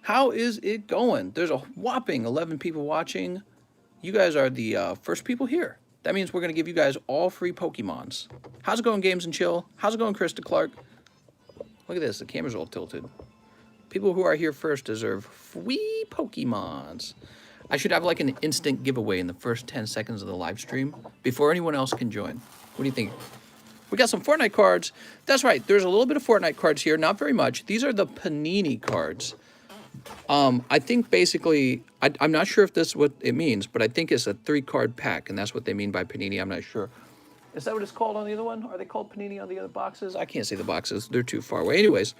How is it going? There's a whopping 11 people watching. You guys are the first people here. That means we're going to give you guys all free Pokemons. How's it going, Games and Chill? How's it going, Krista Clark? Look at this. The camera's all tilted. People who are here first deserve free Pokemons. I should have like an instant giveaway in the first 10 seconds of the live stream before anyone else can join. What do you think? We got some Fortnite cards. That's right. There's a little bit of Fortnite cards here. Not very much. These are the panini cards. I think basically, I'm not sure if this is what it means, but I think it's a 3-card pack, and that's what they mean by panini. I'm not sure. Is that what it's called on the other one? Are they called panini on the other boxes? I can't see the boxes. They're too far away. Anyways,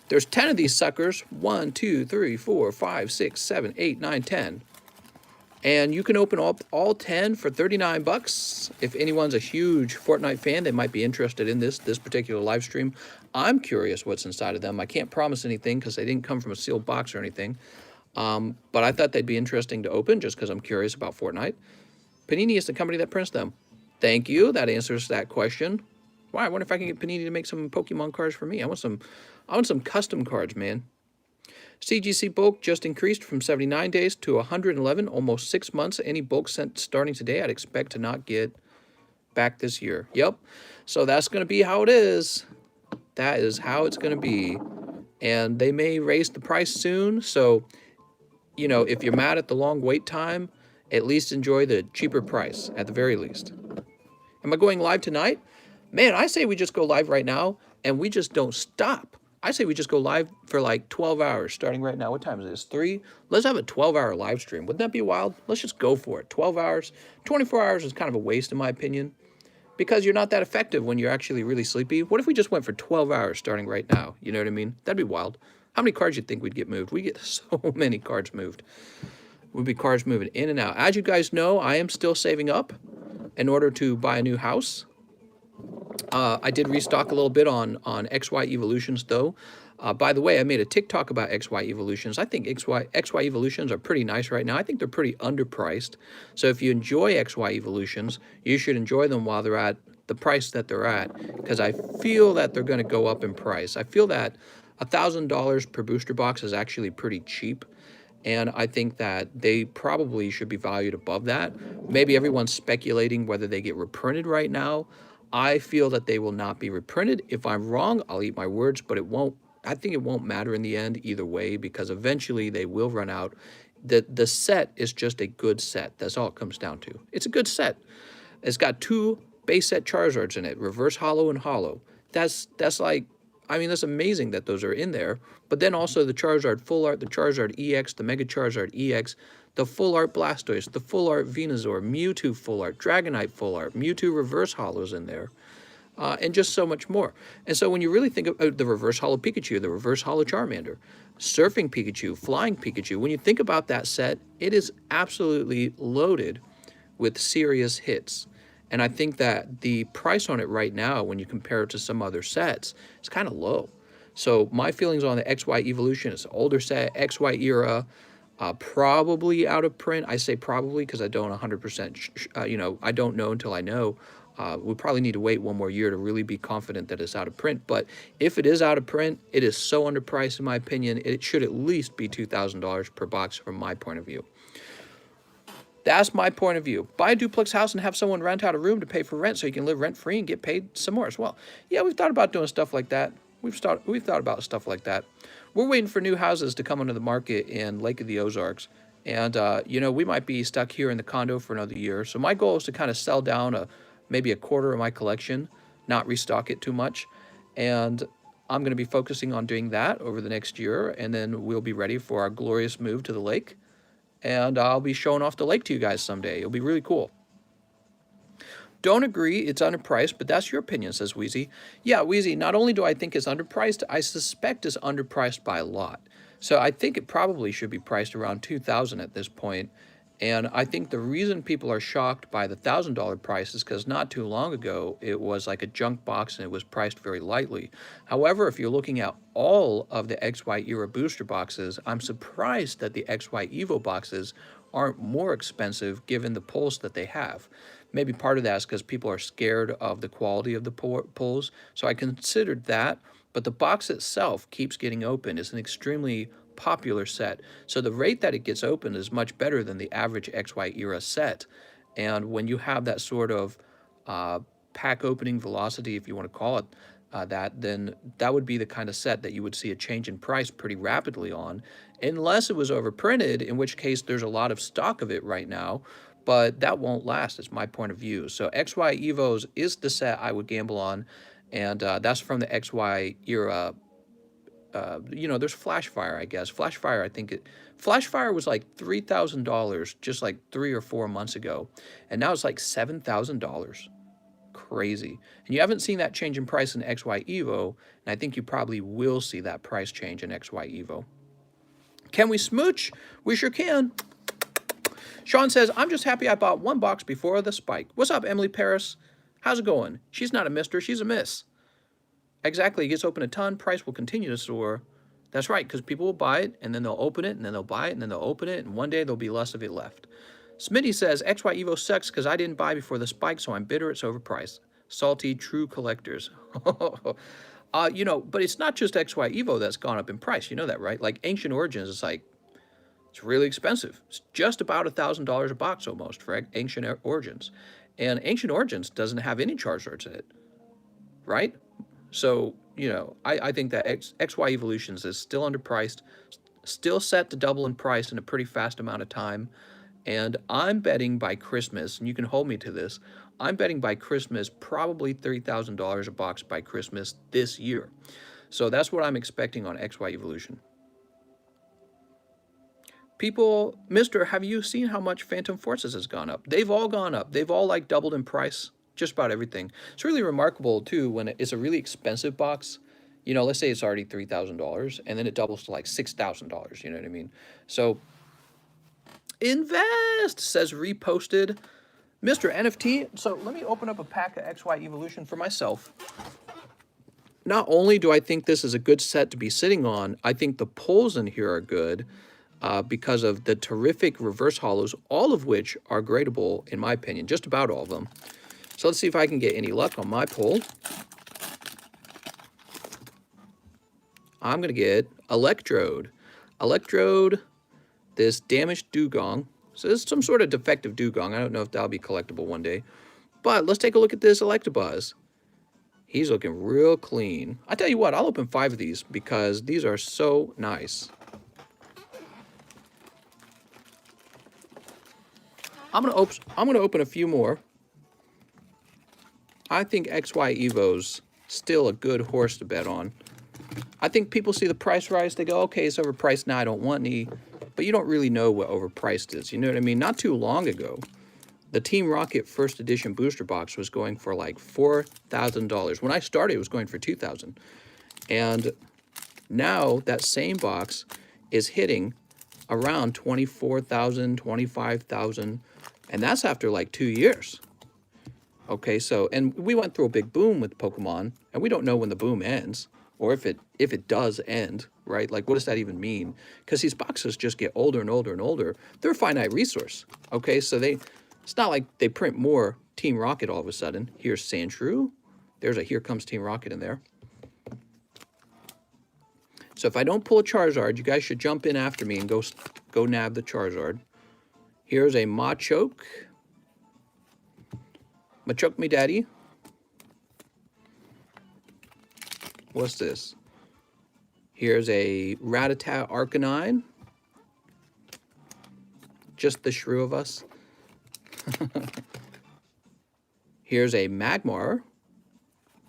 there's 10 of these suckers. 1, 2, 3, 4, 5, 6, 7, 8, 9, 10. And you can open up all 10 for 39 bucks. If anyone's a huge Fortnite fan, they might be interested in this particular live stream. I'm curious what's inside of them. I can't promise anything because they didn't come from a sealed box or anything. But I thought they'd be interesting to open just because I'm curious about Fortnite. Panini is the company that prints them. Thank you. That answers that question. Wow, I wonder if I can get Panini to make some Pokemon cards for me. I want some custom cards, man. CGC bulk just increased from 79 days to 111, almost 6 months. Any bulk sent starting today, I'd expect to not get back this year. Yep. So that's going to be how it is. That is how it's going to be. And they may raise the price soon. So, you know, if you're mad at the long wait time, at least enjoy the cheaper price at the very least. Am I going live tonight? Man, I say we just go live right now and we just don't stop. I say we just go live for like 12 hours starting right now. What time is this? 3? Let's have a 12-hour live stream. Wouldn't that be wild? Let's just go for it. 12 hours. 24 hours is kind of a waste in my opinion because you're not that effective when you're actually really sleepy. What if we just went for 12 hours starting right now? You know what I mean? That'd be wild. How many cards do you think we'd get moved? We get so many cards moved. We'd be cards moving in and out. As you guys know, I am still saving up in order to buy a new house. I did restock a little bit on XY Evolutions, though. By the way, I made a TikTok about XY Evolutions. I think XY Evolutions are pretty nice right now. I think they're pretty underpriced. So if you enjoy XY Evolutions, you should enjoy them while they're at the price that they're at, because I feel that they're going to go up in price. I feel that $1,000 per booster box is actually pretty cheap. And I think that they probably should be valued above that. Maybe everyone's speculating whether they get reprinted right now. I feel that they will not be reprinted. If I'm wrong, I'll eat my words, but it won't. I think it won't matter in the end either way because eventually they will run out. The set is just a good set. That's all it comes down to. It's a good set. It's got 2 base set Charizards in it, reverse holo and holo. That's like, I mean, that's amazing that those are in there. But then also the Charizard Full Art, the Charizard EX, the Mega Charizard EX, the Full Art Blastoise, the Full Art Venusaur, Mewtwo Full Art, Dragonite Full Art, Mewtwo Reverse Holos in there, and just so much more. And so when you really think of the Reverse Holo Pikachu, the Reverse Holo Charmander, Surfing Pikachu, Flying Pikachu, when you think about that set, it is absolutely loaded with serious hits. And I think that the price on it right now, when you compare it to some other sets, is kind of low. So my feelings on the XY Evolution is an older set, XY era, probably out of print. I say probably because I don't 100%, you know, I don't know until I know. We probably need to wait 1 more year to really be confident that it's out of print. But if it is out of print, it is so underpriced in my opinion. It should at least be $2,000 per box from my point of view. That's my point of view. Buy a duplex house and have someone rent out a room to pay for rent so you can live rent-free and get paid some more as well. Yeah, we've thought about doing stuff like that. We've thought about stuff like that. We're waiting for new houses to come onto the market in Lake of the Ozarks. And, you know, we might be stuck here in the condo for another year. So my goal is to kind of sell down maybe a quarter of my collection, not restock it too much. And I'm going to be focusing on doing that over the next year. And then we'll be ready for our glorious move to the lake. And I'll be showing off the lake to you guys someday. It'll be really cool. Don't agree, it's underpriced, but that's your opinion, says Wheezy. Yeah, Wheezy, not only do I think it's underpriced, I suspect it's underpriced by a lot. So I think it probably should be priced around $2,000 at this point. And I think the reason people are shocked by the $1,000 price is because not too long ago, it was like a junk box and it was priced very lightly. However, if you're looking at all of the XY era booster boxes, I'm surprised that the XY Evo boxes aren't more expensive given the pulls that they have. Maybe part of that is because people are scared of the quality of the pulls. So I considered that, but the box itself keeps getting opened. It's an extremely popular set. So the rate that it gets opened is much better than the average XY era set. And when you have that sort of pack opening velocity, if you want to call it that, then that would be the kind of set that you would see a change in price pretty rapidly on, unless it was overprinted, in which case there's a lot of stock of it right now, but that won't last. It's my point of view. So XY Evos is the set I would gamble on, and that's from the XY era. You know, there's Flashfire, I guess. Flashfire, I think Flashfire was like $3,000 just like 3 or 4 months ago, and now it's like $7,000. Crazy. And you haven't seen that change in price in XY Evo, and I think you probably will see that price change in XY Evo. Can we smooch? We sure can. Sean says, I'm just happy I bought 1 box before the spike. What's up, Emily Paris? How's it going? She's not a mister, she's a miss. Exactly, it gets open a ton, price will continue to soar. That's right, because people will buy it, and then they'll open it, and then they'll buy it, and then they'll open it, and one day there'll be less of it left. Smitty says, XY Evo sucks because I didn't buy before the spike, so I'm bitter it's overpriced. Salty, true collectors. You know, but it's not just XY Evo that's gone up in price. You know that, right? Like Ancient Origins is like, it's really expensive. It's just about $1,000 a box almost for Ancient Origins. And Ancient Origins doesn't have any Charizards in it, right? So, you know, I think that XY Evolutions is still underpriced, still set to double in price in a pretty fast amount of time. And I'm betting by Christmas, and you can hold me to this, I'm betting by Christmas probably $3,000 a box by Christmas this year. So that's what I'm expecting on XY Evolution. People, Mister, have you seen how much Phantom Forces has gone up? They've all gone up. They've all like doubled in price, just about everything. It's really remarkable too when it's a really expensive box. You know, let's say it's already $3,000 and then it doubles to like $6,000, you know what I mean? So invest, says reposted. Mr. NFT, so let me open up a pack of XY Evolution for myself. Not only do I think this is a good set to be sitting on, I think the pulls in here are good because of the terrific reverse hollows, all of which are gradable in my opinion, just about all of them. So let's see if I can get any luck on my pull. I'm going to get Electrode. Electrode, this damaged Dugong. So this is some sort of defective Dugong. I don't know if that'll be collectible one day. But let's take a look at this Electabuzz. He's looking real clean. I tell you what, I'll open 5 of these because these are so nice. I'm gonna open a few more. I think XY Evo's still a good horse to bet on. I think people see the price rise, they go, okay, it's overpriced now, I don't want any. But you don't really know what overpriced is. You know what I mean? Not too long ago, the Team Rocket first edition booster box was going for like $4,000. When I started, it was going for $2,000. And now that same box is hitting around $24,000, $25,000. And that's after like 2 years. Okay, so, and we went through a big boom with Pokemon, and we don't know when the boom ends, or if it does end, right? Like, what does that even mean? Because these boxes just get older and older and older. They're a finite resource, okay? So it's not like they print more Team Rocket all of a sudden. Here's Sandshrew. There's a Here Comes Team Rocket in there. So if I don't pull a Charizard, you guys should jump in after me and go nab the Charizard. Here's a Machoke. Machoke me daddy. What's this? Here's a Rattata Arcanine. Just the shrew of us. Here's a Magmar.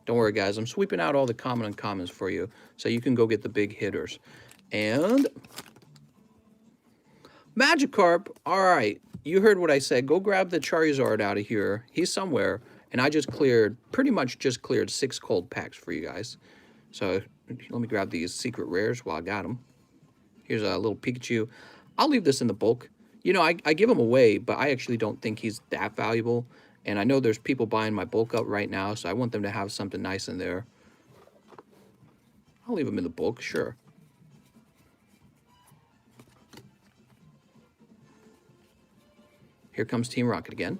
Don't worry, guys. I'm sweeping out all the common uncommons for you so you can go get the big hitters. And Magikarp. All right. You heard what I said. Go grab the Charizard out of here. He's somewhere. And I just pretty much just cleared 6 cold packs for you guys. So let me grab these secret rares while I got them. Here's a little Pikachu. I'll leave this in the bulk. You know, I give him away, but I actually don't think he's that valuable. And I know there's people buying my bulk up right now, so I want them to have something nice in there. I'll leave him in the bulk, sure. Here comes Team Rocket again.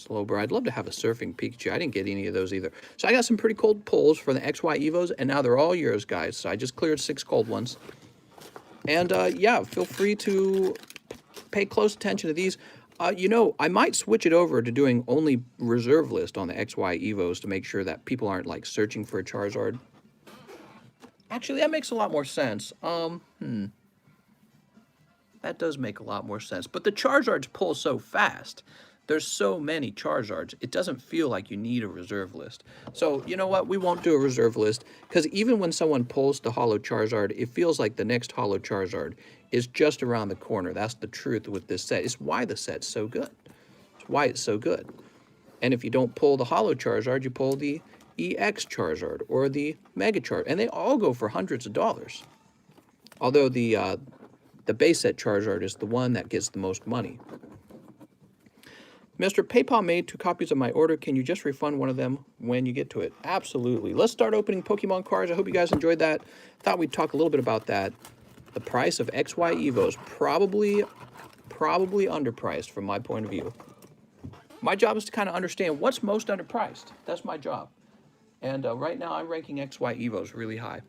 Slowbro. I'd love to have a surfing Pikachu. I didn't get any of those either. So I got some pretty cold pulls for the XY Evos, and now they're all yours, guys. So I just cleared 6 cold ones. And yeah, feel free to pay close attention to these. You know, I might switch it over to doing only reserve list on the XY Evos to make sure that people aren't like searching for a Charizard. Actually, that makes a lot more sense. That does make a lot more sense. But the Charizards pull so fast. There's so many Charizards. It doesn't feel like you need a reserve list. So, you know what? We won't do a reserve list. Because even when someone pulls the Holo Charizard, it feels like the next Holo Charizard is just around the corner. That's the truth with this set. It's why the set's so good. It's why it's so good. And if you don't pull the Holo Charizard, you pull the EX Charizard or the Mega Charizard. And they all go for hundreds of dollars. Although the base set Charizard is the one that gets the most money. Mr. PayPal made 2 copies of my order. Can you just refund one of them when you get to it? Absolutely. Let's start opening Pokemon cards. I hope you guys enjoyed that. Thought we'd talk a little bit about that. The price of XY Evos, probably underpriced from my point of view. My job is to kind of understand what's most underpriced. That's my job. And right now I'm ranking XY Evos really high.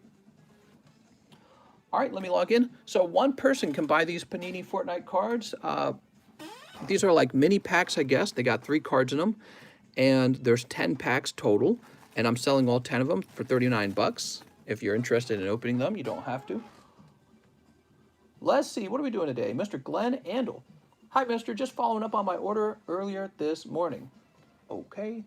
All right, let me log in. So one person can buy these Panini Fortnite cards. These are like mini packs, I guess. They got 3 cards in them. And there's 10 packs total. And I'm selling all 10 of them for 39 bucks. If you're interested in opening them, you don't have to. Let's see, what are we doing today? Mr. Glenn Andel. Hi, mister. Just following up on my order earlier this morning. Okay.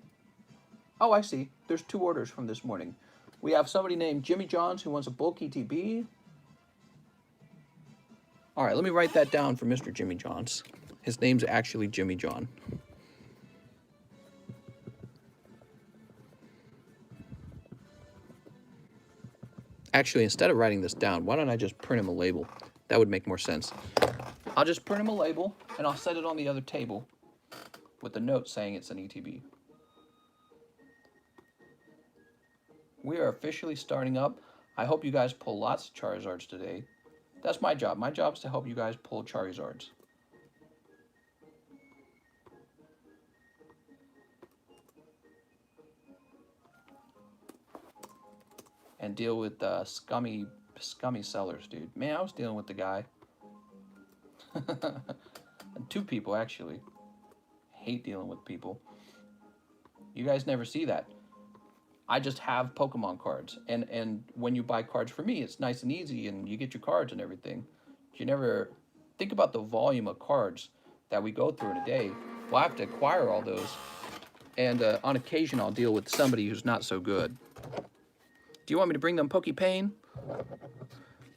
Oh, I see. There's 2 orders from this morning. We have somebody named Jimmy Johns who wants a bulk ETB. All right, let me write that down for Mr. Jimmy Johns. His name's actually Jimmy John. Actually, instead of writing this down, why don't I just print him a label? That would make more sense. I'll just print him a label, and I'll set it on the other table with a note saying it's an ETB. We are officially starting up. I hope you guys pull lots of Charizards today. That's my job. My job is to help you guys pull Charizards. And deal with scummy sellers, dude. Man, I was dealing with the guy. And 2 people, actually. Hate dealing with people. You guys never see that. I just have Pokemon cards. And when you buy cards for me, it's nice and easy, and you get your cards and everything. You never think about the volume of cards that we go through in a day. Well, I have to acquire all those. And on occasion, I'll deal with somebody who's not so good. Do you want me to bring them Pokepain?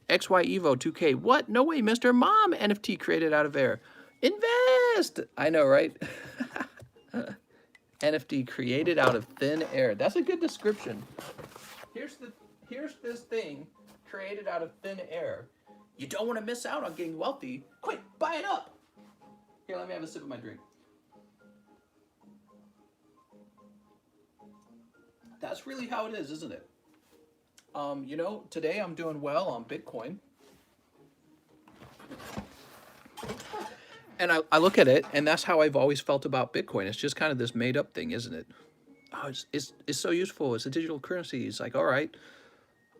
XY Evo 2K. What? No way, mister. Mom, NFT created out of air. Invest! I know, right? NFT created out of thin air. That's a good description. Here's this thing created out of thin air. You don't want to miss out on getting wealthy. Quick, buy it up. Here, let me have a sip of my drink. That's really how it is, isn't it? You know, today I'm doing well on Bitcoin. And I look at it, and that's how I've always felt about Bitcoin. It's just kind of this made-up thing, isn't it? Oh, it's so useful. It's a digital currency. It's like, all right.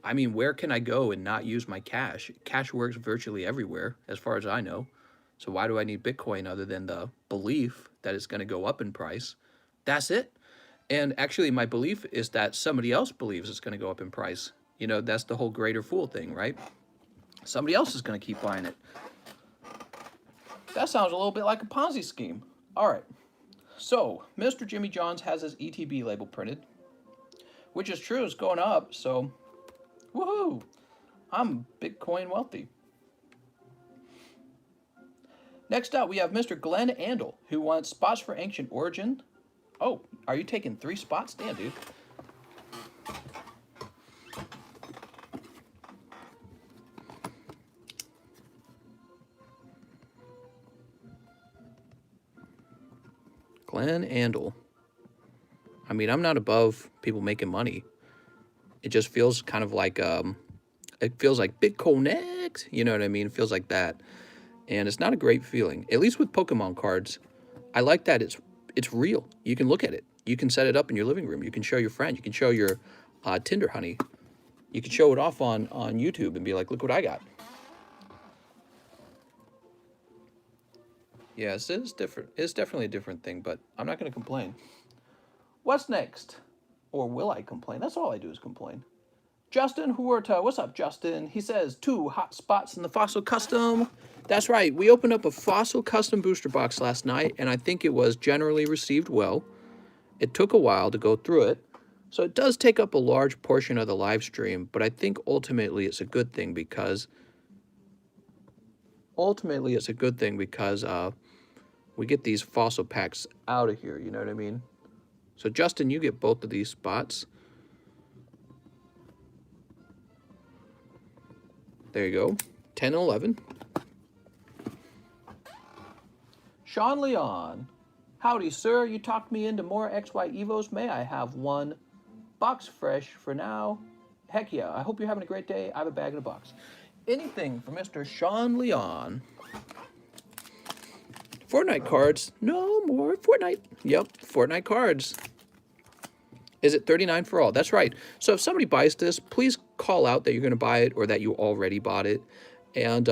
I mean, where can I go and not use my cash? Cash works virtually everywhere, as far as I know. So why do I need Bitcoin other than the belief that it's going to go up in price? That's it. And actually, my belief is that somebody else believes it's going to go up in price. You know, that's the whole greater fool thing, right? Somebody else is going to keep buying it. That sounds a little bit like a Ponzi scheme. All right. So, Mr. Jimmy Johns has his ETB label printed, which is true. It's going up. So, woohoo. I'm Bitcoin wealthy. Next up, we have Mr. Glenn Andel, who wants spots for Ancient Origin. Oh, are you taking 3 spots? Damn, dude. Glenn Andel. I mean, I'm not above people making money. It just feels kind of like, it feels like Bitcoin X. You know what I mean? It feels like that. And it's not a great feeling. At least with Pokemon cards, I like that it's real. You can look at it. You can set it up in your living room. You can show your friend. You can show your Tinder honey. You can show it off on YouTube and be like, look what I got. Yes, it is different. It's definitely a different thing, but I'm not going to complain. What's next? Or will I complain? That's all I do is complain. Justin Huerta. What's up, Justin? He says, 2 hot spots in the Fossil Custom. That's right. We opened up a Fossil Custom booster box last night, and I think it was generally received well. It took a while to go through it, so it does take up a large portion of the live stream, but I think ultimately it's a good thing because we get these fossil packs out of here, you know what I mean? So Justin, you get both of these spots. There you go. 10 and 11. Sean Leon. Howdy, sir. You talked me into more XY Evos. May I have one? Box fresh for now. Heck yeah. I hope you're having a great day. I have a bag in a box. Anything for Mr. Sean Leon. Fortnite cards. No more Fortnite. Yep, Fortnite cards. Is it 39 for all? That's right. So if somebody buys this, please call out that you're going to buy it or that you already bought it. And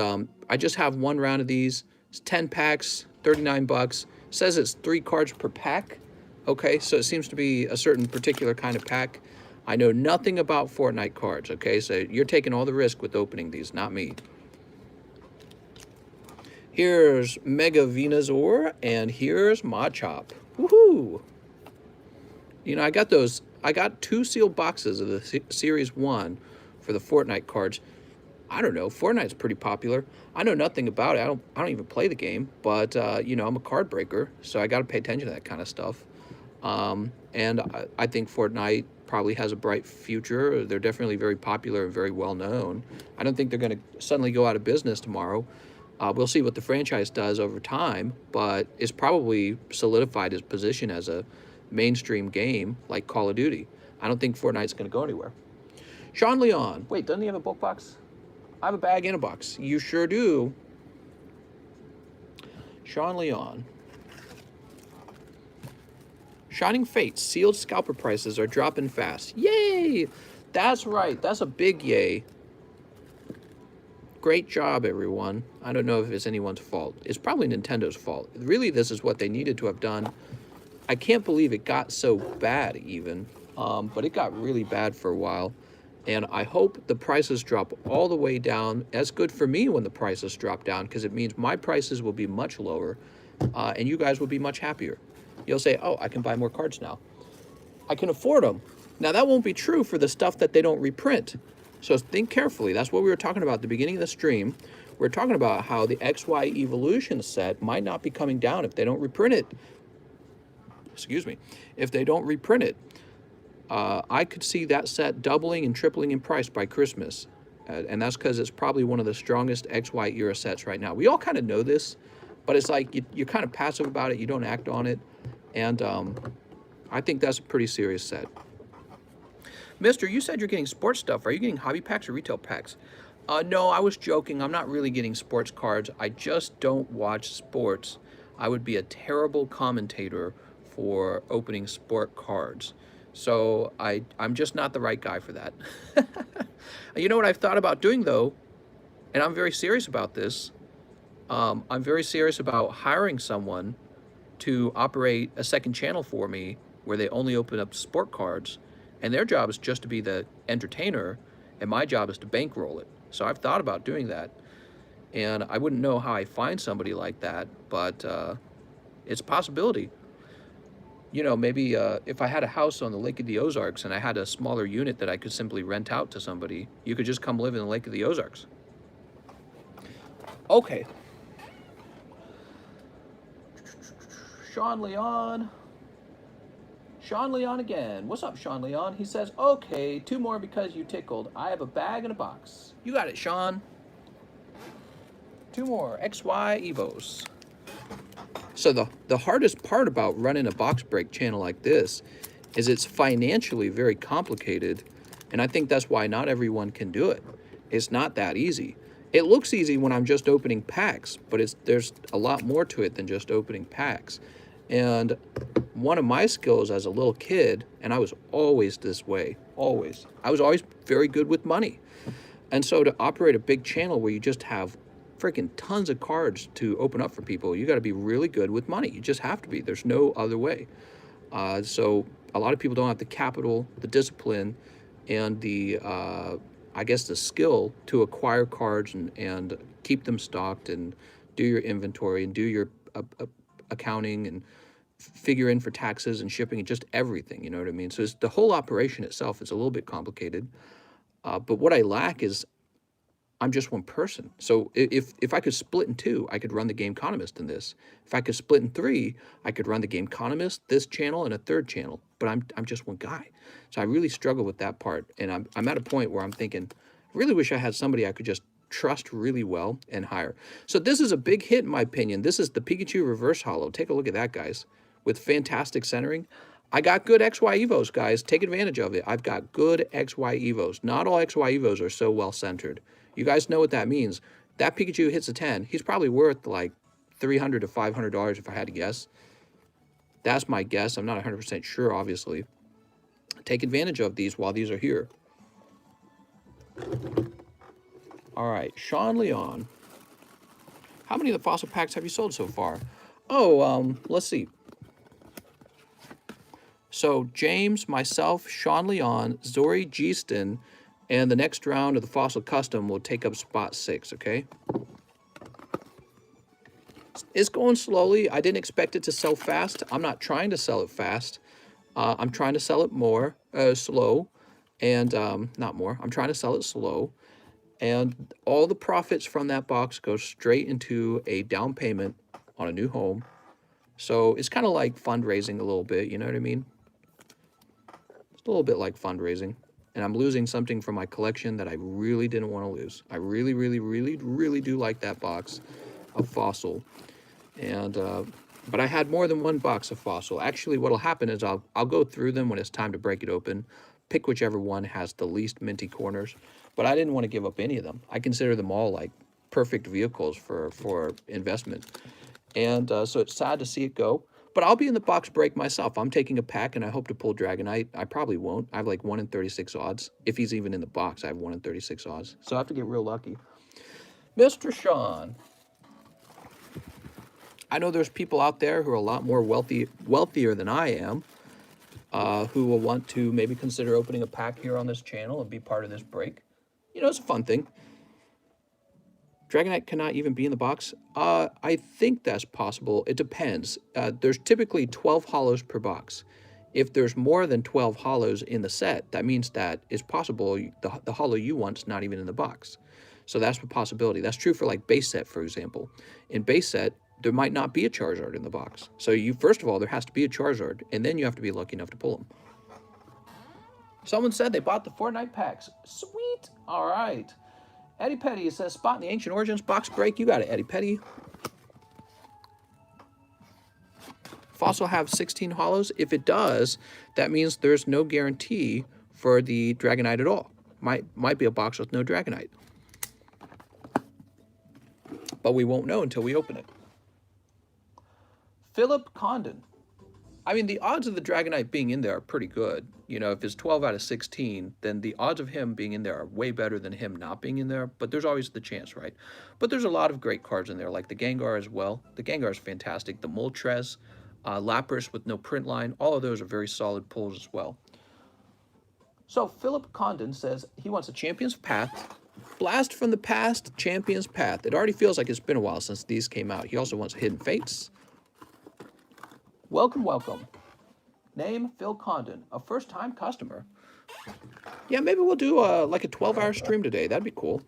I just have one round of these. It's 10 packs, 39 bucks. Says it's 3 cards per pack. Okay, so it seems to be a certain particular kind of pack. I know nothing about Fortnite cards, okay? So you're taking all the risk with opening these, not me. Here's Mega Venusaur, and here's Machop. Woohoo! You know, I got 2 sealed boxes of the Series 1 for the Fortnite cards. I don't know, Fortnite's pretty popular. I know nothing about it. I don't even play the game, but you know, I'm a card breaker, so I got to pay attention to that kind of stuff. And I think Fortnite probably has a bright future. They're definitely very popular and very well known. I don't think they're going to suddenly go out of business tomorrow. We'll see what the franchise does over time, but it's probably solidified its position as a mainstream game like Call of Duty. I don't think Fortnite's going to go anywhere. Sean Leon. Wait, doesn't he have a book box? I have a bag in a box. You sure do. Sean Leon. Shining Fates. Sealed scalper prices are dropping fast. Yay! That's right. That's a big yay. Great job, everyone. I don't know if it's anyone's fault. It's probably Nintendo's fault. Really, this is what they needed to have done. I can't believe it got so bad even, but it got really bad for a while. And I hope the prices drop all the way down. That's good for me when the prices drop down because it means my prices will be much lower and you guys will be much happier. You'll say, oh, I can buy more cards now. I can afford them. Now, that won't be true for the stuff that they don't reprint. So think carefully. That's what we were talking about at the beginning of the stream. We're talking about how the XY Evolution set might not be coming down if they don't reprint it. Excuse me. If they don't reprint it. I could see that set doubling and tripling in price by Christmas. And that's because it's probably one of the strongest XY era sets right now. We all kind of know this, but it's like you're kind of passive about it. You don't act on it. And I think that's a pretty serious set. Mister, you said you're getting sports stuff. Are you getting hobby packs or retail packs? No, I was joking. I'm not really getting sports cards. I just don't watch sports. I would be a terrible commentator for opening sport cards. So I'm just not the right guy for that. You know what I've thought about doing, though, and I'm very serious about this. I'm very serious about hiring someone to operate a second channel for me where they only open up sport cards, and their job is just to be the entertainer, and my job is to bankroll it. So I've thought about doing that, and I wouldn't know how I find somebody like that, but it's a possibility. You know, maybe if I had a house on the Lake of the Ozarks and I had a smaller unit that I could simply rent out to somebody, you could just come live in the Lake of the Ozarks. Okay. Sean Leon. Sean Leon again. What's up, Sean Leon? He says, okay, 2 more because you tickled. I have a bag and a box. You got it, Sean. 2 more XY Evos. So the hardest part about running a box break channel like this is it's financially very complicated, and I think that's why not everyone can do it. It's not that easy. It looks easy when I'm just opening packs, but there's a lot more to it than just opening packs. And one of my skills as a little kid, and I was always this way, always. I was always very good with money. And so to operate a big channel where you just have freaking tons of cards to open up for people, you got to be really good with money. You just have to be. There's no other way. So a lot of people don't have the capital, the discipline, and the, I guess, the skill to acquire cards and keep them stocked and do your inventory and do your accounting and figure in for taxes and shipping and just everything, you know what I mean? So it's, the whole operation itself is a little bit complicated. But what I lack is I'm just one person. So if I could split in two, I could run the Gameconomist in this. If I could split in three, I could run the Gameconomist, this channel, and a third channel. But I'm just one guy. So I really struggle with that part. And I'm at a point where I'm thinking, I really wish I had somebody I could just trust really well and hire. So this is a big hit in my opinion. This is the Pikachu Reverse Holo. Take a look at that, guys, with fantastic centering. I got good XY Evos, guys. Take advantage of it. I've got good XY Evos. Not all XY Evos are so well centered. You guys know what that means. That Pikachu hits a 10. He's probably worth like $300 to $500 if I had to guess. That's my guess. I'm not 100% sure, obviously. Take advantage of these while these are here. All right, Sean Leon. How many of the fossil packs have you sold so far? Oh, let's see. So James, myself, Sean Leon, Zori Geeston, and the next round of the Fossil Custom will take up spot 6, okay? It's going slowly. I didn't expect it to sell fast. I'm not trying to sell it fast. I'm trying to sell it more, slow, and not more. I'm trying to sell it slow. And all the profits from that box go straight into a down payment on a new home. So it's kind of like fundraising a little bit, you know what I mean? It's a little bit like fundraising. And I'm losing something from my collection that I really didn't want to lose. I really, really, really, really do like that box of Fossil. And, but I had more than one box of Fossil. Actually, what'll happen is I'll go through them when it's time to break it open, pick whichever one has the least minty corners. But I didn't want to give up any of them. I consider them all like perfect vehicles for investment. And so it's sad to see it go. But I'll be in the box break myself. I'm taking a pack, and I hope to pull Dragonite. I probably won't. I have like 1 in 36 odds. If he's even in the box, I have 1 in 36 odds. So I have to get real lucky. Mr. Sean. I know there's people out there who are a lot more wealthier than I am, who will want to maybe consider opening a pack here on this channel and be part of this break. You know, it's a fun thing. Dragonite cannot even be in the box. I think that's possible. It depends. There's typically 12 holos per box. If there's more than 12 holos in the set, that means that it's possible the holo you want is not even in the box. So that's a possibility. That's true for like base set, for example. In base set, there might not be a Charizard in the box. So you, first of all, there has to be a Charizard, and then you have to be lucky enough to pull them. Someone said they bought the Fortnite packs. Sweet. All right. Eddie Petty says, spot in the Ancient Origins box break. You got it, Eddie Petty. Fossil have 16 holos. If it does, that means there's no guarantee for the Dragonite at all. Might be a box with no Dragonite. But we won't know until we open it. Philip Condon. I mean, the odds of the Dragonite being in there are pretty good. You know, if it's 12 out of 16, then the odds of him being in there are way better than him not being in there. But there's always the chance, right? But there's a lot of great cards in there, like the Gengar as well. The Gengar is fantastic. The Moltres, Lapras with no print line, all of those are very solid pulls as well. So Philip Condon says he wants a Champion's Path. Blast from the Past, Champion's Path. It already feels like it's been a while since these came out. He also wants Hidden Fates. Welcome, welcome. Name, Phil Condon, a first-time customer. Yeah, maybe we'll do like a 12-hour stream today. That'd be cool.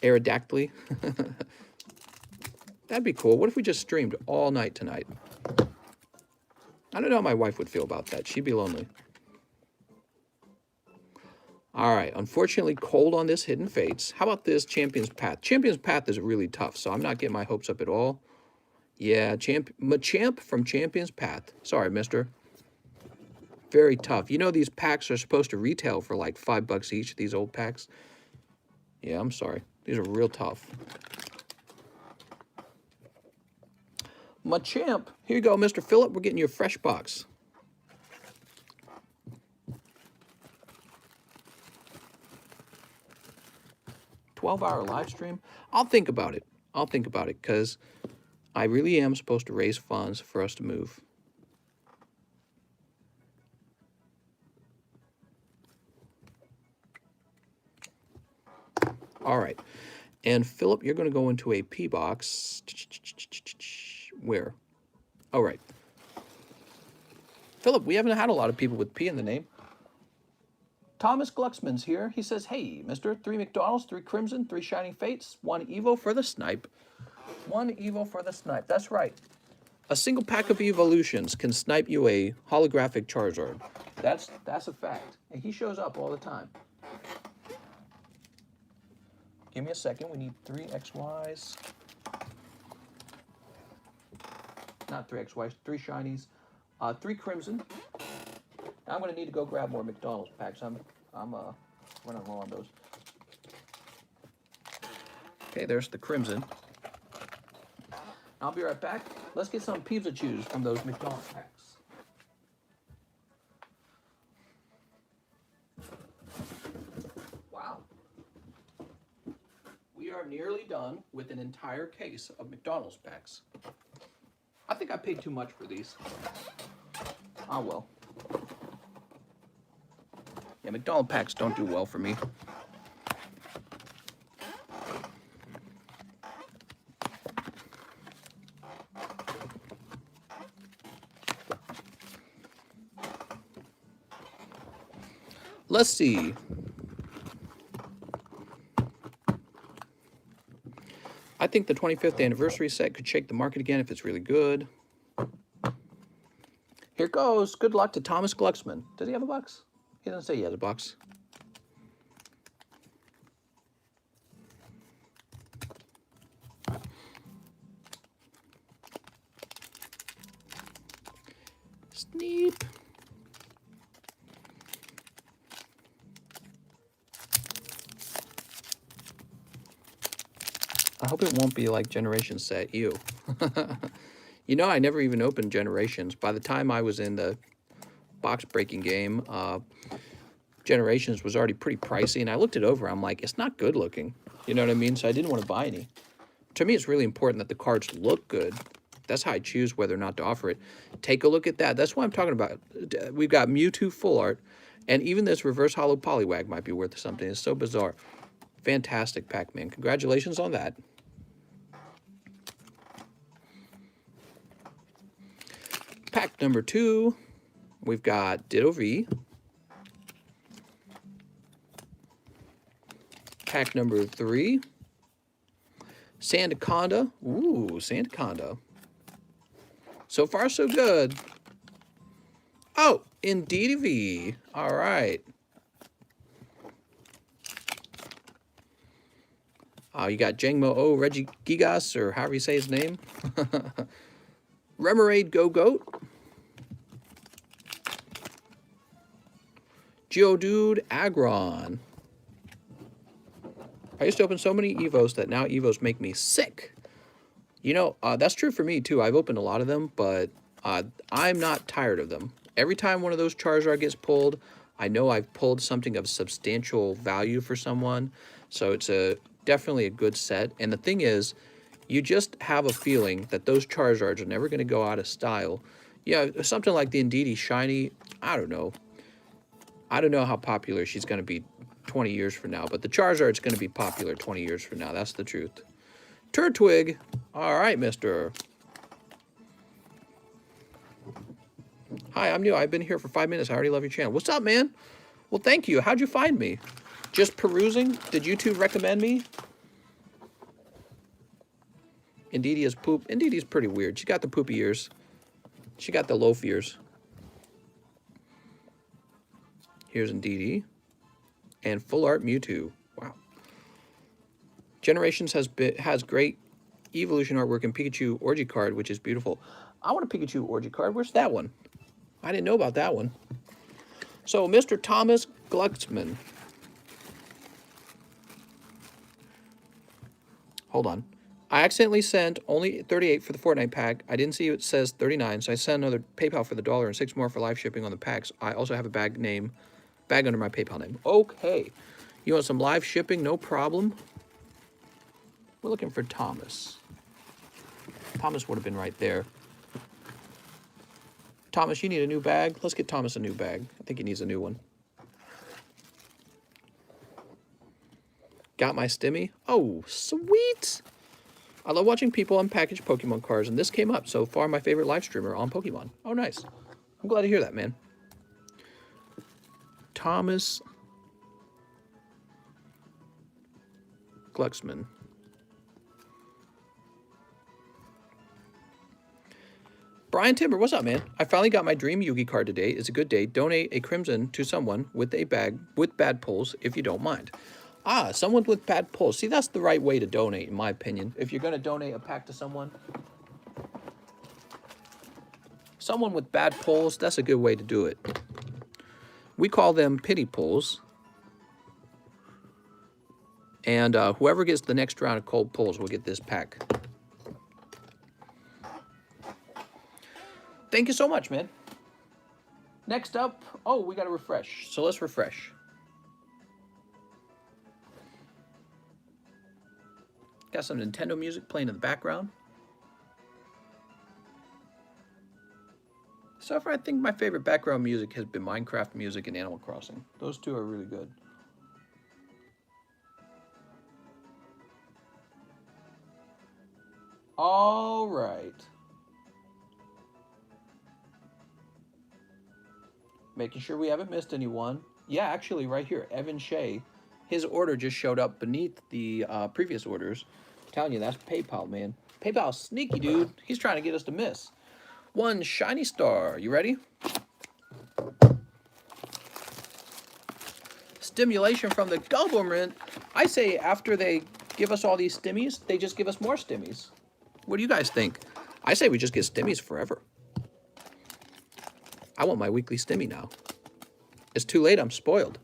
Aerodactyly. That'd be cool. What if we just streamed all night tonight? I don't know how my wife would feel about that. She'd be lonely. All right. Unfortunately, cold on this Hidden Fates. How about this Champion's Path? Champion's Path is really tough, so I'm not getting my hopes up at all. Yeah, Machamp from Champion's Path. Sorry, mister. Very tough. You know these packs are supposed to retail for like $5 each, these old packs? Yeah, I'm sorry. These are real tough. Machamp. Here you go, Mr. Phillip. We're getting you a fresh box. $12-hour live stream. I'll think about it. I'll think about it because I really am supposed to raise funds for us to move. All right. And Philip, you're going to go into a P box. Where? All right. Philip, we haven't had a lot of people with P in the name. Thomas Glucksman's here. He says, hey, mister, 3 McDonald's, 3 Crimson, 3 Shining Fates, 1 Evo for the Snipe. 1 Evo for the Snipe. That's right. A single pack of Evolutions can snipe you a holographic Charizard. That's a fact. And he shows up all the time. Give me a second. We need 3 XYs. Not 3 XYs, 3 Shinies, 3 Crimson. I'm going to need to go grab more McDonald's packs. I'm running low on those. Okay, there's the Crimson. I'll be right back. Let's get some Pikachu's from those McDonald's packs. Wow. We are nearly done with an entire case of McDonald's packs. I think I paid too much for these. Ah, well. Yeah, McDonald's packs don't do well for me. Let's see. I think the 25th anniversary set could shake the market again if it's really good. Here goes. Good luck to Thomas Glucksman. Does he have a box? He doesn't say he has a box. Snipped. I hope it won't be like Generations set. Ew. You know, I never even opened Generations. By the time I was in the box breaking game, Generations was already pretty pricey, and I looked it over. I'm like, it's not good looking. You know what I mean? So I didn't want to buy any. To me, it's really important that the cards look good. That's how I choose whether or not to offer it. Take a look at that. That's what I'm talking about. We've got Mewtwo full art, and even this reverse hollow Poliwag might be worth something. It's so bizarre. Fantastic, Pac-Man. Congratulations on that. Pack number 2. We've got Ditto V. Pack number 3. Sandaconda. Ooh, Sandaconda. So far, so good. Oh, Indeedee V. All right. You got Jangmo O, Reggie Gigas, or however you say his name. Remoraid Go-Goat. Geodude Aggron. I used to open so many Evos that now Evos make me sick. You know, that's true for me too. I've opened a lot of them, but I'm not tired of them. Every time one of those Charizard gets pulled, I know I've pulled something of substantial value for someone. So it's definitely a good set. And the thing is, you just have a feeling that those Charizards are never going to go out of style. Yeah, something like the Indeedee Shiny, I don't know. I don't know how popular she's going to be 20 years from now, but the Charizard's going to be popular 20 years from now. That's the truth. Turtwig. All right, mister. Hi, I'm new. I've been here for 5 minutes. I already love your channel. What's up, man? Well, thank you. How'd you find me? Just perusing? Did YouTube recommend me? Indeedee is poop. Indeedee's pretty weird. She got the poopy ears. She got the loaf ears. Here's Indeedee. And full art Mewtwo. Wow. Generations has great evolution artwork in Pikachu Orgy card, which is beautiful. I want a Pikachu Orgy card. Where's that one? I didn't know about that one. So, Mr. Thomas Glucksman. Hold on. I accidentally sent only 38 for the Fortnite pack. I didn't see it says 39, so I sent another PayPal for the $1 and 6 more for live shipping on the packs. I also have a bag under my PayPal name. Okay. You want some live shipping? No problem. We're looking for Thomas. Thomas would have been right there. Thomas, you need a new bag? Let's get Thomas a new bag. I think he needs a new one. Got my Stimmy. Oh, sweet. I love watching people unpackage Pokemon cards, and this came up. So far, my favorite live streamer on Pokemon. Oh, nice. I'm glad to hear that, man. Thomas Glucksman. Brian Timber, what's up, man? I finally got my dream Yugi card today. It's a good day. Donate a Crimson to someone with a bag with bad pulls, if you don't mind. Ah, someone with bad pulls. See, that's the right way to donate, in my opinion. If you're going to donate a pack to someone with bad pulls, that's a good way to do it. We call them pity pulls. And whoever gets the next round of cold pulls will get this pack. Thank you so much, man. Next up, oh, we got to refresh. So let's refresh. Got some Nintendo music playing in the background. So far, I think my favorite background music has been Minecraft music and Animal Crossing. Those two are really good. All right. Making sure we haven't missed anyone. Yeah, actually, right here, Evan Shea. His order just showed up beneath the previous orders. I'm telling you, that's PayPal, man. PayPal's sneaky, dude. He's trying to get us to miss. One shiny star. You ready? Stimulation from the government. I say after they give us all these stimmies, they just give us more stimmies. What do you guys think? I say we just get stimmies forever. I want my weekly stimmy now. It's too late. I'm spoiled.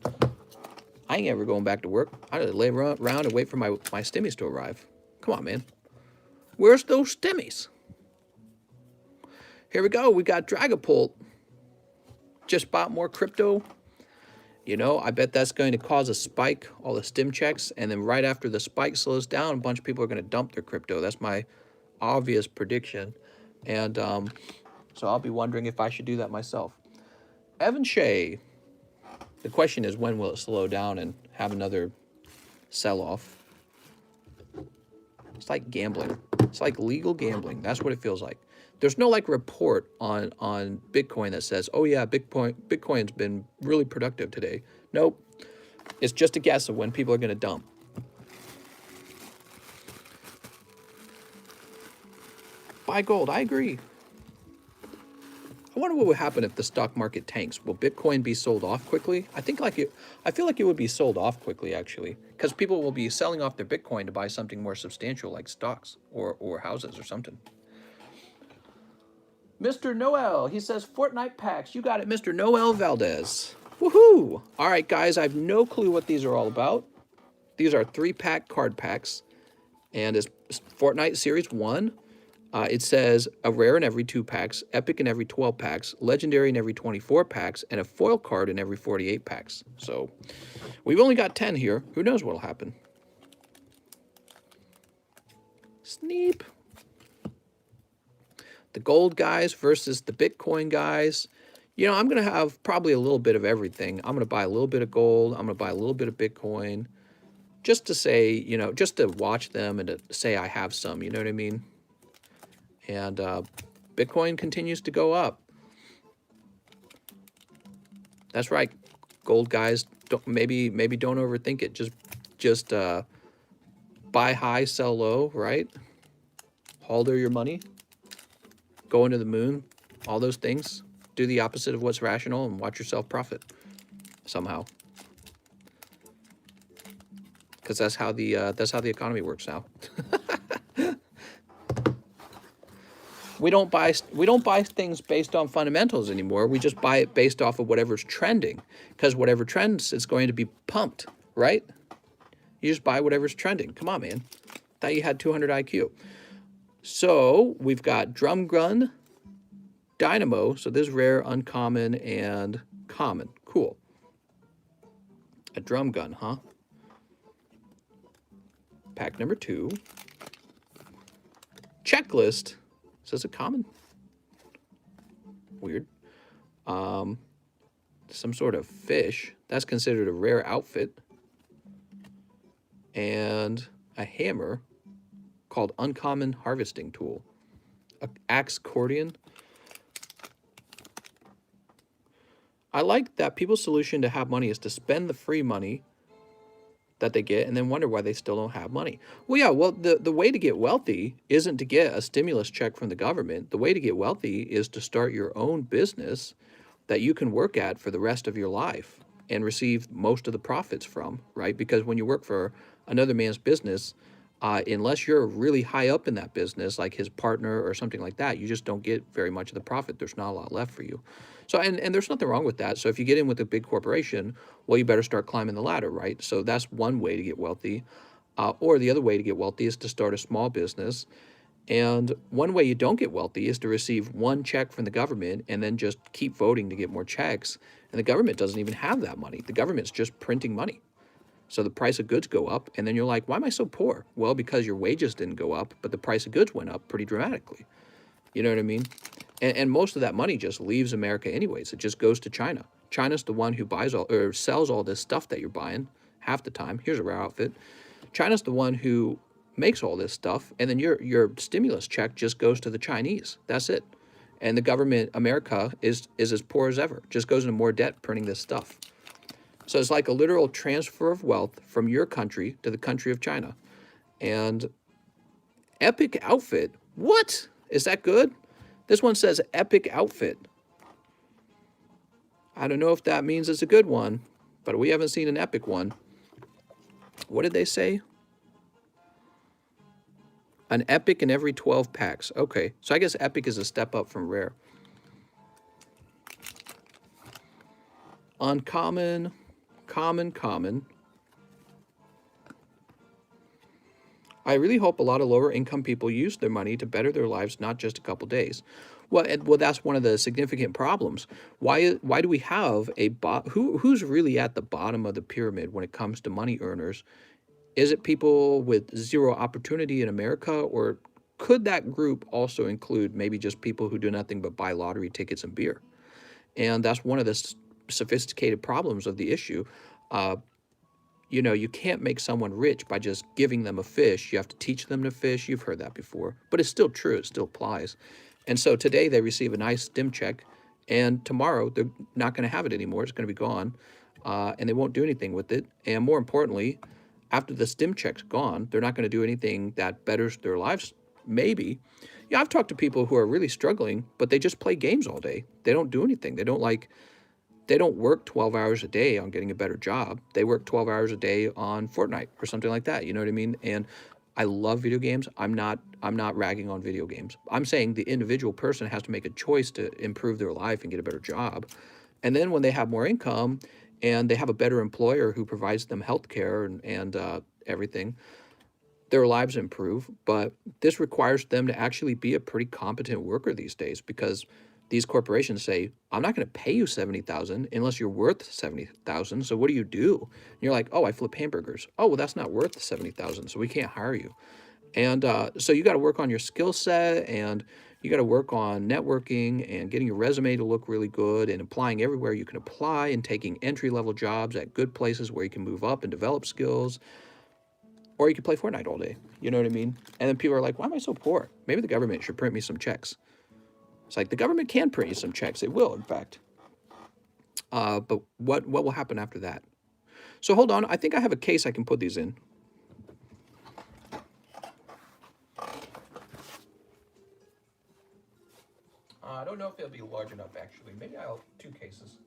I ain't ever going back to work. I just lay around and wait for my stimmies to arrive. Come on, man. Where's those stimmies? Here we go. We got Dragapult. Just bought more crypto. You know, I bet that's going to cause a spike, all the stim checks. And then right after the spike slows down, a bunch of people are going to dump their crypto. That's my obvious prediction. And so I'll be wondering if I should do that myself. Evan Shea. The question is, when will it slow down and have another sell-off? It's like gambling. It's like legal gambling. That's what it feels like. There's no like report on Bitcoin that says, oh yeah, Bitcoin's been really productive today. Nope. It's just a guess of when people are going to dump. Buy gold. I agree. I wonder what would happen if the stock market tanks. Will Bitcoin be sold off quickly? I feel like it would be sold off quickly, actually, because people will be selling off their Bitcoin to buy something more substantial like stocks or houses or something. Mr. Noel, he says, Fortnite packs. You got it, Mr. Noel Valdez. Woohoo! All right, guys, I have no clue what these are all about. These are 3-pack card packs, and it's Fortnite Series 1. It says a rare in every 2 packs, epic in every 12 packs, legendary in every 24 packs, and a foil card in every 48 packs. So we've only got 10 here. Who knows what'll happen? Sneap. The gold guys versus the Bitcoin guys. You know, I'm going to have probably a little bit of everything. I'm going to buy a little bit of gold. I'm going to buy a little bit of Bitcoin. Just to say, you know, just to watch them and to say I have some, you know what I mean? And Bitcoin continues to go up. That's right, gold guys. Maybe don't overthink it. Just buy high, sell low, right? Holder your money. Go into the moon. All those things. Do the opposite of what's rational and watch yourself profit somehow. Because that's how the economy works now. We don't buy things based on fundamentals anymore. We just buy it based off of whatever's trending, because whatever trends is going to be pumped, right? You just buy whatever's trending. Come on, man. Thought you had 200 IQ. So we've got Drum Gun, Dynamo. So this is rare, uncommon, and common. Cool. A Drum Gun, huh? Pack number 2. Checklist. Says a common. Weird. Some sort of fish. That's considered a rare outfit. And a hammer called Uncommon Harvesting Tool. A axe accordion. I like that people's solution to have money is to spend the free money that they get and then wonder why they still don't have money. Well, yeah, well, the way to get wealthy isn't to get a stimulus check from the government. The way to get wealthy is to start your own business that you can work at for the rest of your life and receive most of the profits from, right? Because when you work for another man's business, unless you're really high up in that business, like his partner or something like that, you just don't get very much of the profit. There's not a lot left for you. So, and there's nothing wrong with that. So if you get in with a big corporation, well, you better start climbing the ladder, right? So that's one way to get wealthy. Or the other way to get wealthy is to start a small business. And one way you don't get wealthy is to receive one check from the government and then just keep voting to get more checks. And the government doesn't even have that money. The government's just printing money. So the price of goods go up, and then you're like, why am I so poor? Well, because your wages didn't go up, but the price of goods went up pretty dramatically. You know what I mean? And most of that money just leaves America anyways. It just goes to China. China's the one who buys all or sells all this stuff that you're buying half the time. Here's a rare outfit. China's the one who makes all this stuff, and then your stimulus check just goes to the Chinese. That's it. And the government, America, is as poor as ever. Just goes into more debt printing this stuff. So it's like a literal transfer of wealth from your country to the country of China. And epic outfit. What? Is that good? This one says epic outfit. I don't know if that means it's a good one, but we haven't seen an epic one. What did they say? An epic in every 12 packs. Okay, so I guess epic is a step up from rare. Uncommon, common. I really hope a lot of lower income people use their money to better their lives, not just a couple days. Well, that's one of the significant problems. Why do we have a who's really at the bottom of the pyramid when it comes to money earners? Is it people with zero opportunity in America, or could that group also include maybe just people who do nothing but buy lottery tickets and beer? And that's one of the sophisticated problems of the issue. You know, you can't make someone rich by just giving them a fish. You have to teach them to fish. You've heard that before, but it's still true. It still applies. And so today they receive a nice stim check, and tomorrow they're not going to have it anymore. It's going to be gone, and they won't do anything with it. And more importantly, after the stim check's gone, they're not going to do anything that betters their lives, maybe. Yeah, I've talked to people who are really struggling, but they just play games all day. They don't do anything. They don't work 12 hours a day on getting a better job. They work 12 hours a day on Fortnite or something like that. You know what I mean? And I love video games. I'm not ragging on video games. I'm saying the individual person has to make a choice to improve their life and get a better job. And then when they have more income and they have a better employer who provides them health care and everything, their lives improve. But this requires them to actually be a pretty competent worker these days, because these corporations say, I'm not going to pay you $70,000 unless you're worth $70,000. So what do? And you're like, oh, I flip hamburgers. Oh, well, that's not worth $70,000, so we can't hire you. And so you got to work on your skill set, and you got to work on networking and getting your resume to look really good, and applying everywhere you can apply, and taking entry-level jobs at good places where you can move up and develop skills. Or you can play Fortnite all day. You know what I mean? And then people are like, why am I so poor? Maybe the government should print me some checks. It's like, the government can print you some checks. It will, in fact. But what will happen after that? So hold on. I think I have a case I can put these in. I don't know if it'll be large enough, actually. Maybe I'll 2 cases.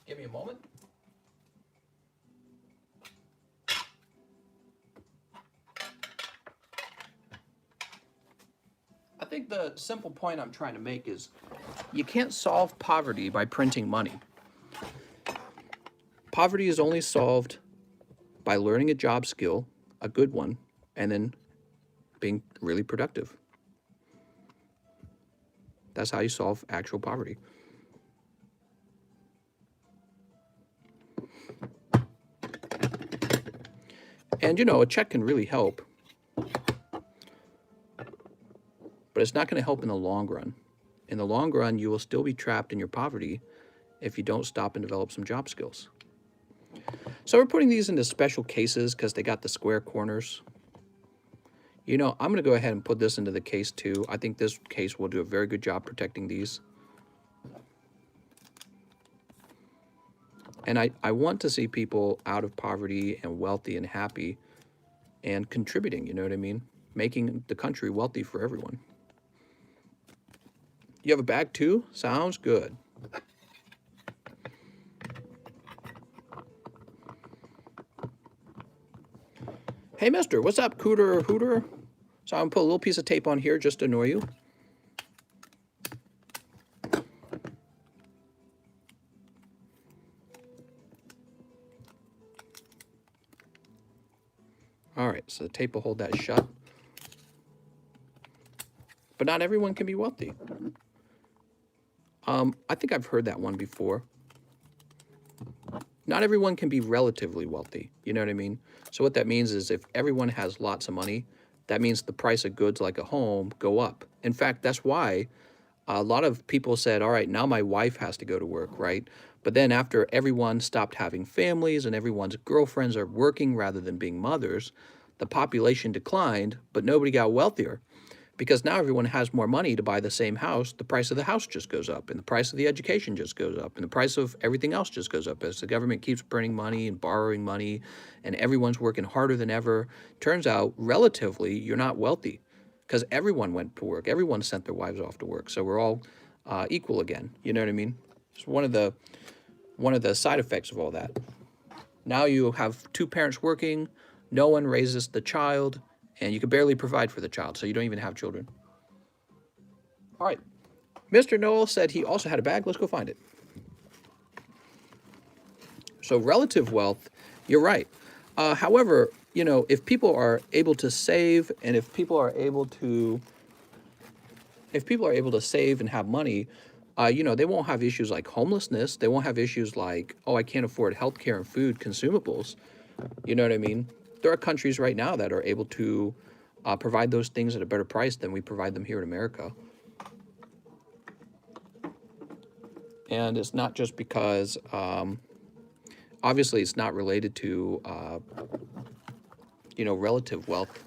Give me a moment. I think the simple point I'm trying to make is you can't solve poverty by printing money. Poverty is only solved by learning a job skill, a good one, and then being really productive. That's how you solve actual poverty. And, you know, a check can really help, but it's not going to help in the long run. In the long run, you will still be trapped in your poverty if you don't stop and develop some job skills. So we're putting these into special cases because they got the square corners. You know, I'm going to go ahead and put this into the case too. I think this case will do a very good job protecting these. And I want to see people out of poverty and wealthy and happy and contributing, you know what I mean? Making the country wealthy for everyone. You have a bag too? Sounds good. Hey, mister, what's up, Cooter or Hooter? So I'm going to put a little piece of tape on here just to annoy you. All right, so the tape will hold that shut. But not everyone can be wealthy. I think I've heard that one before. Not everyone can be relatively wealthy. You know what I mean? So what that means is if everyone has lots of money, that means the price of goods like a home go up. In fact, that's why a lot of people said, all right, now my wife has to go to work, right? But then after everyone stopped having families and everyone's girlfriends are working rather than being mothers, the population declined, but nobody got wealthier. Because now everyone has more money to buy the same house, the price of the house just goes up, and the price of the education just goes up, and the price of everything else just goes up as the government keeps printing money and borrowing money, and everyone's working harder than ever. Turns out, relatively, you're not wealthy because everyone went to work. Everyone sent their wives off to work, so we're all equal again. You know what I mean? It's one of the side effects of all that. Now you have two parents working, no one raises the child, and you can barely provide for the child, so you don't even have children. All right. Mr. Noel said he also had a bag. Let's go find it. So relative wealth, you're right. However, you know, if people are able to save and if people are able to save and have money, you know, they won't have issues like homelessness. They won't have issues like, oh, I can't afford healthcare and food consumables. You know what I mean? There are countries right now that are able to provide those things at a better price than we provide them here in America. And it's not just because, obviously, it's not related to, you know, relative wealth.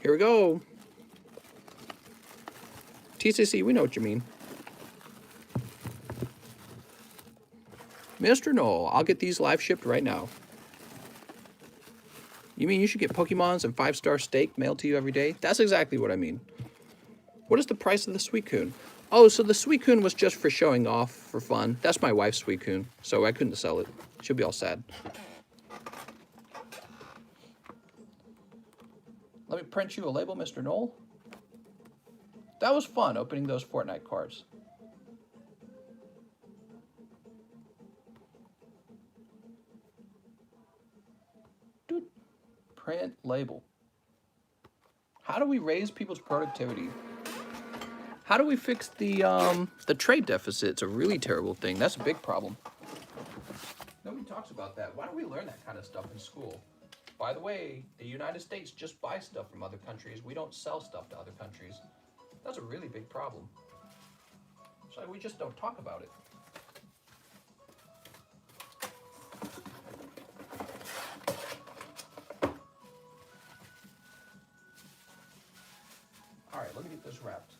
Here we go. TCC, we know what you mean. Mr. Noel, I'll get these live shipped right now. You mean you should get Pokemons and 5-star steak mailed to you every day? That's exactly what I mean. What is the price of the Suicune? Oh, so the Suicune was just for showing off for fun. That's my wife's Suicune, so I couldn't sell it. She'll be all sad. Let me print you a label, Mr. Noel. That was fun, opening those Fortnite cards. Print label. How do we raise people's productivity? How do we fix the trade deficit? It's a really terrible thing. That's a big problem. Nobody talks about that. Why don't we learn that kind of stuff in school? By the way, the United States just buys stuff from other countries. We don't sell stuff to other countries. That's a really big problem. So we just don't talk about it. All right, let me get this wrapped.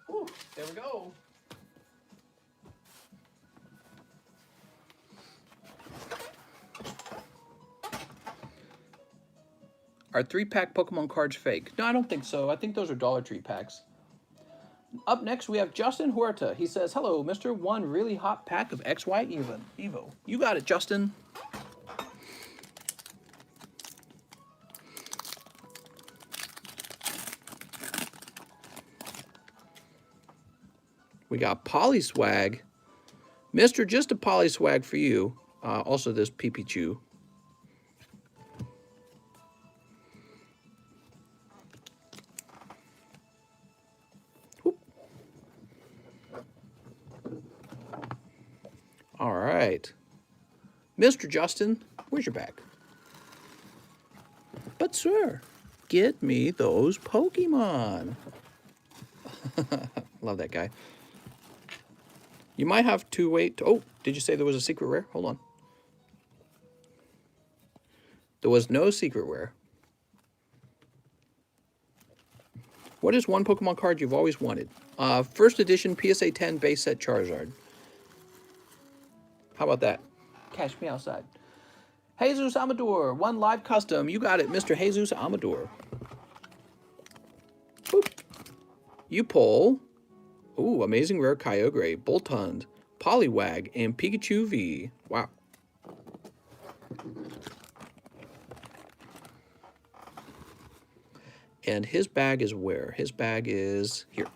Whew, there we go. Are 3-pack Pokemon cards fake? No, I don't think so. I think those are Dollar Tree packs. Up next, we have Justin Huerta. He says, hello, Mr. One really hot pack of XY Evo. You got it, Justin. We got Polyswag. Mr. Just a Polyswag for you. Also this Pipichu. Whoop. All right. Mr. Justin, where's your bag? But sir, get me those Pokemon. Love that guy. You might have to wait. Oh, did you say there was a secret rare? Hold on. There was no secret rare. What is one Pokemon card you've always wanted? First edition PSA 10 base set Charizard. How about that? Cash me outside. Jesus Amador, one live custom. You got it, Mr. Jesus Amador. Boop. You pull. Ooh, amazing rare Kyogre, Boltund, Poliwag, and Pikachu V. Wow. And his bag is where? His bag is here.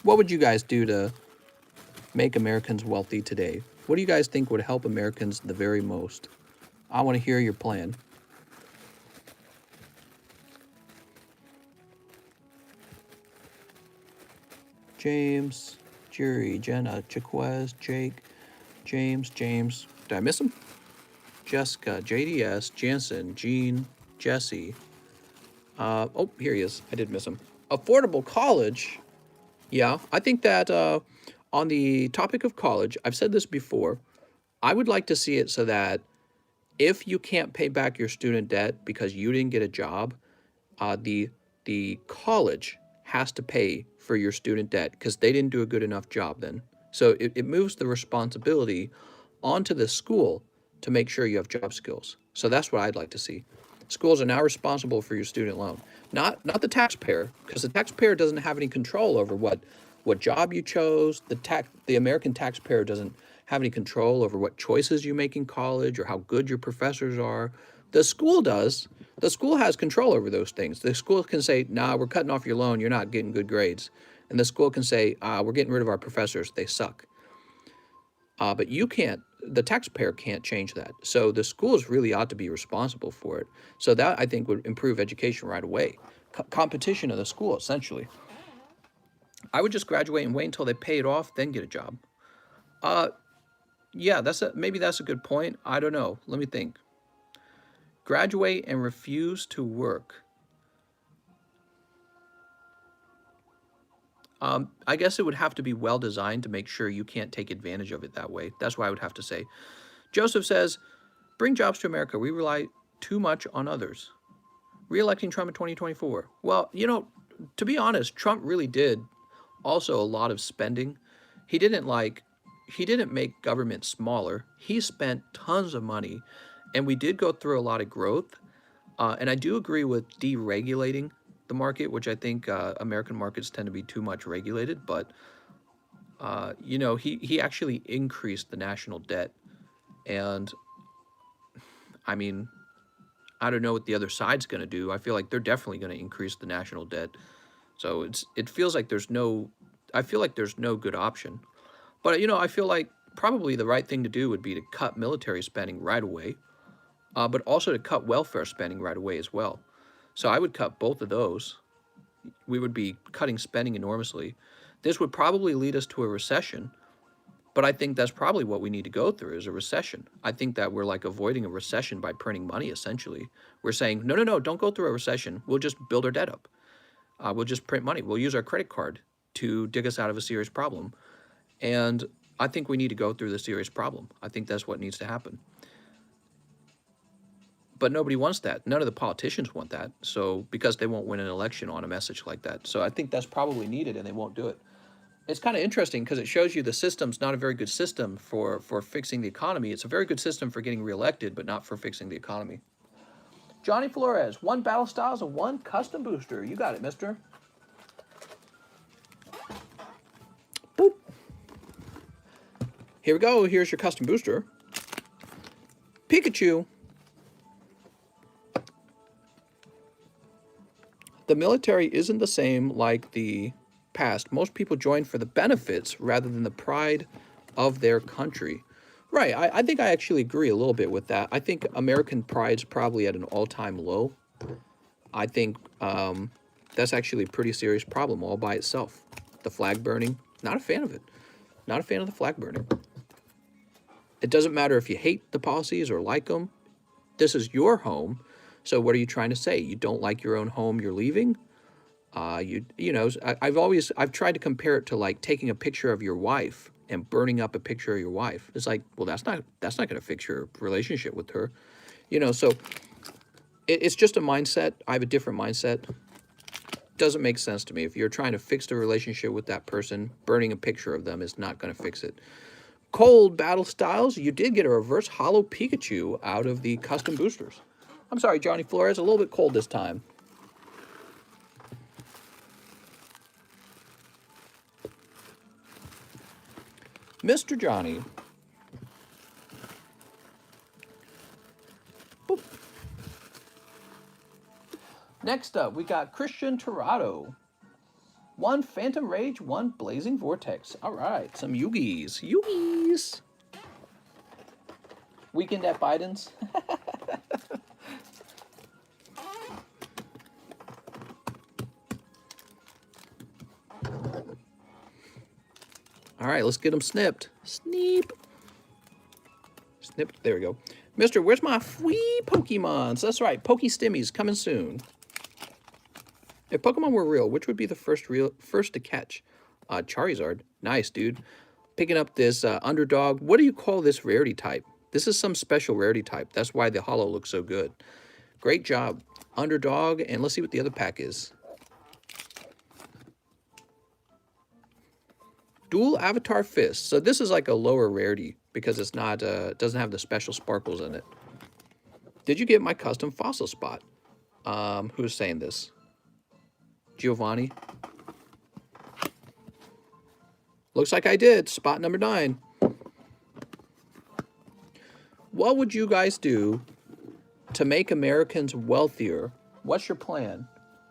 What would you guys do to make Americans wealthy today? What do you guys think would help Americans the very most? I want to hear your plan. James, Jerry, Jenna, Jaquez, Jake, James. Did I miss him? Jessica, JDS, Jansen, Jean, Jesse. Oh, here he is. I did miss him. Affordable college. Yeah, I think that on the topic of college, I've said this before, I would like to see it so that if you can't pay back your student debt because you didn't get a job, the college has to pay for your student debt because they didn't do a good enough job then. So it moves the responsibility onto the school to make sure you have job skills. So that's what I'd like to see. Schools are now responsible for your student loan, not the taxpayer, because the taxpayer doesn't have any control over what job you chose. The American taxpayer doesn't have any control over what choices you make in college or how good your professors are. The school does. The school has control over those things. The school can say, nah, we're cutting off your loan, you're not getting good grades. And the school can say, we're getting rid of our professors, they suck. But you can't, the taxpayer can't change that. So the schools really ought to be responsible for it. So that, I think, would improve education right away. Competition in the school, essentially. I would just graduate and wait until they pay it off, then get a job. Yeah, maybe that's a good point. I don't know. Let me think. Graduate and refuse to work. I guess it would have to be well designed to make sure you can't take advantage of it that way. That's what I would have to say. Joseph says, bring jobs to America. We rely too much on others. Re-electing Trump in 2024. Well, you know, to be honest, Trump really did also a lot of spending. He didn't make government smaller. He spent tons of money, and we did go through a lot of growth. And I do agree with deregulating the market, which I think American markets tend to be too much regulated. But, you know, he actually increased the national debt. And, I mean, I don't know what the other side's going to do. I feel like they're definitely going to increase the national debt. So it feels like I feel like there's no good option. But, you know, I feel like probably the right thing to do would be to cut military spending right away, but also to cut welfare spending right away as well. So I would cut both of those. We would be cutting spending enormously. This would probably lead us to a recession, but I think that's probably what we need to go through is a recession. I think that we're like avoiding a recession by printing money, essentially. We're saying, no, don't go through a recession. We'll just build our debt up. We'll just print money. We'll use our credit card to dig us out of a serious problem. And I think we need to go through the serious problem. I think that's what needs to happen. But nobody wants that. None of the politicians want that. So because they won't win an election on a message like that. So I think that's probably needed, and they won't do it. It's kind of interesting because it shows you the system's not a very good system for fixing the economy. It's a very good system for getting reelected, but not for fixing the economy. Johnny Flores, 1 Battle Styles and 1 Custom Booster. You got it, mister. Boop. Here we go. Here's your Custom Booster. Pikachu. The military isn't the same like the past. Most people join for the benefits rather than the pride of their country. Right, I think I actually agree a little bit with that. I think American pride's probably at an all-time low. I think that's actually a pretty serious problem all by itself. The flag burning, not a fan of it. Not a fan of the flag burning. It doesn't matter if you hate the policies or like them. This is your home. So what are you trying to say? You don't like your own home, you're leaving? You know, I've tried to compare it to like taking a picture of your wife and burning up a picture of your wife. It's like, well, that's not going to fix your relationship with her. You know, so it's just a mindset. I have a different mindset. Doesn't make sense to me. If you're trying to fix the relationship with that person, burning a picture of them is not going to fix it. Cold Battle Styles, you did get a reverse holo Pikachu out of the custom boosters. I'm sorry, Johnny Flores, a little bit cold this time. Mr. Johnny. Boop. Next up, we got Christian Tirado. 1 Phantom Rage, 1 Blazing Vortex. All right, some Yugis. Yugis. Weekend at Biden's. All right, let's get them snipped. Snipped. Snipped. There we go. Mister, where's my free Pokemons? That's right, Poke Stimmies coming soon. If Pokemon were real, which would be the first to catch? Charizard. Nice, dude. Picking up this underdog. What do you call this rarity type? This is some special rarity type. That's why the holo looks so good. Great job. Underdog, and let's see what the other pack is. Dual Avatar Fist. So this is like a lower rarity because it's not doesn't have the special sparkles in it. Did you get my custom fossil spot? Who's saying this? Giovanni. Looks like I did. Spot number 9. What would you guys do to make Americans wealthier? What's your plan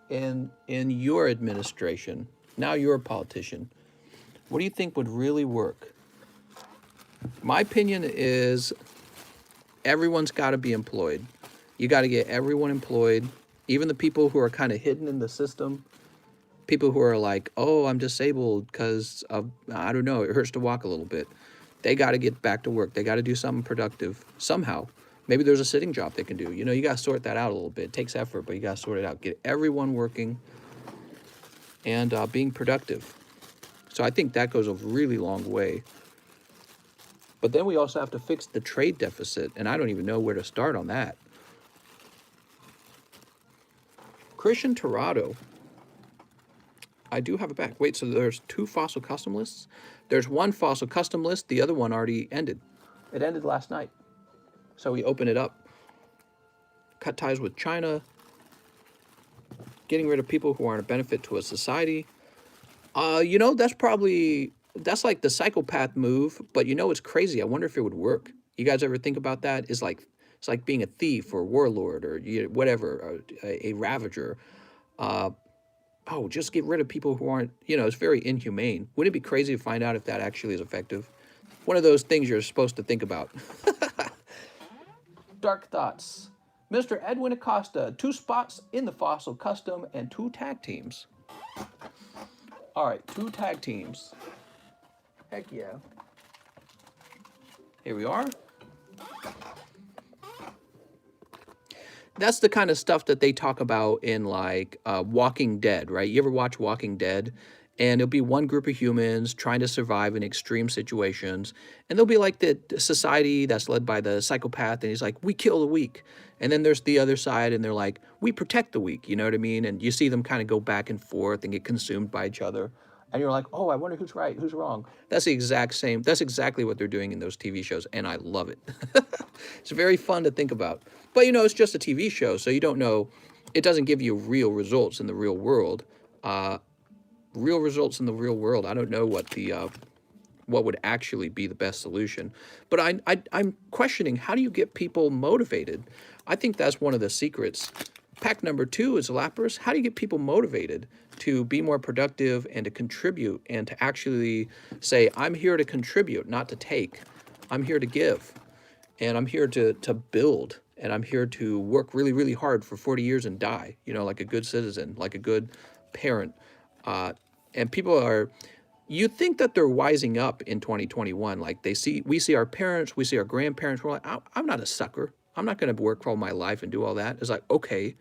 in your administration? Now you're a politician. What do you think would really work? My opinion is everyone's got to be employed. You got to get everyone employed, even the people who are kind of hidden in the system. People who are like, oh, I'm disabled because of, I don't know, it hurts to walk a little bit. They got to get back to work. They got to do something productive somehow. Maybe there's a sitting job they can do. You know, you got to sort that out a little bit. It takes effort, but you got to sort it out. Get everyone working and being productive. So I think that goes a really long way. But then we also have to fix the trade deficit, and I don't even know where to start on that. Christian Tirado. I do have it back. Wait, so there's 2 fossil custom lists? There's 1 fossil custom list. The other one already ended. It ended last night. So we open it up. Cut ties with China. Getting rid of people who aren't a benefit to a society. You know, that's like the psychopath move, but you know, it's crazy. I wonder if it would work. You guys ever think about that? It's like being a thief or a warlord or whatever, or a ravager. Oh, just get rid of people who aren't, you know, it's very inhumane. Wouldn't it be crazy to find out if that actually is effective? One of those things you're supposed to think about. Dark Thoughts. Mr. Edwin Acosta, 2 spots in the Fossil Custom and 2 tag teams. All right, 2 tag teams. Heck yeah. Here we are. That's the kind of stuff that they talk about in like Walking Dead, right? You ever watch Walking Dead? And it'll be one group of humans trying to survive in extreme situations. And there'll be like the society that's led by the psychopath. And he's like, we kill the weak. And then there's the other side. And they're like, we protect the weak. You know what I mean? And you see them kind of go back and forth and get consumed by each other. And you're like, oh, I wonder who's right, who's wrong. That's the exact same. That's exactly what they're doing in those TV shows, and I love it. It's very fun to think about. But, it's just a TV show, so you don't know. It doesn't give you real results in the real world. Real results in the real world. I don't know what would actually be the best solution. But I'm questioning, how do you get people motivated? I think that's one of the secrets. Pack number 2 is Lapras. How do you get people motivated to be more productive and to contribute and to actually say, I'm here to contribute, not to take. I'm here to give. And I'm here to build. And I'm here to work really, really hard for 40 years and die, like a good citizen, like a good parent. And people are, you think that they're wising up in 2021. Like we see our parents, we see our grandparents. We're like, I'm not a sucker. I'm not going to work for all my life and do all that. It's like, okay,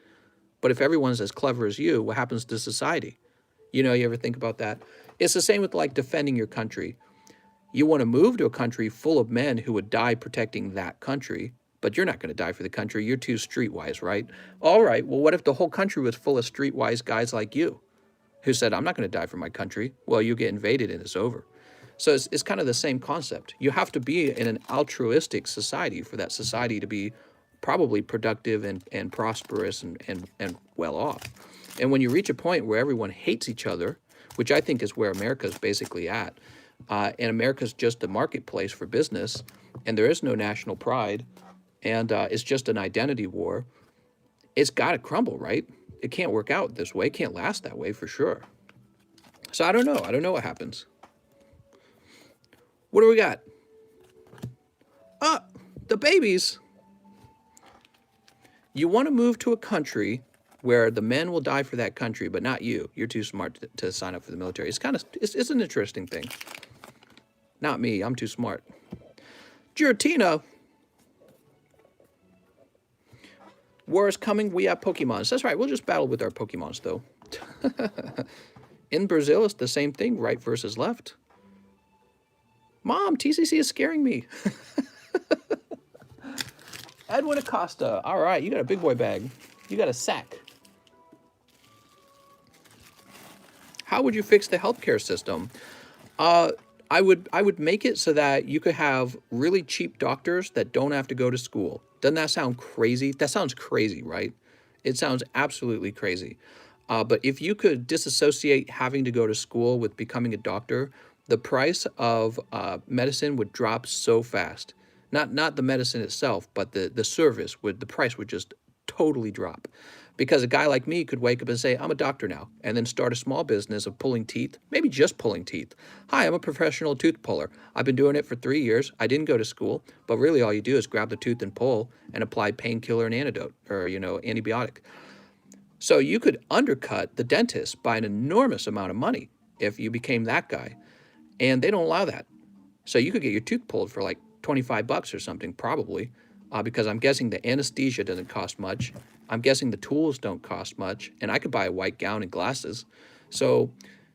but if everyone's as clever as you, what happens to society? You ever think about that? It's the same with like defending your country. You want to move to a country full of men who would die protecting that country, but you're not going to die for the country. You're too streetwise, right? All right, well, what if the whole country was full of streetwise guys like you who said, I'm not going to die for my country? Well, you get invaded and it's over. So it's kind of the same concept. You have to be in an altruistic society for that society to be probably productive and prosperous and well off. And when you reach a point where everyone hates each other, which I think is where America's basically at, and America's just a marketplace for business, and there is no national pride, and it's just an identity war, it's got to crumble, right? It can't work out this way. It can't last that way for sure. So I don't know. I don't know what happens. What do we got? The babies. You want to move to a country where the men will die for that country, but not you. You're too smart to sign up for the military. It's an interesting thing. Not me. I'm too smart. Giratina. War is coming. We have Pokemons. That's right. We'll just battle with our Pokemons, though. In Brazil, it's the same thing. Right versus left. Mom, TCC is scaring me. Edwin Acosta. All right, you got a big boy bag. You got a sack. How would you fix the healthcare system? I would make it so that you could have really cheap doctors that don't have to go to school. Doesn't that sound crazy? That sounds crazy, right? It sounds absolutely crazy. But if you could disassociate having to go to school with becoming a doctor, the price of medicine would drop so fast. Not the medicine itself, but the service the price would just totally drop. Because a guy like me could wake up and say, I'm a doctor now, and then start a small business of pulling teeth, maybe just pulling teeth. Hi, I'm a professional tooth puller. I've been doing it for 3 years. I didn't go to school, but really all you do is grab the tooth and pull and apply painkiller and antidote, or, antibiotic. So you could undercut the dentist by an enormous amount of money if you became that guy. And they don't allow that. So you could get your tooth pulled for like $25 or something, probably, because I'm guessing the anesthesia doesn't cost much. I'm guessing the tools don't cost much, and I could buy a white gown and glasses. So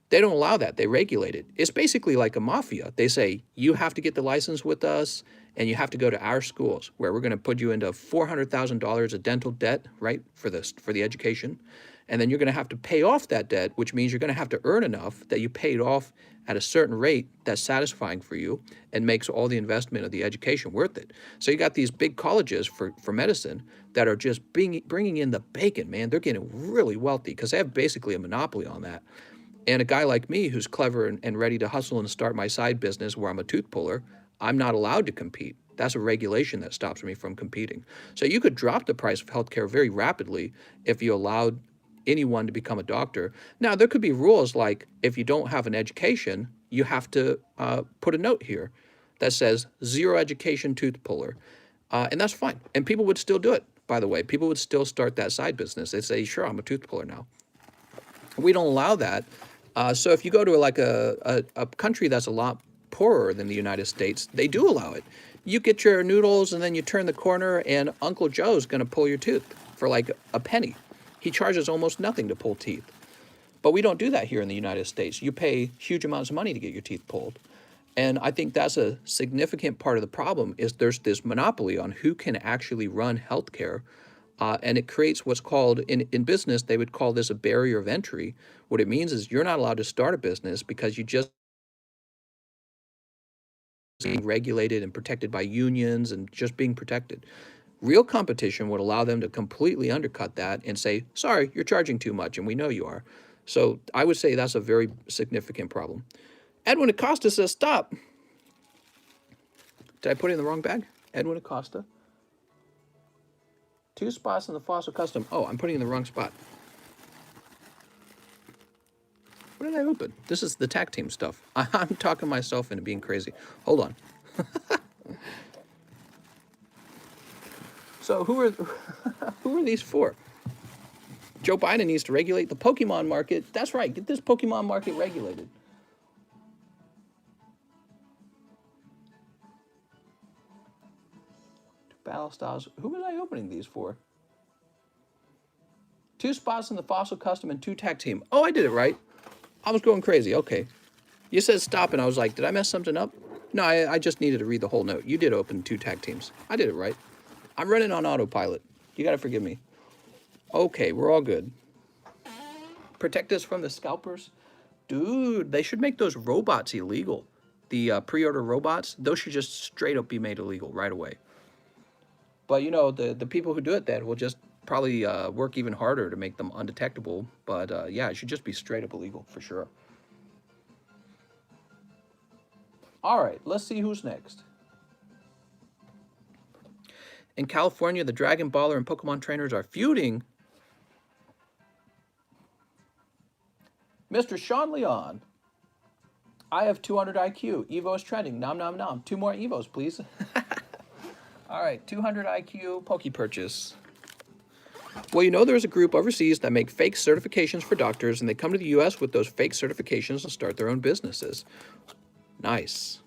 they don't allow that. They regulate it. It's basically like a mafia. They say, you have to get the license with us, and you have to go to our schools, where we're going to put you into $400,000 of dental debt, right, for the education. And then you're going to have to pay off that debt, which means you're going to have to earn enough that you paid off at a certain rate that's satisfying for you and makes all the investment of the education worth it. So you got these big colleges for medicine that are just bringing in the bacon, man. They're getting really wealthy because they have basically a monopoly on that. And a guy like me who's clever and ready to hustle and start my side business where I'm a tooth puller, I'm not allowed to compete. That's a regulation that stops me from competing. So you could drop the price of healthcare very rapidly if you allowed anyone to become a doctor. Now, there could be rules like if you don't have an education, you have to put a note here that says 0 education tooth puller. And that's fine. And people would still do it, by the way. People would still start that side business. They'd say, sure, I'm a tooth puller now. We don't allow that. So if you go to like a country that's a lot poorer than the United States, they do allow it. You get your noodles and then you turn the corner and Uncle Joe's going to pull your tooth for like a penny. He charges almost nothing to pull teeth. But we don't do that here in the United States. You pay huge amounts of money to get your teeth pulled. And I think that's a significant part of the problem is there's this monopoly on who can actually run healthcare and it creates what's called, in business, they would call this a barrier of entry. What it means is you're not allowed to start a business because you just being regulated and protected by unions and just being protected. Real competition would allow them to completely undercut that and say, sorry, you're charging too much, and we know you are. So I would say that's a very significant problem. Edwin Acosta says, stop. Did I put it in the wrong bag? Edwin Acosta. 2 spots in the Fossil Custom. Oh, I'm putting it in the wrong spot. What did I open? This is the tag team stuff. I'm talking myself into being crazy. Hold on. So who are these for? Joe Biden needs to regulate the Pokemon market. That's right. Get this Pokemon market regulated. Battle styles. Who was I opening these for? 2 spots in the Fossil Custom and 2 tag team. Oh, I did it right. I was going crazy. Okay. You said stop, and I was like, did I mess something up? No, I just needed to read the whole note. You did open 2 tag teams. I did it right. I'm running on autopilot. You got to forgive me. Okay, we're all good. Protect us from the scalpers. Dude, they should make those robots illegal. The pre-order robots, those should just straight up be made illegal right away. But, you know, the people who do it then will just probably work even harder to make them undetectable. But, yeah, it should just be straight up illegal for sure. All right, let's see who's next. In California, the Dragon Baller and Pokemon trainers are feuding. Mr. Sean Leon. I have 200 IQ. Evo is trending. Nom nom nom. 2 more Evos, please. All right, 200 IQ Poke purchase. Well, you know there's a group overseas that make fake certifications for doctors, and they come to the U.S. with those fake certifications and start their own businesses. Nice.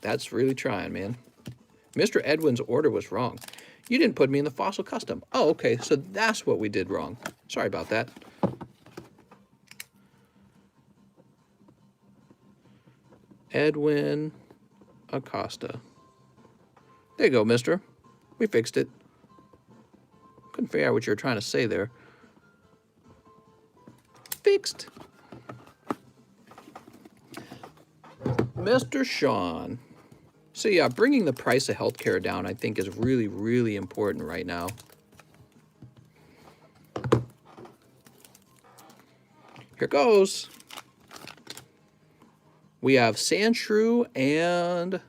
That's really trying, man. Mr. Edwin's order was wrong. You didn't put me in the Fossil Custom. Oh, okay, so that's what we did wrong. Sorry about that. Edwin Acosta. There you go, mister. We fixed it. Couldn't figure out what you were trying to say there. Fixed. Mr. Sean. So yeah, bringing the price of healthcare down, I think, is really, really important right now. Here goes. We have Sandshrew and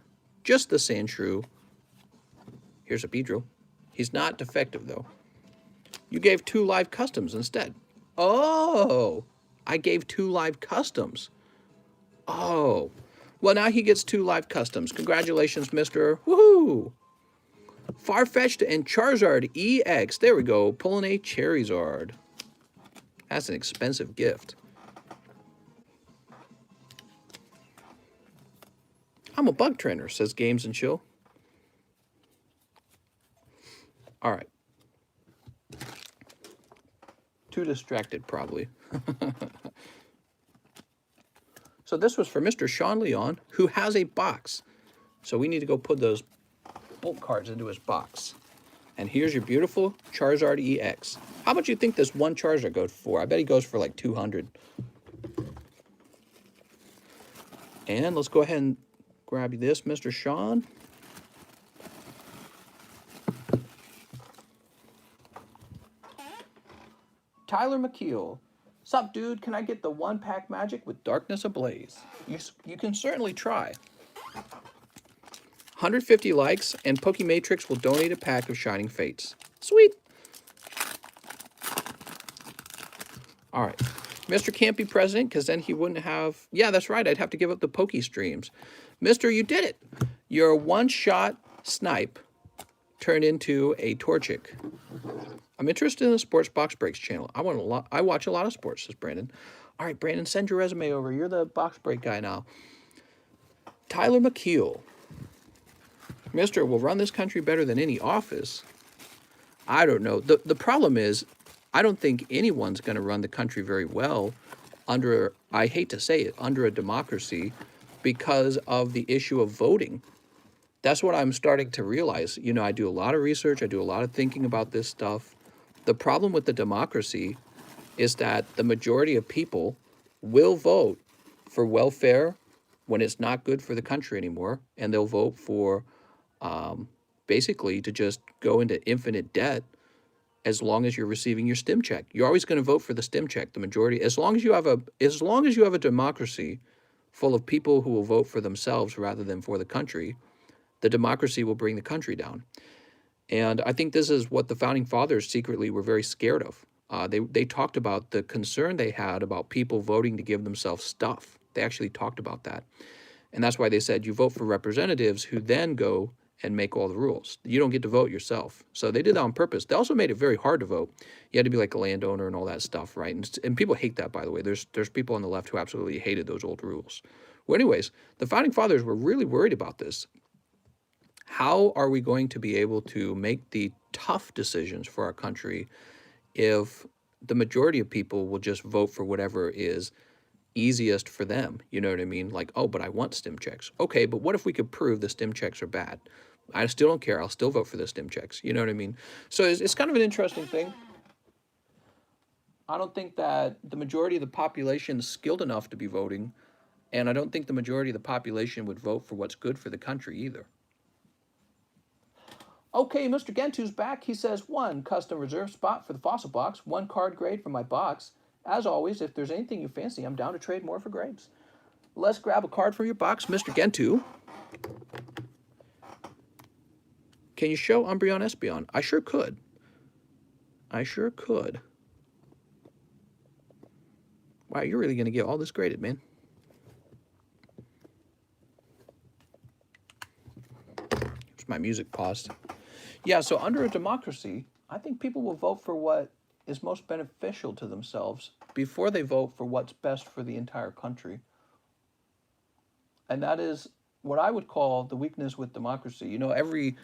just the Sandshrew. Here's a Beedrill. He's not defective, though. You gave 2 live customs instead. Oh, I gave 2 live customs. Oh, well, now he gets 2 live customs. Congratulations, mister. Woohoo! Farfetch'd and Charizard EX. There we go. Pulling a Charizard. That's an expensive gift. I'm a bug trainer, says Games and Chill. All right. Too distracted, probably. So this was for Mr. Sean Leon, who has a box. So we need to go put those bulk cards into his box. And here's your beautiful Charizard EX. How much do you think this one Charizard goes for? I bet he goes for like 200. And let's go ahead and grab you this, Mr. Sean. Tyler McKeel. Sup, dude? Can I get the 1-pack magic with Darkness Ablaze? You can certainly try. 150 likes, and Pokematrix will donate a pack of Shining Fates. Sweet. All right. Mr. can't be president because then he wouldn't have... Yeah, that's right. I'd have to give up the Poke streams. Mister, you did it. Your one-shot snipe turned into a Torchic. I'm interested in the Sports Box Breaks channel. I watch a lot of sports, says Brandon. All right, Brandon, send your resume over. You're the box break guy now. Tyler McKeel. Mister will run this country better than any office. I don't know. The problem is, I don't think anyone's going to run the country very well under, I hate to say it, under a democracy because of the issue of voting. That's what I'm starting to realize. You know, I do a lot of research. I do a lot of thinking about this stuff. The problem with the democracy is that the majority of people will vote for welfare when it's not good for the country anymore, and they'll vote for basically to just go into infinite debt as long as you're receiving your stim check. You're always going to vote for the stim check, the majority. As long as you have a democracy full of people who will vote for themselves rather than for the country, the democracy will bring the country down. And I think this is what the founding fathers secretly were very scared of. They talked about the concern they had about people voting to give themselves stuff. They actually talked about that. And that's why they said you vote for representatives who then go and make all the rules. You don't get to vote yourself. So they did that on purpose. They also made it very hard to vote. You had to be like a landowner and all that stuff, right? And people hate that, by the way. There's people on the left who absolutely hated those old rules. Well, anyways, the founding fathers were really worried about this. How are we going to be able to make the tough decisions for our country if the majority of people will just vote for whatever is easiest for them? You know what I mean? Like, oh, but I want stim checks. Okay, but what if we could prove the stim checks are bad? I still don't care. I'll still vote for the stim checks. You know what I mean? So it's kind of an interesting thing. I don't think that the majority of the population is skilled enough to be voting, and I don't think the majority of the population would vote for what's good for the country either. Okay, Mr. Gentu's back. He says, 1 custom reserve spot for the fossil box, 1 card grade for my box. As always, if there's anything you fancy, I'm down to trade more for grades. Let's grab a card from your box, Mr. Gentu. Can you show Umbreon Espeon? I sure could. I sure could. Wow, you're really going to get all this graded, man. Here's my music paused. Yeah, so under a democracy, I think people will vote for what is most beneficial to themselves before they vote for what's best for the entire country. And that is what I would call the weakness with democracy. You know, every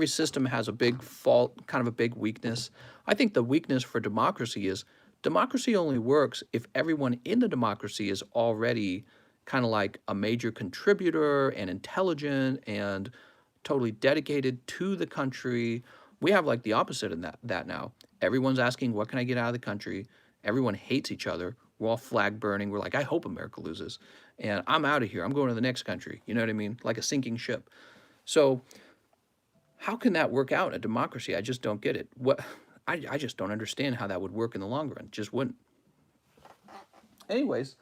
system has a big fault, kind of a big weakness. I think the weakness for democracy is democracy only works if everyone in the democracy is already kind of like a major contributor and intelligent and totally dedicated to the country. We have like the opposite of that now. Everyone's asking, what can I get out of the country? Everyone hates each other. We're all flag burning. We're like, I hope America loses. And I'm out of here. I'm going to the next country. You know what I mean? Like a sinking ship. So how can that work out in a democracy? I just don't get it. I just don't understand how that would work in the long run. Just wouldn't. Anyways,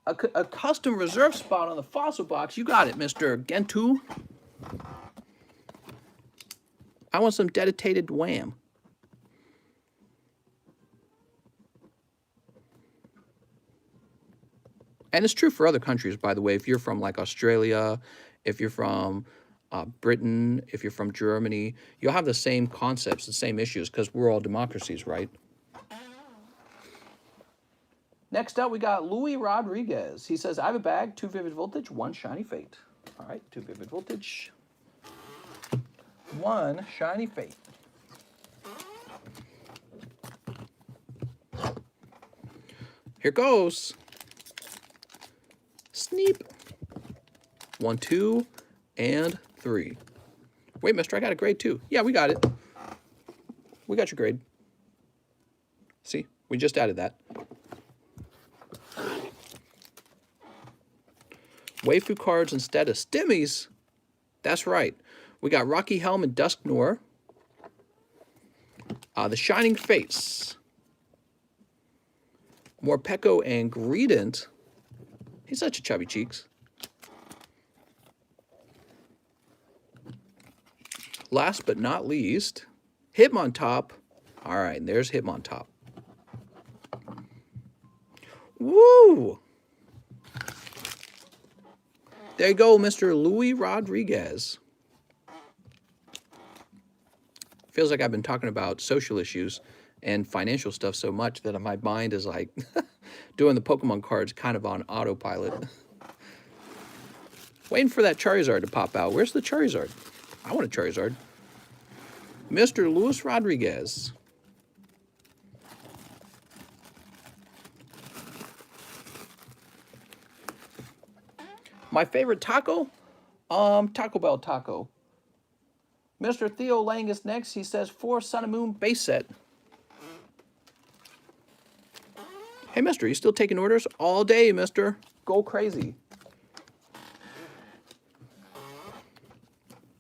a custom reserve spot on the fossil box. You got it, Mr. Gentu. I want some dedicated wham. And it's true for other countries, by the way. If you're from like Australia, if you're from Britain, if you're from Germany, you'll have the same concepts, the same issues, because we're all democracies, right? Next up, we got Louis Rodriguez. He says, I have a bag, 2 Vivid Voltage, 1 Shiny Fate. All right, 2 Vivid Voltage, 1 Shiny Fate. Here goes. Snipped. 1, 2, and 3. Wait, mister, I got a grade too. Yeah, we got it. We got your grade. See, we just added that. Waifu cards instead of Stimmies. That's right. We got Rocky Helm and Dusknoir. The Shining Face. Morpeko and Greedent. He's such a chubby cheeks. Last but not least, Hitmontop. All right, and there's Hitmontop. Woo! There you go, Mr. Louis Rodriguez. Feels like I've been talking about social issues and financial stuff so much that my mind is like doing the Pokemon cards kind of on autopilot. Waiting for that Charizard to pop out. Where's the Charizard? I want a Charizard. Mr. Luis Rodriguez. My favorite taco? Taco Bell taco. Mr. Theo Lang is next. He says 4 Sun and Moon base set. Hey, mister, you still taking orders? All day, mister. Go crazy.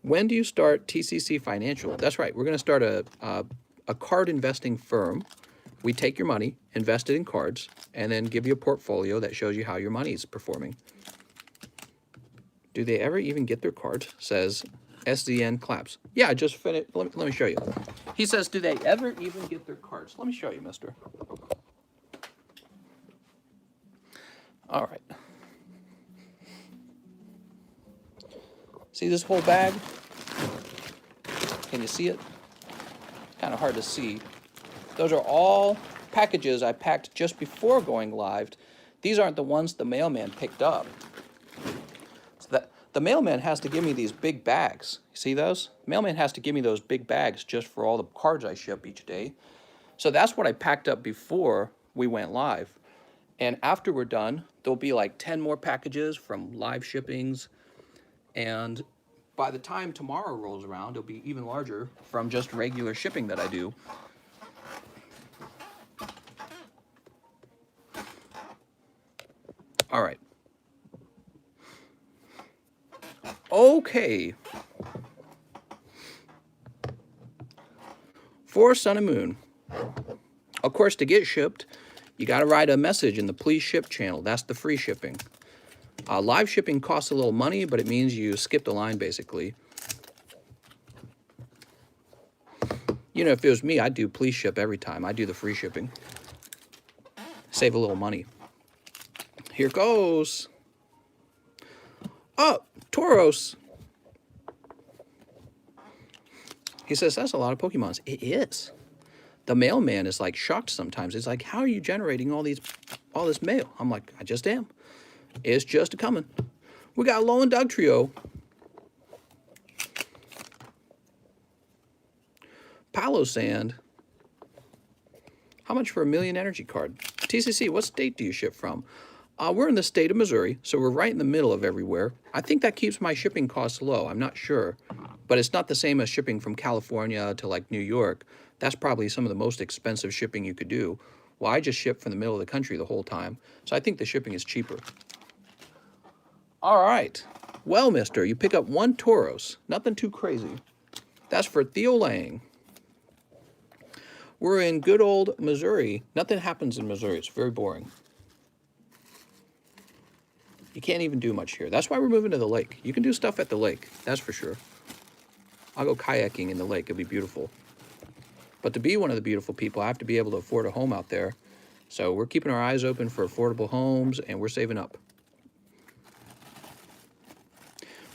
When do you start TCC Financial? That's right. We're going to start a card investing firm. We take your money, invest it in cards, and then give you a portfolio that shows you how your money is performing. Do they ever even get their cards? Says SZN Claps. Yeah, I just finished. Let me show you. He says, do they ever even get their cards? Let me show you, mister. All right. See this whole bag? Can you see it? Kind of hard to see. Those are all packages I packed just before going live. These aren't the ones the mailman picked up. So the mailman has to give me these big bags. You see those? The mailman has to give me those big bags just for all the cards I ship each day. So that's what I packed up before we went live. And after we're done, there'll be like 10 more packages from live shippings. And by the time tomorrow rolls around, it'll be even larger from just regular shipping that I do. All right. Okay. For Sun and Moon. Of course, to get shipped, you got to write a message in the Please Ship channel. That's the free shipping. Live shipping costs a little money, but it means you skip the line, basically. You know, if it was me, I'd do Please Ship every time. I do the free shipping. Save a little money. Here goes. Oh, Tauros. He says, that's a lot of Pokemons. It is. The mailman is like shocked sometimes. He's like, how are you generating all this mail? I'm like, I just am. It's just a coming. We got Low and Dugtrio. Palo Sand. How much for a million energy card? TCC, what state do you ship from? We're in the state of Missouri, so we're right in the middle of everywhere. I think that keeps my shipping costs low. I'm not sure. But it's not the same as shipping from California to like New York. That's probably some of the most expensive shipping you could do. Well, I just ship from the middle of the country the whole time. So I think the shipping is cheaper. All right. Well, mister, you pick up 1 Tauros. Nothing too crazy. That's for Theo Lang. We're in good old Missouri. Nothing happens in Missouri. It's very boring. You can't even do much here. That's why we're moving to the lake. You can do stuff at the lake. That's for sure. I'll go kayaking in the lake. It'll be beautiful. But to be one of the beautiful people, I have to be able to afford a home out there. So we're keeping our eyes open for affordable homes, and we're saving up.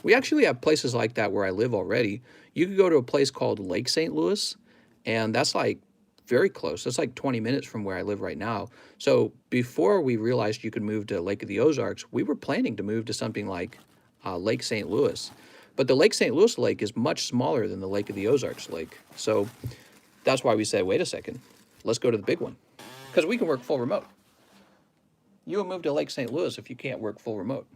We actually have places like that where I live already. You could go to a place called Lake St. Louis, and that's like very close. That's like 20 minutes from where I live right now. So before we realized you could move to Lake of the Ozarks, we were planning to move to something like Lake St. Louis. But the Lake St. Louis lake is much smaller than the Lake of the Ozarks lake. So that's why we said, wait a second, let's go to the big one. Because we can work full remote. You will move to Lake St. Louis if you can't work full remote.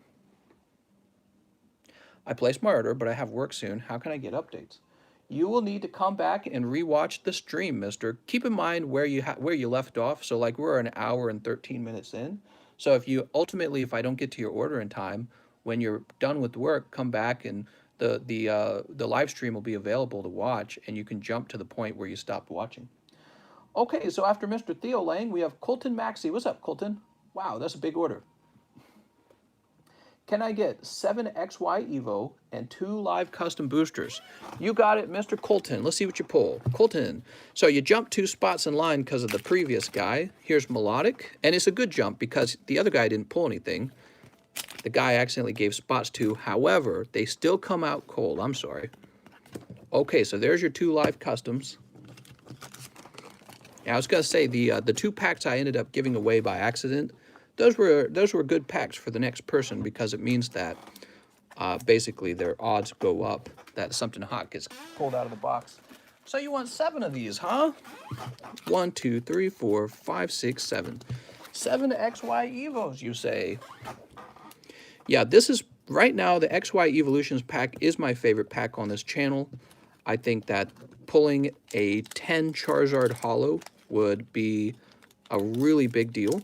I placed my order, but I have work soon. How can I get updates? You will need to come back and rewatch the stream, mister. Keep in mind where you left off. So like we're an hour and 13 minutes in. So if you ultimately, if I don't get to your order in time, when you're done with work, come back and the live stream will be available to watch, and you can jump to the point where you stopped watching. Okay, so after Mr. Theo Lang, we have Colton Maxey. What's up, Colton? Wow, that's a big order. Can I get 7 XY Evo and 2 live custom boosters? You got it, Mr. Colton. Let's see what you pull. Colton. So you jumped 2 spots in line because of the previous guy. Here's Melodic. And it's a good jump because the other guy didn't pull anything. The guy accidentally gave spots to. However, they still come out cold. I'm sorry. Okay, so there's your 2 live customs. Yeah, I was going to say the 2 packs I ended up giving away by accident, those were good packs for the next person because it means that basically their odds go up that something hot gets pulled out of the box. So you want 7 of these, huh? 1, 2, 3, 4, 5, 6, 7. 7 XY Evos, you say? Yeah, this is right now the XY Evolutions pack is my favorite pack on this channel. I think that pulling a 10 Charizard holo would be a really big deal.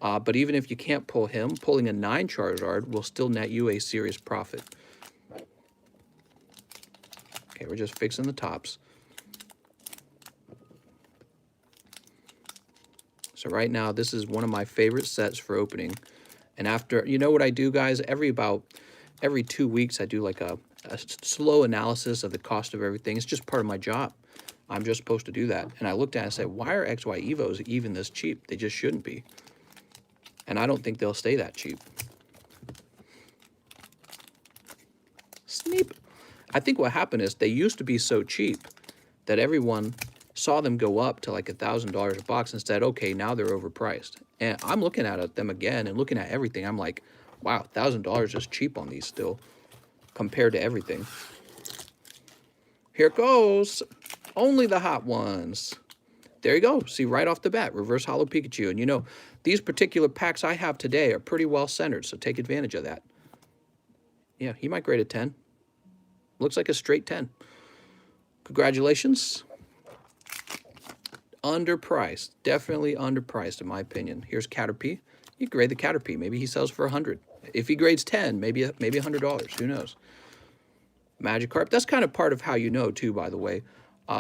But even if you can't pull him, pulling a 9 Charizard will still net you a serious profit. Okay, we're just fixing the tops. So right now, this is one of my favorite sets for opening. And after, you know what I do, guys? Every 2 weeks, I do like a slow analysis of the cost of everything. It's just part of my job. I'm just supposed to do that. And I looked at it and said, why are XY Evos even this cheap? They just shouldn't be. And I don't think they'll stay that cheap. Snipped. I think what happened is they used to be so cheap that everyone saw them go up to like $1,000 a box and said, okay, now they're overpriced. And I'm looking at them again and looking at everything. I'm like, wow, $1,000 is cheap on these still compared to everything. Here it goes. Only the hot ones. There you go. See, right off the bat, reverse holo Pikachu. And you know, these particular packs I have today are pretty well centered, so take advantage of that. Yeah, he might grade a 10. Looks like a straight 10. Congratulations. Underpriced. Definitely underpriced, in my opinion. Here's Caterpie. You grade the Caterpie. Maybe he sells for 100. If he grades 10, maybe $100. Who knows? Magikarp. That's kind of part of how you know, too, by the way.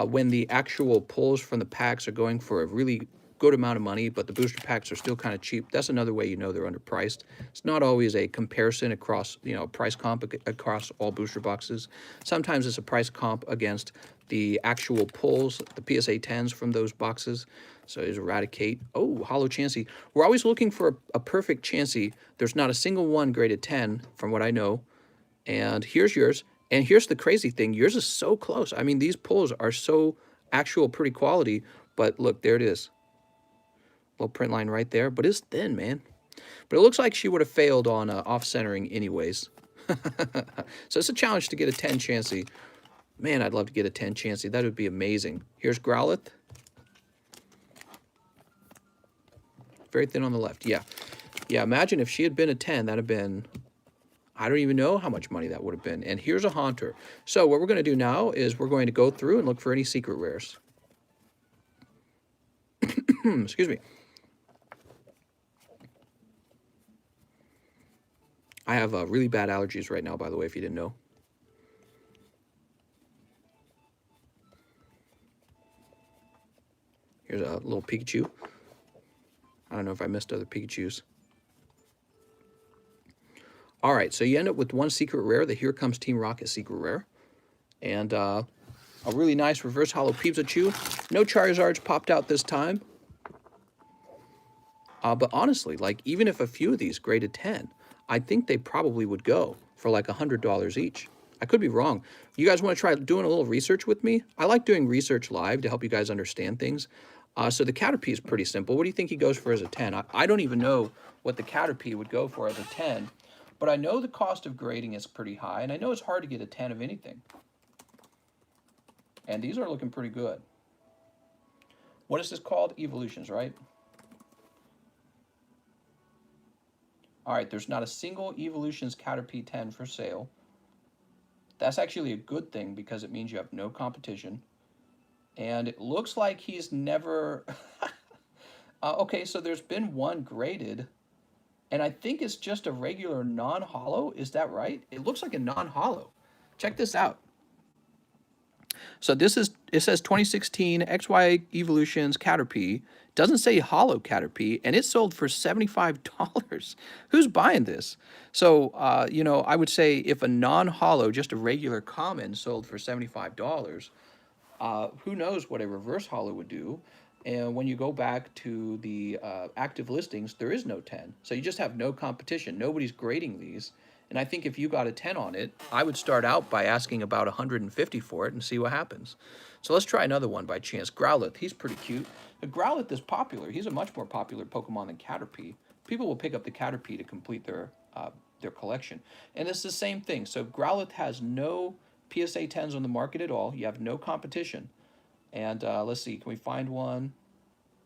When the actual pulls from the packs are going for a really good amount of money, but the booster packs are still kind of cheap, that's another way you know they're underpriced. It's not always a comparison across, you know, price comp across all booster boxes. Sometimes it's a price comp against the actual pulls, the PSA 10s from those boxes. So there's Eradicate. Oh, Holo Chansey. We're always looking for a perfect Chansey. There's not a single one graded 10, from what I know. And here's yours. And here's the crazy thing. Yours is so close. I mean, these pulls are so actual pretty quality. But look, there it is. Little print line right there. But it's thin, man. But it looks like she would have failed on off-centering anyways. So it's a challenge to get a 10 Chansey. Man, I'd love to get a 10 Chansey. That would be amazing. Here's Growlithe. Very thin on the left. Yeah. Yeah, imagine if she had been a 10, that'd have been... I don't even know how much money that would have been. And here's a Haunter. So what we're going to do now is we're going to go through and look for any secret rares. Excuse me. I have really bad allergies right now, by the way, if you didn't know. Here's a little Pikachu. I don't know if I missed other Pikachus. All right, so you end up with one secret rare, the Here Comes Team Rocket secret rare. And a really nice reverse holo Pikachu. No Charizards popped out this time. But honestly, like, even if a few of these graded 10, I think they probably would go for like $100 each. I could be wrong. You guys want to try doing a little research with me? I like doing research live to help you guys understand things. So the Caterpie is pretty simple. What do you think he goes for as a 10? I don't even know what the Caterpie would go for as a 10. But I know the cost of grading is pretty high, and I know it's hard to get a 10 of anything. And these are looking pretty good. What is this called? Evolutions, right? All right, there's not a single Evolutions Caterpie 10 for sale. That's actually a good thing because it means you have no competition. And it looks like he's never... okay, so there's been one graded... And I think it's just a regular non-holo. Is that right? It looks like a non-holo. Check this out. So this is, it says 2016 XY Evolutions Caterpie. Doesn't say holo Caterpie, and it sold for $75. Who's buying this? So, you know, I would say if a non-holo, just a regular common, sold for $75, who knows what a reverse holo would do. And when you go back to the active listings, there is no 10. So you just have no competition. Nobody's grading these. And I think if you got a 10 on it, I would start out by asking about 150 for it and see what happens. So let's try another one by chance. Growlithe, he's pretty cute. The Growlithe is popular. He's a much more popular Pokemon than Caterpie. People will pick up the Caterpie to complete their collection. And it's the same thing. So Growlithe has no PSA 10s on the market at all. You have no competition. And let's see, can we find one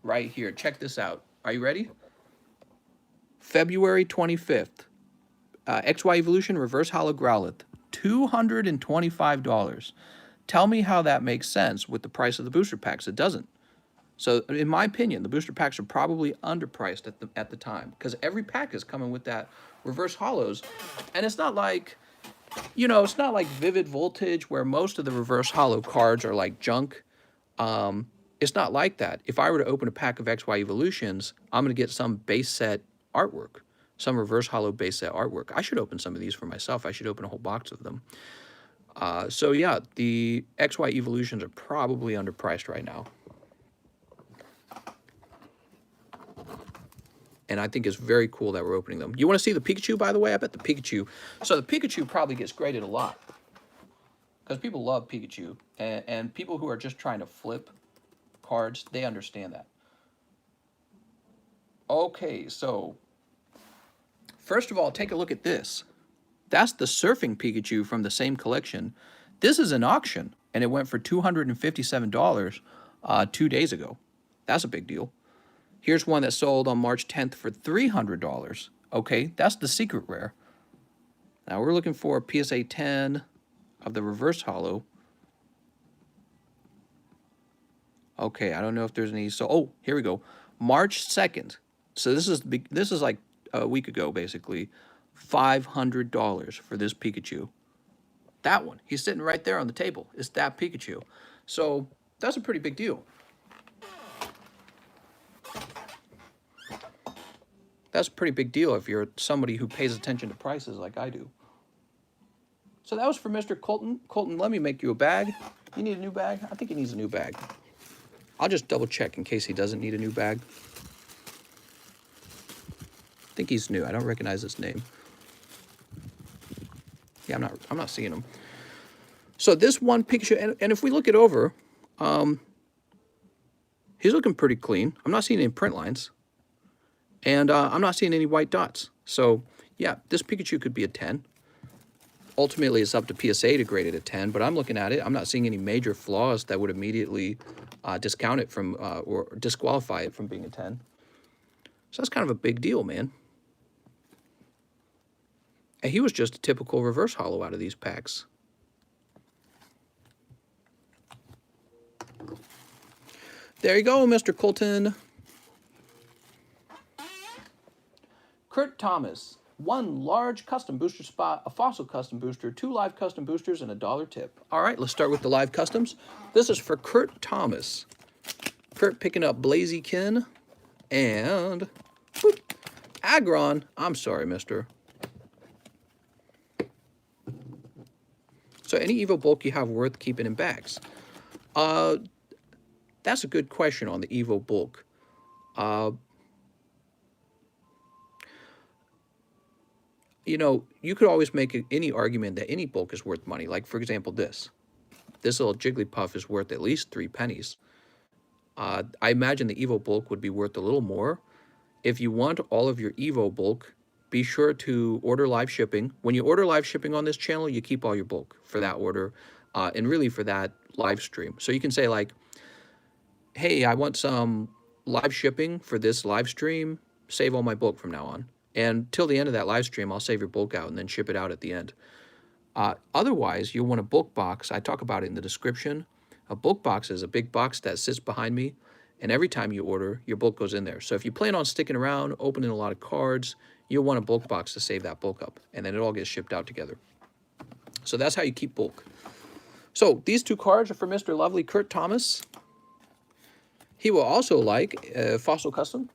right here? Check this out. Are you ready? February 25th. XY Evolution Reverse Holo Growlithe. $225. Tell me how that makes sense with the price of the booster packs. It doesn't. So in my opinion, the booster packs are probably underpriced at the time, because every pack is coming with that reverse hollows. And it's not like, you know, it's not like Vivid Voltage where most of the reverse hollow cards are like junk. It's not like that. If I were to open a pack of XY Evolutions, I'm going to get some base set artwork, some reverse hollow base set artwork. I should open some of these for myself. I should open a whole box of them. So yeah, the XY Evolutions are probably underpriced right now. And I think it's very cool that we're opening them. You want to see the Pikachu, by the way? I bet the Pikachu... So the Pikachu probably gets graded a lot, because people love Pikachu. And people who are just trying to flip cards, they understand that. Okay, so... First of all, take a look at this. That's the Surfing Pikachu from the same collection. This is an auction, and it went for $257 2 days ago. That's a big deal. Here's one that sold on March 10th for $300. Okay, that's the secret rare. Now we're looking for a PSA 10 of the reverse hollow. Okay, I don't know if there's any. So, oh, here we go. March 2nd. So this is like a week ago, basically. $500 for this Pikachu. That one. He's sitting right there on the table. It's that Pikachu. So that's a pretty big deal. That's a pretty big deal if you're somebody who pays attention to prices like I do. So that was for Mr. Colton. Colton, let me make you a bag. You need a new bag? I think he needs a new bag. I'll just double check in case he doesn't need a new bag. I think he's new. I don't recognize his name. Yeah, I'm not seeing him. So this one Pikachu, and if we look it over, he's looking pretty clean. I'm not seeing any print lines. And I'm not seeing any white dots. So, yeah, this Pikachu could be a 10. Ultimately, it's up to PSA to grade it a 10, but I'm looking at it. I'm not seeing any major flaws that would immediately discount it from or disqualify it from being a 10. So that's kind of a big deal, man. And he was just a typical reverse hollow out of these packs. There you go, Mr. Colton. Kurt Thomas, 1 large custom booster spot, a fossil custom booster, 2 live custom boosters, and a $1 tip. All right, let's start with the live customs. This is for Kurt Thomas. Kurt picking up Blaziken and boop, Aggron. I'm sorry, mister. So any Evo bulk you have worth keeping in bags? That's a good question on the Evo bulk. You know, you could always make any argument that any bulk is worth money. Like, for example, this little Jigglypuff is worth at least 3 pennies. I imagine the Evo bulk would be worth a little more. If you want all of your Evo bulk, be sure to order live shipping. When you order live shipping on this channel, you keep all your bulk for that order and really for that live stream. So you can say like, hey, I want some live shipping for this live stream. Save all my bulk from now on. And till the end of that live stream, I'll save your bulk out and then ship it out at the end. Otherwise, you'll want a bulk box. I talk about it in the description. A bulk box is a big box that sits behind me, and every time you order, your bulk goes in there. So if you plan on sticking around, opening a lot of cards, you'll want a bulk box to save that bulk up, and then it all gets shipped out together. So that's how you keep bulk. So these 2 cards are for Mr. Lovely Kurt Thomas. He will also like a Fossil Custom.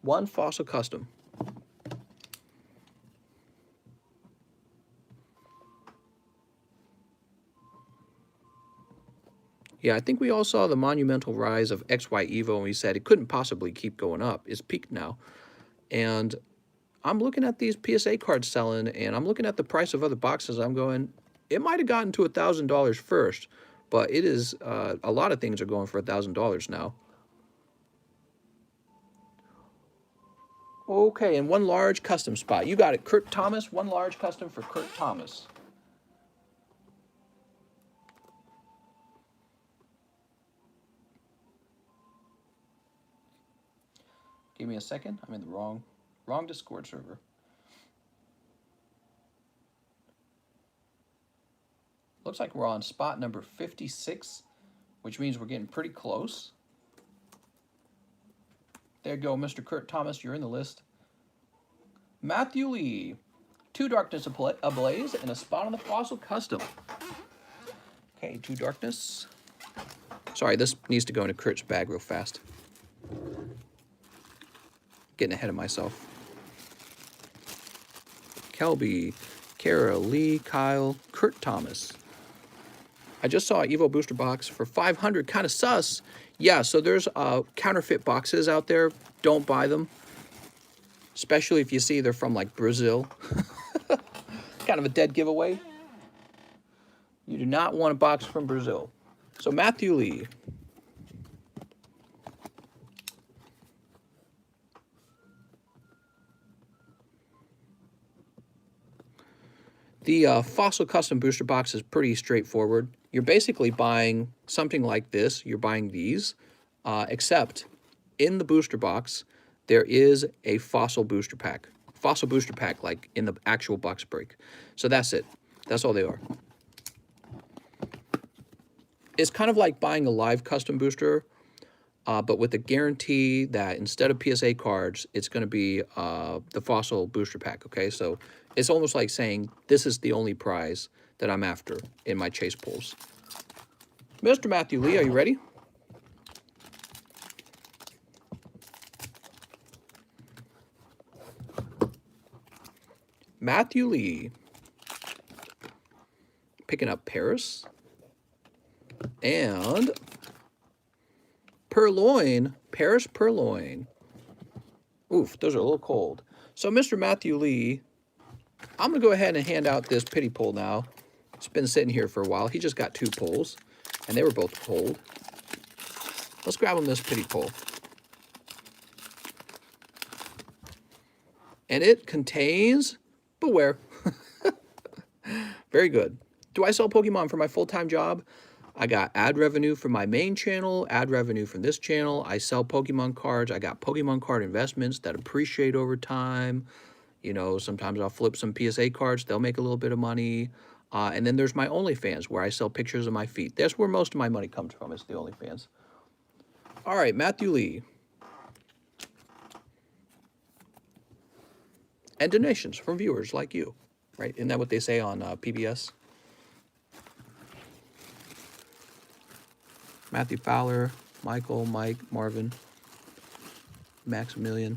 1 Fossil Custom. Yeah, I think we all saw the monumental rise of XY Evo, and we said it couldn't possibly keep going up. It's peaked now. And I'm looking at these PSA cards selling, and I'm looking at the price of other boxes. I'm going, it might have gotten to $1,000 first, but it is, a lot of things are going for $1,000 now. Okay, and 1 large custom spot. You got it, Kurt Thomas. 1 large custom for Kurt Thomas. Give me a second. I'm in the wrong Discord server. Looks like we're on spot number 56, which means we're getting pretty close. There you go, Mr. Kurt Thomas, you're in the list. Matthew Lee, 2 Darkness Ablaze and a spot on the Fossil Custom. Okay, 2 Darkness. Sorry, this needs to go into Kurt's bag real fast. Getting ahead of myself. Kelby, Kara, Lee, Kyle, Kurt Thomas. I just saw an Evo booster box for 500, kind of sus. Yeah, so there's counterfeit boxes out there. Don't buy them. Especially if you see they're from like Brazil. Kind of a dead giveaway. You do not want a box from Brazil. So Matthew Lee. The Fossil Custom Booster Box is pretty straightforward. You're basically buying something like this. You're buying these, except in the booster box, there is a Fossil Booster Pack. Fossil Booster Pack, like in the actual box break. So that's it. That's all they are. It's kind of like buying a live custom booster, but with the guarantee that instead of PSA cards, it's going to be the Fossil Booster Pack, okay? So it's almost like saying, this is the only prize that I'm after in my chase pulls. Mr. Matthew Lee, are you ready? Matthew Lee. Picking up Paris. And Purloin. Paris Purloin. Oof, those are a little cold. So, Mr. Matthew Lee, I'm going to go ahead and hand out this pity pull now. It's been sitting here for a while. He just got 2 pulls, and they were both cold. Let's grab him this pity pull. And it contains Beware. Very good. Do I sell Pokemon for my full-time job? I got ad revenue from my main channel, ad revenue from this channel. I sell Pokemon cards. I got Pokemon card investments that appreciate over time. You know, sometimes I'll flip some PSA cards. They'll make a little bit of money. And then there's my OnlyFans, where I sell pictures of my feet. That's where most of my money comes from, is the OnlyFans. All right, Matthew Lee. And donations from viewers like you, right? Isn't that what they say on PBS? Matthew Fowler, Michael, Mike, Marvin, Maximilian.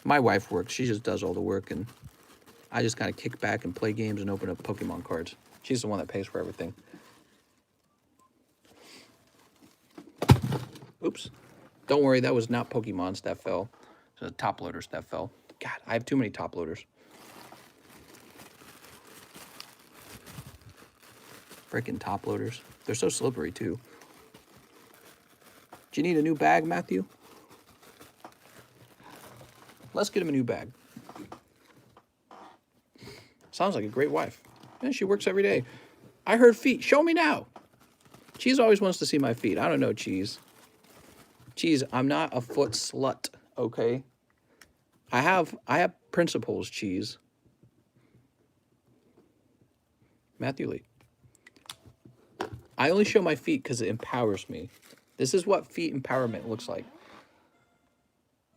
My wife works. She just does all the work, and I just kind of kick back and play games and open up Pokemon cards. She's the one that pays for everything. Oops. Don't worry, that was not Pokemons that fell. It was top loaders that fell. God, I have too many top loaders. Freaking top loaders. They're so slippery, too. Do you need a new bag, Matthew? Let's get him a new bag. Sounds like a great wife. And she works every day. I heard feet. Show me now. Cheese always wants to see my feet. I don't know, Cheese. Cheese, I'm not a foot slut, okay? I have principles, Cheese. Matthew Lee. I only show my feet because it empowers me. This is what feet empowerment looks like.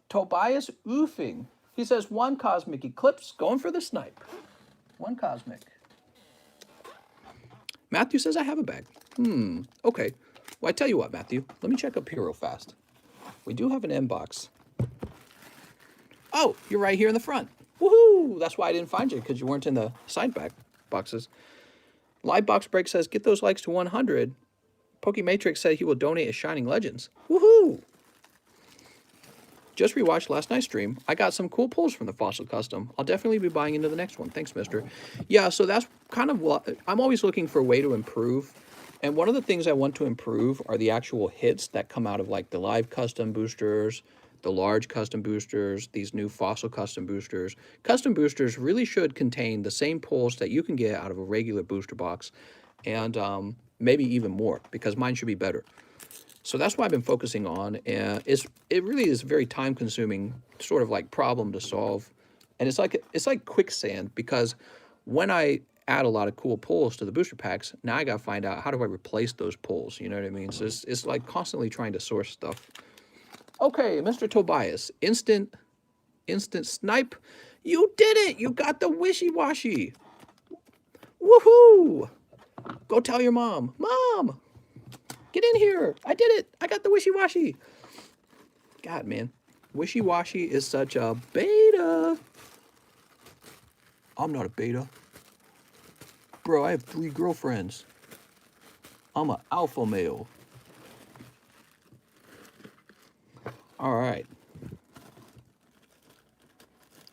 Tobias Oofing. He says, 1 Cosmic Eclipse, going for the snipe. 1 Cosmic. Matthew says, I have a bag. Okay. Well, I tell you what, Matthew. Let me check up here real fast. We do have an inbox. Oh, you're right here in the front. Woohoo! That's why I didn't find you, because you weren't in the side back boxes. Live Box Break says, get those likes to 100. Pokematrix said he will donate a Shining Legends. Woohoo! Just rewatched last night's stream. I got some cool pulls from the Fossil Custom. I'll definitely be buying into the next one. Thanks, mister. Yeah, so that's kind of what... I'm always looking for a way to improve. And one of the things I want to improve are the actual hits that come out of, like, the live custom boosters, the large custom boosters, these new Fossil custom boosters. Custom boosters really should contain the same pulls that you can get out of a regular booster box, and maybe even more, because mine should be better. So that's what I've been focusing on, and it really is a very time-consuming sort of like problem to solve, and it's like quicksand, because when I add a lot of cool pulls to the booster packs. Now I gotta find out, how do I replace those pulls? You know what I mean? So it's like constantly trying to source stuff. Okay, Mr. Tobias, instant snipe. You did it! You got the wishy-washy. Woohoo! Go tell your mom. Mom! Get in here! I did it! I got the wishy-washy. God, man. Wishy-washy is such a beta. I'm not a beta. Bro, I have 3 girlfriends. I'm an alpha male. Alright.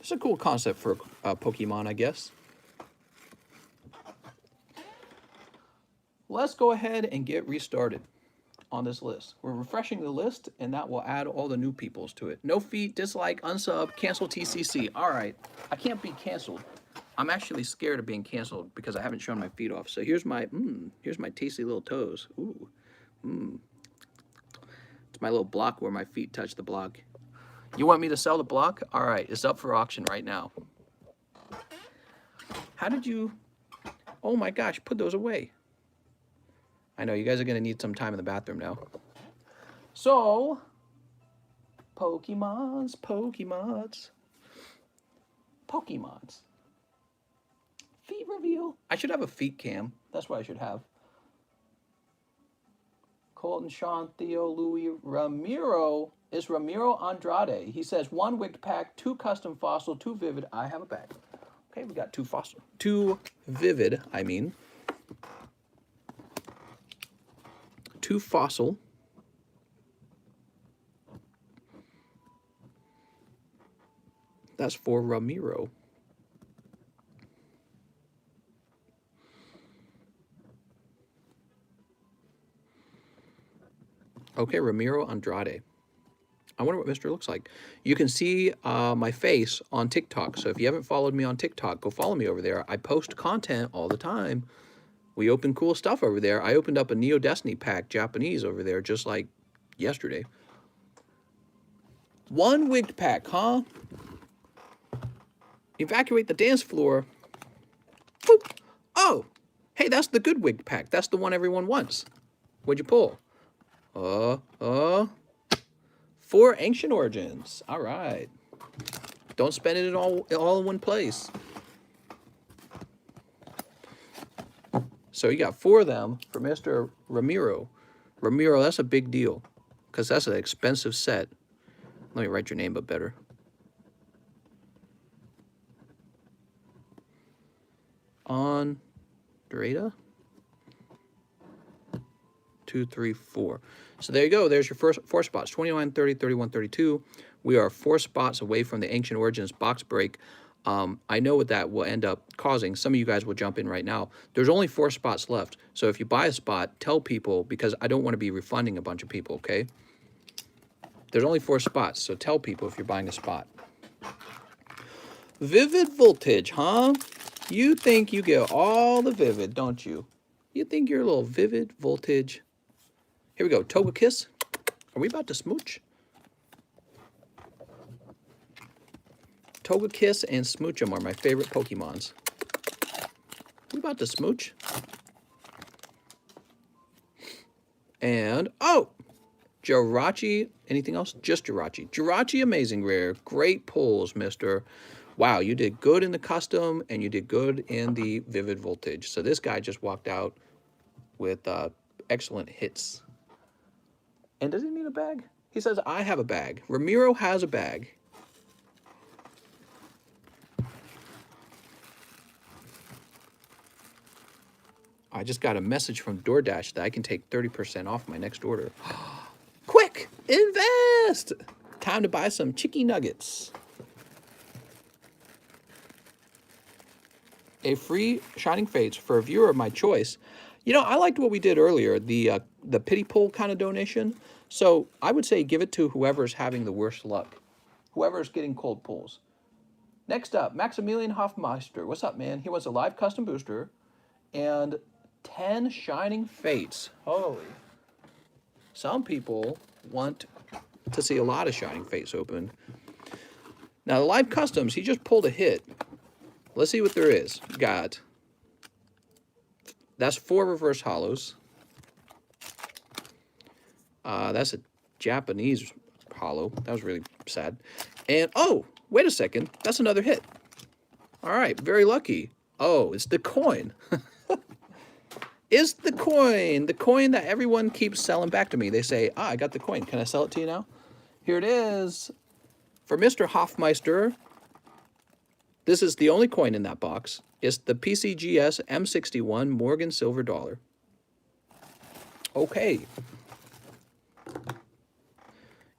It's a cool concept for Pokemon, I guess. Let's go ahead and get restarted on this list. We're refreshing the list, and that will add all the new peoples to it. No feat, dislike, unsub, cancel TCC. Alright. I can't be canceled. I'm actually scared of being canceled because I haven't shown my feet off. So here's my tasty little toes. Ooh, It's my little block where my feet touch the block. You want me to sell the block? All right, it's up for auction right now. How did you? Oh my gosh, put those away. I know you guys are gonna need some time in the bathroom now. So, Pokemons. Feet reveal. I should have a feet cam. That's what I should have. Colton, Sean, Theo, Louis, Ramiro. Is Ramiro Andrade. He says 1 wicked pack, 2 custom fossil, 2 vivid. I have a bag. Okay, we got 2 fossil. 2 vivid, I mean. 2 fossil. That's for Ramiro. Okay, Ramiro Andrade. I wonder what Mr. looks like. You can see my face on TikTok. So if you haven't followed me on TikTok, go follow me over there. I post content all the time. We open cool stuff over there. I opened up a Neo Destiny pack, Japanese, over there just like yesterday. 1 wigged pack, huh? Evacuate the dance floor. Boop. Oh, hey, that's the good wigged pack. That's the one everyone wants. What'd you pull? 4 Ancient Origins. All right. Don't spend it all in one place. So you got 4 of them for Mr. Ramiro. Ramiro, that's a big deal because that's an expensive set. Let me write your name up better. Andreda? 2, 3, 4. So there you go. There's your first 4 spots. 29, 30, 31, 32. We are 4 spots away from the Ancient Origins box break. I know what that will end up causing. Some of you guys will jump in right now. There's only 4 spots left. So if you buy a spot, tell people, because I don't want to be refunding a bunch of people, okay? There's only 4 spots, so tell people if you're buying a spot. Vivid Voltage, huh? You think you get all the Vivid, don't you? You think you're a little Vivid Voltage. Here we go. Togekiss. Are we about to smooch? Togekiss and Smoochum are my favorite Pokemons. We about to smooch. And, oh! Jirachi. Anything else? Just Jirachi. Jirachi Amazing Rare. Great pulls, mister. Wow, you did good in the custom, and you did good in the Vivid Voltage. So this guy just walked out with excellent hits. And does he need a bag? He says, I have a bag. Ramiro has a bag. I just got a message from DoorDash that I can take 30% off my next order. Quick! Invest! Time to buy some chicken nuggets. A free Shining Fates for a viewer of my choice. You know, I liked what we did earlier, the pity pull kind of donation. So I would say give it to whoever's having the worst luck. Whoever's getting cold pulls. Next up, Maximilian Hofmeister. What's up, man? He wants a live custom booster and 10 Shining Fates. Holy. Some people want to see a lot of Shining Fates open. Now, the live customs, he just pulled a hit. Let's see what there is. Got That's 4 reverse hollows. That's a Japanese hollow. That was really sad. And, oh, wait a second. That's another hit. All right, very lucky. Oh, it's the coin. It's the coin that everyone keeps selling back to me. They say, ah, I got the coin. Can I sell it to you now? Here it is. For Mr. Hoffmeister, this is the only coin in that box. It's the PCGS M61 Morgan Silver Dollar. Okay.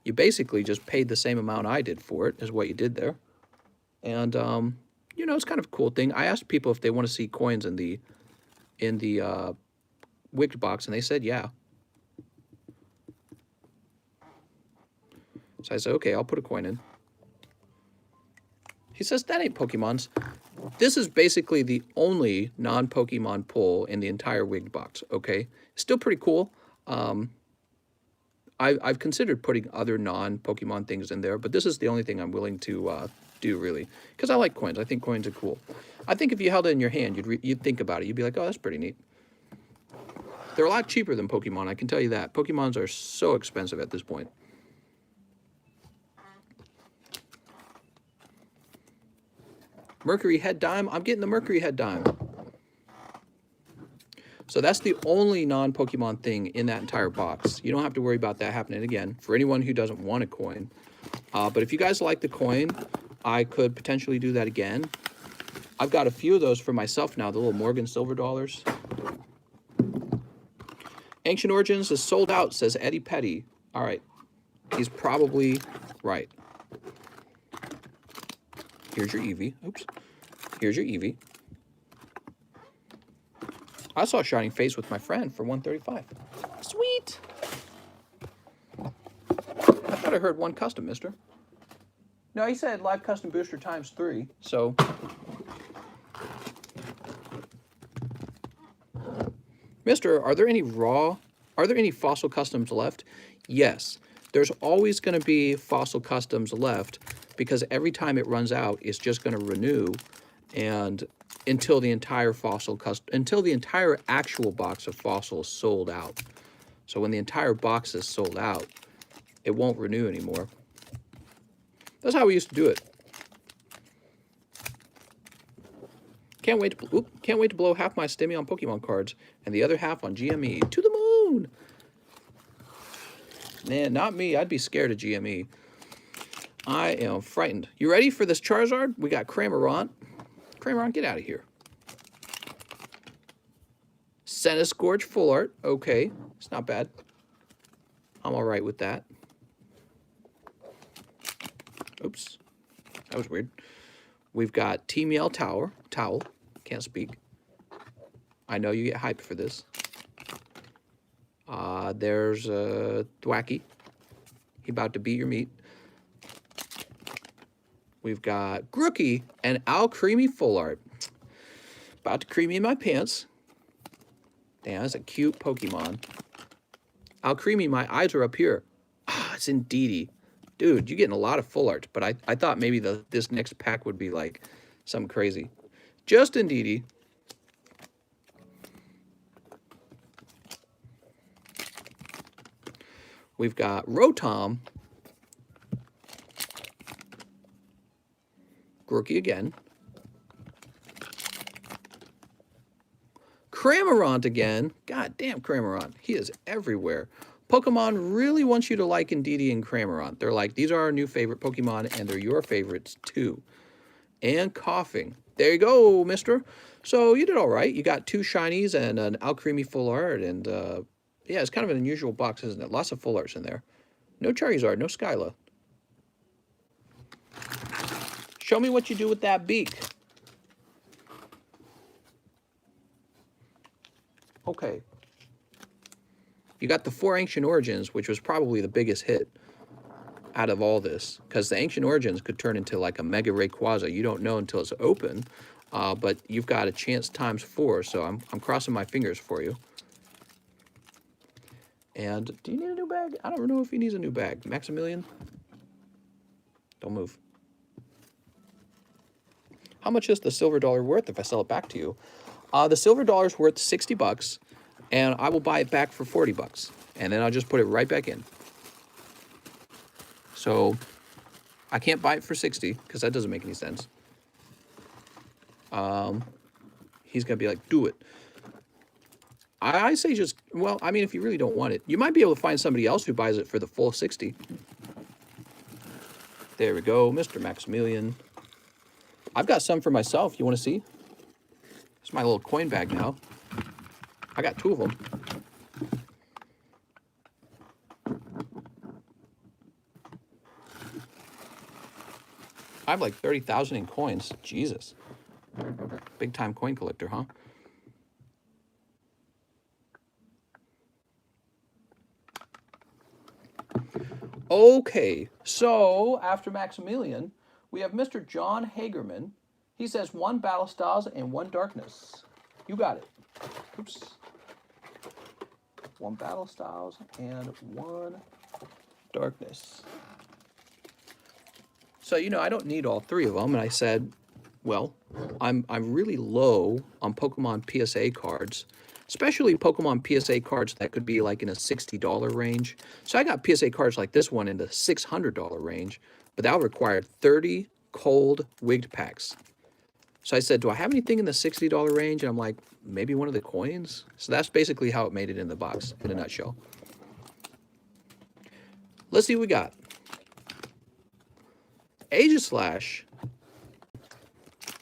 You basically just paid the same amount I did for it, is what you did there. And, you know, it's kind of a cool thing. I asked people if they want to see coins in the wigged box, and they said, yeah. So I said, okay, I'll put a coin in. He says, that ain't Pokemon's. This is basically the only non-Pokemon pull in the entire wigged box, okay? Still pretty cool. I've considered putting other non-Pokemon things in there, but this is the only thing I'm willing to do, really. Because I like coins. I think coins are cool. I think if you held it in your hand, you'd think about it. You'd be like, oh, that's pretty neat. They're a lot cheaper than Pokemon, I can tell you that. Pokemons are so expensive at this point. Mercury Head Dime. I'm getting the Mercury Head Dime. So that's the only non-Pokemon thing in that entire box. You don't have to worry about that happening again for anyone who doesn't want a coin. But if you guys like the coin, I could potentially do that again. I've got a few of those for myself now, the little Morgan Silver Dollars. Ancient Origins is sold out, says Eddie Petty. All right. He's probably right. Here's your Eevee. Oops. Here's your Eevee. I saw Shining Face with my friend for 135. Sweet. I thought I heard one custom, mister. No, he said live custom booster times 3, so. Mister, are there any fossil customs left? Yes. There's always going to be fossil customs left because every time it runs out, it's just going to renew, and until the entire actual box of fossils sold out. So when the entire box is sold out, it won't renew anymore. That's how we used to do it. Can't wait to blow half my stimmy on Pokemon cards and the other half on GME. To the moon! Man, not me. I'd be scared of GME. I am frightened. You ready for this Charizard? We got Cramorant. Cramorant, get out of here. Centiskorch Full Art. Okay, it's not bad. I'm all right with that. Oops, that was weird. We've got T-Meow Towel. Can't speak. I know you get hyped for this. There's Thwacky. He about to beat your meat. We've got Grookey and Alcremie Full Art. About to creamy in my pants. Damn, that's a cute Pokemon. Alcremie, my eyes are up here. Ah, it's Indeedee. Dude, you're getting a lot of Full Art, but I thought maybe this next pack would be like something crazy. Just Indeedee. We've got Rotom. Grookey again. Cramorant again. God damn Cramorant. He is everywhere. Pokemon really wants you to like Indeedee and Cramorant. They're like, these are our new favorite Pokemon, and they're your favorites too. And Coughing. There you go, mister. So you did all right. You got 2 shinies and an Alcremie Full Art, and yeah, it's kind of an unusual box, isn't it? Lots of Full Arts in there. No Charizard, no Skyla. Show me what you do with that beak. Okay. You got the 4 Ancient Origins, which was probably the biggest hit out of all this, because the Ancient Origins could turn into like a Mega Rayquaza. You don't know until it's open, but you've got a chance times 4, so I'm crossing my fingers for you. And do you need a new bag? I don't know if he needs a new bag. Maximilian? Don't move. How much is the silver dollar worth if I sell it back to you? The silver dollar is worth 60 bucks, and I will buy it back for 40 bucks. And then I'll just put it right back in. So I can't buy it for 60 because that doesn't make any sense. He's going to be like, do it. I say just, well, I mean, if you really don't want it, you might be able to find somebody else who buys it for the full 60. There we go, Mr. Maximilian. I've got some for myself. You want to see? It's my little coin bag now. I got 2 of them. I have like 30,000 in coins. Jesus. Big time coin collector, huh? Okay, so after Maximilian, we have Mr. John Hagerman. He says 1 Battle Styles and 1 Darkness. You got it. Oops. 1 Battle Styles and 1 Darkness. So, you know, I don't need all 3 of them. And I said, well, I'm really low on Pokemon PSA cards, especially Pokemon PSA cards that could be like in a $60 range. So I got PSA cards like this one in the $600 range, but that would require 30 cold wigged packs. So I said, do I have anything in the $60 range? And I'm like, maybe one of the coins? So that's basically how it made it in the box, in a nutshell. Let's see what we got. Aegislash.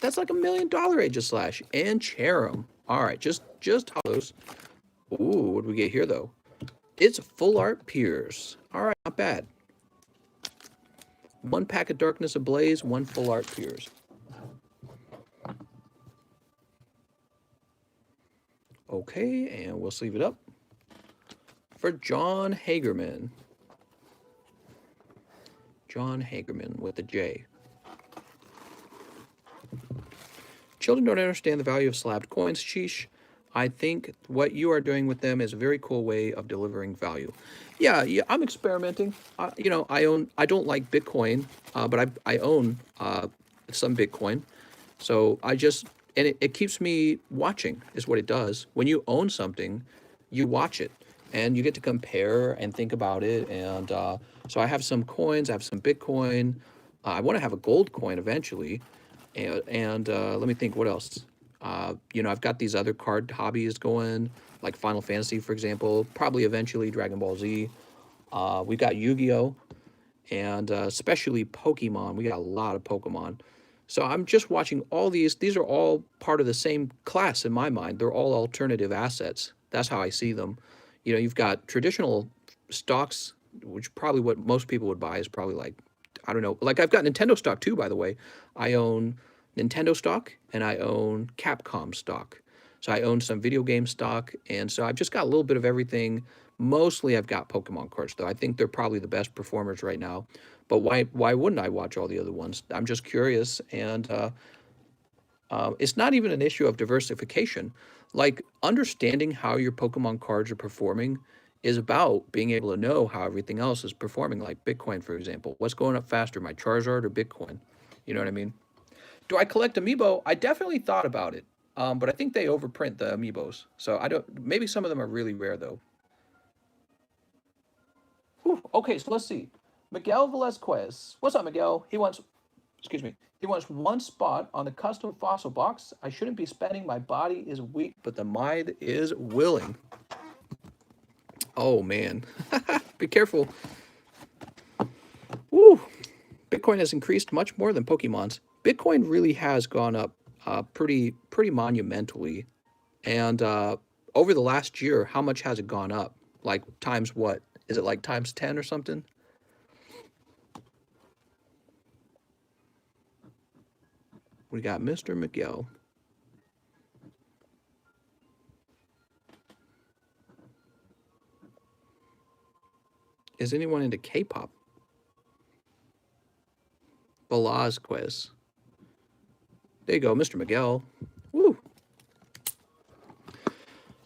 That's like $1 million Aegislash. And Cherim. All right, just hollows. Ooh, what do we get here, though? It's full art Piers. All right, not bad. 1 pack of Darkness Ablaze, 1 full art Piers. Okay, and we'll sleeve it up for John Hagerman. John Hagerman with a J. Children don't understand the value of slabbed coins, sheesh. I think what you are doing with them is a very cool way of delivering value. Yeah, I'm experimenting. You know, I don't like Bitcoin, but I own some Bitcoin. So I just, and it keeps me watching is what it does. When you own something, you watch it and you get to compare and think about it. And so I have some coins, I have some Bitcoin. I want to have a gold coin eventually. And let me think, what else? You know, I've got these other card hobbies going, like Final Fantasy, for example, probably eventually Dragon Ball Z. We got Yu-Gi-Oh! And especially Pokemon. We got a lot of Pokemon. So I'm just watching all these. These are all part of the same class in my mind. They're all alternative assets. That's how I see them. You know, you've got traditional stocks, which probably what most people would buy is probably like, I don't know. Like I've got Nintendo stock too, by the way. I own Nintendo stock and I own Capcom stock. So I own some video game stock. And so I've just got a little bit of everything. Mostly I've got Pokemon cards, though. I think they're probably the best performers right now. But why wouldn't I watch all the other ones? I'm just curious. And it's not even an issue of diversification. Like understanding how your Pokemon cards are performing is about being able to know how everything else is performing, like Bitcoin, for example. What's going up faster, my Charizard or Bitcoin? You know what I mean? Do I collect Amiibo? I definitely thought about it, but I think they overprint the Amiibos. So I don't, maybe some of them are really rare, though. Whew, okay, so let's see. Miguel Velazquez. What's up, Miguel? He wants, excuse me, he wants 1 spot on the custom fossil box. I shouldn't be spending. My body is weak, but the mind is willing. Oh, man. Be careful. Woo. Bitcoin has increased much more than Pokemon's. Bitcoin really has gone up pretty monumentally. And over the last year, how much has it gone up? Like times what? Is it like times 10 or something? We got Mr. Miguel. Is anyone into K-pop? Velazquez. There you go, Mr. Miguel. Woo.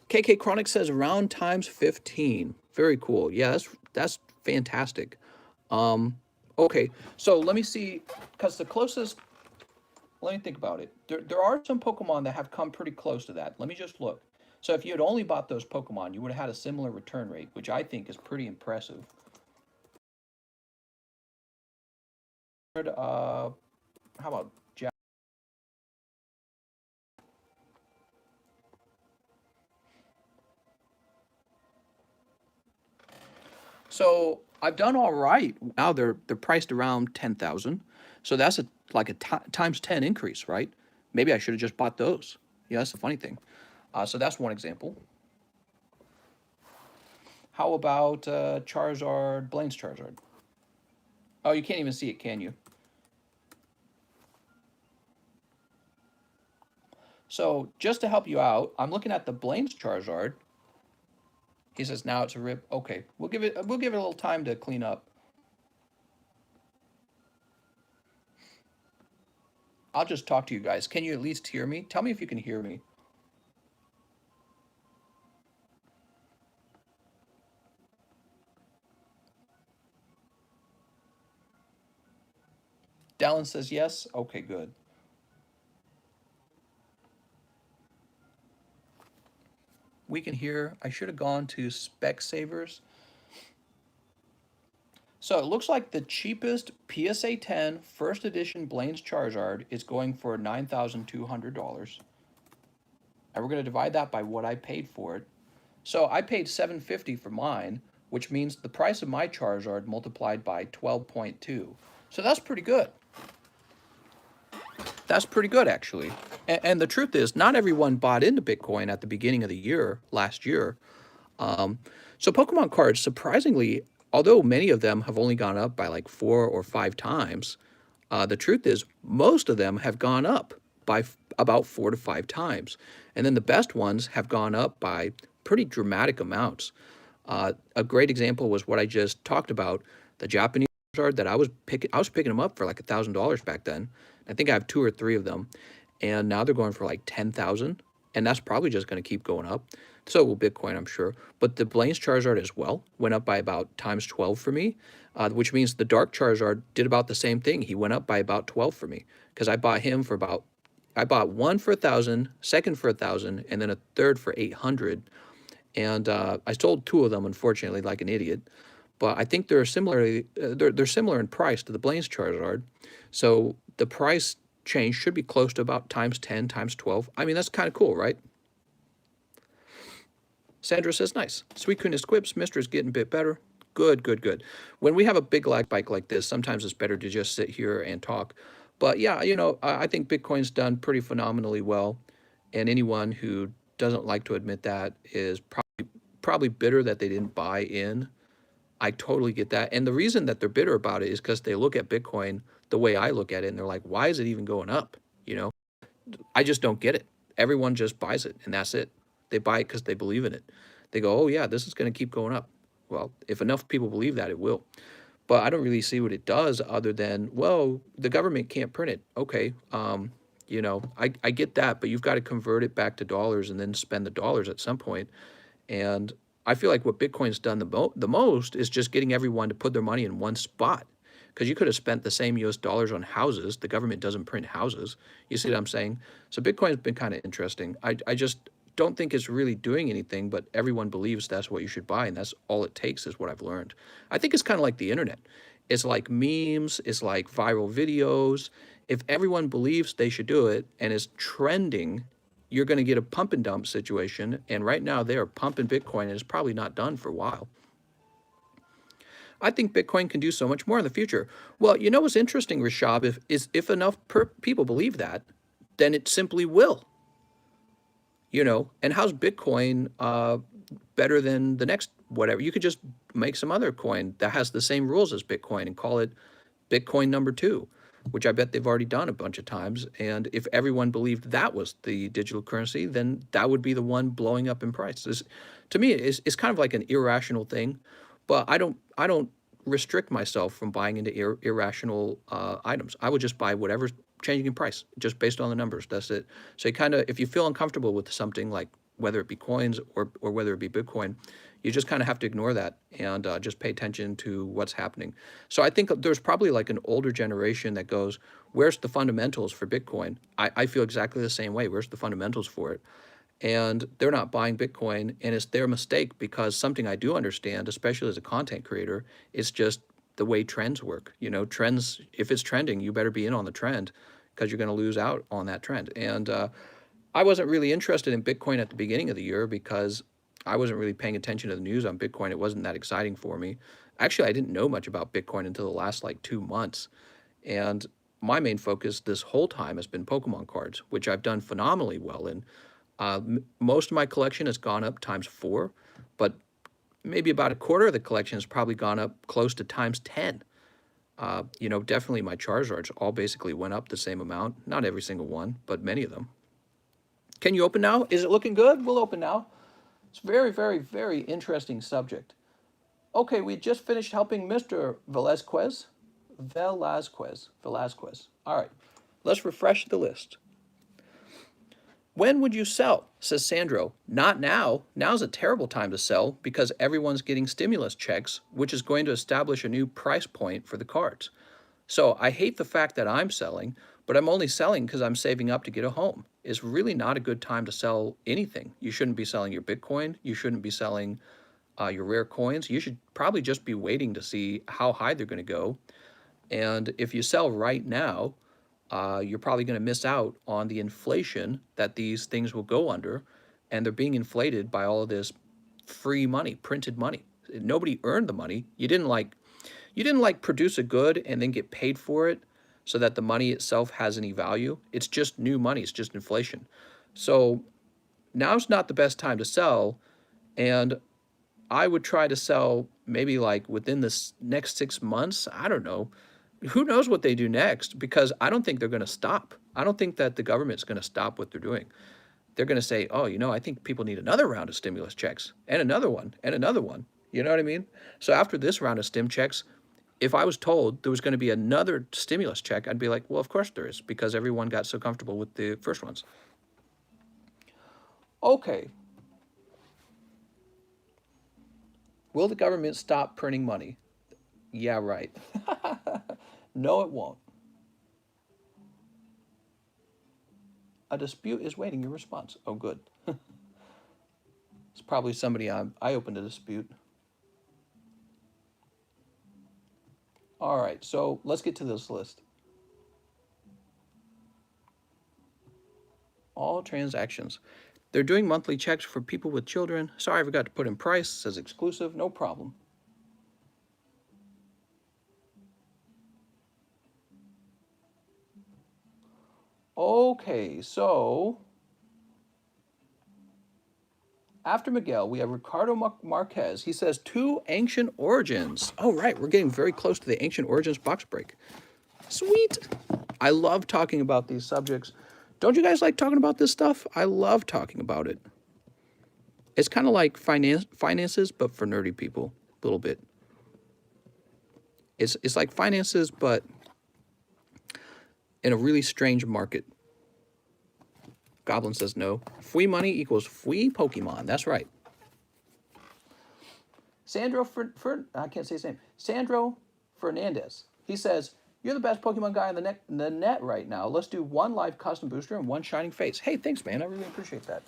KK Chronic says around times 15. Very cool. Yeah, that's fantastic. Okay, so let me see, because the closest Let me think about it. There are some Pokemon that have come pretty close to that. Let me just look. So if you had only bought those Pokemon, you would have had a similar return rate, which I think is pretty impressive. How about Jack? So I've done all right. Now they're priced around 10,000. So that's like a times 10 increase, right? Maybe I should have just bought those. Yeah, that's the funny thing. So that's one example. How about Charizard, Blaine's Charizard? Oh, you can't even see it, can you? So just to help you out, I'm looking at the Blaine's Charizard. He says now it's a rip. Okay, we'll give it a little time to clean up. I'll just talk to you guys. Can you at least hear me? Tell me if you can hear me. Dallin says yes. Okay, good. We can hear. I should have gone to Specsavers. So it looks like the cheapest PSA 10 first edition Blaine's Charizard is going for $9,200. And we're going to divide that by what I paid for it. So I paid $750 for mine, which means the price of my Charizard multiplied by 12.2. So that's pretty good. That's pretty good, actually. And the truth is, not everyone bought into Bitcoin at the beginning of the year, last year. So Pokemon cards, surprisingly, although many of them have only gone up by like 4 or 5 times, the truth is most of them have gone up by about 4 to 5 times. And then the best ones have gone up by pretty dramatic amounts. A great example was what I just talked about, the Japanese card that I was picking them up for like $1,000 back then. I think I have 2 or 3 of them, and now they're going for like 10,000, and that's probably just going to keep going up. So will Bitcoin, I'm sure. But the Blaine's Charizard as well went up by about times 12 for me, which means the Dark Charizard did about the same thing. He went up by about 12 for me because I bought him for about, I bought one for 1,000, second for 1,000, and then a third for 800. And I sold 2 of them, unfortunately, like an idiot. But I think they're they're similar in price to the Blaine's Charizard. So the price change should be close to about times 10, times 12. I mean, that's kind of cool, right? Sandra says, nice. Sweet Kunis quips, Mister is getting a bit better. Good, good, good. When we have a big lag spike like this, sometimes it's better to just sit here and talk. But yeah, I think Bitcoin's done pretty phenomenally well. And anyone who doesn't like to admit that is probably bitter that they didn't buy in. I totally get that. And the reason that they're bitter about it is because they look at Bitcoin the way I look at it, and they're like, why is it even going up? I just don't get it. Everyone just buys it, and that's it. They buy it because they believe in it. They go, oh, yeah, this is going to keep going up. Well, if enough people believe that, it will. But I don't really see what it does other than, well, the government can't print it. Okay, I get that, but you've got to convert it back to dollars and then spend the dollars at some point. And I feel like what Bitcoin's done the most is just getting everyone to put their money in one spot. Because you could have spent the same US dollars on houses. The government doesn't print houses. You see what I'm saying? So Bitcoin's been kind of interesting. I just don't think it's really doing anything, but everyone believes that's what you should buy, and that's all it takes is what I've learned. I think it's kind of like the internet. It's like memes, it's like viral videos. If everyone believes they should do it and is trending, you're going to get a pump and dump situation. And right now they are pumping Bitcoin, and it's probably not done for a while. I think Bitcoin can do so much more in the future. Well, you know what's interesting, Rashab, if enough people believe that, then it simply will. And how's Bitcoin better than the next whatever? You could just make some other coin that has the same rules as Bitcoin and call it Bitcoin number 2, which I bet they've already done a bunch of times. And if everyone believed that was the digital currency, then that would be the one blowing up in price. To me, it's kind of like an irrational thing, but I don't restrict myself from buying into irrational items. I would just buy whatever's changing in price just based on the numbers. That's it. So if you feel uncomfortable with something like whether it be coins or whether it be Bitcoin. You just kind of have to ignore that and just pay attention to what's happening. So I think there's probably like an older generation that goes, where's the fundamentals for Bitcoin? I feel exactly the same way. Where's the fundamentals for it? And they're not buying Bitcoin, and it's their mistake, because something I do understand, especially as a content creator, is just the way trends work. You know, trends, if it's trending, you better be in on the trend, because you're going to lose out on that trend. And I wasn't really interested in Bitcoin at the beginning of the year because I wasn't really paying attention to the news on Bitcoin. It wasn't that exciting for me. Actually, I didn't know much about Bitcoin until the last like 2 months. And my main focus this whole time has been Pokemon cards, which I've done phenomenally well in. Most of my collection has gone up ×4, but maybe about a quarter of the collection has probably gone up close to ×10. You know, definitely my Charizards all basically went up the same amount. Not every single one, but many of them. Can you open now? Is it looking good? We'll open now. It's very, very, very interesting subject. Okay, we just finished helping Mr. Velasquez. All right, let's refresh the list. When would you sell? Says Sandro. Not now. Now's a terrible time to sell because everyone's getting stimulus checks, which is going to establish a new price point for the cards. So I hate the fact that I'm selling, but I'm only selling because I'm saving up to get a home. It's really not a good time to sell anything. You shouldn't be selling your Bitcoin. You shouldn't be selling your rare coins. You should probably just be waiting to see how high they're going to go. And if you sell right now, you're probably going to miss out on the inflation that these things will go under, and they're being inflated by all of this free money, printed money. Nobody earned the money. You didn't like produce a good and then get paid for it so that the money itself has any value. It's just new money. It's just inflation. So now's not the best time to sell, and I would try to sell maybe like within the next 6 months. I don't know. Who knows what they do next, because I don't think they're going to stop. I don't think that the government's going to stop what they're doing. They're going to say, oh, you know, I think people need another round of stimulus checks and another one and another one. You know what I mean? So after this round of stim checks, if I was told there was going to be another stimulus check, I'd be like, well, of course there is, because everyone got so comfortable with the first ones. Okay. Will the government stop printing money? Yeah, right. No, it won't. A dispute is waiting your response. Oh, good. It's probably somebody I opened a dispute. All right, so let's get to this list. All transactions. They're doing monthly checks for people with children. Sorry, I forgot to put in price. Says exclusive. No problem. Okay, so after Miguel, we have Ricardo Marquez. He says 2 Ancient Origins. Oh, right, we're getting very close to the Ancient Origins box break. Sweet. I love talking about these subjects. Don't you guys like talking about this stuff? I love talking about it. It's kind of like finances, but for nerdy people, a little bit. It's like finances, but in a really strange market. Goblin says no. Free money equals free Pokemon. That's right. Sandro I can't say his name. Sandro Fernandez. He says, you're the best Pokemon guy in the net right now. Let's do 1 live custom booster and 1 shining fates. Hey, thanks, man. I really appreciate that.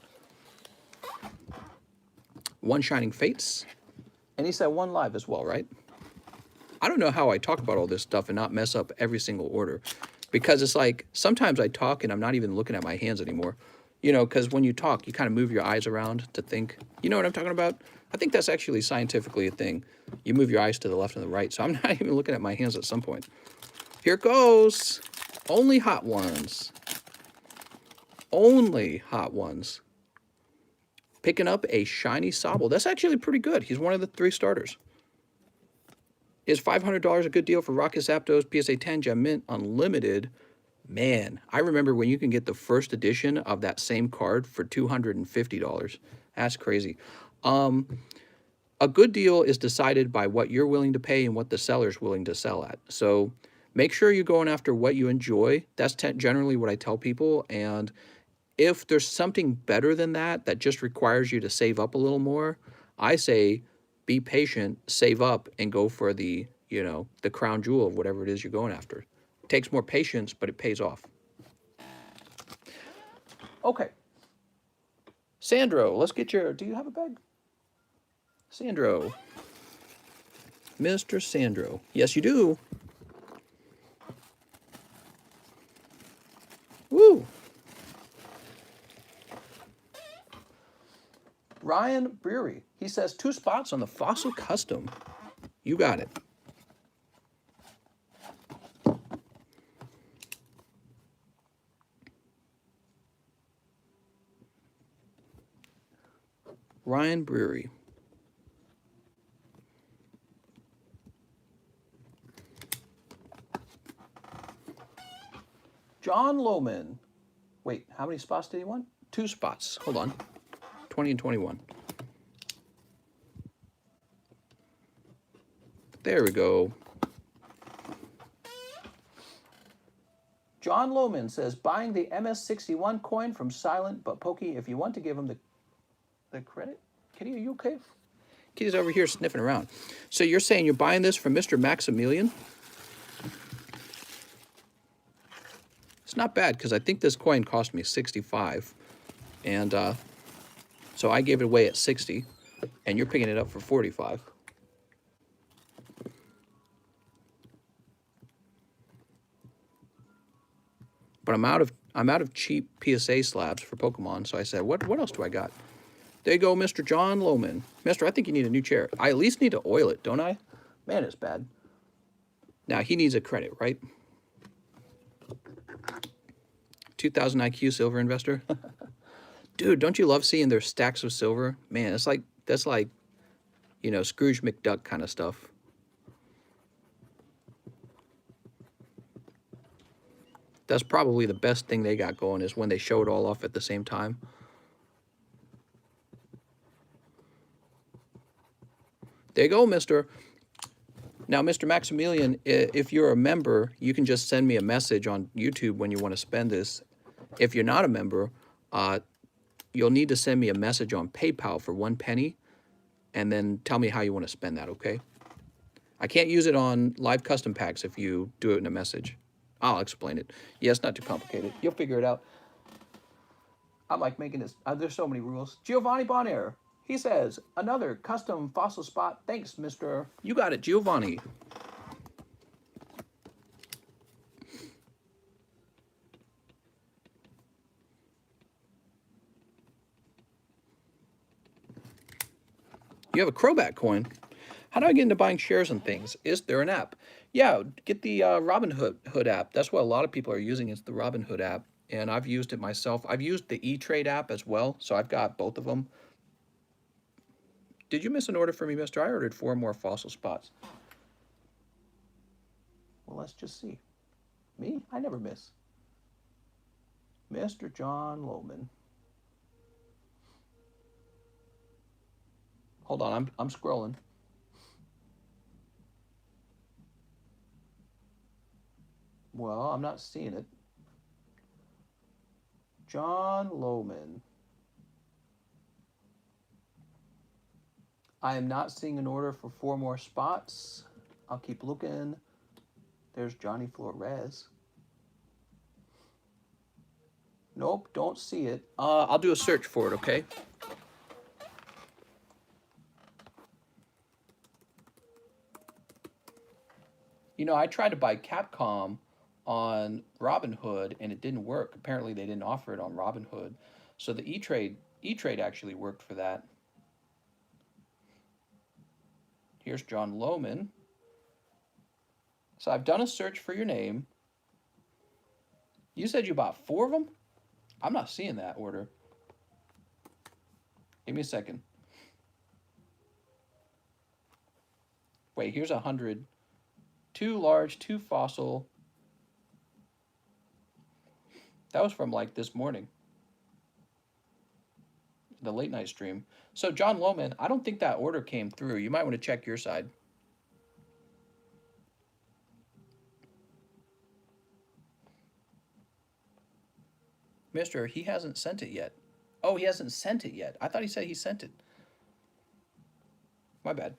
1 shining fates. And he said 1 live as well, right? I don't know how I talk about all this stuff and not mess up every single order. Because it's like, sometimes I talk and I'm not even looking at my hands anymore. You know, because when you talk, you kind of move your eyes around to think. You know what I'm talking about? I think that's actually scientifically a thing. You move your eyes to the left and the right. So I'm not even looking at my hands at some point. Here it goes. Only hot ones. Only hot ones. Picking up a shiny Sobble. That's actually pretty good. He's one of the 3 starters. Is $500 a good deal for Rocket Zapdos, PSA 10, Gem Mint, Unlimited? Man, I remember when you can get the first edition of that same card for $250. That's crazy. A good deal is decided by what you're willing to pay and what the seller's willing to sell at. So make sure you're going after what you enjoy. That's generally what I tell people. And If there's something better than that, that just requires you to save up a little more, I say be patient, save up, and go for the, you know, the crown jewel of whatever it is you're going after. It takes more patience, but it pays off. Okay. Sandro, let's get your, do you have a bag? Sandro. Mr. Sandro. Yes, you do. Woo. Ryan Brewery. He says 2 spots on the Fossil Custom. You got it. Ryan Brewery. John Lohman. Wait, how many spots did he want? 2 spots. Hold on. 20 and 21. There we go. John Lohman says, buying the MS61 coin from Silent but Pokey if you want to give him the credit. Kitty, are you okay? Kitty's over here sniffing around. So you're saying you're buying this from Mr. Maximilian? It's not bad, because I think this coin cost me 65. And so I gave it away at 60, and you're picking it up for 45. But I'm out of cheap PSA slabs for Pokemon, so I said, what else do I got? There you go, Mr. John Lohman. Mister, I think you need a new chair. I at least need to oil it, don't I? Man, it's bad. Now, he needs a credit, right? 2000 IQ silver investor. Dude, don't you love seeing their stacks of silver? Man, it's like, that's like, you know, Scrooge McDuck kind of stuff. That's probably the best thing they got going, is when they show it all off at the same time. There you go, mister. Now, Mr. Maximilian, if you're a member, you can just send me a message on YouTube when you want to spend this. If you're not a member, you'll need to send me a message on PayPal for 1 penny, and then tell me how you want to spend that, okay? I can't use it on live custom packs if you do it in a message. I'll explain it. Yeah, it's not too complicated. You'll figure it out. I'm like making this. There's so many rules. Giovanni Bonaire. He says, another custom fossil spot. Thanks, mister. You got it, Giovanni. You have a Crobat coin. How do I get into buying shares and things? Is there an app? Yeah, get the Robinhood app. That's what a lot of people are using, is the Robinhood app. And I've used it myself. I've used the E-Trade app as well, so I've got both of them. Did you miss an order for me, mister? I ordered 4 more fossil spots. Well, let's just see. Me? I never miss. Mr. John Lohman. Hold on, I'm scrolling. Well, I'm not seeing it. John Lohman. I am not seeing an order for 4 more spots. I'll keep looking. There's Johnny Flores. Nope, don't see it. I'll do a search for it, okay? You know, I tried to buy Capcom on Robinhood, and it didn't work. Apparently, they didn't offer it on Robinhood. So the E-Trade actually worked for that. Here's John Lohman. So I've done a search for your name. You said you bought 4 of them? I'm not seeing that order. Give me a second. Wait, here's 100. 2 large, 2 fossil. That was from like this morning. The late night stream. So John Lohman, I don't think that order came through. You might want to check your side. Mister, he hasn't sent it yet. Oh, he hasn't sent it yet. I thought he said he sent it. My bad.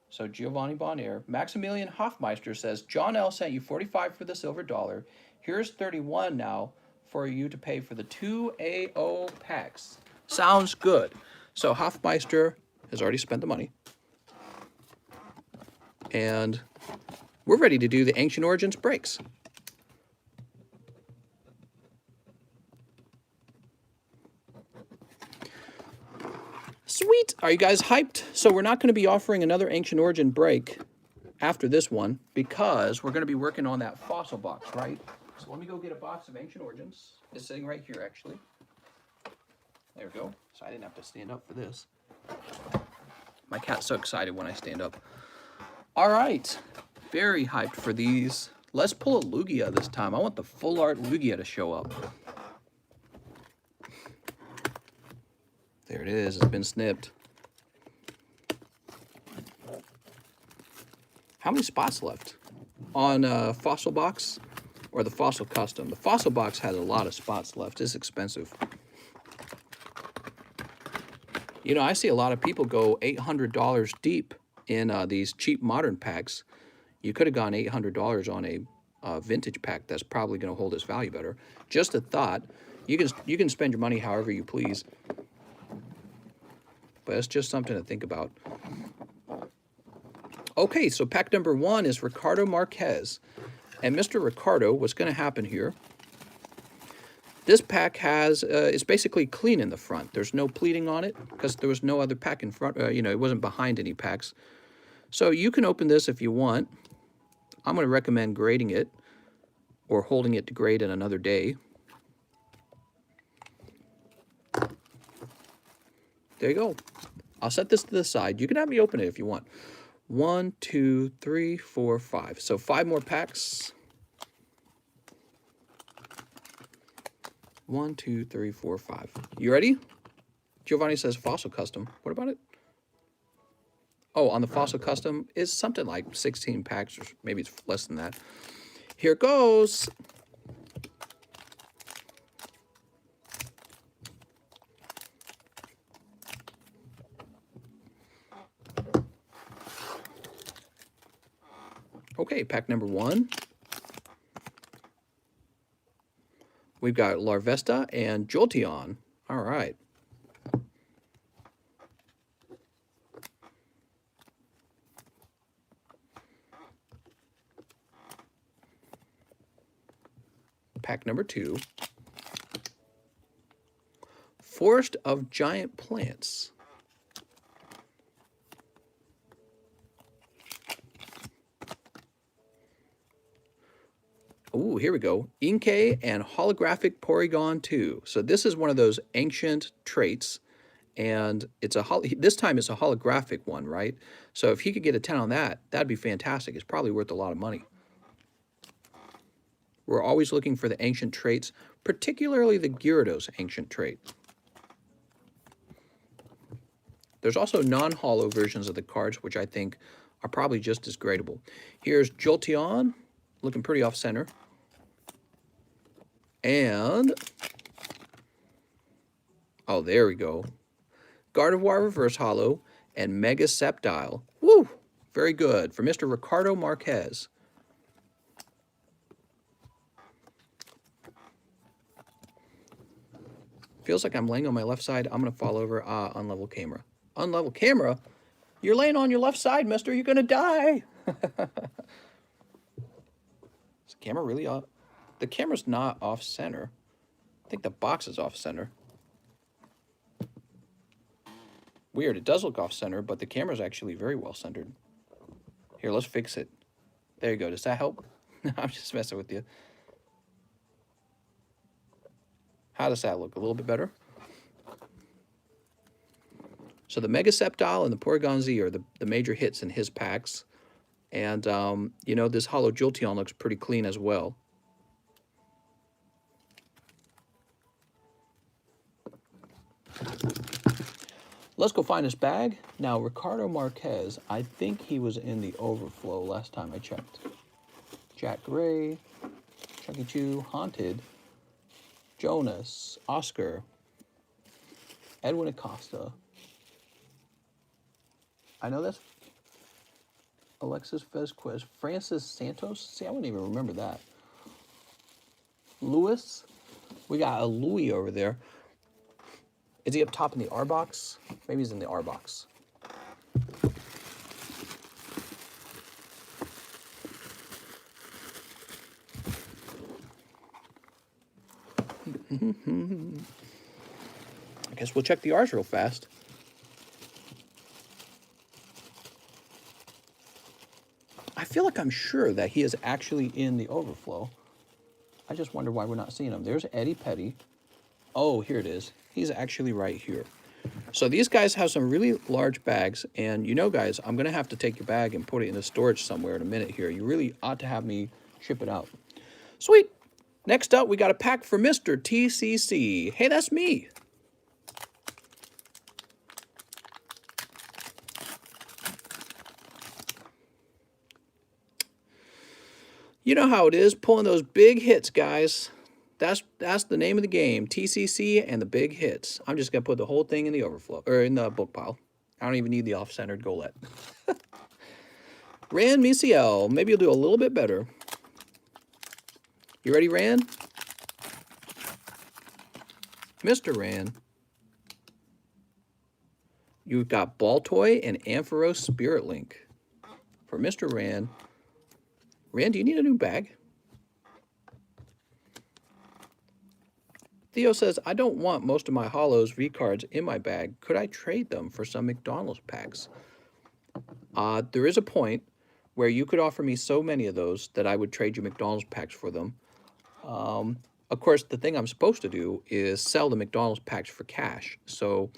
So Giovanni Bonaire. Maximilian Hoffmeister says, John L. sent you 45 for the silver dollar. Here's 31 now for you to pay for the 2 AO packs. Sounds good. So Hoffmeister has already spent the money. And we're ready to do the Ancient Origins breaks. Sweet. Are you guys hyped? So we're not going to be offering another Ancient Origin break after this one because we're going to be working on that fossil box, right? So let me go get a box of Ancient Origins. It's sitting right here, actually. There we go. So I didn't have to stand up for this. My cat's so excited when I stand up. All right. Very hyped for these. Let's pull a Lugia this time. I want the full art Lugia to show up. There it is. It's been snipped. How many spots left on Fossil Box or the Fossil Custom? The Fossil Box has a lot of spots left. It's expensive. You know, I see a lot of people go $800 deep in these cheap modern packs. You could have gone $800 on a vintage pack that's probably going to hold its value better. Just a thought. You can spend your money however you please. But it's just something to think about. Okay, so pack number 1 is Ricardo Marquez. And Mr. Ricardo, what's going to happen here? This pack has, it's basically clean in the front. There's no pleating on it because there was no other pack in front. You know, it wasn't behind any packs. So you can open this if you want. I'm going to recommend grading it or holding it to grade in another day. There you go. I'll set this to the side. You can have me open it if you want. 1, 2, 3, 4, 5. So 5 more packs. 1, 2, 3, 4, 5. You ready? Giovanni says Fossil Custom. What about it? Oh, on the Fossil Custom, it's something like 16 packs, or maybe it's less than that. Here goes. Okay, pack number 1. We've got Larvesta and Jolteon. All right. Pack number 2. Forest of Giant Plants. Ooh, here we go. Inkay and Holographic Porygon 2. So this is one of those ancient traits, and it's this time it's a holographic one, right? So if he could get a 10 on that, that'd be fantastic. It's probably worth a lot of money. We're always looking for the ancient traits, particularly the Gyarados ancient trait. There's also non-holo versions of the cards, which I think are probably just as gradable. Here's Jolteon, looking pretty off-center. And, oh, there we go. Gardevoir Reverse Holo and Mega Sceptile. Woo! Very good for Mr. Ricardo Marquez. Feels like I'm laying on my left side. I'm going to fall over. Unlevel camera. Unlevel camera? You're laying on your left side, mister. You're going to die. Is the camera really off? The camera's not off-center. I think the box is off-center. Weird. It does look off-center, but the camera's actually very well-centered. Here, let's fix it. There you go. Does that help? I'm just messing with you. How does that look? A little bit better? So the Mega Sceptile and the Porygon Z are the major hits in his packs. And, you know, this Holo Jolteon looks pretty clean as well. Let's go find his bag. Now, Ricardo Marquez, I think he was in the overflow last time I checked. Jack Gray. Chucky Chew, Haunted, Jonas, Oscar, Edwin Acosta. I know that's Alexis Vesquez, Francis Santos. See, I wouldn't even remember that. Lewis. We got a Louis over there. Is he up top in the R box? Maybe he's in the R box. I guess we'll check the R's real fast. I feel like I'm sure that he is actually in the overflow. I just wonder why we're not seeing him. There's Eddie Petty. Oh, here it is. He's actually right here. So these guys have some really large bags. And you know, guys, I'm going to have to take your bag and put it in the storage somewhere in a minute here. You really ought to have me ship it out. Sweet. Next up, we got a pack for Mr. TCC. Hey, that's me. You know how it is, pulling those big hits, guys. That's the name of the game, TCC and the big hits. I'm just going to put the whole thing in the overflow, or in the book pile. I don't even need the off-centered goalet. Rand Miciel, maybe you'll do a little bit better. You ready, Rand? Mr. Rand. You've got Baltoy and Ampharos Spirit Link. For Mr. Rand. Rand, do you need a new bag? Theo says, I don't want most of my Hollows V-Cards in my bag. Could I trade them for some McDonald's packs? There is a point where you could offer me so many of those that I would trade you McDonald's packs for them. Of course, the thing I'm supposed to do is sell the McDonald's packs for cash. So,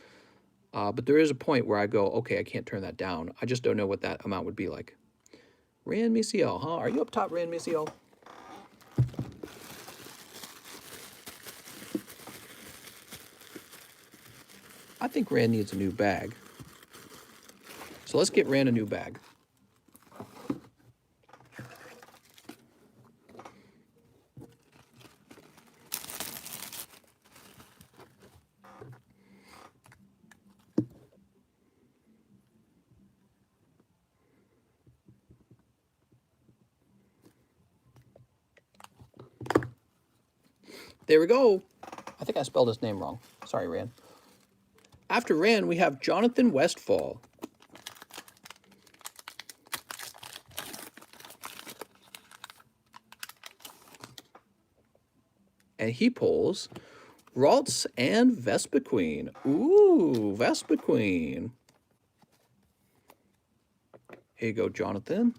but there is a point where I go, okay, I can't turn that down. I just don't know what that amount would be like. Rand Miciel, huh? Are you up top, Rand Miciel? I think Rand needs a new bag. So let's get Rand a new bag. There we go. I think I spelled his name wrong. Sorry, Rand. After Rand, we have Jonathan Westfall. And he pulls Ralts and Vespiquen. Ooh, Vespiquen. Here you go, Jonathan.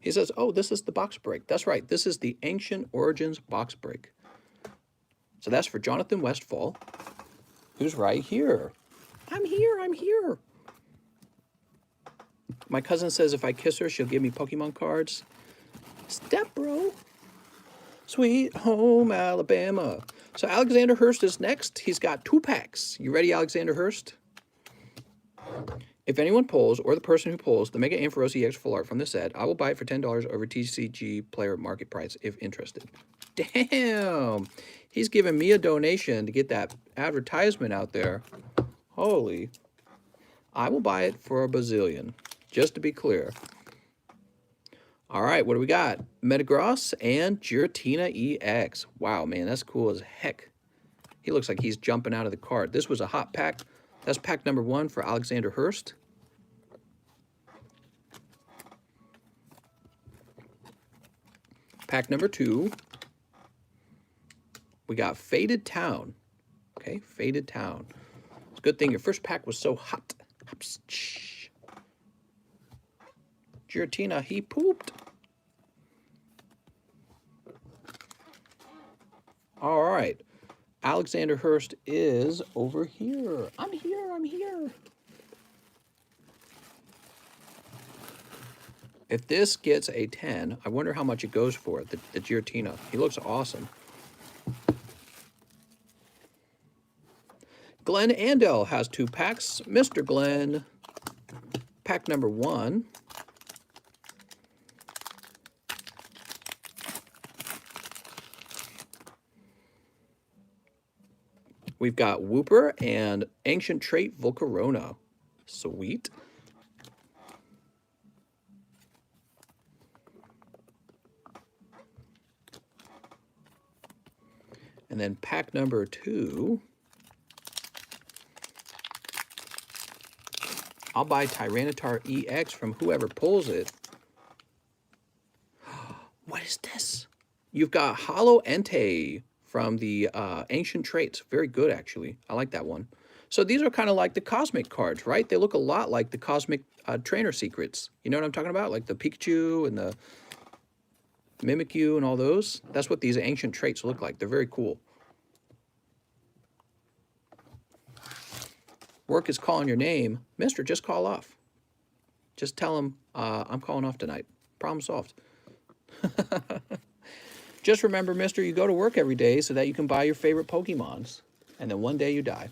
He says, oh, this is the box break. That's right. This is the Ancient Origins box break. So that's for Jonathan Westfall, who's right here. I'm here. I'm here. My cousin says if I kiss her, she'll give me Pokemon cards. Step, bro. Sweet home Alabama. So Alexander Hurst is next. He's got 2 packs. You ready, Alexander Hurst? If anyone pulls, or the person who pulls, the Mega Ampharos EX Full Art from the set, I will buy it for $10 over TCG player market price if interested. Damn! He's giving me a donation to get that advertisement out there. Holy. I will buy it for a bazillion, just to be clear. All right, what do we got? Metagross and Giratina EX. Wow, man, that's cool as heck. He looks like he's jumping out of the card. This was a hot pack. That's pack number 1 for Alexander Hurst. Pack number 2. We got Faded Town. Okay, Faded Town. It's a good thing your first pack was so hot. Giratina, he pooped. All right. Alexander Hurst is over here. I'm here. I'm here. If this gets a 10, I wonder how much it goes for, the Giratina. He looks awesome. Glenn Andel has 2 packs. Mr. Glenn, pack number 1. We've got Wooper and Ancient Trait Volcarona. Sweet. And then pack number 2. I'll buy Tyranitar EX from whoever pulls it. What is this? You've got Hollow Entei from the Ancient Traits. Very good, actually. I like that one. So these are kind of like the Cosmic cards, right? They look a lot like the Cosmic Trainer Secrets. You know what I'm talking about? Like the Pikachu and the Mimikyu and all those. That's what these Ancient Traits look like. They're very cool. Work is calling your name. Mister, just call off. Just tell him I'm calling off tonight. Problem solved. Just remember, mister, you go to work every day so that you can buy your favorite Pokemons. And then one day you die.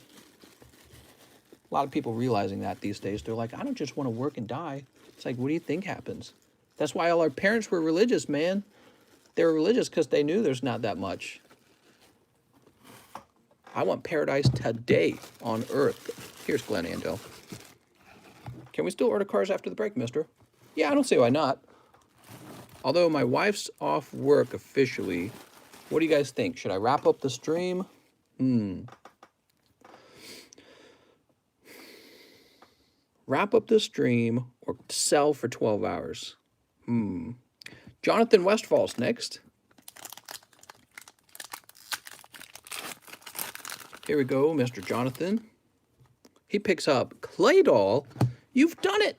A lot of people realizing that these days. They're like, I don't just want to work and die. It's like, what do you think happens? That's why all our parents were religious, man. They were religious because they knew there's not that much. I want paradise today on Earth. Here's Glenn Andel. Can we still order cars after the break, mister? Yeah, I don't see why not. Although my wife's off work officially, what do you guys think? Should I wrap up the stream? Wrap up the stream or sell for 12 hours? Jonathan Westfall's next. Here we go, Mr. Jonathan. He picks up Claydol. You've done it!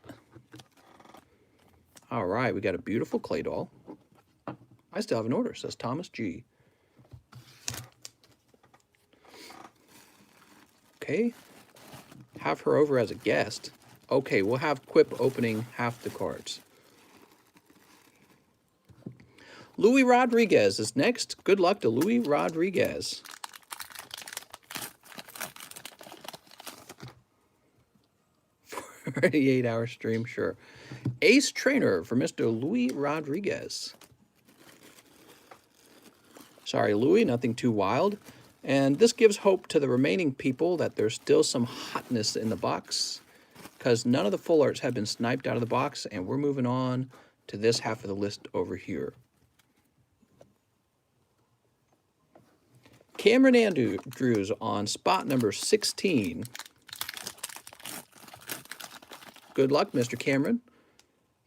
All right, we got a beautiful Claydol. I still have an order, says Thomas G. Okay. Have her over as a guest. Okay, we'll have Quip opening half the cards. Louis Rodriguez is next. Good luck to Louis Rodriguez. For 48-hour stream, sure. Ace Trainer for Mr. Louis Rodriguez. Sorry, Louis, nothing too wild. And this gives hope to the remaining people that there's still some hotness in the box, because none of the full arts have been sniped out of the box, and we're moving on to this half of the list over here. Cameron Andrews on spot number 16. Good luck, Mr. Cameron.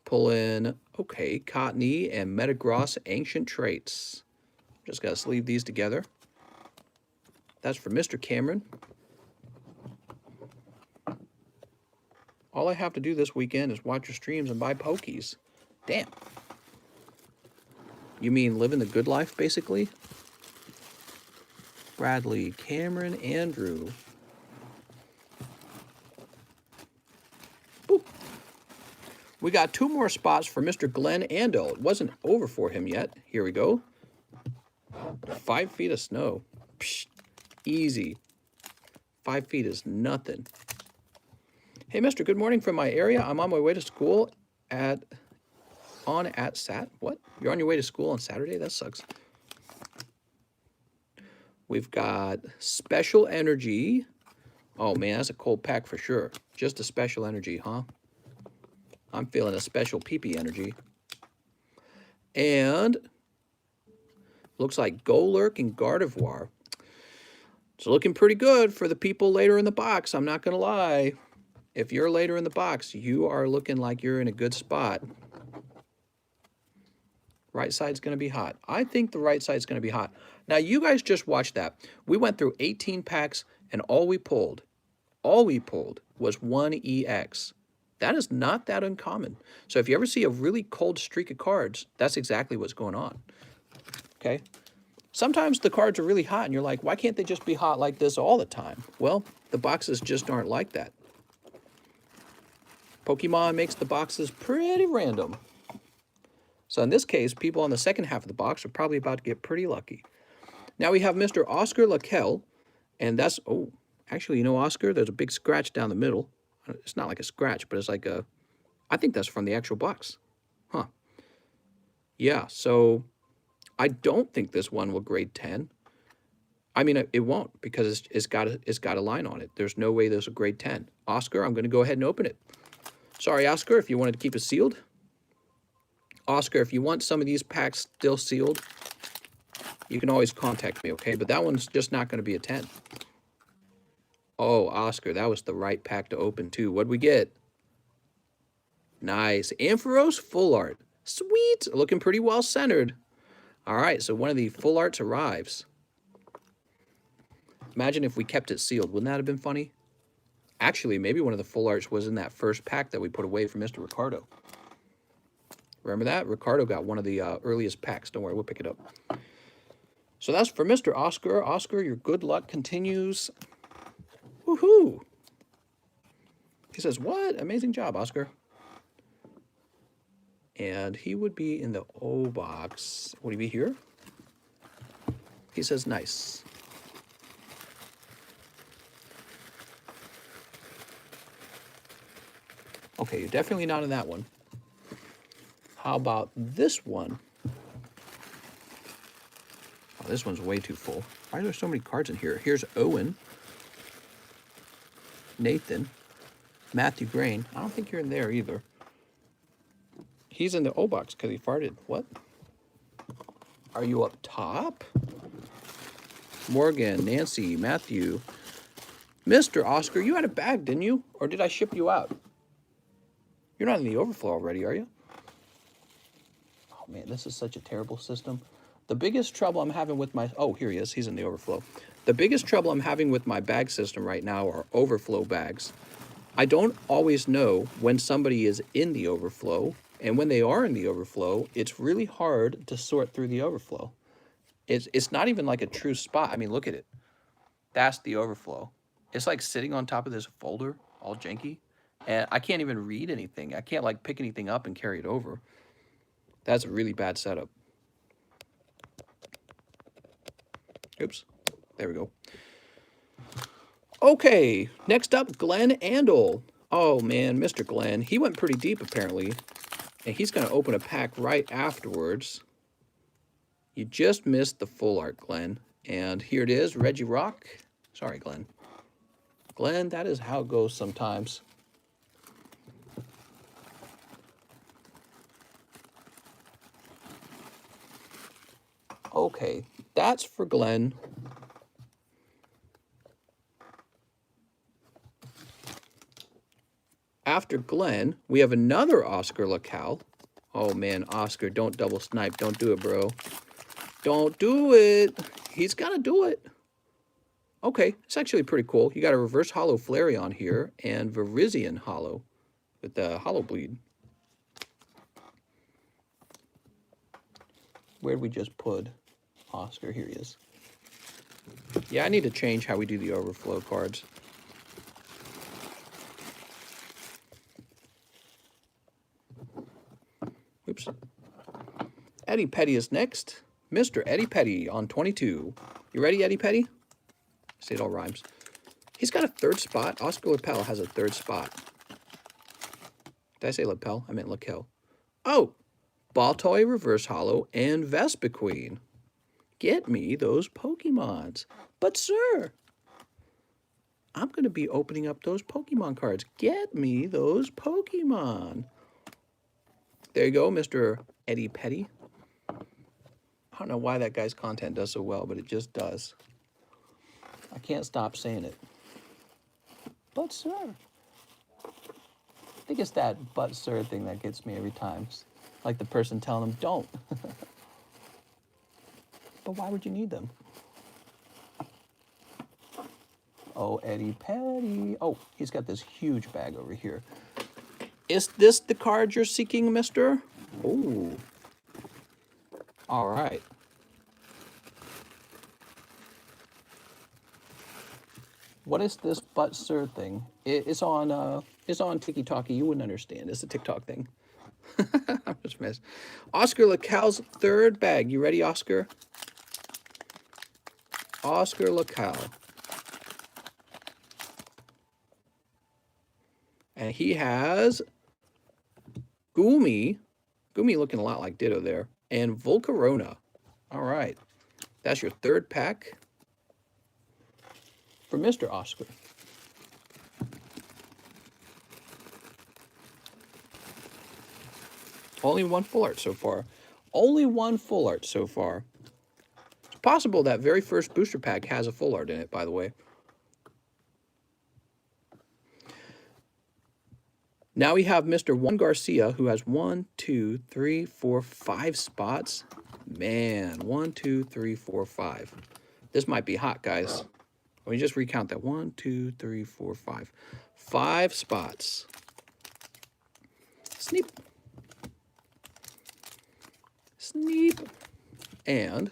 Pull in, okay, Cottony and Metagross Ancient Traits. Just got to sleeve these together. That's for Mr. Cameron. All I have to do this weekend is watch your streams and buy Pokies. Damn. You mean living the good life, basically? Bradley, Cameron, Andrew. Boop. We got 2 more spots for Mr. Glenn Andel. It wasn't over for him yet. Here we go. 5 feet of snow. Psh, easy. 5 feet is nothing. Hey, mister, good morning from my area. I'm on my way to school at Sat. What? You're on your way to school on Saturday? That sucks. We've got Special Energy. Oh, man, that's a cold pack for sure. Just a Special Energy, huh? I'm feeling a special pee-pee energy. And looks like Golurk and Gardevoir. It's looking pretty good for the people later in the box. I'm not going to lie. If you're later in the box, you are looking like you're in a good spot. Right side's going to be hot. I think the right side's going to be hot. Now, you guys just watched that. We went through 18 packs, and all we pulled was 1 EX. That is not that uncommon. So if you ever see a really cold streak of cards, that's exactly what's going on. Okay? Sometimes the cards are really hot, and you're like, why can't they just be hot like this all the time? Well, the boxes just aren't like that. Pokemon makes the boxes pretty random. So in this case, people on the second half of the box are probably about to get pretty lucky. Now we have Mr. Oscar Laquel, and that's, oh, actually, you know, Oscar, there's a big scratch down the middle. It's not like a scratch, but it's like a, I think that's from the actual box. Huh. Yeah, so I don't think this one will grade 10. I mean, it won't because it's got a line on it. There's no way there's a grade 10. Oscar, I'm going to go ahead and open it. Sorry, Oscar, if you wanted to keep it sealed. Oscar, if you want some of these packs still sealed, you can always contact me, okay? But that one's just not going to be a 10. Oh, Oscar, that was the right pack to open, too. What'd we get? Nice. Ampharos full art. Sweet. Looking pretty well centered. All right, so one of the full arts arrives. Imagine if we kept it sealed. Wouldn't that have been funny? Actually, maybe one of the full arts was in that first pack that we put away from Mr. Ricardo. Remember that? Ricardo got one of the earliest packs. Don't worry, we'll pick it up. So that's for Mr. Oscar. Oscar, your good luck continues. Woohoo! He says, what? Amazing job, Oscar. And he would be in the O box. Would he be here? He says, nice. Okay, you're definitely not in that one. How about this one? Oh, this one's way too full. Why are there so many cards in here? Here's Owen. Nathan. Matthew Grain. I don't think you're in there either. He's in the O box because he farted. What? Are you up top? Morgan, Nancy, Matthew. Mr. Oscar, you had a bag, didn't you? Or did I ship you out? You're not in the overflow already, are you? Oh, man, this is such a terrible system. The biggest trouble I'm having with my... Oh, here he is. He's in the overflow. The biggest trouble I'm having with my bag system right now are overflow bags. I don't always know when somebody is in the overflow, and when they are in the overflow, it's really hard to sort through the overflow. It's not even like a true spot. I mean, look at it. That's the overflow. It's like sitting on top of this folder, all janky, and I can't even read anything. I can't like pick anything up and carry it over. That's a really bad setup. Oops. There we go. Okay, next up, Glenn Andel. Oh, man, Mr. Glenn. He went pretty deep, apparently. And he's going to open a pack right afterwards. You just missed the full art, Glenn. And here it is, Reggie Rock. Sorry, Glenn. Glenn, that is how it goes sometimes. Okay, that's for Glenn. After Glenn, we have another Oscar Lacal. Oh, man, Oscar, don't double snipe. Don't do it, bro. Don't do it. He's got to do it. Okay, it's actually pretty cool. You got a reverse hollow Flareon here and Virizion hollow with the hollow bleed. Where'd we just put Oscar? Here he is. Yeah, I need to change how we do the overflow cards. Oops. Eddie Petty is next. Mr. Eddie Petty on 22. You ready, Eddie Petty? See, it all rhymes. He's got a third spot. Oscar Lapel has a third spot. Did I say lapel? I meant Lakel. Oh, Baltoy Reverse Hollow and Vespiquen. Get me those Pokemons. But, sir, I'm going to be opening up those Pokemon cards. Get me those Pokemon. There you go, Mr. Eddie Petty. I don't know why that guy's content does so well, but it just does. I can't stop saying it. But, sir. I think it's that but, sir thing that gets me every time. Like the person telling them, don't. But why would you need them? Oh, Eddie Petty. Oh, he's got this huge bag over here. Is this the card you're seeking, mister? Oh. All right. What is this but sir thing? It's on Tiki Talkie. You wouldn't understand. It's a TikTok thing. I'm just messing. Oscar Lacal's third bag. You ready, Oscar? Oscar Lacal. And he has Goomy. Goomy looking a lot like Ditto there. And Volcarona. All right. That's your third pack. for Mr. Oscar. Only one full art so far. Only one full art so far. It's possible that very first booster pack has a full art in it, by the way. Now we have Mr. Juan Garcia, who has 1, 2, 3, 4, 5 spots. Man, 1, 2, 3, 4, 5. This might be hot, guys. Let me just recount that. 1, 2, 3, 4, 5. 5 spots. Sneep. Sneep. And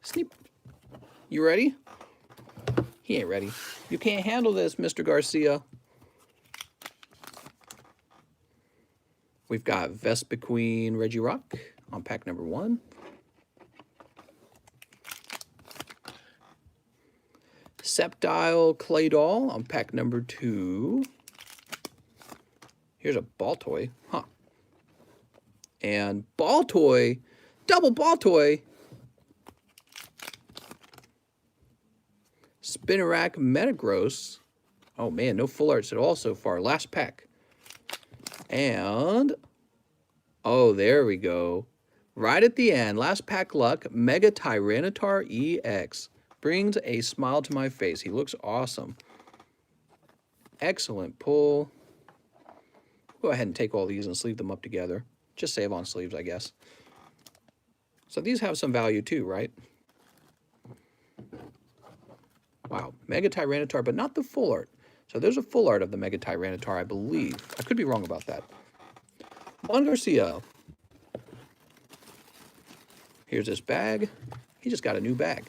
sneep. You ready? He ain't ready. You can't handle this, Mr. Garcia. We've got Vespiquen Regirock on pack number 1. Sceptile Claydol on pack number 2. Here's a ball toy. Huh. And ball toy. Double ball toy. Spinarak Metagross. Oh man, no full arts at all so far. Last pack. And, oh, there we go. Right at the end, last pack luck, Mega Tyranitar EX. Brings a smile to my face. He looks awesome. Excellent pull. Go ahead and take all these and sleeve them up together. Just save on sleeves, I guess. So these have some value too, right? Wow, Mega Tyranitar, but not the full art. So there's a full art of the Mega Tyranitar, I believe. I could be wrong about that. Juan Garcia. Here's this bag. He just got a new bag.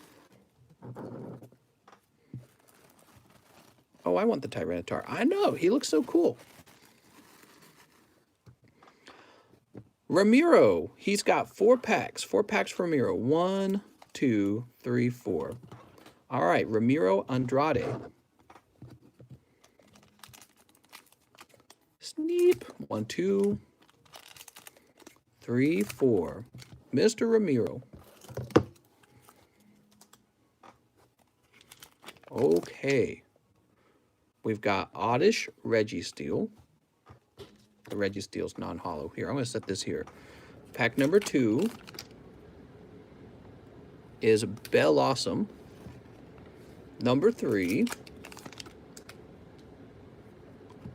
Oh, I want the Tyranitar. I know, he looks so cool. Ramiro. He's got 4 packs. 4 packs for Ramiro. 1, 2, 3, 4. All right, Ramiro Andrade. Sneep. 1, 2, 3, 4. Mr. Ramiro. Okay. We've got Oddish Registeel. The Registeel's non-hollow. Here, I'm going to set this here. Pack number 2 is Bellossom. Number 3.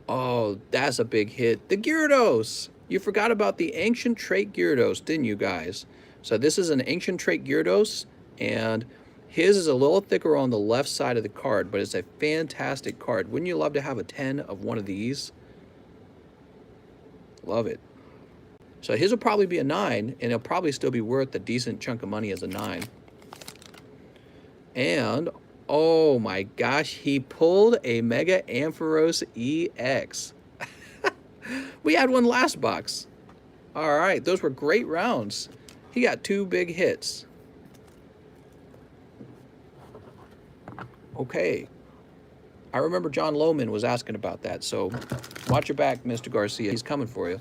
Oh, that's a big hit. The Gyarados! You forgot about the Ancient Trait Gyarados, didn't you guys? So this is an Ancient Trait Gyarados, and his is a little thicker on the left side of the card, but it's a fantastic card. Wouldn't you love to have a 10 of one of these? Love it. So his will probably be a 9, and it'll probably still be worth a decent chunk of money as a 9. And, oh my gosh, he pulled a Mega Ampharos EX. We had one last box. All right, those were great rounds. He got 2 big hits. Okay. I remember John Lohman was asking about that, so watch your back, Mr. Garcia. He's coming for you.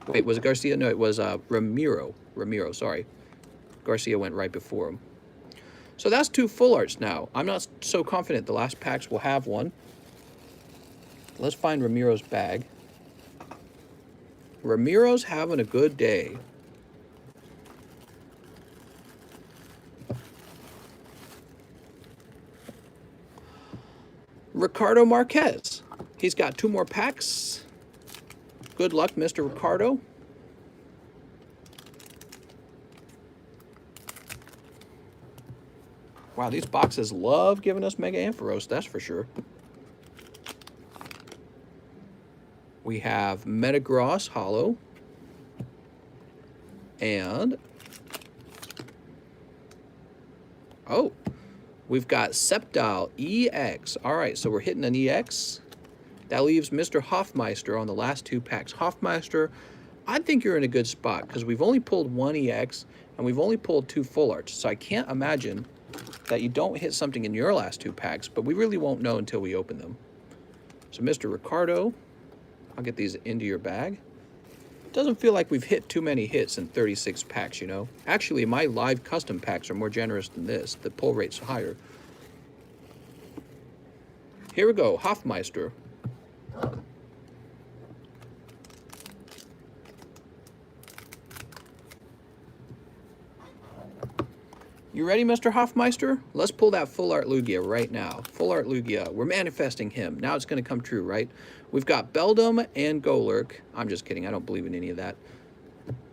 Wait, was it Garcia? No, it was Ramiro. Ramiro, sorry. Garcia went right before him. So that's 2 full arts now. I'm not so confident the last packs will have one. Let's find Ramiro's bag. Ramiro's having a good day. Ricardo Marquez. He's got 2 more packs. Good luck, Mr. Ricardo. Wow, these boxes love giving us Mega Ampharos, that's for sure. We have Metagross Hollow. And, oh, we've got Sceptile EX. All right, so we're hitting an EX. That leaves Mr. Hoffmeister on the last 2 packs. Hoffmeister, I think you're in a good spot because we've only pulled 1 EX and we've only pulled 2 full arts. So I can't imagine that you don't hit something in your last 2 packs, but we really won't know until we open them. So Mr. Ricardo, I'll get these into your bag. Doesn't feel like we've hit too many hits in 36 packs, you know. Actually, my live custom packs are more generous than this. The pull rate's higher. Here we go, Hofmeister. You ready, Mr. Hofmeister? Let's pull that Full Art Lugia right now. Full Art Lugia. We're manifesting him. Now it's going to come true, right? We've got Beldum and Golurk. I'm just kidding. I don't believe in any of that.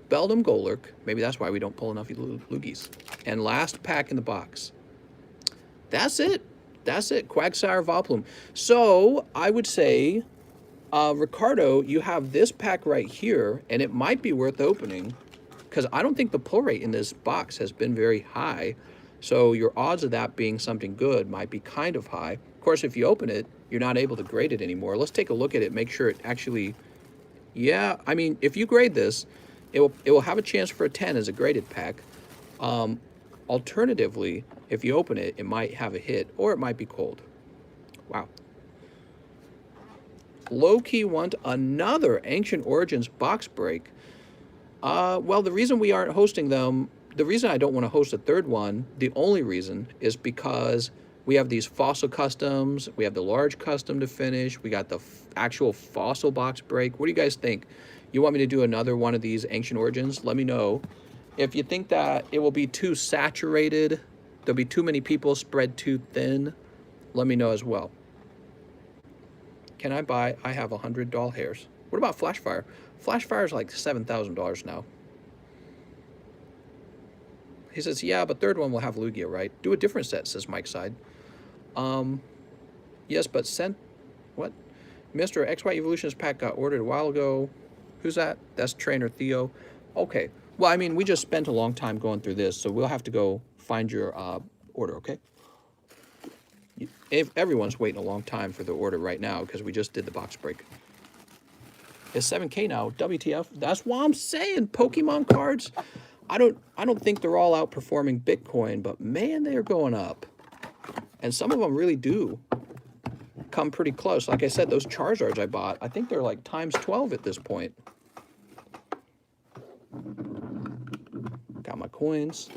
Beldum, Golurk. Maybe that's why we don't pull enough Lugies. And last pack in the box. That's it. That's it. Quagsire, Vileplume. So I would say, Ricardo, you have this pack right here, and it might be worth opening, because I don't think the pull rate in this box has been very high. So your odds of that being something good might be kind of high. Of course, if you open it, you're not able to grade it anymore. Let's take a look at it, make sure it actually, yeah, I mean, if you grade this, it will have a chance for a 10 as a graded pack. Alternatively, if you open it, it might have a hit, or it might be cold. Wow. Low-key want another Ancient Origins box break. Well, the reason we aren't hosting them, the reason I don't want to host a third one, the only reason is because we have these fossil customs, we have the large custom to finish, we got the actual fossil box break. What do you guys think? You want me to do another one of these Ancient Origins? Let me know. If you think that it will be too saturated, there'll be too many people spread too thin, let me know as well. Can I buy? I have 100 doll hairs. What about Flashfire? Flashfire is like $7,000 now. He says, yeah, but third one will have Lugia, right? Do a different set, says Mike Side. Yes, but sent, what? Mr. XY Evolutions pack got ordered a while ago. Who's that? That's Trainer Theo. Okay. Well, I mean, we just spent a long time going through this, so we'll have to go find your order, okay? If everyone's waiting a long time for the order right now because we just did the box break. It's 7K now. WTF? That's why I'm saying Pokemon cards. I don't think they're all outperforming Bitcoin, but man, they are going up. And some of them really do come pretty close. Like I said, those Charizards I bought, I think they're like times 12 at this point. Got my coins.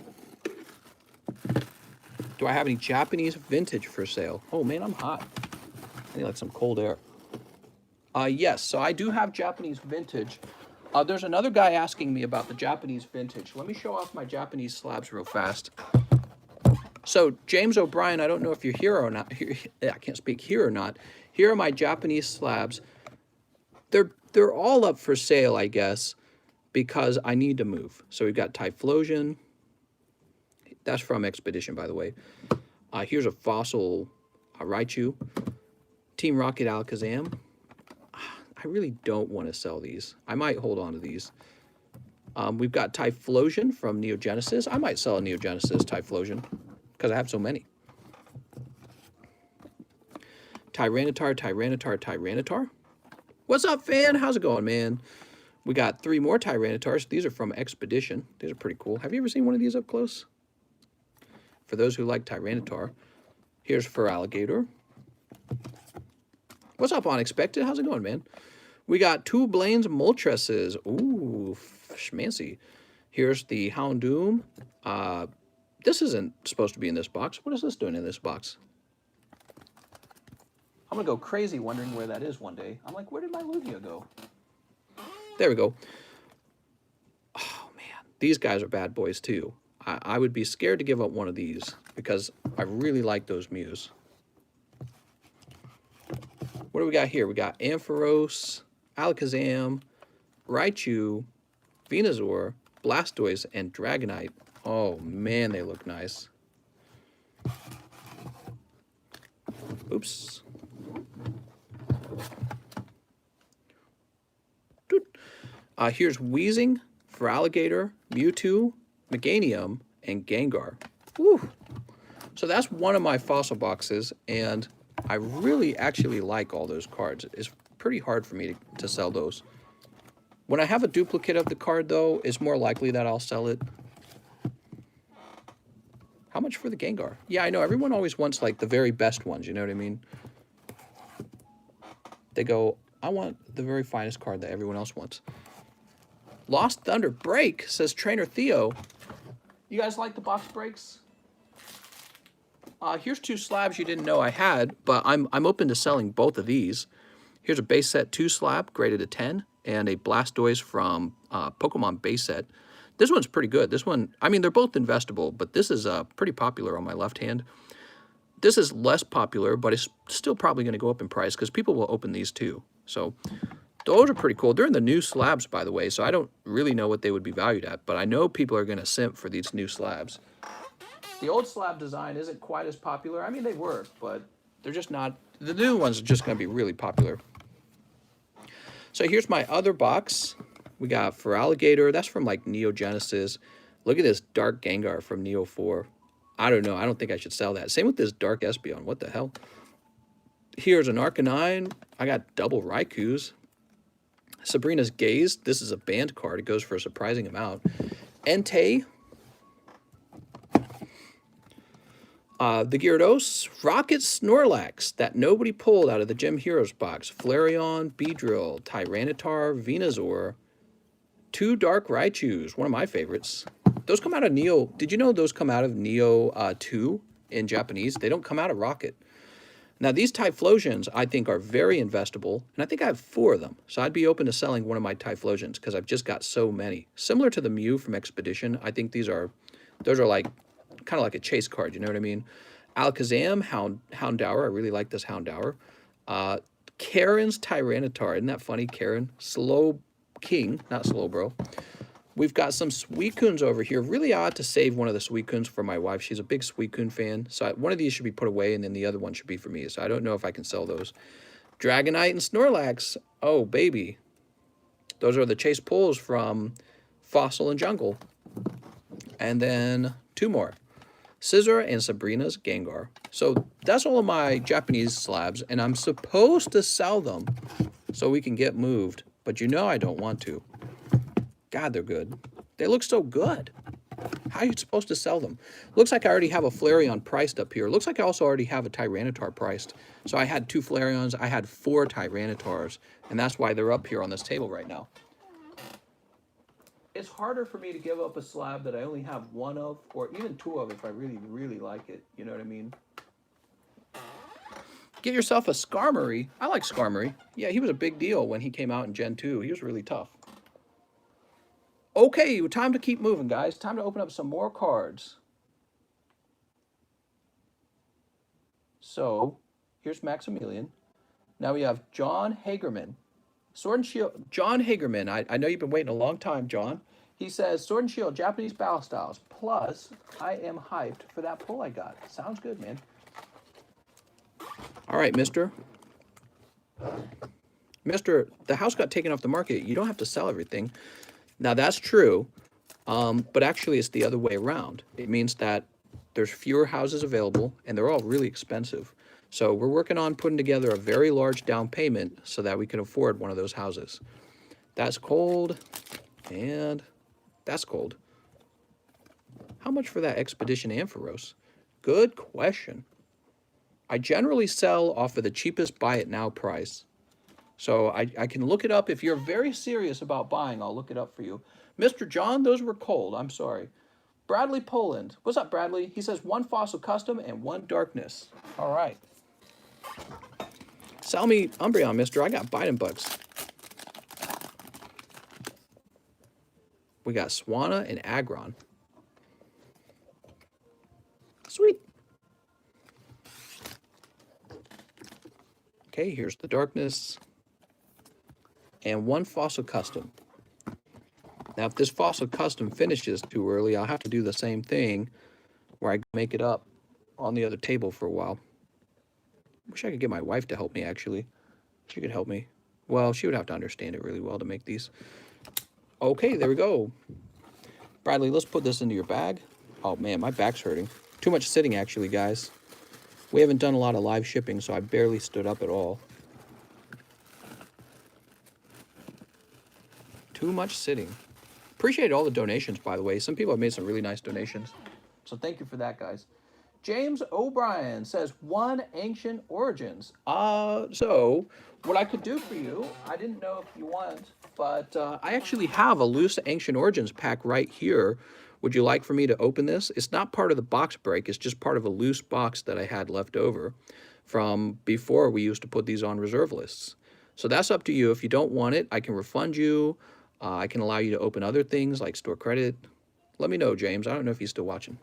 Do I have any Japanese vintage for sale? Oh man, I'm hot. I need like some cold air. Yes, so I do have Japanese vintage. There's another guy asking me about the Japanese vintage. Let me show off my Japanese slabs real fast. So James O'Brien, I don't know if you're here or not. I can't speak here or not. Here are my Japanese slabs. They're all up for sale, I guess, because I need to move. So we've got Typhlosion. That's from Expedition, by the way. Here's a fossil Raichu. Team Rocket Alakazam. I really don't want to sell these. I might hold on to these. We've got Typhlosion from Neogenesis. I might sell a Neogenesis Typhlosion because I have so many. Tyranitar. What's up, fan? How's it going, man? We got 3 more Tyranitars. These are from Expedition. These are pretty cool. Have you ever seen one of these up close? For those who like Tyranitar. Here's Feraligatr. What's up, Unexpected? How's it going, man? We got 2 Blaine's Moltresses. Ooh, schmancy. Here's the Houndoom. This isn't supposed to be in this box. What is this doing in this box? I'm going to go crazy wondering where that is one day. I'm like, where did my Lugia go? There we go. Oh, man. These guys are bad boys, too. I would be scared to give up one of these because I really like those Mews. What do we got here? We got Ampharos, Alakazam, Raichu, Venusaur, Blastoise, and Dragonite. Oh, man, they look nice. Oops. Here's Weezing, Feraligatr, Mewtwo, Meganium, and Gengar. Woo. So that's one of my fossil boxes, and I really actually like all those cards. It's pretty hard for me to sell those. When I have a duplicate of the card, though, it's more likely that I'll sell it. How much for the Gengar? Yeah, I know. Everyone always wants, like, the very best ones. You know what I mean? They go, I want the very finest card that everyone else wants. Lost Thunder Break, says Trainer Theo. You guys like the box breaks? Here's 2 slabs you didn't know I had, but I'm open to selling both of these. Here's a base set 2 slab graded a 10, and a Blastoise from Pokemon base set. This one's pretty good. This one, I mean, they're both investable, but this is pretty popular on my left hand. This is less popular, but it's still probably going to go up in price because people will open these too. So those are pretty cool. They're in the new slabs, by the way, so I don't really know what they would be valued at, but I know people are going to simp for these new slabs. The old slab design isn't quite as popular. I mean, they work, but they're just not. The new ones are just going to be really popular. So here's my other box. We got for Alligator. That's from like Neo Genesis. Look at this Dark Gengar from Neo 4. I don't know. I don't think I should sell that. Same with this Dark Espeon. What the hell? Here's an Arcanine. I got double Raikous. Sabrina's Gaze. This is a banned card. It goes for a surprising amount. Entei. The Gyarados, Rocket Snorlax that nobody pulled out of the Gem Heroes box. Flareon, Beedrill, Tyranitar, Venusaur, 2 Dark Raichus, one of my favorites. Those come out of Neo. Did you know those come out of Neo 2 in Japanese? They don't come out of Rocket. Now, these Typhlosions, I think, are very investable, and I think I have 4 of them. So I'd be open to selling one of my Typhlosions because I've just got so many. Similar to the Mew from Expedition, I think those are like kind of like a chase card, you know what I mean? Alakazam, Houndour. I really like this Houndour. Karen's Tyranitar. Isn't that funny? Karen. Slow King, not Slowbro. We've got some Suicunes over here. Really odd to save one of the Suicunes for my wife. She's a big Suicune fan. So one of these should be put away, and then the other one should be for me. So I don't know if I can sell those. Dragonite and Snorlax. Oh, baby. Those are the chase pulls from Fossil and Jungle. And then 2 more. Scizor and Sabrina's Gengar. So that's all of my Japanese slabs, and I'm supposed to sell them so we can get moved. But you know I don't want to. God, they're good. They look so good. How are you supposed to sell them? Looks like I already have a Flareon priced up here. Looks like I also already have a Tyranitar priced. So I had 2 Flareons. I had 4 Tyranitars, and that's why they're up here on this table right now. It's harder for me to give up a slab that I only have 1 of, or even 2 of if I really, really like it. You know what I mean? Get yourself a Skarmory. I like Skarmory. Yeah, he was a big deal when he came out in Gen 2. He was really tough. Okay, time to keep moving, guys. Time to open up some more cards. So, here's Maximilian. Now we have John Hagerman. Sword and Shield, John Hagerman. I know you've been waiting a long time, John. He says, Sword and Shield, Japanese battle styles. Plus, I am hyped for that pull I got. Sounds good, man. All right, mister. Mister, the house got taken off the market. You don't have to sell everything. Now, that's true, but actually it's the other way around. It means that there's fewer houses available, and they're all really expensive. So we're working on putting together a very large down payment so that we can afford one of those houses. That's cold, and that's cold. How much for that Expedition Ampharos? Good question. I generally sell off of the cheapest buy it now price. So I can look it up. If you're very serious about buying, I'll look it up for you. Mr. John, those were cold. I'm sorry. Bradley Poland. What's up, Bradley? He says 1 Fossil Custom and 1 Darkness. All right. Sell me Umbreon, mister. I got biting bugs. We got Swanna and Aggron. Sweet. Okay, here's the Darkness. And 1 Fossil Custom. Now, if this Fossil Custom finishes too early, I'll have to do the same thing where I make it up on the other table for a while. Wish I could get my wife to help me, actually. She could help me. Well, she would have to understand it really well to make these. Okay, there we go. Bradley, let's put this into your bag. Oh, man, my back's hurting. Too much sitting, actually, guys. We haven't done a lot of live shipping, so I barely stood up at all. Too much sitting. Appreciate all the donations, by the way. Some people have made some really nice donations. So thank you for that, guys. James O'Brien says 1 Ancient Origins. So what I could do for you, I didn't know if you want, but I actually have a loose Ancient Origins pack right here Would you like for me to open this? It's not part of the box break. It's just part of a loose box that I had left over from before we used to put these on reserve lists. So that's up to you. If you don't want it, I can refund you. I can allow you to open other things like store credit. Let me know, James. I don't know if he's still watching.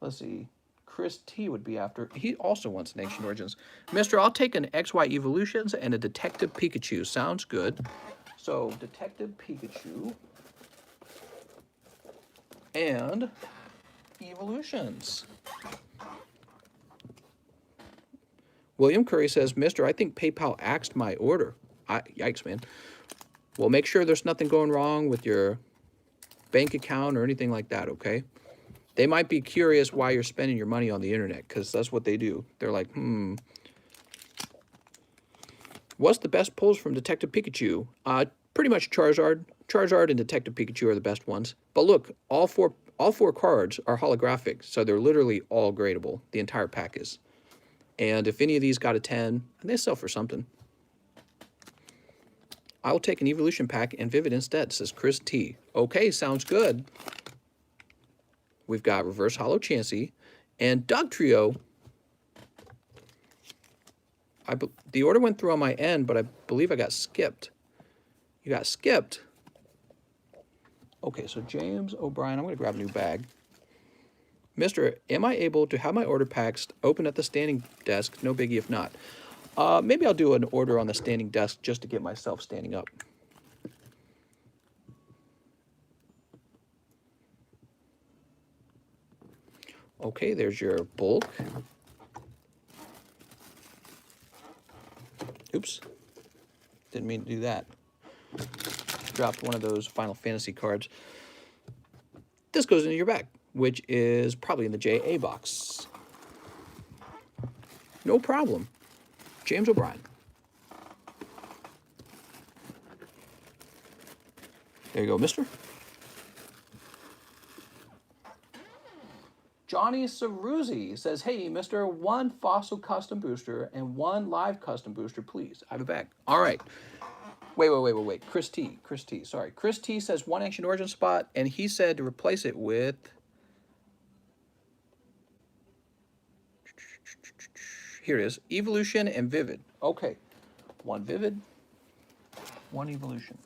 Let's see. Chris T would be after. He also wants an Ancient Origins. Mister, I'll take an XY Evolutions and a Detective Pikachu. Sounds good. So, Detective Pikachu and Evolutions. William Curry says, Mister, I think PayPal axed my order. Yikes, man. Well, make sure there's nothing going wrong with your bank account or anything like that, okay? They might be curious why you're spending your money on the internet, because that's what they do. They're like, What's the best pulls from Detective Pikachu? Pretty much Charizard. Charizard and Detective Pikachu are the best ones. But look, all four cards are holographic, so they're literally all gradable. The entire pack is. And if any of these got a 10, they sell for something. I'll take an Evolution pack and Vivid instead, says Chris T. Okay, sounds good. We've got Reverse Hollow Chansey and Dog Trio. The order went through on my end, but I believe I got skipped. You got skipped. Okay, so James O'Brien, I'm going to grab a new bag. Mister, am I able to have my order packs open at the standing desk? No biggie if not. Maybe I'll do an order on the standing desk just to get myself standing up. Okay, there's your bulk. Oops. Didn't mean to do that. Dropped one of those Final Fantasy cards. This goes into your bag, which is probably in the JA box. No problem. James O'Brien. There you go, mister. Johnny Ceruzzi says, hey, mister, one fossil custom booster and one live custom booster, please. I have a bag. All right. Wait. Chris T. Sorry. Chris T says one Ancient Origin spot, and he said to replace it with... Here it is. Evolution and Vivid. Okay. One Vivid, one Evolution.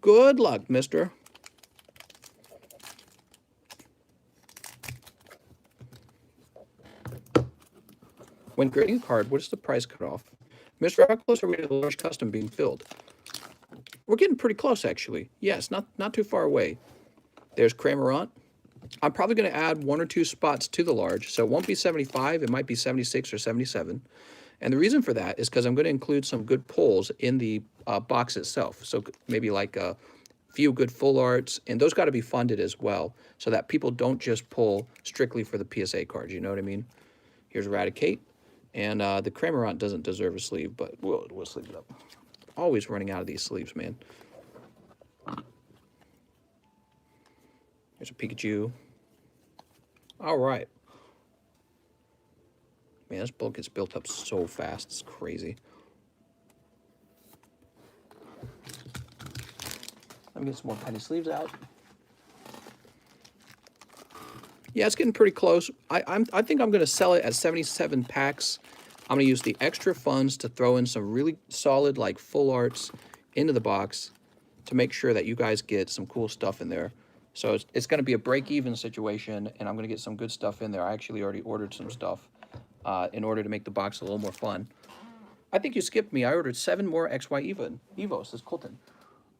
Good luck, mister. When grading a card, what is the price cutoff? Mister, how close are we to the large custom being filled? We're getting pretty close, actually. Yes, not too far away. There's Cramorant. I'm probably going to add 1 or 2 spots to the large, so it won't be 75. It might be 76 or 77. And the reason for that is because I'm going to include some good pulls in the box itself. So maybe like a few good full arts, and those got to be funded as well, so that people don't just pull strictly for the PSA cards. You know what I mean? Here's Eradicate. And the Cramorant doesn't deserve a sleeve, but we'll sleeve it up. Always running out of these sleeves, man. There's a Pikachu. All right. Man, this bulk gets built up so fast. It's crazy. Let me get some more penny sleeves out. Yeah, it's getting pretty close. I think I'm going to sell it at 77 packs. I'm going to use the extra funds to throw in some really solid, like, full arts into the box to make sure that you guys get some cool stuff in there. So it's going to be a break-even situation, and I'm going to get some good stuff in there. I actually already ordered some stuff in order to make the box a little more fun. I think you skipped me. I ordered 7 more XY Evos, says Colton.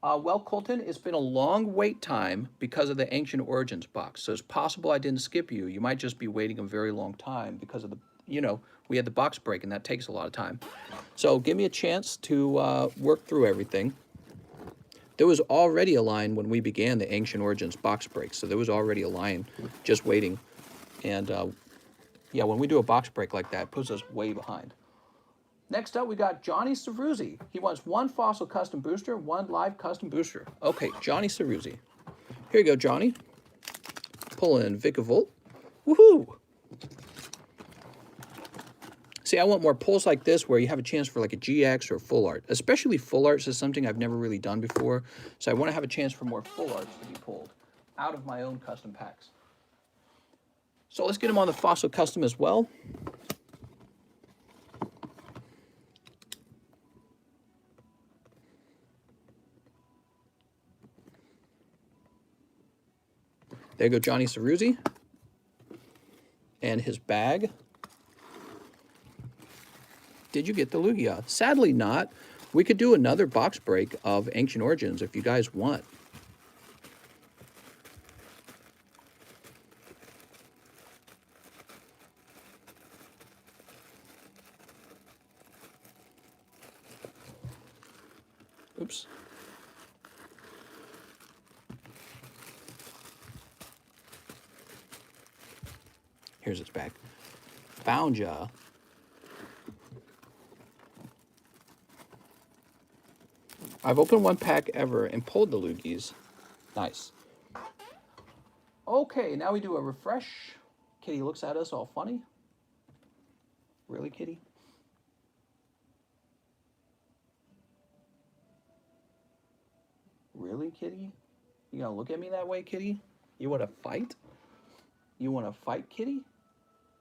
Well, Colton, it's been a long wait time because of the Ancient Origins box. So it's possible I didn't skip you. You might just be waiting a very long time because of the, we had the box break, and that takes a lot of time. So give me a chance to work through everything. There was already a line when we began the Ancient Origins box break. So there was already a line just waiting. And, yeah, when we do a box break like that, it puts us way behind. Next up, we got Johnny Ceruzzi. He wants 1 fossil custom booster, 1 live custom booster. Okay, Johnny Ceruzzi. Here you go, Johnny. Pull in Vikavolt. Woohoo! See, I want more pulls like this where you have a chance for like a GX or full art. Especially full arts is something I've never really done before. So I want to have a chance for more full arts to be pulled out of my own custom packs. So let's get them on the Fossil Custom as well. There you go, Johnny Ceruzzi. And his bag. Did you get the Lugia? Sadly not. We could do another box break of Ancient Origins if you guys want. Oops. Here's its back. Found ya. I've opened one pack ever and pulled the Lugies. Nice. Okay, now we do a refresh. Kitty looks at us all funny. Really, Kitty? Really, Kitty? You gonna look at me that way, Kitty? You wanna fight? You wanna fight, Kitty?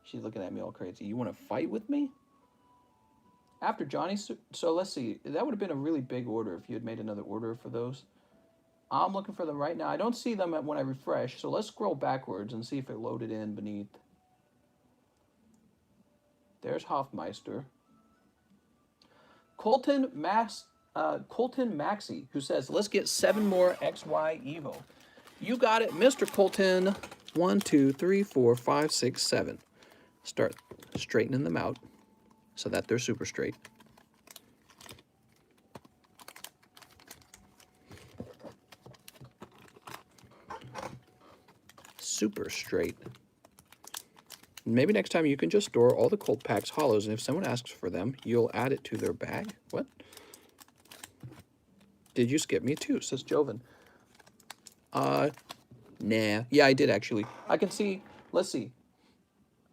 She's looking at me all crazy. You wanna fight with me? After Johnny, so let's see. That would have been a really big order if you had made another order for those. I'm looking for them right now. I don't see them when I refresh, so let's scroll backwards and see if it loaded in beneath. There's Hoffmeister. Colton Maxey, who says, let's get 7 more XY Evo. You got it, Mr. Colton. 1, 2, 3, 4, 5, 6, 7. Start straightening them out so that they're super straight. Super straight. Maybe next time you can just store all the cold packs hollows, and if someone asks for them, you'll add it to their bag. What? Did you skip me too? Says Joven. Nah. Yeah, I did actually. I can see, let's see.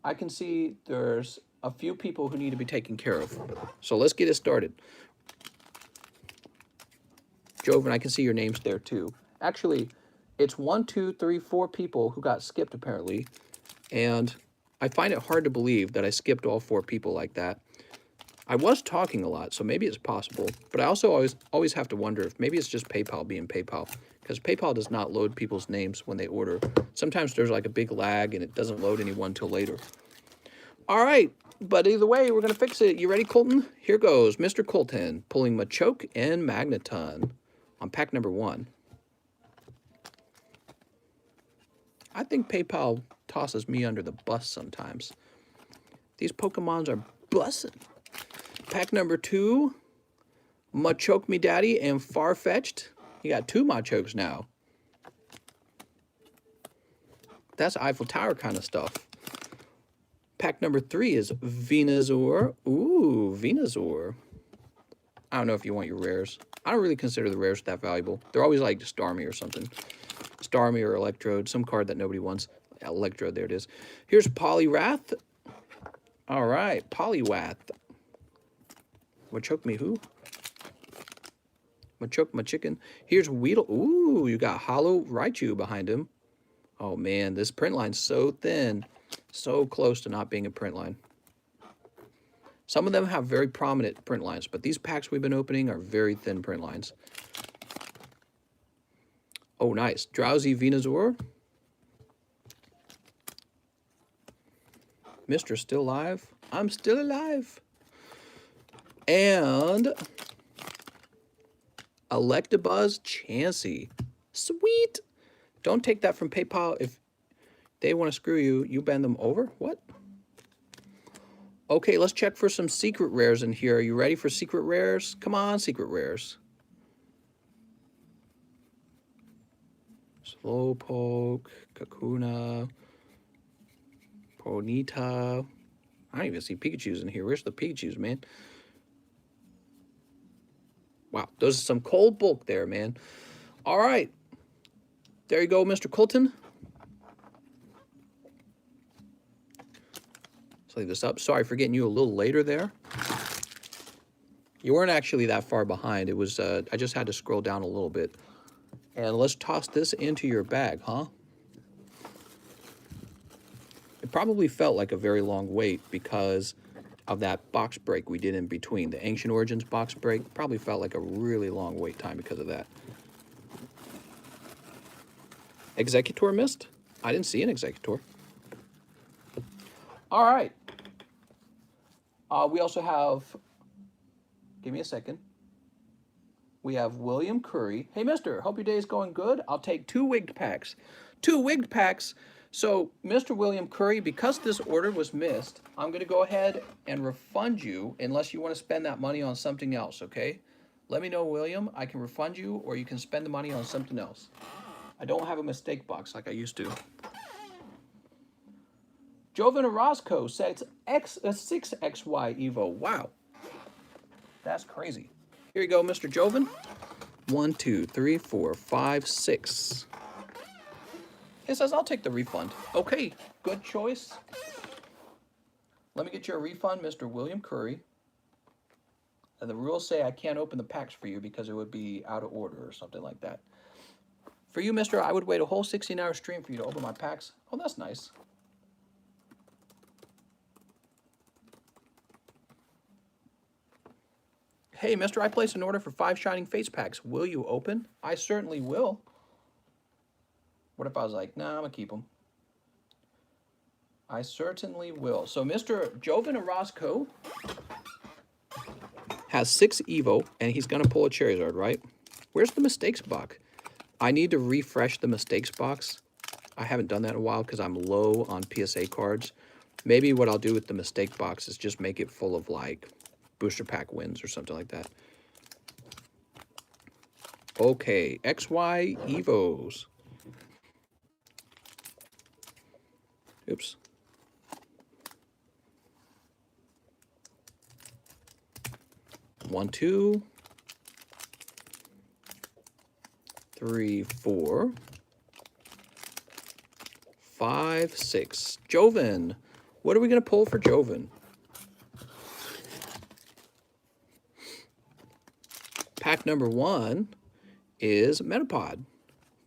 I can see there's a few people who need to be taken care of. So let's get it started. Joven, I can see your names there too. Actually, it's 1, 2, 3, 4 people who got skipped apparently. And I find it hard to believe that I skipped all 4 people like that. I was talking a lot, so maybe it's possible. But I also always have to wonder if maybe it's just PayPal being PayPal. Because PayPal does not load people's names when they order. Sometimes there's like a big lag and it doesn't load anyone till later. All right, but either way, we're going to fix it. You ready, Colton? Here goes Mr. Colton pulling Machoke and Magneton on pack number 1. I think PayPal tosses me under the bus sometimes. These Pokemons are bussin'. Pack number 2, Machoke Me Daddy and Farfetch'd. You got 2 Machokes now. That's Eiffel Tower kind of stuff. Pack number 3 is Venusaur. Ooh, Venusaur. I don't know if you want your rares. I don't really consider the rares that valuable. They're always like Starmie or something. Starmie or Electrode, some card that nobody wants. Electrode, there it is. Here's Poliwrath. All right, Poliwrath. Machoke me who? Machoke my chicken. Here's Weedle. Ooh, you got Hollow Raichu behind him. Oh man, this print line's so thin. So close to not being a print line. Some of them have very prominent print lines, but these packs we've been opening are very thin print lines. Oh, nice. Drowsy Venusaur. Mr. Still Alive. I'm still alive. And Electabuzz Chansey. Sweet. Don't take that from PayPal. If they want to screw you, you bend them over. What? Okay, let's check for some secret rares in here. Are you ready for secret rares? Come on, secret rares. Slowpoke, Kakuna, Ponyta. I don't even see Pikachus in here. Where's the Pikachus, man? Wow, those are some cold bulk there, man. All right. There you go, Mr. Colton. Let's leave this up. Sorry for getting you a little later there. You weren't actually that far behind. It was, I just had to scroll down a little bit. And let's toss this into your bag, huh? It probably felt like a very long wait because of that box break we did in between. The Ancient Origins box break probably felt like a really long wait time because of that. Executor missed? I didn't see an Executor. All right. We also have, give me a second. We have William Curry. Hey, mister, hope your day is going good. I'll take 2 wigged packs. 2 wigged packs. So, Mr. William Curry, because this order was missed, I'm going to go ahead and refund you unless you want to spend that money on something else, okay? Let me know, William. I can refund you or you can spend the money on something else. I don't have a mistake box like I used to. Jovan Orozco says 6XY Evo. Wow. That's crazy. Here you go, Mr. Jovan. 1, 2, 3, 4, 5, 6. It says, I'll take the refund. Okay, good choice. Let me get you a refund, Mr. William Curry. And the rules say I can't open the packs for you because it would be out of order or something like that. For you, mister, I would wait a whole 16-hour stream for you to open my packs. Oh, that's nice. Hey, mister, I placed an order for 5 Shining Face packs. Will you open? I certainly will. What if I was like, nah, I'm going to keep them? I certainly will. So Mr. Jovan Orozco has 6 Evo, and he's going to pull a Charizard, right? Where's the mistakes box? I need to refresh the mistakes box. I haven't done that in a while because I'm low on PSA cards. Maybe what I'll do with the mistake box is just make it full of, like, booster pack wins or something like that. Okay, XY Evos. Oops. One, 2, 3, 4, 5, 6. Jovan. What are we going to pull for Jovan? Pack number 1 is Metapod.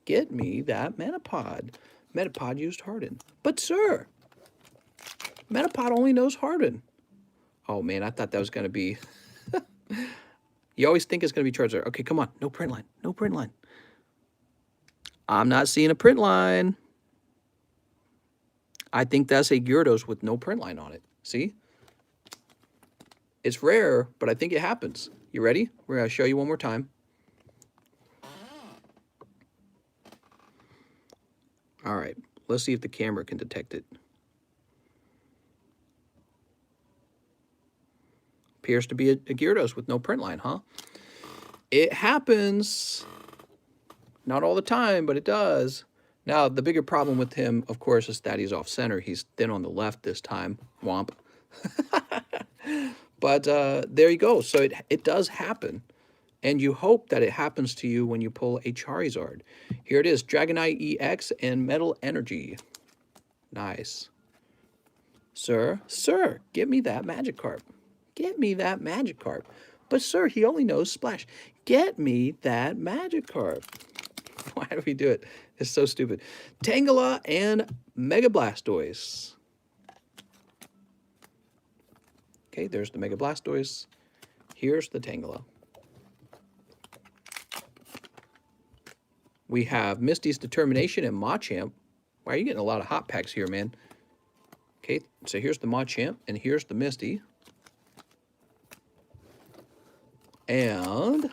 Get me that Metapod. Metapod used Harden. But, sir, Metapod only knows Harden. Oh, man, I thought that was going to be... You always think it's going to be Charizard. Okay, come on. No print line. No print line. I'm not seeing a print line. I think that's a Gyarados with no print line on it. See? It's rare, but I think it happens. You ready? We're going to show you one more time. All right. Let's see if the camera can detect it. Appears to be a Gyarados with no print line, huh? It happens. Not all the time, but it does. Now, the bigger problem with him, of course, is that he's off center. He's thin on the left this time. Womp. But there you go. So it does happen. And you hope that it happens to you when you pull a Charizard. Here it is, Dragonite EX and Metal Energy. Nice. Sir, give me that Magikarp. Get me that Magikarp. But, sir, he only knows Splash. Get me that Magikarp. Why do we do it? It's so stupid. Tangela and Mega Blastoise. Okay, there's the Mega Blastoise. Here's the Tangela. We have Misty's Determination and Machamp. Wow, you're getting a lot of hot packs here, man. Okay, so here's the Machamp, and here's the Misty. And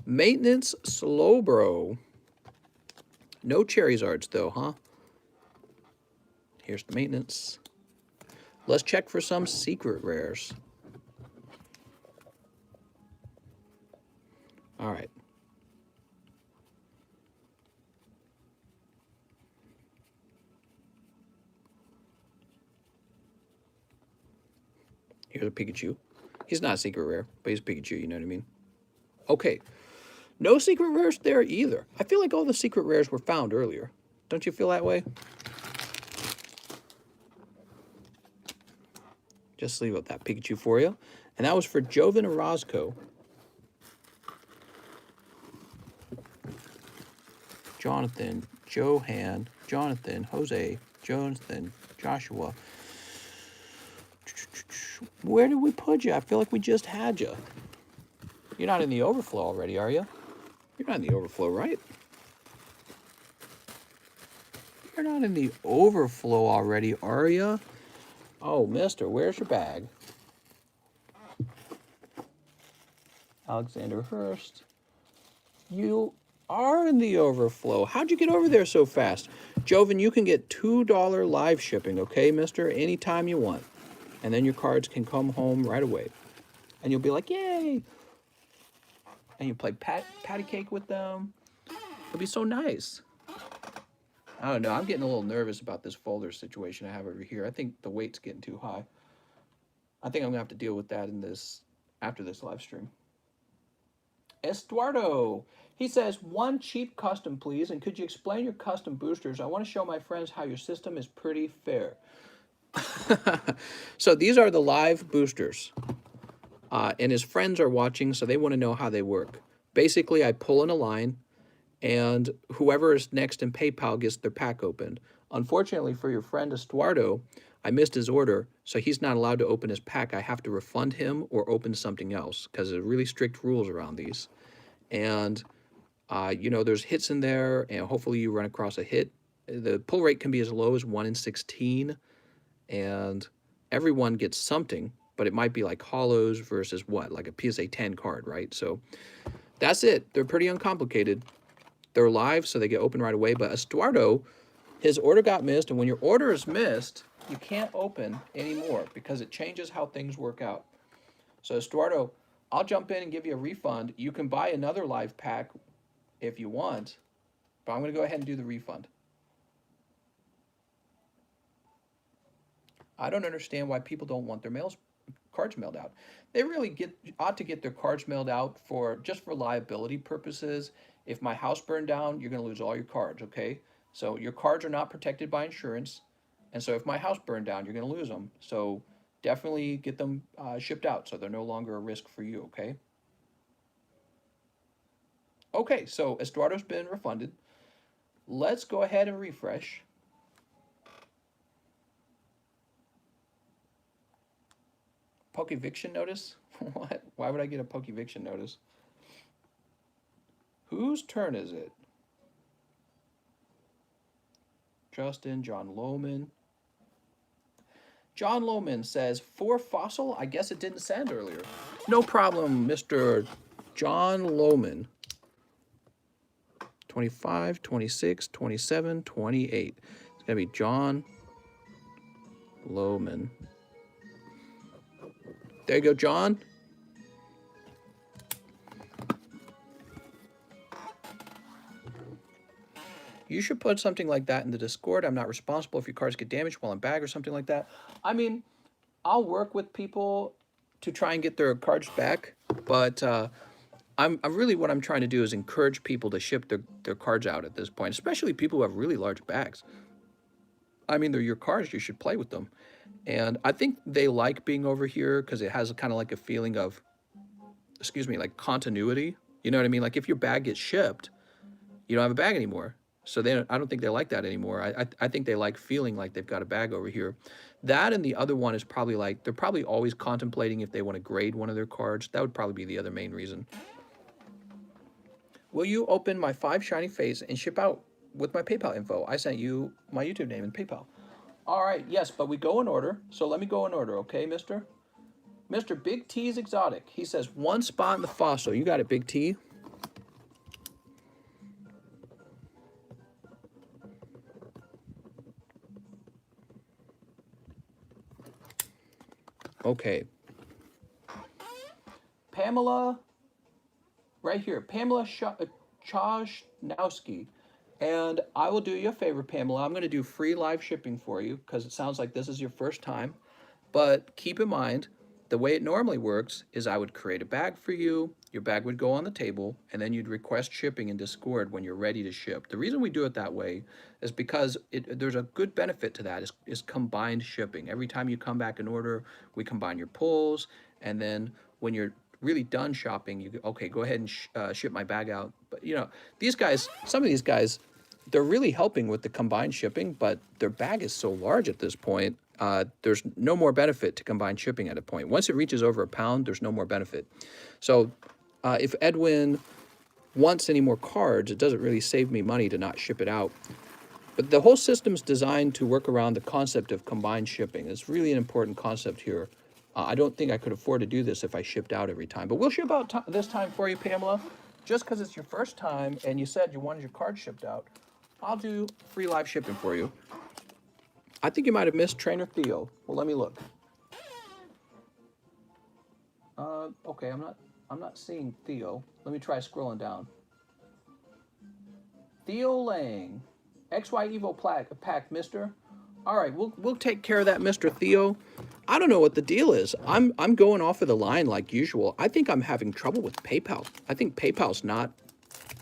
Maintenance Slowbro. No Charizards, though, huh? Here's the Maintenance. Let's check for some secret rares. All right. Here's a Pikachu. He's not a secret rare, but he's a Pikachu, you know what I mean? Okay. No secret rares there either. I feel like all the secret rares were found earlier. Don't you feel that way? Just leave out that Pikachu for you. And that was for Joven Orozco. Jonathan, Johan, Jonathan, Jose, Jonathan, Joshua. Where did we put you? I feel like we just had you. You're not in the overflow already, are you? You're not in the overflow, right? You're not in the overflow already, are you? Oh, mister, where's your bag? Alexander Hurst. You are in the overflow. How'd you get over there so fast? Joven, you can get $2 live shipping, okay, mister? Anytime you want. And then your cards can come home right away. And you'll be like, yay! And you play patty cake with them. It'll be so nice. I don't know. I'm getting a little nervous about this folder situation I have over here. I think the weight's getting too high. I think I'm going to have to deal with that in this after this live stream. Estuardo. He says, one cheap custom, please. And could you explain your custom boosters? I want to show my friends how your system is pretty fair. So these are the live boosters. And his friends are watching, so they want to know how they work. Basically, I pull in a line, and whoever is next in PayPal gets their pack opened. Unfortunately for your friend Estuardo, I missed his order, so he's not allowed to open his pack. I have to refund him or open something else because there's really strict rules around these. And, you know, there's hits in there, and hopefully you run across a hit. The pull rate can be as low as 1 in 16, and everyone gets something, but it might be like hollows versus what? Like a PSA 10 card, right? So that's it. They're pretty uncomplicated. They're live, so they get open right away. But Estuardo, his order got missed, and when your order is missed, you can't open anymore because it changes how things work out. So Estuardo, I'll jump in and give you a refund. You can buy another live pack if you want, but I'm going to go ahead and do the refund. I don't understand why people don't want their cards mailed out. They really ought to get their cards mailed out just for liability purposes. If my house burned down, you're going to lose all your cards, okay? So your cards are not protected by insurance. And so if my house burned down, you're going to lose them. So definitely get them shipped out so they're no longer a risk for you, okay? Okay, so Estuardo's been refunded. Let's go ahead and refresh. Poke eviction notice? What? Why would I get a poke eviction notice? Whose turn is it? Justin, John Lohman. John Lohman says, for fossil, I guess it didn't send earlier. No problem, Mr. John Lohman. 25, 26, 27, 28. It's going to be John Lohman. There you go, John. You should put something like that in the Discord. I'm not responsible if your cards get damaged while in bag or something like that. I mean, I'll work with people to try and get their cards back, but I'm really what I'm trying to do is encourage people to ship their cards out at this point, especially people who have really large bags. I mean, they're your cards. You should play with them. And I think they like being over here because it has kind of like a feeling of, like continuity. You know what I mean? Like if your bag gets shipped, you don't have a bag anymore. So I don't think they like that anymore. I think they like feeling like they've got a bag over here. That and the other one is probably like, they're probably always contemplating if they want to grade one of their cards. That would probably be the other main reason. Will you open my 5 shiny face and ship out with my PayPal info? I sent you my YouTube name and PayPal. All right, yes, but we go in order. So let me go in order, okay, mister? Mr. Big T's Exotic. He says 1 spot in the fossil. You got it, Big T. Okay. Pamela, right here. Pamela Chajnowski. And I will do you a favor, Pamela. I'm going to do free live shipping for you because it sounds like this is your first time. But keep in mind, the way it normally works is I would create a bag for you, your bag would go on the table, and then you'd request shipping in Discord when you're ready to ship. The reason we do it that way is because there's a good benefit to that, is combined shipping. Every time you come back and order, we combine your pulls, and then when you're really done shopping, you okay, go ahead and ship my bag out. But you know, these guys, some of these guys, they're really helping with the combined shipping, but their bag is so large at this point, there's no more benefit to combined shipping at a point. Once it reaches over a pound, there's no more benefit. So if Edwin wants any more cards, it doesn't really save me money to not ship it out. But the whole system's designed to work around the concept of combined shipping. It's really an important concept here. I don't think I could afford to do this if I shipped out every time. But we'll ship out this time for you, Pamela. Just because it's your first time and you said you wanted your card shipped out, I'll do free live shipping for you. I think you might have missed Trainer Theo. Well, let me look. Okay, I'm not seeing Theo. Let me try scrolling down. Theo Lang, XY Evo pack, Mister. All right, we'll take care of that, Mr. Theo. I don't know what the deal is. I'm going off of the line like usual. I think I'm having trouble with PayPal. I think PayPal's not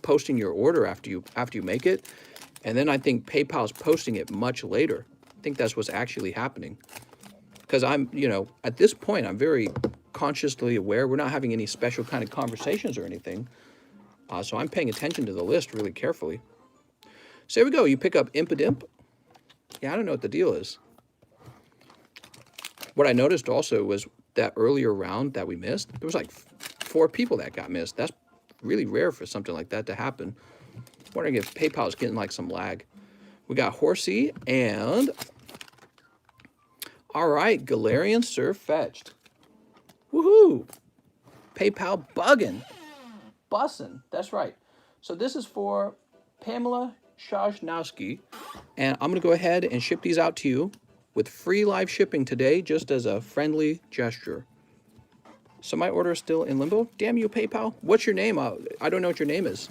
posting your order after you make it, and then I think PayPal's posting it much later. I think that's what's actually happening. Because I'm, you know, at this point, I'm very consciously aware. We're not having any special kind of conversations or anything. So I'm paying attention to the list really carefully. So here we go. You pick up Impidimp. Yeah, I don't know what the deal is. What I noticed also was that earlier round that we missed, there was like 4 people that got missed. That's really rare for something like that to happen. I'm wondering if PayPal is getting like some lag. We got Horsey and... All right, Galarian Surf fetched. Woohoo! PayPal bugging. Bussin'. That's right. So this is for Pamela Shajnowski. And I'm going to go ahead and ship these out to you with free live shipping today, just as a friendly gesture. So my order is still in limbo. Damn you, PayPal. What's your name? I don't know what your name is.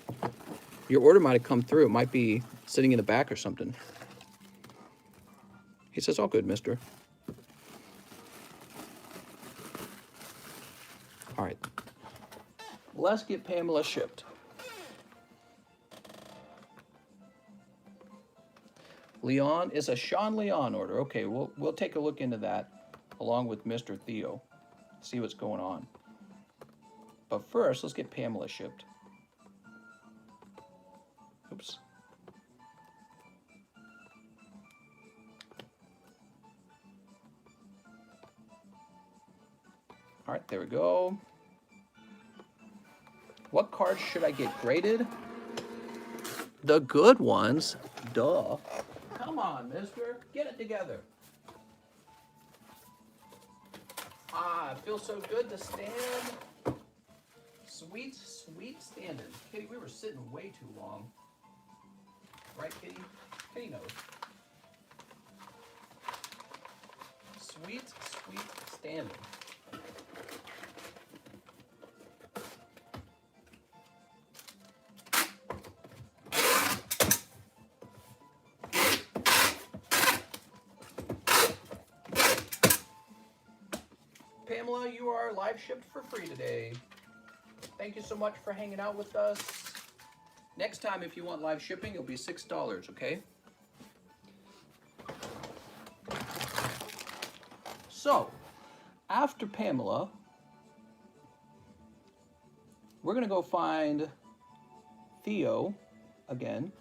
Your order might have come through. It might be sitting in the back or something. He says, all good, mister. All right. Let's get Pamela shipped. Leon is a Sean Leon order. Okay, we'll take a look into that along with Mr. Theo. See what's going on. But first, let's get Pamela shipped. Oops. All right, there we go. What cards should I get graded? The good ones. Duh. Come on, mister. Get it together. Ah, it feels so good to stand. Sweet, sweet standing. Kitty, we were sitting way too long. Right, Kitty? Kitty knows. Sweet, sweet standing. Pamela, you are live shipped for free today. Thank you so much for hanging out with us. Next time, if you want live shipping, it'll be $6, okay? So, after Pamela, we're going to go find Theo again.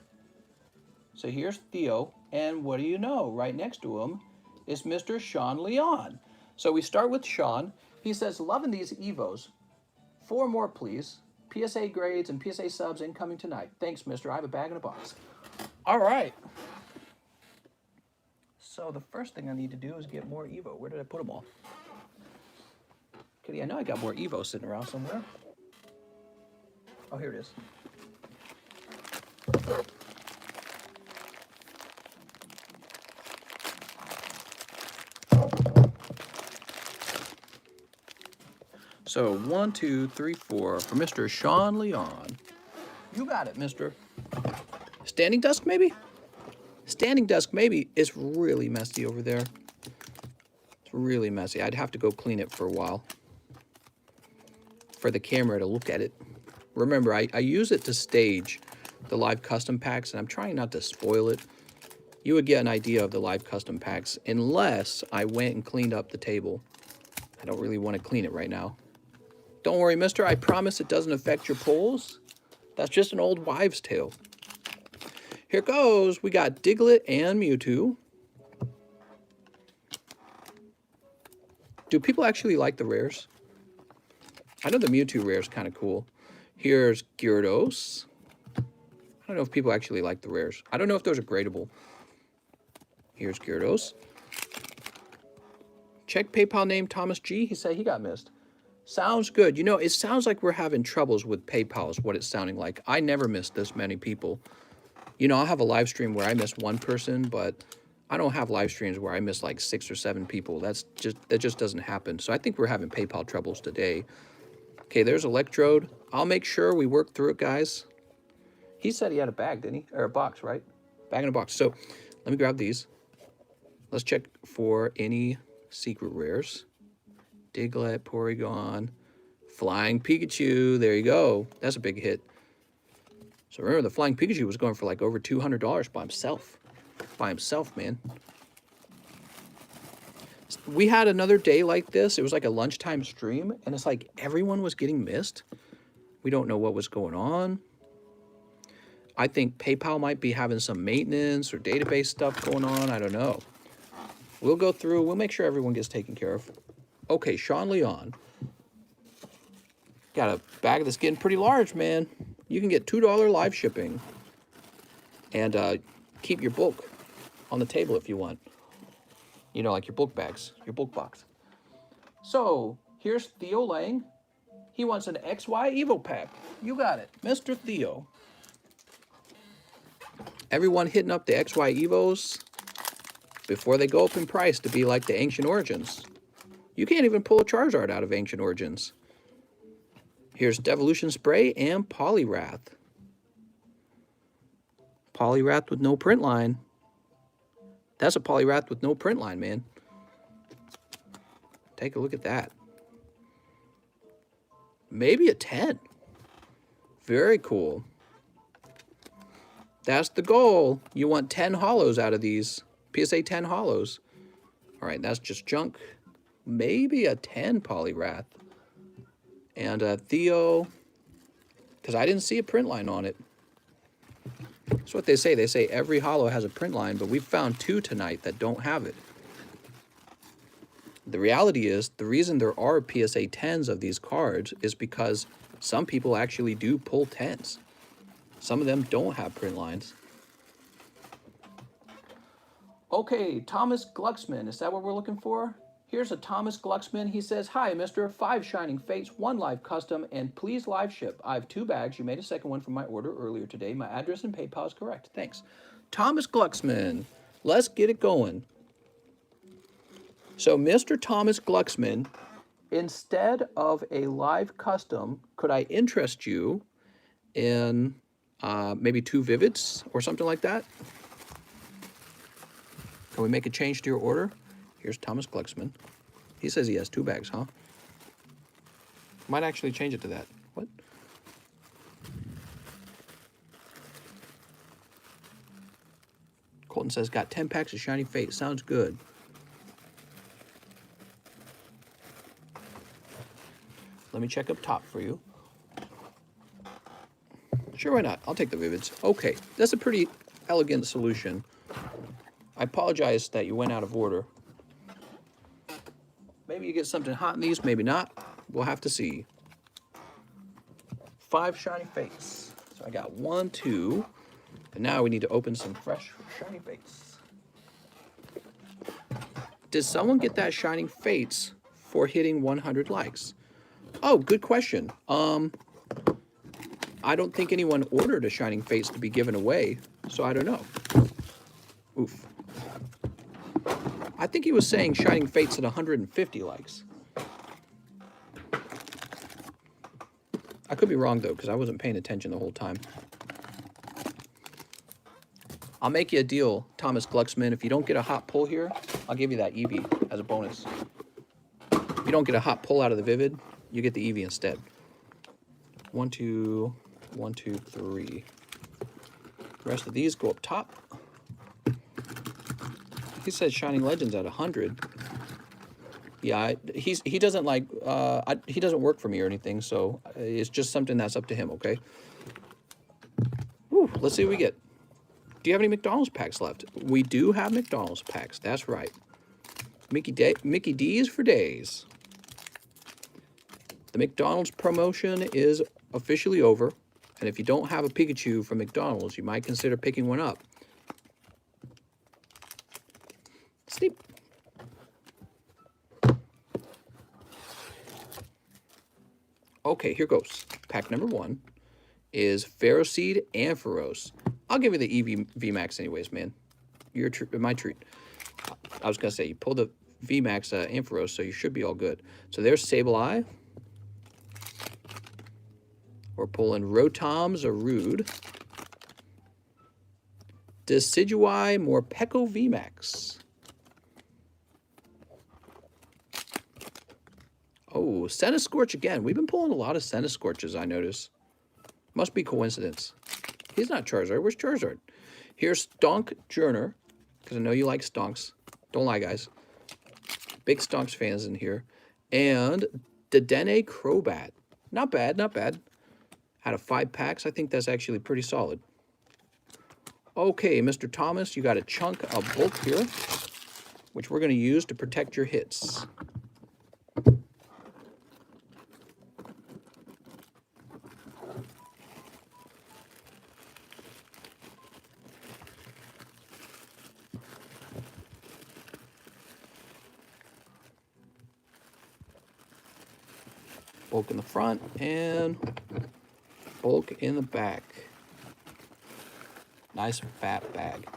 So here's Theo, and what do you know? Right next to him is Mr. Sean Leon. So we start with Sean. He says, loving these Evos. 4 more, please. PSA grades and PSA subs incoming tonight. Thanks, mister. I have a bag in a box. All right. So the first thing I need to do is get more Evo. Where did I put them all? Kitty, I know I got more Evo sitting around somewhere. Oh, here it is. So 1, 2, 3, 4 for Mr. Sean Leon. You got it, mister. Standing desk, maybe? Standing desk, maybe. It's really messy over there. It's really messy. I'd have to go clean it for a while for the camera to look at it. Remember, I use it to stage the live custom packs, and I'm trying not to spoil it. You would get an idea of the live custom packs unless I went and cleaned up the table. I don't really want to clean it right now. Don't worry, mister. I promise it doesn't affect your pulls. That's just an old wives' tale. Here goes. We got Diglett and Mewtwo. Do people actually like the rares? I know the Mewtwo rare is kind of cool. Here's Gyarados. I don't know if people actually like the rares. I don't know if those are gradable. Here's Gyarados. Check PayPal name Thomas G. He said he got missed. Sounds good. You know, it sounds like we're having troubles with PayPal is what it's sounding like. I never missed this many people. You know, I'll have a live stream where I miss one person, but I don't have live streams where I miss like 6 or 7 people. That just doesn't happen. So I think we're having PayPal troubles today. Okay, there's Electrode. I'll make sure we work through it, guys. He said he had a bag, didn't he? Or a box, right? Bag in a box. So let me grab these. Let's check for any secret rares. Diglett, Porygon, Flying Pikachu. There you go. That's a big hit. So remember, the Flying Pikachu was going for like over $200 by himself. By himself, man. We had another day like this. It was like a lunchtime stream, and it's like everyone was getting missed. We don't know what was going on. I think PayPal might be having some maintenance or database stuff going on. I don't know. We'll go through. We'll make sure everyone gets taken care of. Okay, Sean Leon. Got a bag that's getting pretty large, man. You can get $2 live shipping. And keep your bulk on the table if you want. You know, like your bulk bags, your bulk box. So, here's Theo Lang. He wants an XY Evo pack. You got it, Mr. Theo. Everyone hitting up the XY Evos before they go up in price to be like the Ancient Origins. You can't even pull a Charizard out of Ancient Origins. Here's Devolution Spray and Poliwrath. Poliwrath with no print line. That's a Poliwrath with no print line, man. Take a look at that. Maybe a 10. Very cool. That's the goal. You want 10 hollows out of these. PSA 10 hollows. All right, that's just junk. Maybe a 10 Poliwrath. And Theo, because I didn't see a print line on it. That's what they say. They say every hollow has a print line, but we've found 2 tonight that don't have it. The reality is, the reason there are PSA 10s of these cards is because some people actually do pull 10s. Some of them don't have print lines. Okay, Thomas Glucksman, is that what we're looking for? Here's a Thomas Glucksman. He says, hi, Mr. 5 Shining Fates, 1 live custom, and please live ship. I have 2 bags. You made a second one from my order earlier today. My address and PayPal is correct. Thanks. Thomas Glucksman, let's get it going. So, Mr. Thomas Glucksman, instead of a live custom, could I interest you in maybe 2 Vivids or something like that? Can we make a change to your order? Here's Thomas Glucksman. He says he has 2 bags, huh? Might actually change it to that. What? Colton says, got 10 packs of Shiny Fate. Sounds good. Let me check up top for you. Sure, why not? I'll take the Vivids. Okay, that's a pretty elegant solution. I apologize that you went out of order. Maybe you get something hot in these, maybe not. We'll have to see. 5 Shiny Fates. So I got 1, 2. And now we need to open some fresh Shiny Fates. Did someone get that Shining Fates for hitting 100 likes? Oh, good question. I don't think anyone ordered a Shining Fates to be given away, so I don't know. Oof. I think he was saying Shining Fates at 150 likes. I could be wrong, though, because I wasn't paying attention the whole time. I'll make you a deal, Thomas Glucksman. If you don't get a hot pull here, I'll give you that Eevee as a bonus. If you don't get a hot pull out of the Vivid, you get the Eevee instead. 1, 2, 1, 2, 3. The rest of these go up top. He said Shining Legends at 100. Yeah, he doesn't like he doesn't work for me or anything, so it's just something that's up to him. Okay. Whew, let's see what we get. Do you have any McDonald's packs left? We do have McDonald's packs. That's right. Mickey D's for days. The McDonald's promotion is officially over, and if you don't have a Pikachu from McDonald's, you might consider picking one up. Snipped. Okay, here goes. Pack number 1 is Ferroseed and Feroz. I'll give you the EV VMAX anyways, man. You're my treat. I was going to say, you pulled the VMAX Ampharos, so you should be all good. So there's Sableye. We're pulling Rotoms or Rude. Decidueye, Morpeko VMAX. Oh, Centiskorch again. We've been pulling a lot of Centiskorches, I notice. Must be coincidence. He's not Charizard. Where's Charizard? Here's Stonk Journer, because I know you like Stonks. Don't lie, guys. Big Stonks fans in here. And Dedenne Crobat. Not bad, not bad. Out of 5 packs, I think that's actually pretty solid. Okay, Mr. Thomas, you got a chunk of bulk here, which we're going to use to protect your hits. Bulk in the front and bulk in the back. Nice fat bag.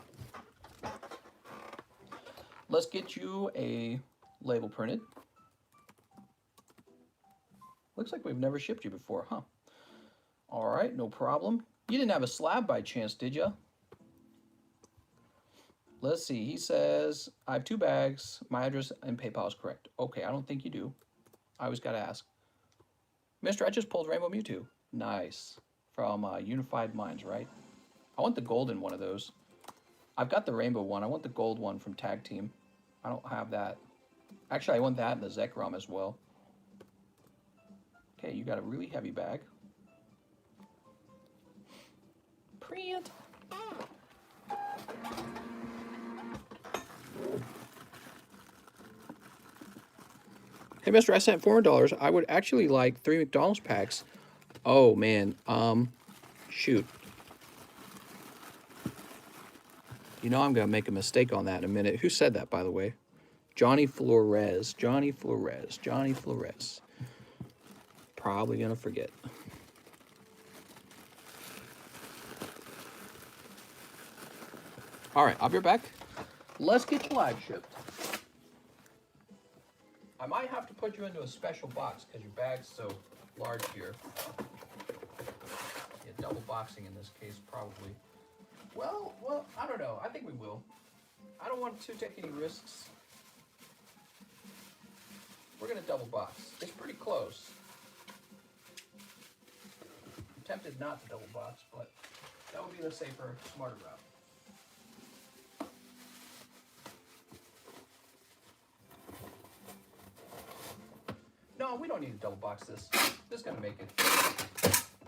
Let's get you a label printed. Looks like we've never shipped you before, huh? All right, no problem. You didn't have a slab by chance, did you? Let's see. He says, I have 2 bags. My address and PayPal is correct. Okay, I don't think you do. I always got to ask. Mister, I just pulled Rainbow Mewtwo. Nice. From Unified Minds, right? I want the golden one of those. I've got the rainbow one. I want the gold one from Tag Team. I don't have that. Actually, I want that in the Zekrom as well. Okay, you got a really heavy bag. Print. Hey, mister, I sent $400. I would actually like 3 McDonald's packs. Oh, man. Shoot. You know I'm going to make a mistake on that in a minute. Who said that, by the way? Johnny Flores. Johnny Flores. Johnny Flores. Probably going to forget. All right, I'll be back. Let's get you live shipped. I might have to put you into a special box because your bag's so large here. Yeah, double boxing in this case, probably. Well, I don't know. I think we will. I don't want to take any risks. We're going to double box. It's pretty close. I'm tempted not to double box, but that would be the safer, smarter route. No, we don't need to double box this. This is going to make it.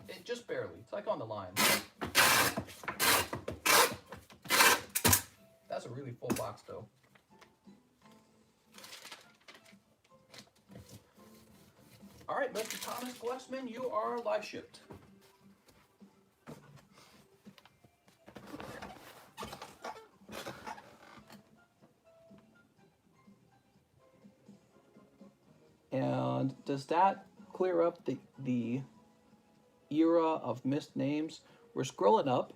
It just barely. It's like on the line. That's a really full box, though. All right, Mr. Thomas Glassman, you are live shipped. And does that clear up the era of missed names? We're scrolling up.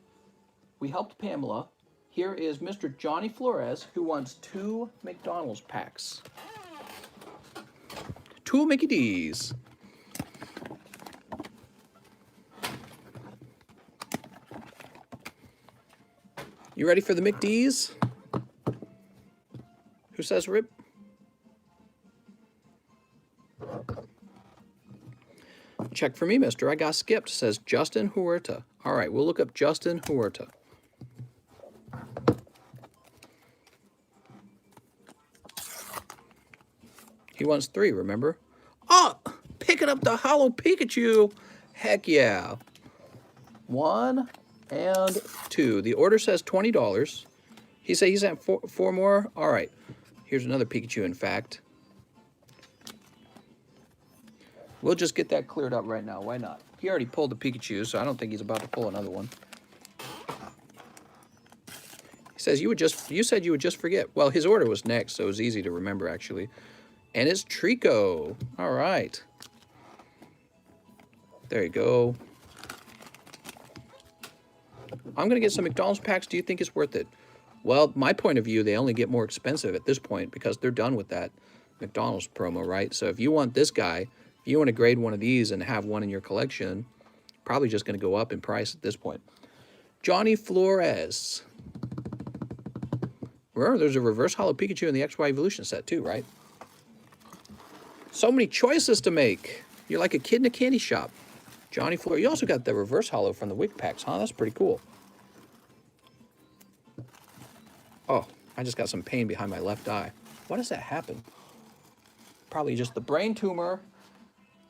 We helped Pamela. Here is Mr. Johnny Flores, who wants 2 McDonald's packs. 2 Mickey D's. You ready for the McD's? Who says rip? Check for me, mister. I got skipped, says Justin Huerta. All right, we'll look up Justin Huerta. He wants 3, remember? Oh, picking up the hollow Pikachu. Heck yeah. 1 and 2. The order says $20. He said he sent four more. All right. Here's another Pikachu, in fact. We'll just get that cleared up right now. Why not? He already pulled the Pikachu, so I don't think he's about to pull another one. He says you said you would just forget. Well, his order was next, so it was easy to remember, actually. And it's Trico. All right. There you go. I'm going to get some McDonald's packs. Do you think it's worth it? Well, my point of view, they only get more expensive at this point because they're done with that McDonald's promo, right? So if you want this guy, if you want to grade one of these and have one in your collection, probably just going to go up in price at this point. Johnny Flores. Remember, there's a reverse hollow Pikachu in the XY Evolution set too, right? So many choices to make. You're like a kid in a candy shop. Johnny Flores. You also got the reverse hollow from the Wick packs, huh? That's pretty cool. Oh, I just got some pain behind my left eye. Why does that happen? Probably just the brain tumor.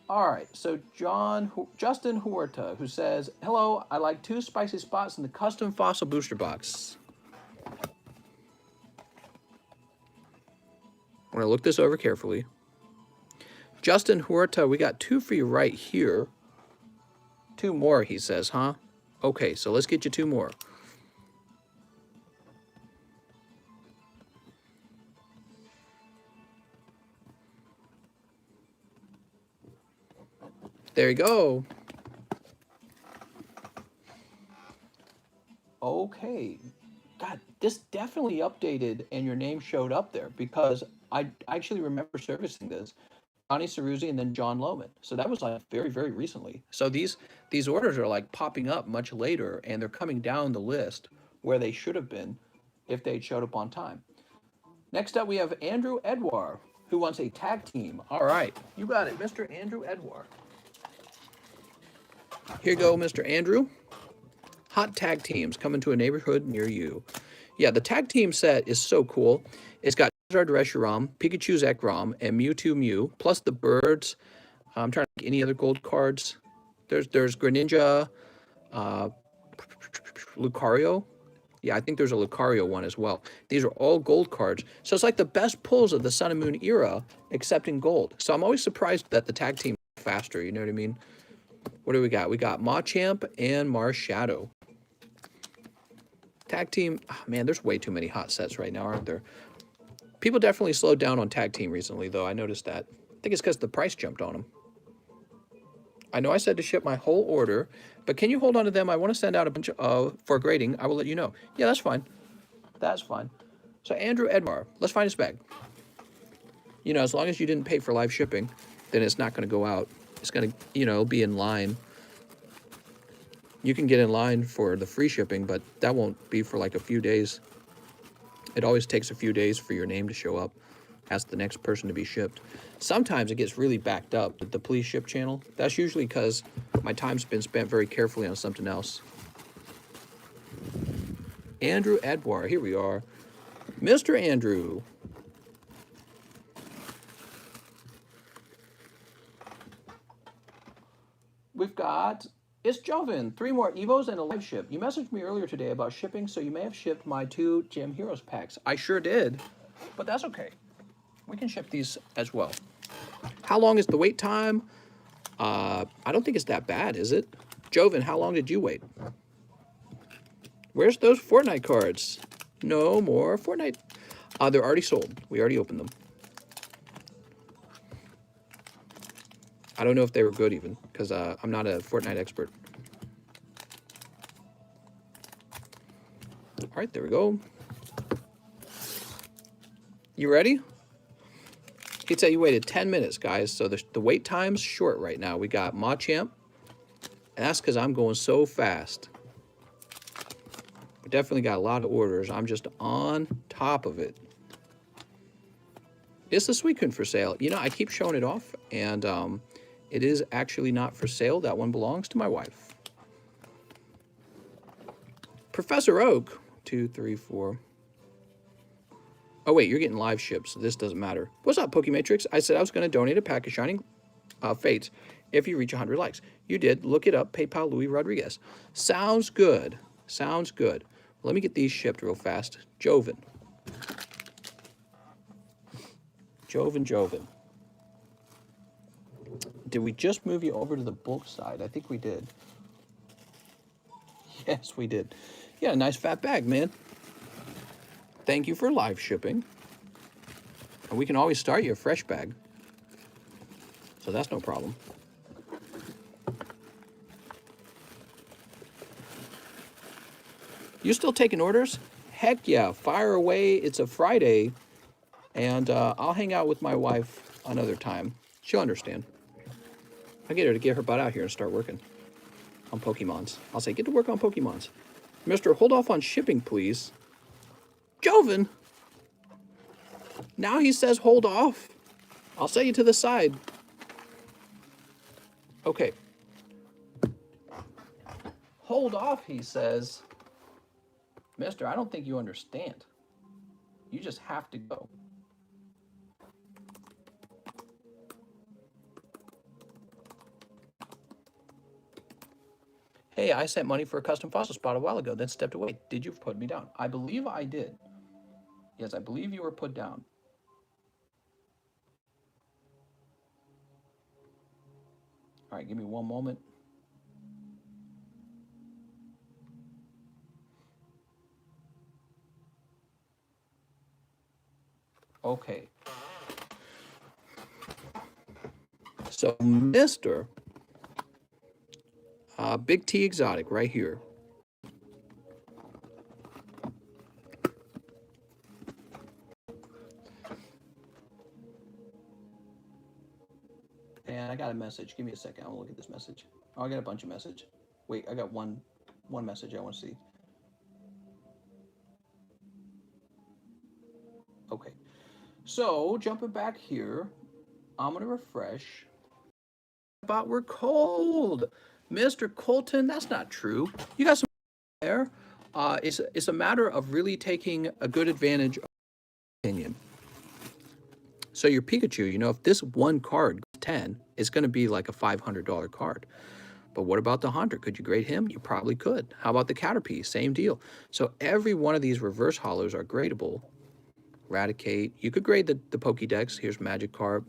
All right, so Justin Huerta, who says, hello, I like 2 spicy spots in the custom fossil booster box. I'm going to look this over carefully. Justin Huerta, we got 2 for you right here. 2 more, he says, huh? Okay, so let's get you 2 more. There you go. Okay. God, this definitely updated and your name showed up there because I actually remember servicing this. Johnny Ceruzzi and then John Lohman. So that was like very, very recently. So these orders are like popping up much later and they're coming down the list where they should have been if they'd showed up on time. Next up, we have Andrew Edwar, who wants a tag team. All right, you got it, Mr. Andrew Edwar. Here you go, Mr. Andrew. Hot tag teams coming to a neighborhood near you. Yeah, the tag team set is so cool. It's got Charizard Reshiram, Pikachu Zekrom, and Mewtwo Mew, plus the birds. I'm trying to think any other gold cards. There's Greninja, Lucario. Yeah, I think there's a Lucario one as well. These are all gold cards. So it's like the best pulls of the Sun and Moon era, except in gold. So I'm always surprised that the tag team is faster, you know what I mean? What do we got? We got Machamp and Marshadow. Tag team, oh man, there's way too many hot sets right now, aren't there? People definitely slowed down on tag team recently, though. I noticed that. I think it's because the price jumped on them. I know I said to ship my whole order, but can you hold on to them? I want to send out a bunch of, for grading. I will let you know. Yeah, that's fine. That's fine. So Andrew Edmar, let's find his bag. You know, as long as you didn't pay for live shipping, then it's not going to go out. It's going to, you know, be in line. You can get in line for the free shipping, but that won't be for like a few days. It always takes a few days for your name to show up as the next person to be shipped. Sometimes it gets really backed up with the please ship channel. That's usually because my time's been spent very carefully on something else. Andrew Edwar, here we are. Mr. Andrew. We've got, it's Joven, 3 more Evos and a live ship. You messaged me earlier today about shipping, so you may have shipped my 2 Gem Heroes packs. I sure did, but that's okay. We can ship these as well. How long is the wait time? I don't think it's that bad, is it? Joven, how long did you wait? Where's those Fortnite cards? No more Fortnite. They're already sold. We already opened them. I don't know if they were good even, because I'm not a Fortnite expert. All right, there we go. You ready? He'd say you waited 10 minutes, guys, so the wait time's short right now. We got Machamp, and that's because I'm going so fast. We definitely got a lot of orders. I'm just on top of it. Is the Suicune for sale? You know, I keep showing it off, and it is actually not for sale. That one belongs to my wife. Professor Oak, 2, 3, 4. Oh, wait, you're getting live ships, so this doesn't matter. What's up, Pokematrix? I said I was going to donate a pack of Shining Fates if you reach 100 likes. You did. Look it up. PayPal Louis Rodriguez. Sounds good. Sounds good. Let me get these shipped real fast. Joven. Joven. Did we just move you over to the bulk side? I think we did. Yes, we did. Yeah, a nice fat bag, man. Thank you for live shipping. And we can always start you a fresh bag. So that's no problem. You still taking orders? Heck yeah, fire away. It's a Friday. And I'll hang out with my wife another time. She'll understand. I'll get her to get her butt out here and start working on Pokemons. I'll say, get to work on Pokemons. Mister, hold off on shipping, please. Joven! Now he says hold off. I'll set you to the side. Okay. Hold off, he says. Mister, I don't think you understand. You just have to go. Hey, I sent money for a custom fossil spot a while ago, then stepped away. Did you put me down? I believe I did. Yes, I believe you were put down. All right, give me one moment. Okay. So, Mr. Big T Exotic right here. And I got a message. Give me a second. I'll look at this message. Oh, I got a bunch of messages. Wait, I got one message I want to see. Okay. So, jumping back here, I'm going to refresh. But we're cold. Mr. Colton, that's not true. You got some there. It's a matter of really taking a good advantage of opinion. So your Pikachu, you know, if this one card goes 10, it's going to be like a $500 card. But what about the Haunter? Could you grade him? You probably could. How about the Caterpie? Same deal. So every one of these reverse hollows are gradable. Raticate. You could grade the Pokédex. Here's Magikarp.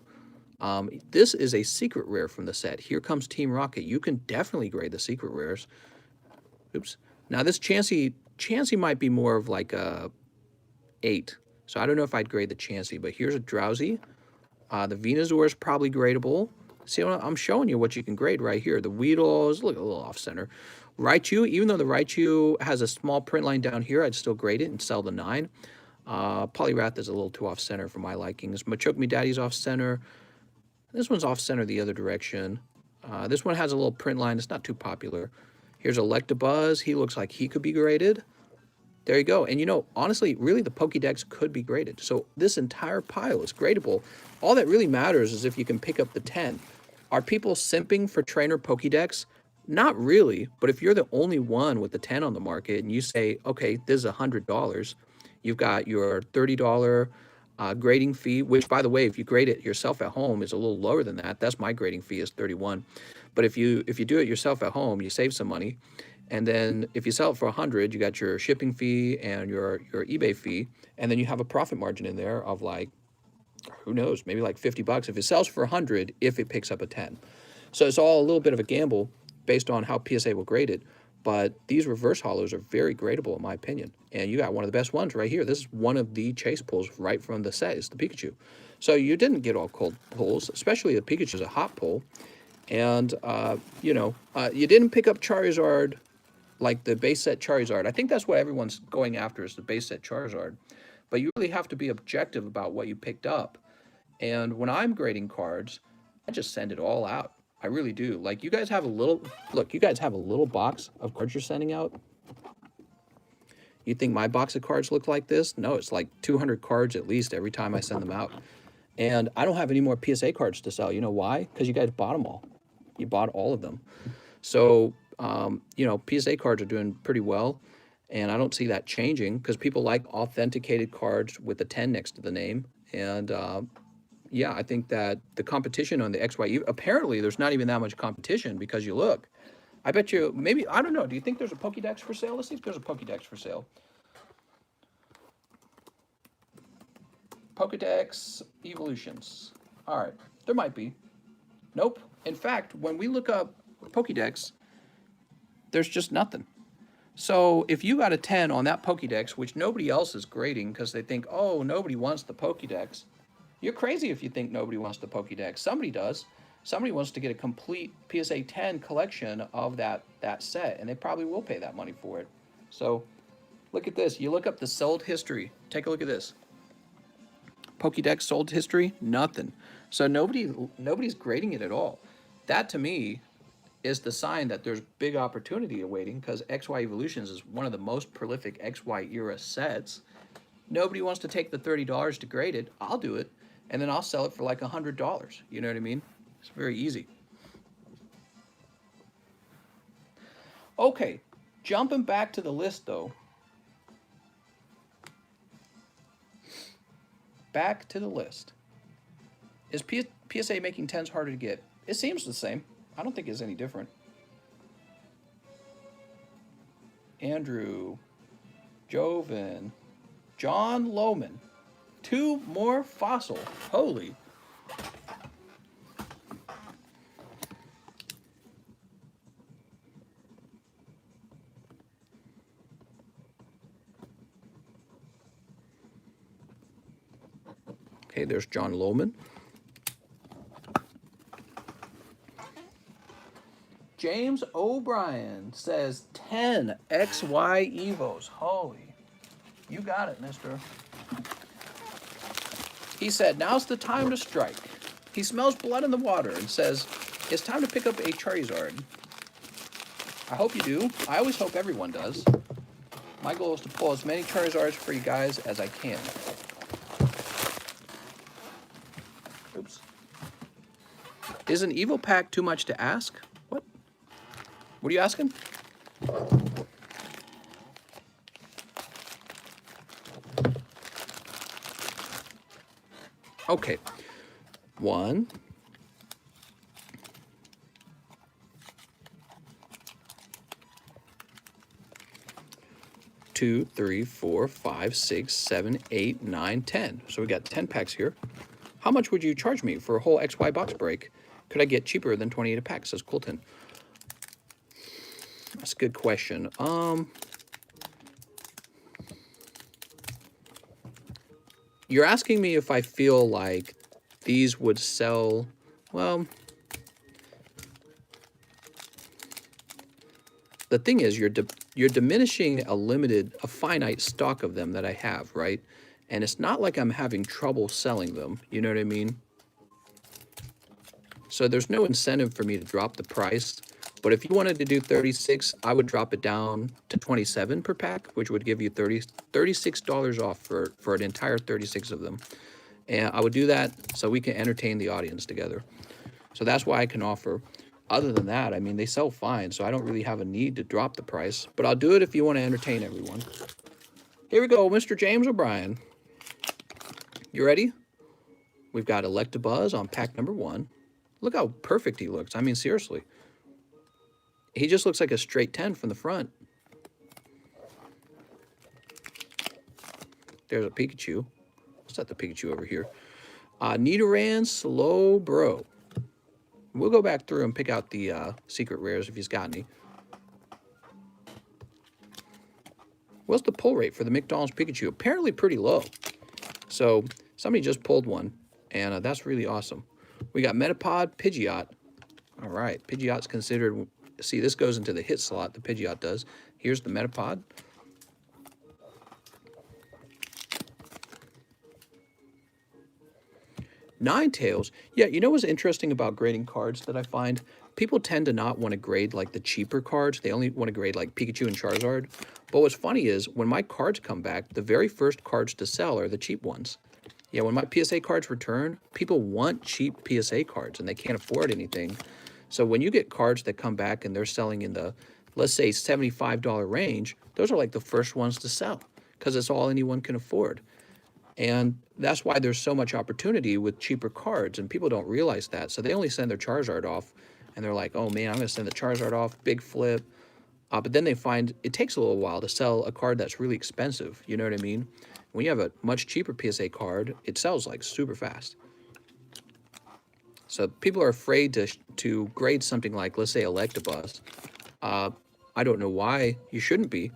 This is a secret rare from the set. Here comes Team Rocket. You can definitely grade the secret rares. Oops. Now this Chansey might be more of like a 8. So I don't know if I'd grade the Chansey, but here's a Drowsy. The Venusaur is probably gradable. See, I'm showing you what you can grade right here. The Weedles, look a little off-center. Raichu, even though the Raichu has a small print line down here, I'd still grade it and sell the 9. Poliwrath is a little too off-center for my likings. Machoke Me Daddy's off-center. This one's off-center the other direction. This one has a little print line. It's not too popular. Here's Electabuzz. He looks like he could be graded. There you go. And you know, honestly, really the Pokédex could be graded. So this entire pile is gradable. All that really matters is if you can pick up the 10. Are people simping for trainer Pokédex? Not really. But if you're the only one with the 10 on the market and you say, okay, this is $100, you've got your $30 grading fee, which, by the way, if you grade it yourself at home, is a little lower than that. That's my grading fee is $31. But if you do it yourself at home, you save some money. And then if you sell it for $100, you got your shipping fee and your eBay fee, and then you have a profit margin in there of like, who knows, maybe like $50 if it sells for $100 if it picks up a 10. So it's all a little bit of a gamble based on how PSA will grade it. But these reverse hollows are very gradable in my opinion. And you got one of the best ones right here. This is one of the chase pulls right from the set. It's the Pikachu. So you didn't get all cold pulls, especially the Pikachu is a hot pull. And, you know, you didn't pick up Charizard like the base set Charizard. I think that's what everyone's going after is the base set Charizard. But you really have to be objective about what you picked up. And when I'm grading cards, I just send it all out. I really do. Like you guys have a little, look, you guys have a little box of cards you're sending out. You think my box of cards look like this? No, it's like 200 cards at least every time I send them out. And I don't have any more PSA cards to sell. You know why? Because you guys bought them all. You bought all of them. So, you know, PSA cards are doing pretty well. And I don't see that changing because people like authenticated cards with a 10 next to the name. And yeah, I think that the competition on the XY, apparently there's not even that much competition because you look. I bet you, maybe, I don't know. Do you think there's a Pokédex for sale? Let's see if there's a Pokédex for sale. Pokédex Evolutions. All right, there might be. Nope. In fact, when we look up Pokédex, there's just nothing. So if you got a 10 on that Pokédex, which nobody else is grading because they think, oh, nobody wants the Pokédex, you're crazy if you think nobody wants the Pokédex. Somebody does. Somebody wants to get a complete PSA 10 collection of that set, and they probably will pay that money for it. So look at this. You look up the sold history. Take a look at this. Pokédex sold history, nothing. So nobody's grading it at all. That to me is the sign that there's big opportunity awaiting because XY Evolutions is one of the most prolific XY era sets. Nobody wants to take the $30 to grade it. I'll do it, and then I'll sell it for like $100. You know what I mean? It's very easy. Okay, jumping back to the list though. Back to the list. Is PSA making 10s harder to get? It seems the same. I don't think it's any different. Andrew, Joven, John Lohman. 2 more fossil. Holy. Okay, there's John Lohman. James O'Brien says 10 XY Evos. Holy, you got it, mister. He said, now's the time to strike. He smells blood in the water and says, it's time to pick up a Charizard. I hope you do. I always hope everyone does. My goal is to pull as many Charizards for you guys as I can. Oops. Is an Evo pack too much to ask? What? What are you asking? Okay. 1, 2, 3, 4, 5, 6, 7, 8, 9, 10. So we got 10 packs here. How much would you charge me for a whole XY box break? Could I get cheaper than 28 a pack? Says Colton. That's a good question. You're asking me if I feel like these would sell, well, the thing is you're diminishing a finite stock of them that I have, right? And it's not like I'm having trouble selling them, you know what I mean? So there's no incentive for me to drop the price. But if you wanted to do 36, I would drop it down to 27 per pack, which would give you $36 off for an entire 36 of them. And I would do that so we can entertain the audience together. So that's why I can offer. Other than that, I mean, they sell fine, so I don't really have a need to drop the price. But I'll do it if you want to entertain everyone. Here we go, Mr. James O'Brien. You ready? We've got Electabuzz on pack number 1. Look how perfect he looks. I mean, seriously. He just looks like a straight 10 from the front. There's a Pikachu. Let's set the Pikachu over here. Nidoran Slowbro. We'll go back through and pick out the secret rares if he's got any. What's the pull rate for the McDonald's Pikachu? Apparently pretty low. So somebody just pulled one, and that's really awesome. We got Metapod, Pidgeot. All right, Pidgeot's considered... See, this goes into the hit slot, the Pidgeot does. Here's the Metapod. Ninetales. Yeah, you know what's interesting about grading cards that I find? People tend to not want to grade like the cheaper cards. They only want to grade like Pikachu and Charizard. But what's funny is when my cards come back, the very first cards to sell are the cheap ones. Yeah, when my PSA cards return, people want cheap PSA cards and they can't afford anything. So when you get cards that come back and they're selling in the, let's say, $75 range, those are like the first ones to sell because it's all anyone can afford. And that's why there's so much opportunity with cheaper cards, and people don't realize that. So they only send their Charizard off, and they're like, oh man, I'm going to send the Charizard off, big flip. But then they find it takes a little while to sell a card that's really expensive. You know what I mean? When you have a much cheaper PSA card, it sells like super fast. So people are afraid to grade something like, let's say, Electabuzz. I don't know why you shouldn't be.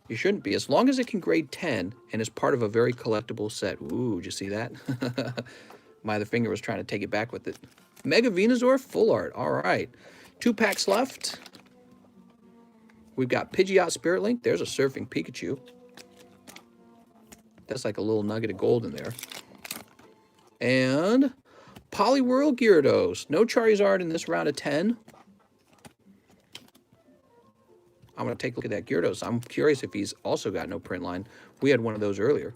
You shouldn't be. As long as it can grade 10 and is part of a very collectible set. Ooh, did you see that? My other finger was trying to take it back with it. Mega Venusaur, full art. All right. 2 packs left. We've got Pidgeot Spirit Link. There's a Surfing Pikachu. That's like a little nugget of gold in there. And Poliwhirl Gyarados. No Charizard in this round of 10. I'm going to take a look at that Gyarados. I'm curious if he's also got no print line. We had one of those earlier.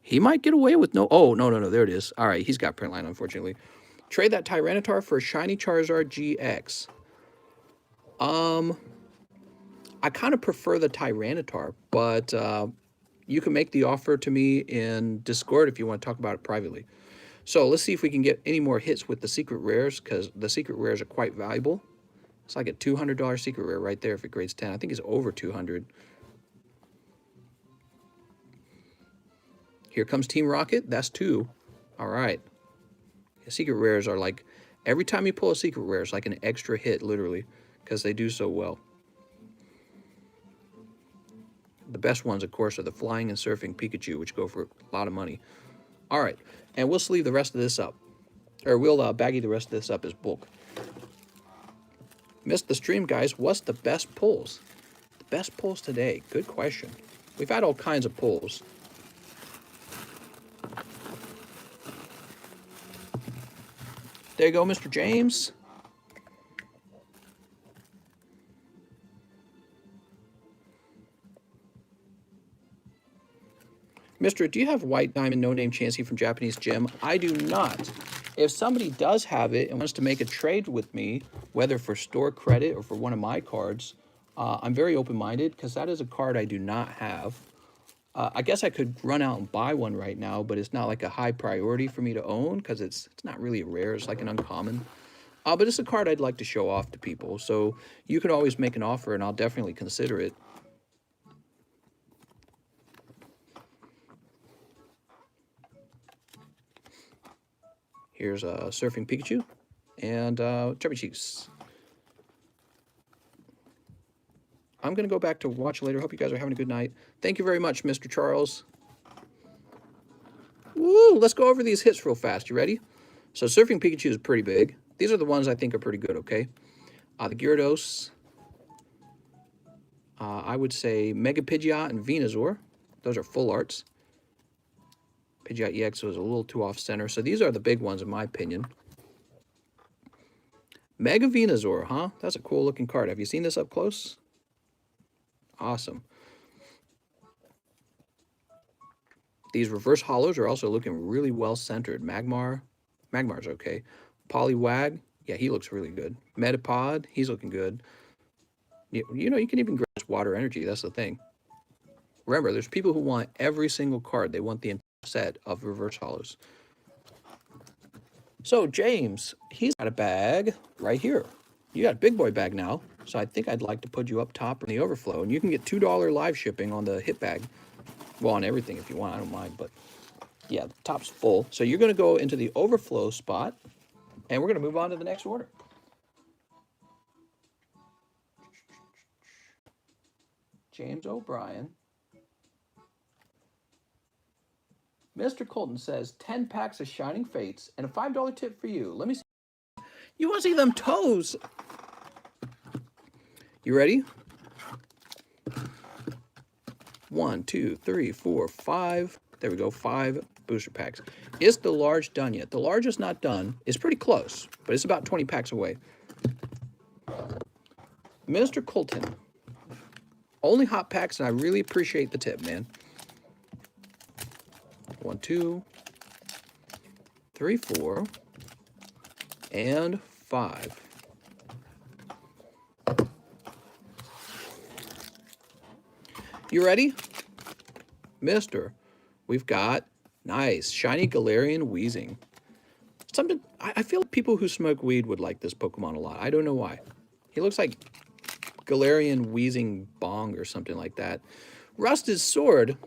He might get away with no... Oh, no. There it is. All right, he's got print line, unfortunately. Trade that Tyranitar for a shiny Charizard GX. I kind of prefer the Tyranitar, but you can make the offer to me in Discord if you want to talk about it privately. So let's see if we can get any more hits with the secret rares, because the secret rares are quite valuable. It's like a $200 secret rare right there if it grades 10. I think it's over 200. Here comes Team Rocket. That's 2. All right. The secret rares are like, every time you pull a secret rare, it's like an extra hit, literally, because they do so well. The best ones, of course, are the Flying and Surfing Pikachu, which go for a lot of money. All right, and we'll sleeve the rest of this up. Or we'll baggy the rest of this up as bulk. Missed the stream, guys. What's the best pulls? The best pulls today? Good question. We've had all kinds of pulls. There you go, Mr. James. Mister, do you have White Diamond No Name Chansey from Japanese Gym? I do not. If somebody does have it and wants to make a trade with me, whether for store credit or for one of my cards, I'm very open-minded because that is a card I do not have. I guess I could run out and buy one right now, but it's not like a high priority for me to own because it's not really a rare. It's like an uncommon. But it's a card I'd like to show off to people. So you can always make an offer, and I'll definitely consider it. Here's a Surfing Pikachu and Chubby Cheeks. I'm going to go back to watch later. Hope you guys are having a good night. Thank you very much, Mr. Charles. Woo! Let's go over these hits real fast. You ready? So Surfing Pikachu is pretty big. These are the ones I think are pretty good, okay? The Gyarados. I would say Mega Pidgeot and Venusaur. Those are full arts. Pidgeot EX was a little too off-center. So these are the big ones, in my opinion. Mega Venusaur, huh? That's a cool-looking card. Have you seen this up close? Awesome. These reverse hollows are also looking really well-centered. Magmar's okay. Poliwag, yeah, he looks really good. Metapod, he's looking good. You know, you can even grab water energy. That's the thing. Remember, there's people who want every single card. They want the entire set of reverse hollows. So, James, he's got a bag right here. You got a big boy bag now, so I think I'd like to put you up top in the overflow. And you can get $2 live shipping on the hit bag. Well, on everything if you want, I don't mind. But, yeah, the top's full. So you're going to go into the overflow spot, and we're going to move on to the next order. James O'Brien. Mr. Colton says 10 packs of Shining Fates and a $5 tip for you. Let me see. You want to see them toes? You ready? 1, 2, 3, 4, 5. There we go. 5. booster packs. Is the large done yet? The large is not done. It's pretty close, but it's about 20 packs away. Mr. Colton. Only hot packs, and I really appreciate the tip, man. 1, 2, 3, 4, and 5. You ready? Mister, we've got nice, shiny Galarian Weezing. Something, I feel like people who smoke weed would like this Pokemon a lot. I don't know why. He looks like Galarian Weezing Bong or something like that. Rusted Sword.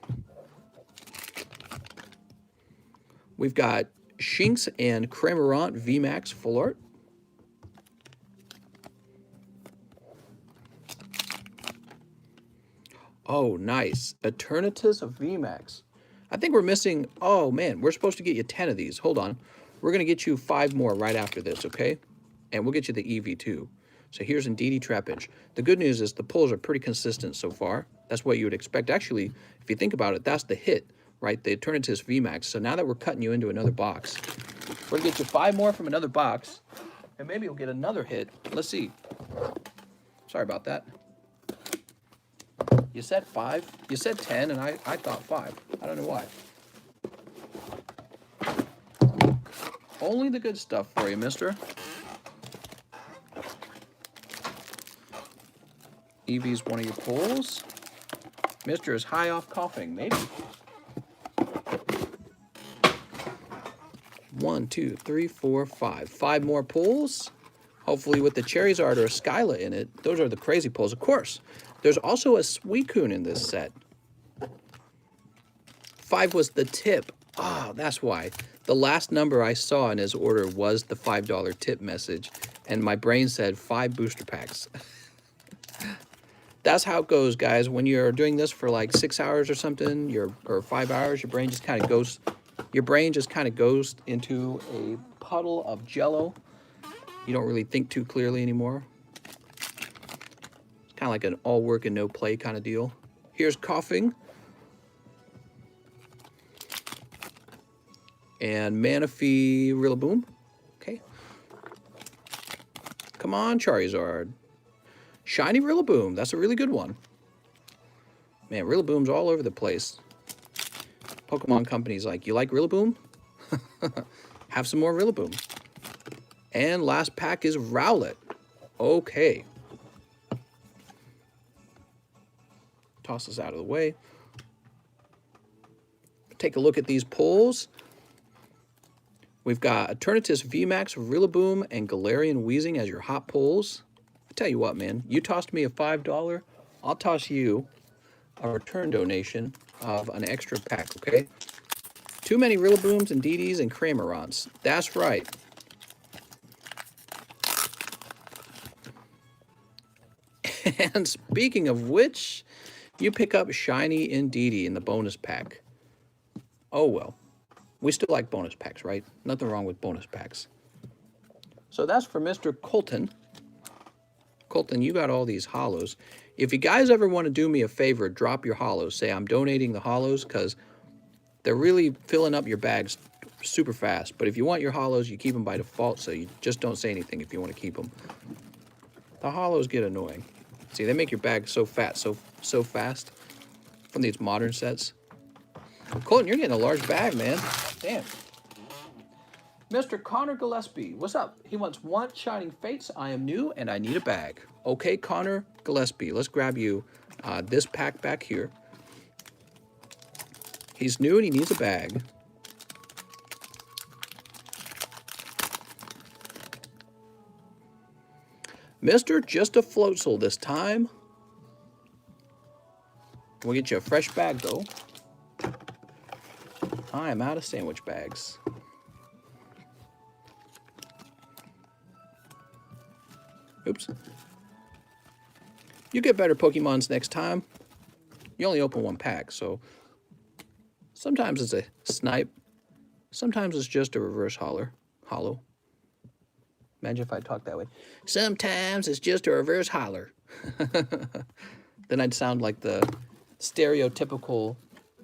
We've got Shinx and Cramorant VMAX Full Art. Oh, nice. Eternatus VMAX. I think we're missing... Oh, man. We're supposed to get you 10 of these. Hold on. We're going to get you 5 more right after this, okay? And we'll get you the EV too. So here's Indeedee Trapinch. The good news is the pulls are pretty consistent so far. That's what you would expect. Actually, if you think about it, that's the hit, right? The Eternatus VMAX. So now that we're cutting you into another box, we're going to get you 5 more from another box. And maybe you'll get another hit. Let's see. Sorry about that. You said 5, you said 10, and I thought 5. I don't know why. Only the good stuff for you, mister. Eevee's one of your pulls. Mister is high off coughing, maybe. 1, 2, 3, 4, 5. 5 more pulls. Hopefully with the Charizard or a Skyla in it. Those are the crazy pulls, of course. There's also a Suicune in this set. 5 was the tip. Ah, that's why. The last number I saw in his order was the $5 tip message, and my brain said 5 booster packs. That's how it goes, guys. When you're doing this for like 6 hours or something, or 5 hours, your brain just kind of goes. Your brain just kind of goes into a puddle of Jello. You don't really think too clearly anymore. Kind of like an all work and no play kind of deal. Here's coughing. And Manaphy Rillaboom. Okay. Come on, Charizard. Shiny Rillaboom. That's a really good one. Man, Rillaboom's all over the place. Pokemon companies like, you like Rillaboom? Have some more Rillaboom. And last pack is Rowlet. Okay. Toss this out of the way. Take a look at these pulls. We've got Eternatus VMAX, Rillaboom, and Galarian Weezing as your hot pulls. I tell you what, man. You tossed me a $5. I'll toss you a return donation of an extra pack, okay? Too many Rillabooms, and Indeedees, and Cramorants. That's right. And speaking of which, you pick up Shiny Indeedee in the bonus pack. Oh, well. We still like bonus packs, right? Nothing wrong with bonus packs. So that's for Mr. Colton. Colton, you got all these holos. If you guys ever want to do me a favor, drop your holos. Say, I'm donating the holos because they're really filling up your bags super fast. But if you want your holos, you keep them by default, so you just don't say anything if you want to keep them. The holos get annoying. See, they make your bag so fat so fast from these modern sets. Colton, you're getting a large bag, man. Damn. Mr. Connor Gillespie, what's up? He wants 1 Shining Fates. I am new and I need a bag. Okay, Connor Gillespie, let's grab you this pack back here. He's new and he needs a bag. Mr. Just a Floatzel this time. We'll get you a fresh bag, though. I am out of sandwich bags. Oops. You get better Pokemons next time. You only open 1 pack, so sometimes it's a snipe. Sometimes it's just a reverse hollow. Imagine if I talked that way. Sometimes it's just a reverse holler. Then I'd sound like the stereotypical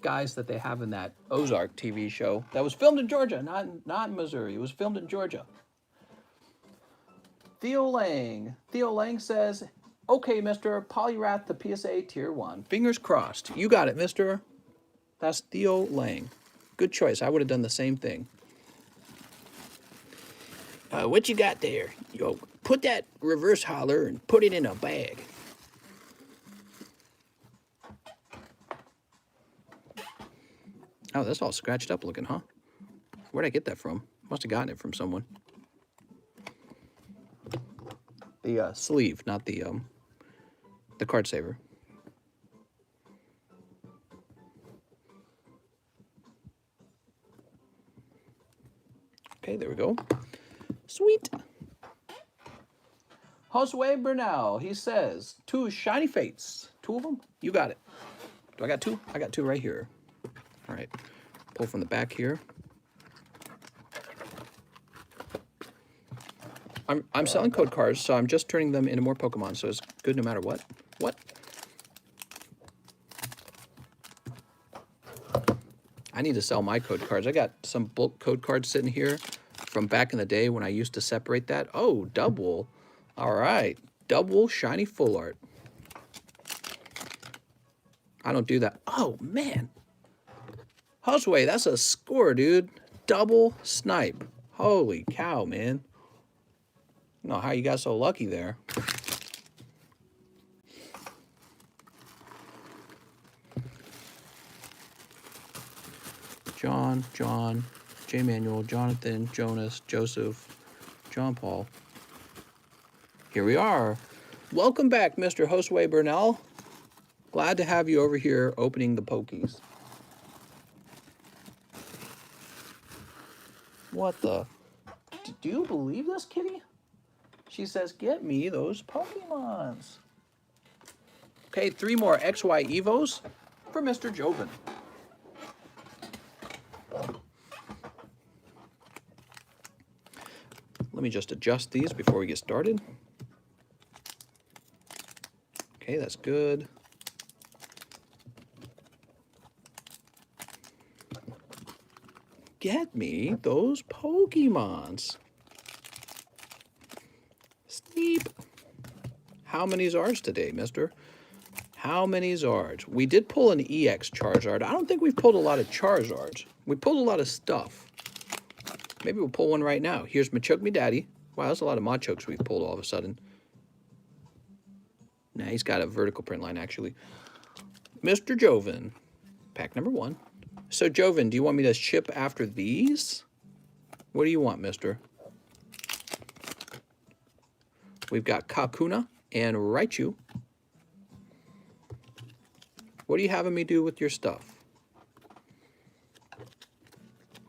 guys that they have in that Ozark TV show that was filmed in Georgia, not in Missouri. It was filmed in Georgia. Theo Lang says, okay, Mr. Polyrath, the PSA Tier 1. Fingers crossed. You got it, mister. That's Theo Lang. Good choice. I would have done the same thing. What you got there? Yo, put that reverse holler and put it in a bag. Oh, that's all scratched up looking, huh? Where'd I get that from? Must have gotten it from someone. The sleeve, not the card saver. Okay, there we go. Sweet. Josue Bernal, he says, 2 shiny fates. 2 of them? You got it. Do I got 2? I got 2 right here. All right. Pull from the back here. I'm selling code cards, so I'm just turning them into more Pokemon, so it's good no matter what. What? I need to sell my code cards. I got some bulk code cards sitting here from back in the day when I used to separate that. Oh, double. All right. Double shiny full art. I don't do that. Oh, man. Josue, that's a score, dude. Double snipe. Holy cow, man. I don't know how you got so lucky there. John, J. Manuel, Jonathan, Jonas, Joseph, John Paul. Here we are. Welcome back, Mr. Josue Bernal. Glad to have you over here opening the Pokies. What the? Do you believe this, kitty? She says, get me those Pokemons. Okay, 3 more XY Evos for Mr. Joven. Let me just adjust these before we get started. Okay, that's good. Get me those Pokemons. Sneep. How many Zards today, mister? How many Zards? We did pull an EX Charizard. I don't think we've pulled a lot of Charizards. We pulled a lot of stuff. Maybe we'll pull one right now. Here's Machoke Me Daddy. Wow, that's a lot of Machokes we've pulled all of a sudden. Nah, he's got a vertical print line, actually. Mr. Joven. Pack number 1. So, Joven, do you want me to ship after these? What do you want, mister? We've got Kakuna and Raichu. What are you having me do with your stuff?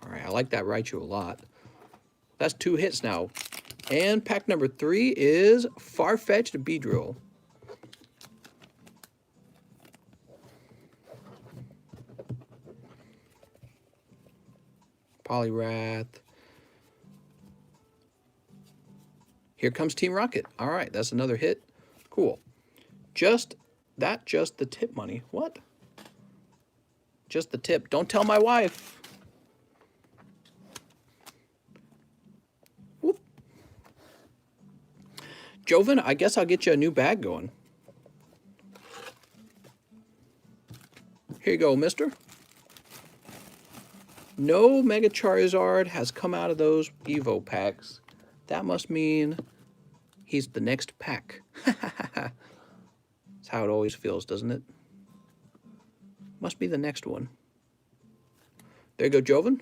All right, I like that Raichu a lot. That's 2 hits now. And pack number 3 is Farfetch'd Beedrill. Poliwrath. Here comes Team Rocket. All right, that's another hit. Cool. Just the tip money. What? Just the tip. Don't tell my wife. Whoop. Joven, I guess I'll get you a new bag going. Here you go, mister. No Mega Charizard has come out of those Evo packs. That must mean he's the next pack. That's how it always feels, doesn't it? Must be the next one. There you go, Joven.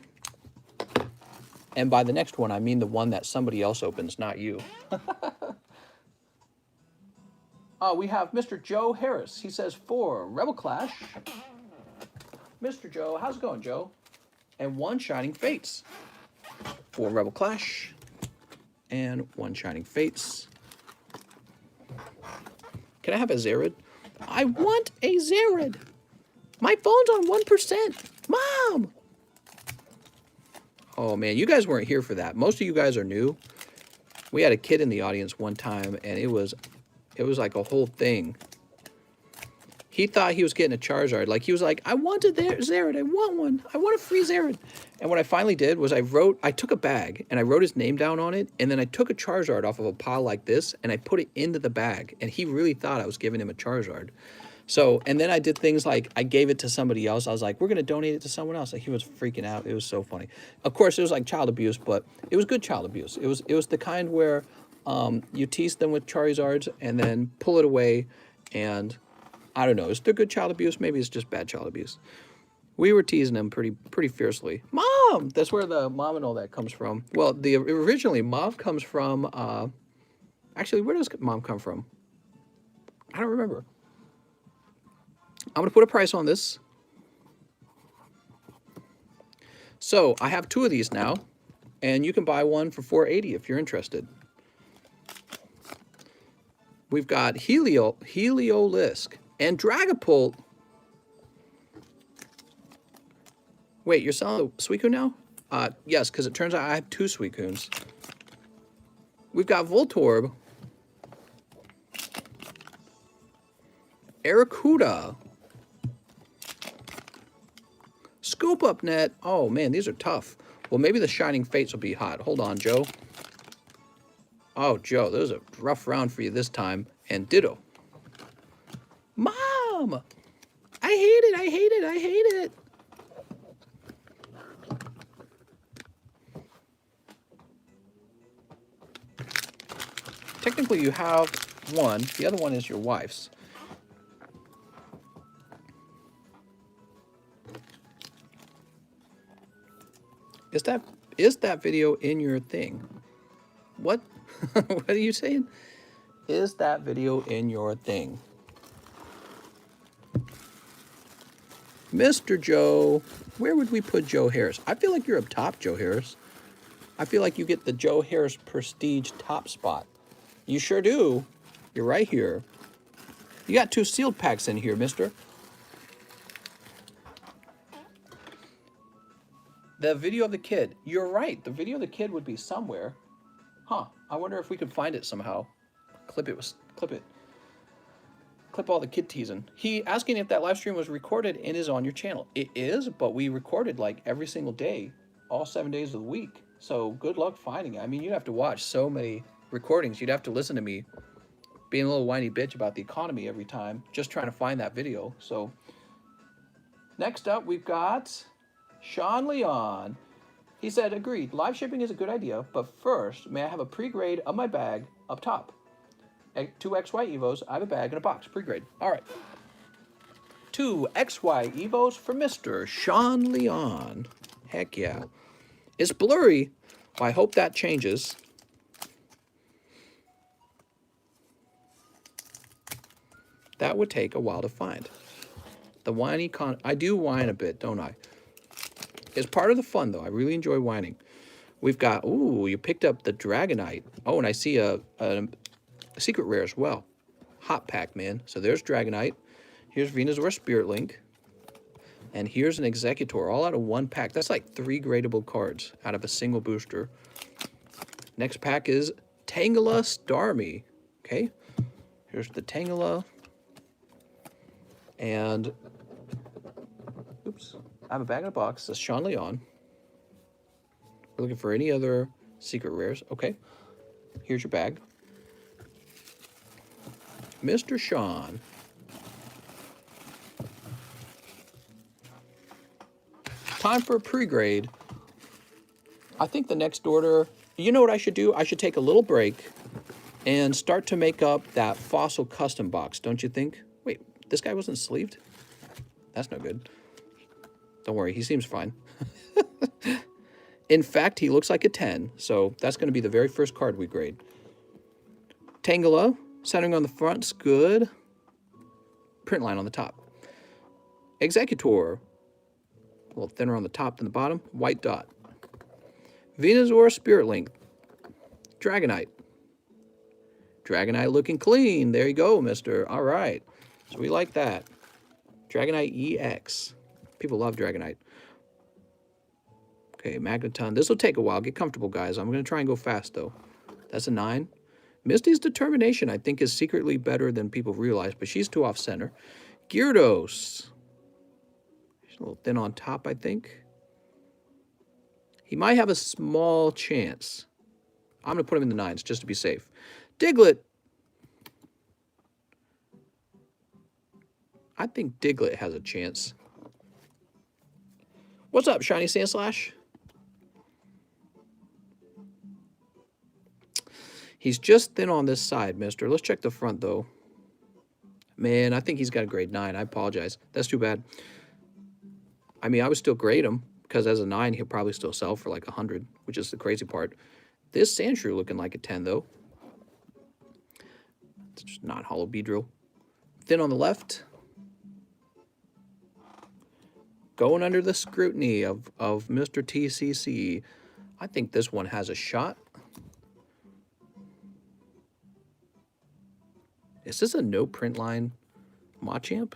And by the next one, I mean the one that somebody else opens, not you. We have Mr. Joe Harris. He says 4 Rebel Clash. Mr. Joe, how's it going, Joe? And 1 Shining Fates. 4 Rebel Clash. And 1 Shining Fates. Can I have a Zared? I want a Zared. My phone's on 1%. Mom! Oh, man, you guys weren't here for that. Most of you guys are new. We had a kid in the audience one time, and it was like a whole thing. He thought he was getting a Charizard. Like, he was like, I want a Zared. I want one. I want a free Zared. And what I finally did was I took a bag and I wrote his name down on it. And then I took a Charizard off of a pile like this and I put it into the bag. And he really thought I was giving him a Charizard. So, and then I did things like I gave it to somebody else. I was like, we're going to donate it to someone else. Like, he was freaking out. It was so funny. Of course, it was like child abuse, but it was good child abuse. It was the kind where you tease them with Charizards and then pull it away. And I don't know. Is there good child abuse? Maybe it's just bad child abuse. We were teasing him pretty fiercely. Mom! That's where the mom and all that comes from. Well, originally, mom comes from... actually, where does mom come from? I don't remember. I'm going to put a price on this. So, I have 2 of these now. And you can buy one for $4.80 if you're interested. We've got Heliolisk and Dragapult. Wait, you're selling the Suicune now? Yes, because it turns out I have 2 Suicunes. We've got Voltorb. Arrokuda. Scoop Up Net. Oh, man, these are tough. Well, maybe the Shining Fates will be hot. Hold on, Joe. Oh, Joe, this is a rough round for you this time. And Ditto. Mom! I hate it, I hate it, I hate it. Technically, you have one. The other one is your wife's. Is that video in your thing? What? What are you saying? Is that video in your thing? Mr. Joe. Where would we put Joe Harris? I feel like you're up top, Joe Harris. I feel like you get the Joe Harris Prestige top spot. You sure do. You're right here. You got 2 sealed packs in here, mister. The video of the kid. You're right. The video of the kid would be somewhere. Huh. I wonder if we could find it somehow. Clip it. Clip all the kid teasing. He asking if that live stream was recorded and is on your channel. It is, but we recorded like every single day, all 7 days of the week. So good luck finding it. I mean, you'd have to watch so many recordings. You'd have to listen to me being a little whiny bitch about the economy every time, just trying to find that video. So next up, we've got Sean Leon. He said, agreed, live shipping is a good idea, but first, may I have a pre-grade of my bag up top? 2 XY Evos, I have a bag and a box, pre-grade. All right. 2 XY Evos for Mr. Sean Leon. Heck yeah. It's blurry. Well, I hope that changes. That would take a while to find. The whiny I do whine a bit, don't I? It's part of the fun, though. I really enjoy whining. We've got, ooh, you picked up the Dragonite. Oh, and I see a secret rare as well. Hot pack, man. So there's Dragonite. Here's Venusaur Spirit Link. And here's an Executor, all out of 1 pack. That's like 3 gradable cards out of a single booster. Next pack is Tangela Starmie. Okay. Here's the Tangela. And, oops, I have a bag in a box. This is Sean Leon. We're looking for any other secret rares. Okay. Here's your bag. Mr. Sean. Time for a pre-grade. I think the next order, you know what I should do? I should take a little break and start to make up that Fossil custom box, don't you think? Wait, this guy wasn't sleeved? That's no good. Don't worry, he seems fine. In fact, he looks like a 10, so that's going to be the very first card we grade. Tangela, centering on the front's good. Print line on the top. Executor, a little thinner on the top than the bottom. White dot. Venusaur Spirit Link. Dragonite. Dragonite looking clean. There you go, mister. All right. So we like that. Dragonite EX. People love Dragonite. Okay, Magneton. This will take a while. Get comfortable, guys. I'm going to try and go fast, though. That's a 9. Misty's Determination, I think, is secretly better than people realize, but she's too off-center. Gyarados. He's a little thin on top, I think. He might have a small chance. I'm going to put him in the 9s just to be safe. Diglett. I think Diglett has a chance. What's up, Shiny Sandslash? He's just thin on this side, mister. Let's check the front, though. Man, I think he's got a grade 9. I apologize. That's too bad. I mean, I would still grade him, because as a 9, he'll probably still sell for like 100, which is the crazy part. This Sandshrew looking like a 10, though. It's just not hollow Beedrill. Thin on the left. Going under the scrutiny of Mr. TCC. I think this one has a shot. Is this a no print line Machamp?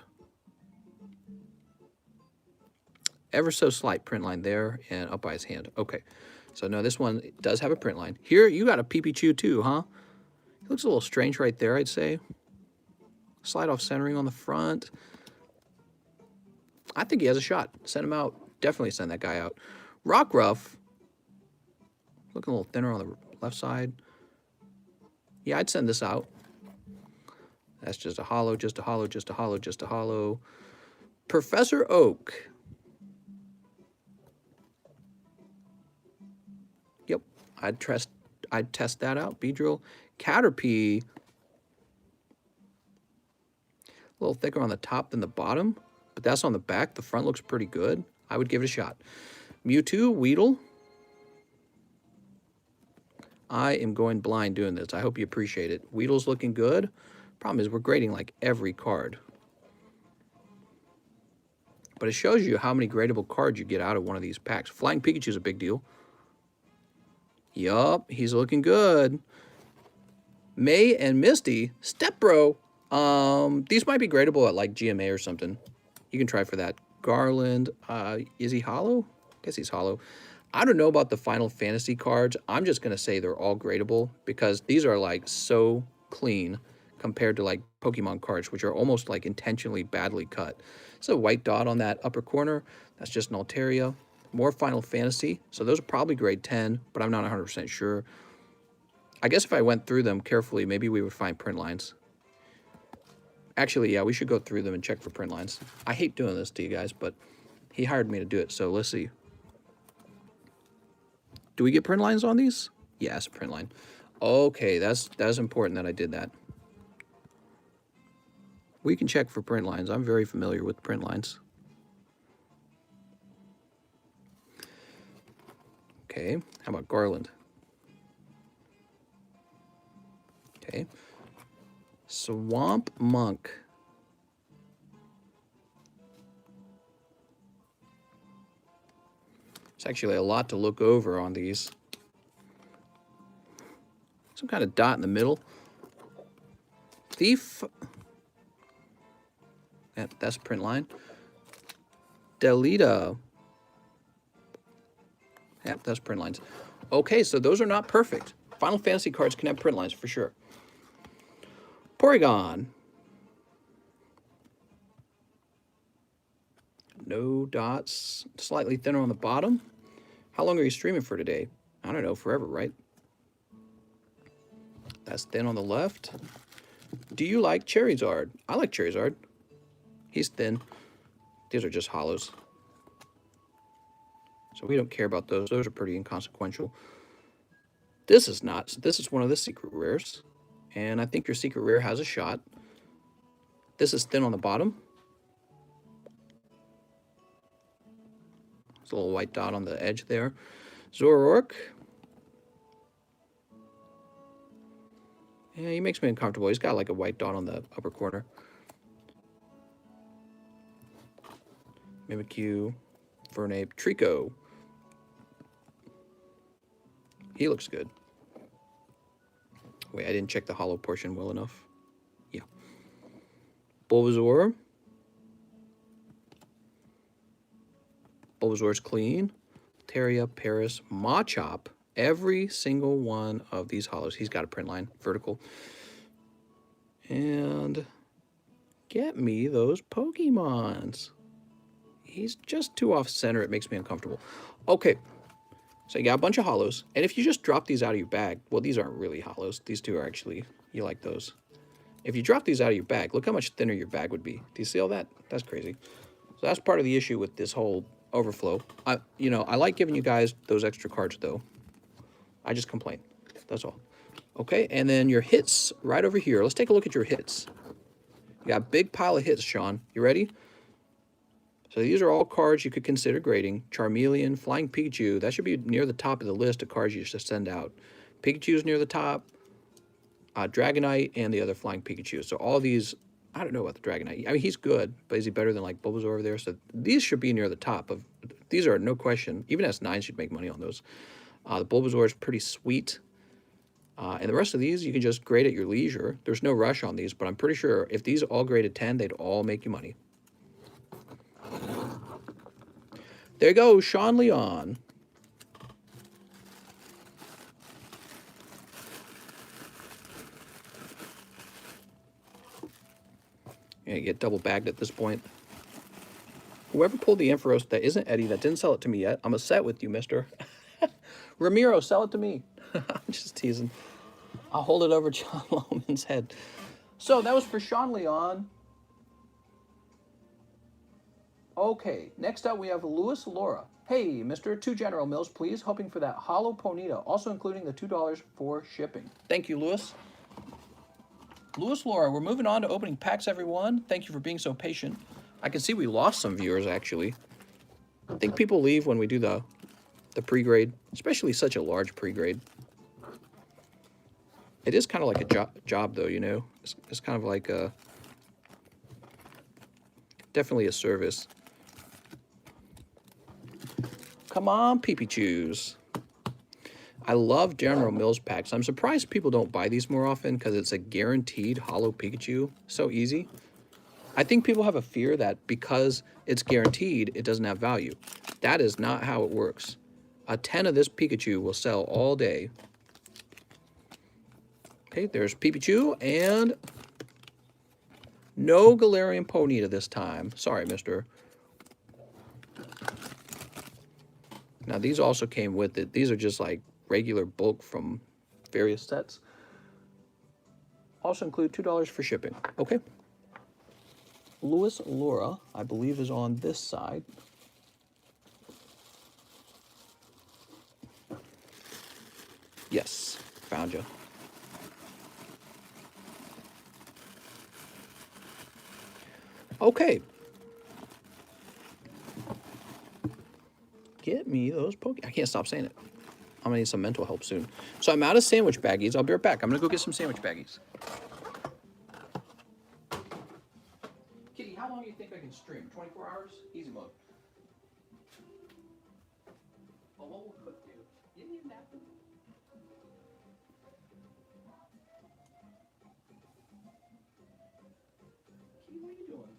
Ever so slight print line there and up by his hand. Okay. So no, this one does have a print line. Here, you got a Pipichu too, huh? He looks a little strange right there, I'd say. Slide off centering on the front. I think he has a shot. Send him out. Definitely send that guy out. Rockruff. Looking a little thinner on the left side. Yeah, I'd send this out. That's just a hollow, just a hollow, just a hollow, just a hollow. Professor Oak. Yep, I'd test that out. Beedrill. Caterpie. A little thicker on the top than the bottom, but that's on the back. The front looks pretty good. I would give it a shot. Mewtwo, Weedle. I am going blind doing this. I hope you appreciate it. Weedle's looking good. Problem is we're grading like every card. But it shows you how many gradable cards you get out of one of these packs. Flying Pikachu's a big deal. Yup, he's looking good. May and Misty, Step Bro. These might be gradable at like GMA or something. You can try for that. Garland, is he hollow? I guess he's hollow. I don't know about the Final Fantasy cards. I'm just going to say they're all gradable because these are like so clean compared to like Pokemon cards, which are almost like intentionally badly cut. It's a white dot on that upper corner. That's just an Altaria. More Final Fantasy. So those are probably grade 10, but I'm not 100% sure. I guess if I went through them carefully, maybe we would find print lines. Actually, yeah, we should go through them and check for print lines. I hate doing this to you guys, but he hired me to do it, so let's see. Do we get print lines on these? Yes, print line. Okay, that's important that I did that. We can check for print lines. I'm very familiar with print lines. Okay, how about Garland? Okay. Swamp Monk. It's actually a lot to look over on these. Some kind of dot in the middle. Thief. That's print line. Delita. Yep, that's print lines. Okay, so those are not perfect. Final Fantasy cards can have print lines for sure. Porygon. No dots. Slightly thinner on the bottom. How long are you streaming for today? I don't know, forever, right? That's thin on the left. Do you like Charizard? I like Charizard. He's thin. These are just hollows. So we don't care about those. Those are pretty inconsequential. This is not. So this is one of the secret rares. And I think your secret rare has a shot. This is thin on the bottom. There's a little white dot on the edge there. Zoroark. Yeah, he makes me uncomfortable. He's got like a white dot on the upper corner. Mimikyu, Fernape, Trico. He looks good. Wait, I didn't check the hollow portion well enough. Yeah. Bulbasaur. Bulbasaur's clean. Terria, Paris, Machop. Every single one of these hollows. He's got a print line, vertical. And Get me those Pokemons. He's just too off center. It makes me uncomfortable. Okay. So you got a bunch of hollows. And if you just drop these out of your bag, well, these aren't really hollows. These two are actually, you like those. If you drop these out of your bag, look how much thinner your bag would be. Do you see all that? That's crazy. So that's part of the issue with this whole overflow. I like giving you guys those extra cards, though. I just complain. That's all. Okay, and then your hits right over here. Let's take a look at your hits. You got a big pile of hits, Sean. You ready? So these are all cards you could consider grading. Charmeleon, Flying Pikachu. That should be near the top of the list of cards you should send out. Pikachu's near the top. Dragonite, and the other Flying Pikachu. So all these, I don't know about the Dragonite. I mean, he's good, but is he better than like Bulbasaur over there? So these should be near the top of. These are no question. Even S9 should make money on those. The Bulbasaur is pretty sweet. And the rest of these, you can just grade at your leisure. There's no rush on these, but I'm pretty sure if these all graded 10, they'd all make you money. There you go, Sean Leon. Yeah, you get double bagged at this point. Whoever pulled the Ampharos that isn't Eddie, that didn't sell it to me yet, I'm upset with you, mister. Ramiro, sell it to me. I'm just teasing. I'll hold it over John Loman's head. So that was for Sean Leon. Okay, next up we have Louis Laura. Hey, Mr. 2 General Mills, please. Hoping for that Hollow Ponyta, also including the $2 for shipping. Thank you, Louis. Louis Laura, we're moving on to opening packs, everyone. Thank you for being so patient. I can see we lost some viewers, actually. I think people leave when we do the pre-grade, especially such a large pre-grade. It is kind of like a job, though, you know? It's kind of like a... Definitely a service. Come on, Pikachu's. I love General Mills packs. I'm surprised people don't buy these more often because it's a guaranteed hollow Pikachu. So easy. I think people have a fear that because it's guaranteed, it doesn't have value. That is not how it works. A 10 of this Pikachu will sell all day. Okay, there's Pikachu, and no Galarian Ponyta this time. Sorry, mister. Now, these also came with it. These are just like regular bulk from various sets. Also include $2 for shipping. Okay. Louis Laura, I believe, is on this side. Yes, found you. Okay. Get me those I can't stop saying it. I'm gonna need some mental help soon. So I'm out of sandwich baggies. I'll be right back. I'm gonna go get some sandwich baggies. Kitty, how long do you think I can stream? 24 hours? Easy mode. Well, what will Cook do? You need a napkin? Kitty, what are you doing?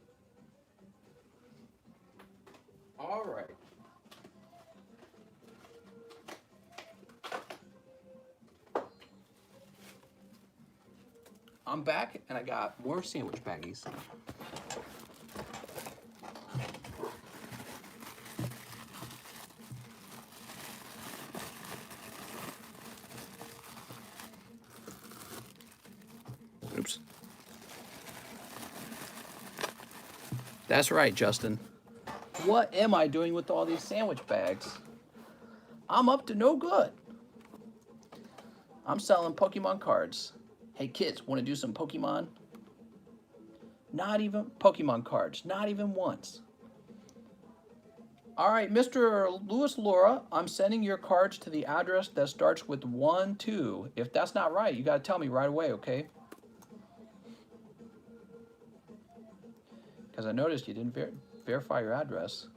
All right. I'm back, and I got more sandwich baggies. Oops. That's right, Justin. What am I doing with all these sandwich bags? I'm up to no good. I'm selling Pokemon cards. Hey kids, want to do some Pokemon? Not even Pokemon cards, not even once. All right, Mr. Louis Laura, I'm sending your cards to the address that starts with 12. If that's not right, you got to tell me right away, okay? Because I noticed you didn't verify your address.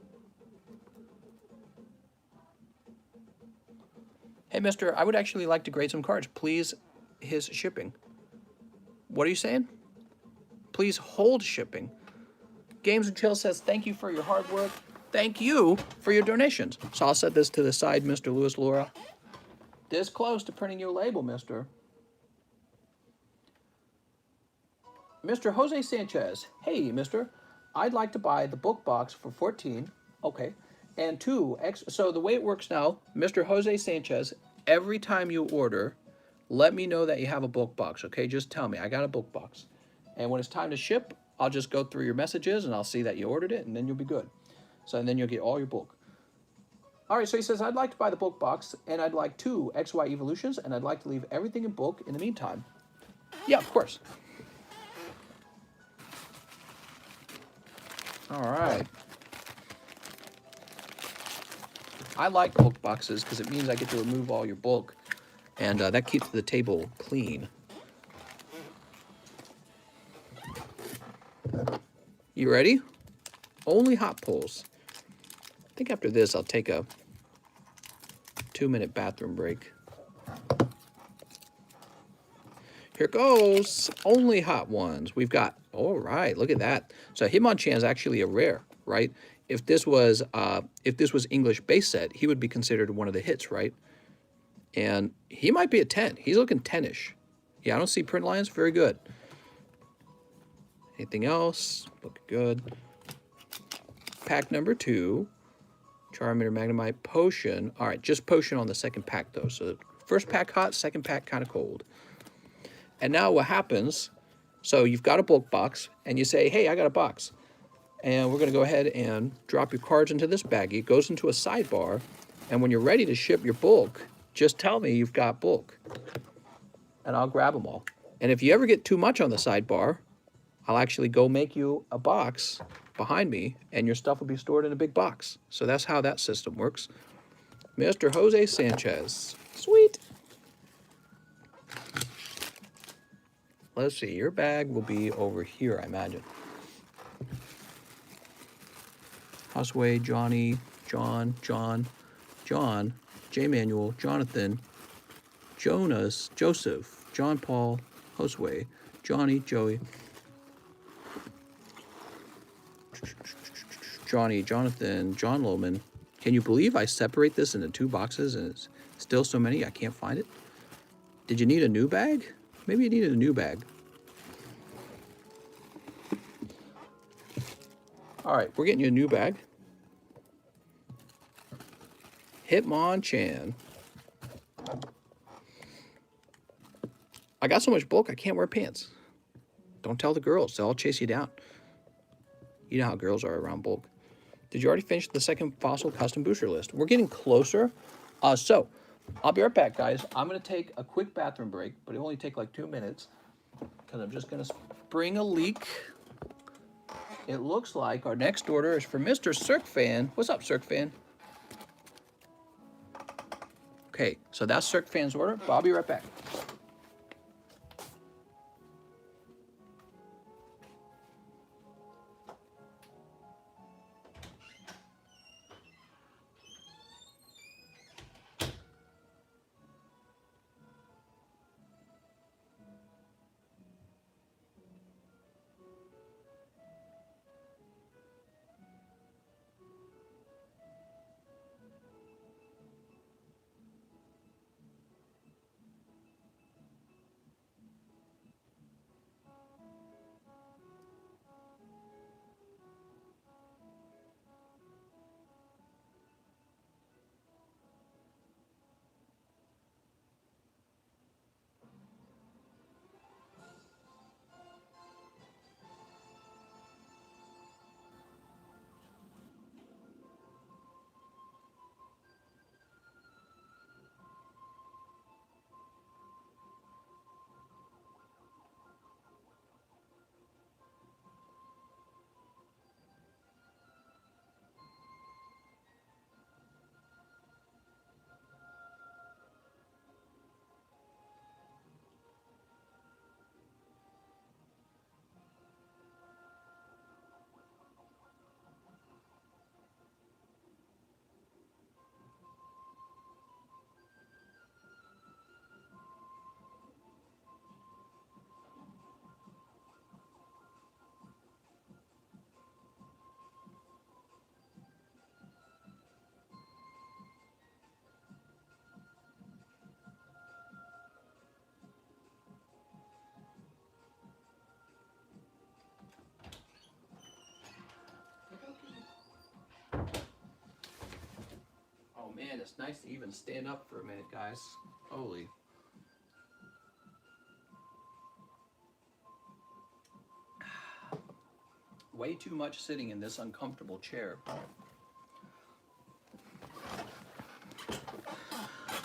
Hey, mister, I would actually like to grade some cards. Please, his shipping. What are you saying? Please hold shipping. Games and Chill says, thank you for your hard work. Thank you for your donations. So I'll set this to the side, Mr. Louis Laura. This close to printing your label, mister. Mr. Jose Sanchez. Hey, mister. I'd like to buy the book box for 14. Okay. And 2 X. So the way it works now, Mr. Jose Sanchez, every time you order, let me know that you have a book box, okay? Just tell me, I got a book box. And when it's time to ship, I'll just go through your messages and I'll see that you ordered it, and then you'll be good. So and then you'll get all your book. All right, so he says, I'd like to buy the book box, and I'd like 2 XY evolutions, and I'd like to leave everything in bulk in the meantime. Yeah, of course. All right. I like bulk boxes because it means I get to remove all your bulk, and that keeps the table clean. You ready? Only hot pulls. I think after this, I'll take a 2-minute bathroom break. Here goes. Only hot ones. We've got, all right, look at that. So Hitmonchan is actually a rare, right? If this was English base set, he would be considered one of the hits, right? And he might be a 10. He's looking 10-ish. Yeah, I don't see print lines. Very good. Anything else? Look good. Pack number 2. Charmander, Magnemite, Potion. All right, just Potion on the second pack, though. So first pack hot, second pack kind of cold. And now what happens, so you've got a bulk box, and you say, hey, I got a box. And we're going to go ahead and drop your cards into this baggie. It goes into a sidebar. And when you're ready to ship your bulk, just tell me you've got bulk. And I'll grab them all. And if you ever get too much on the sidebar, I'll actually go make you a box behind me, and your stuff will be stored in a big box. So that's how that system works. Mr. Jose Sanchez. Sweet. Let's see, your bag will be over here, I imagine. Houseway, Johnny, John, J. Manuel, Jonathan, Jonas, Joseph, John Paul, Houseway, Johnny, Joey, Johnny, Jonathan, John Lohman. Can you believe I separate this into 2 boxes and it's still so many I can't find it? Did you need a new bag? Maybe you needed a new bag. All right, we're getting you a new bag. Hitmonchan. I got so much bulk I can't wear pants. Don't tell the girls, they'll all chase you down. You know how girls are around bulk. Did you already finish the second fossil custom booster list? We're getting closer. So I'll be right back, guys. I'm going to take a quick bathroom break, but it'll only take like 2 minutes because I'm just going to spring a leak. It looks like our next order is for Mr. Circfan. What's up, Circfan? Okay, so that's Circfan's order, but I'll be right back. Man, it's nice to even stand up for a minute, guys. Holy. Way too much sitting in this uncomfortable chair.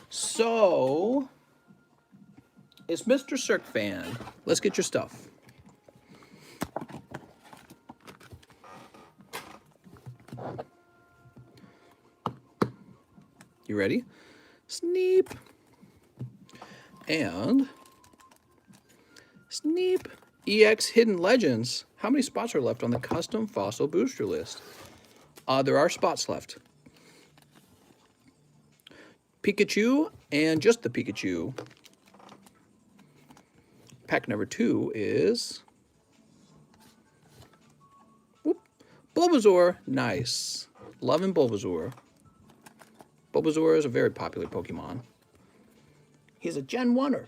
So, it's Mr. Cirque Fan. Let's get your stuff. You ready? Sneep. And Sneep. EX Hidden Legends. How many spots are left on the custom fossil booster list? There are spots left. Pikachu and just the Pikachu. Pack number 2 is Bulbasaur. Nice. Loving Bulbasaur. Bulbasaur is a very popular Pokemon. He's a Gen 1-er.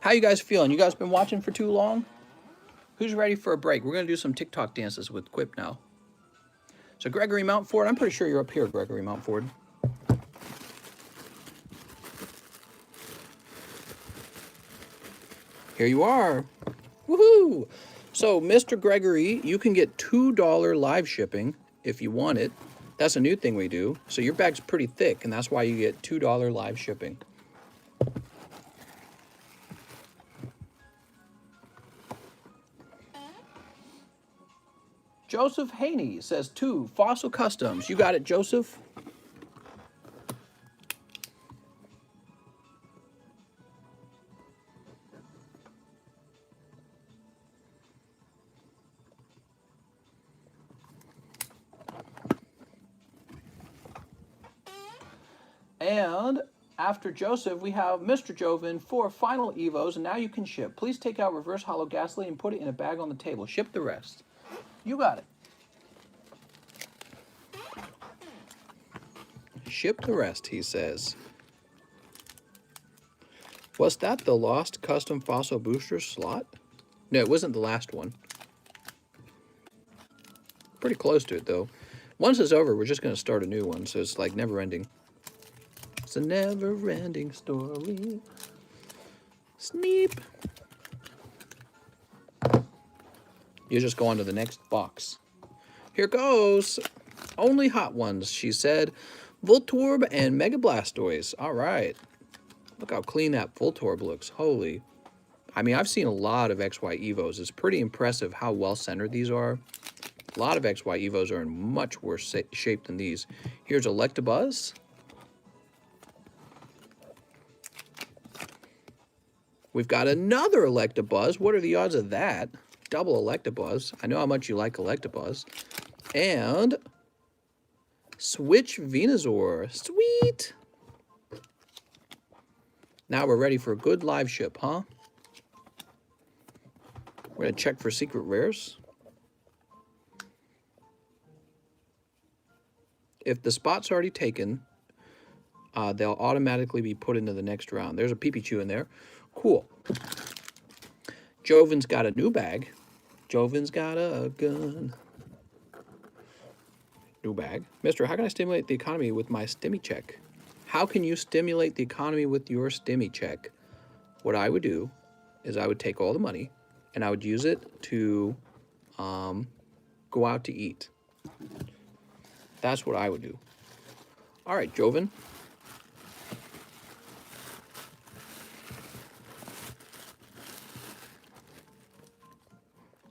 How you guys feeling? You guys been watching for too long? Who's ready for a break? We're going to do some TikTok dances with Quip now. So Gregory Mountford, I'm pretty sure you're up here, Gregory Mountford. Here you are. Woohoo! So, Mr. Gregory, you can get $2 live shipping if you want it. That's a new thing we do. So your bag's pretty thick, and that's why you get $2 live shipping. Joseph Haney says 2 Fossil Customs. You got it, Joseph? And after Joseph, we have Mr. Joven for final Evos, and now you can ship. Please take out Reverse Hollow Ghastly and put it in a bag on the table. Ship the rest. You got it. Ship the rest, he says. Was that the lost custom fossil booster slot? No, it wasn't the last one. Pretty close to it, though. Once it's over, we're just going to start a new one, so it's like never-ending. It's a never-ending story. Sneep. You just go on to the next box. Here goes. Only hot ones, she said. Voltorb and Mega Blastoise. All right. Look how clean that Voltorb looks. Holy. I mean, I've seen a lot of XY Evos. It's pretty impressive how well-centered these are. A lot of XY Evos are in much worse shape than these. Here's Electabuzz. We've got another Electabuzz. What are the odds of that? Double Electabuzz. I know how much you like Electabuzz. And Switch Venusaur. Sweet. Now we're ready for a good live ship, huh? We're going to check for secret rares. If the spot's already taken, they'll automatically be put into the next round. There's a Pikachu in there. Cool. Joven's got a new bag. Joven's got a gun. New bag. Mister, how can I stimulate the economy with my Stimmy check? How can you stimulate the economy with your Stimmy check? What I would do is I would take all the money and I would use it to go out to eat. That's what I would do. All right, Joven.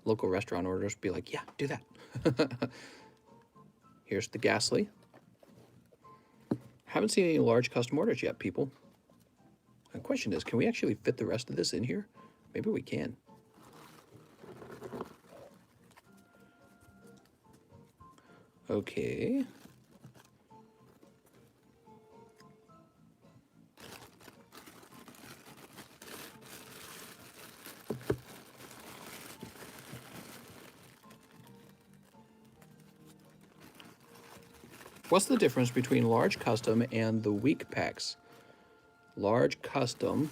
Local restaurant orders be like, yeah, do that. Here's the Ghastly. Haven't seen any large custom orders yet, people. The question is, can we actually fit the rest of this in here? Maybe we can. Okay. What's the difference between large custom and the weak packs? Large custom.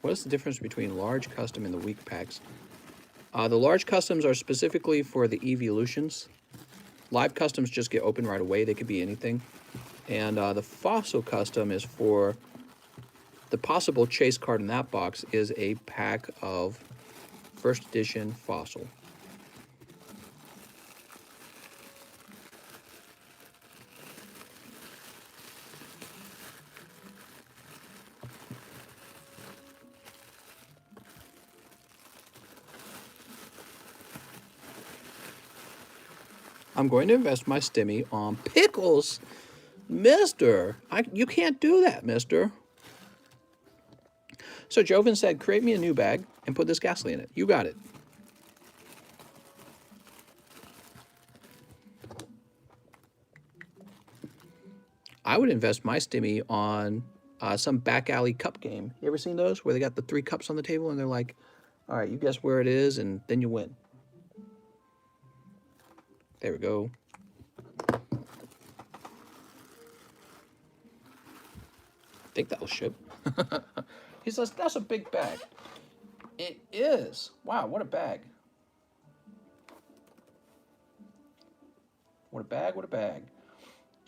What is the difference between large custom and the weak packs? The large customs are specifically for the evolutions. Live customs just get open right away. They could be anything. And the fossil custom is for the possible chase card in that box is a pack of first edition fossil. I'm going to invest my stimmy on pickles. Mister, you can't do that, mister. So Joven said, create me a new bag and put this ghastly in it. You got it. I would invest my stimmy on some back alley cup game. You ever seen those where they got the 3 cups on the table and they're like, all right, you guess where it is and then you win. There we go. I think that'll ship. He says, that's a big bag. It is. Wow, what a bag. What a bag, what a bag.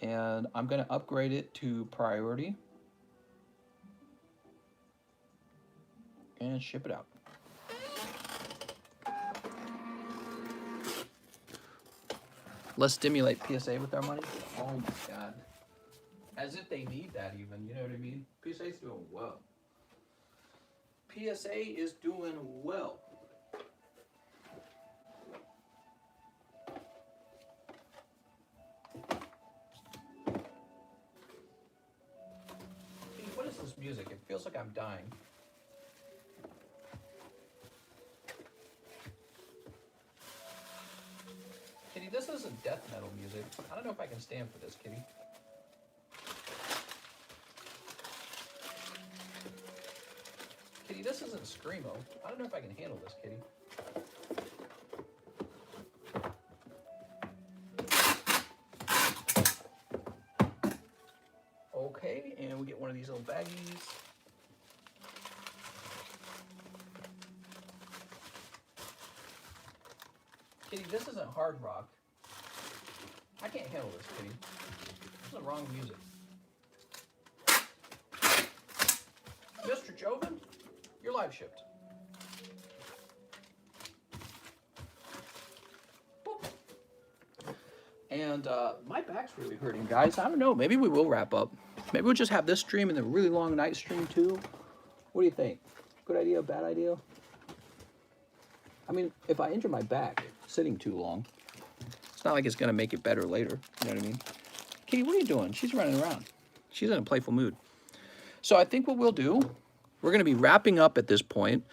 And I'm going to upgrade it to priority. And ship it out. Let's stimulate PSA with our money. Oh my God. As if they need that even, you know what I mean? PSA's doing well. PSA is doing well. Hey, what is this music? It feels like I'm dying. Kitty, this isn't death metal music. I don't know if I can stand for this, Kitty. Kitty, this isn't Screamo. I don't know if I can handle this, Kitty. Okay, and we get one of these little baggies. Kitty, this isn't hard rock. I can't handle this, Kitty. This is the wrong music. Mr. Joven, you're live shipped. Boop. And my back's really hurting, guys. I don't know. Maybe we will wrap up. Maybe we'll just have this stream and the really long night stream too. What do you think? Good idea? Bad idea? I mean, if I injure my back sitting too long, it's not like it's going to make it better later. You know what I mean? Kitty, what are you doing? She's running around. She's in a playful mood. So I think what we'll do, we're going to be wrapping up at this point,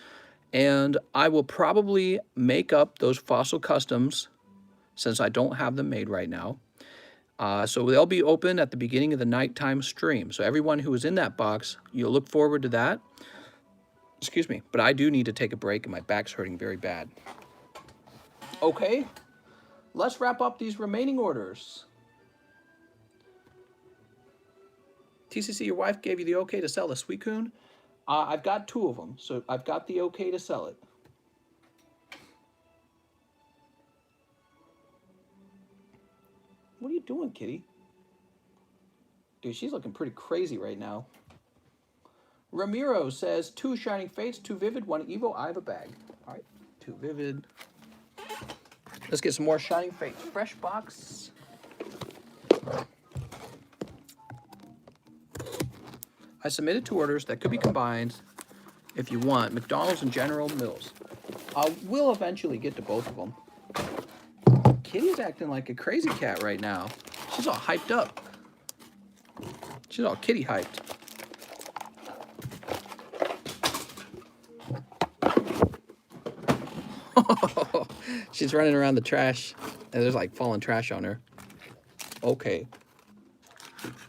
and I will probably make up those fossil customs since I don't have them made right now. So they'll be open at the beginning of the nighttime stream. So everyone who is in that box, you'll look forward to that. Excuse me, but I do need to take a break and my back's hurting very bad. Okay, let's wrap up these remaining orders. TCC, your wife gave you the okay to sell the Suicune? I've got 2 of them, so I've got the okay to sell it. What are you doing, Kitty? Dude, she's looking pretty crazy right now. Ramiro says, 2 Shining Fates, 2 Vivid, 1 Evo. I have a bag. All right, 2 Vivid. Let's get some more Shining Fates. Fresh box. I submitted 2 orders that could be combined if you want. McDonald's and General Mills. We'll eventually get to both of them. Kitty's acting like a crazy cat right now. She's all hyped up. She's all kitty hyped. She's running around the trash, and there's like falling trash on her. Okay.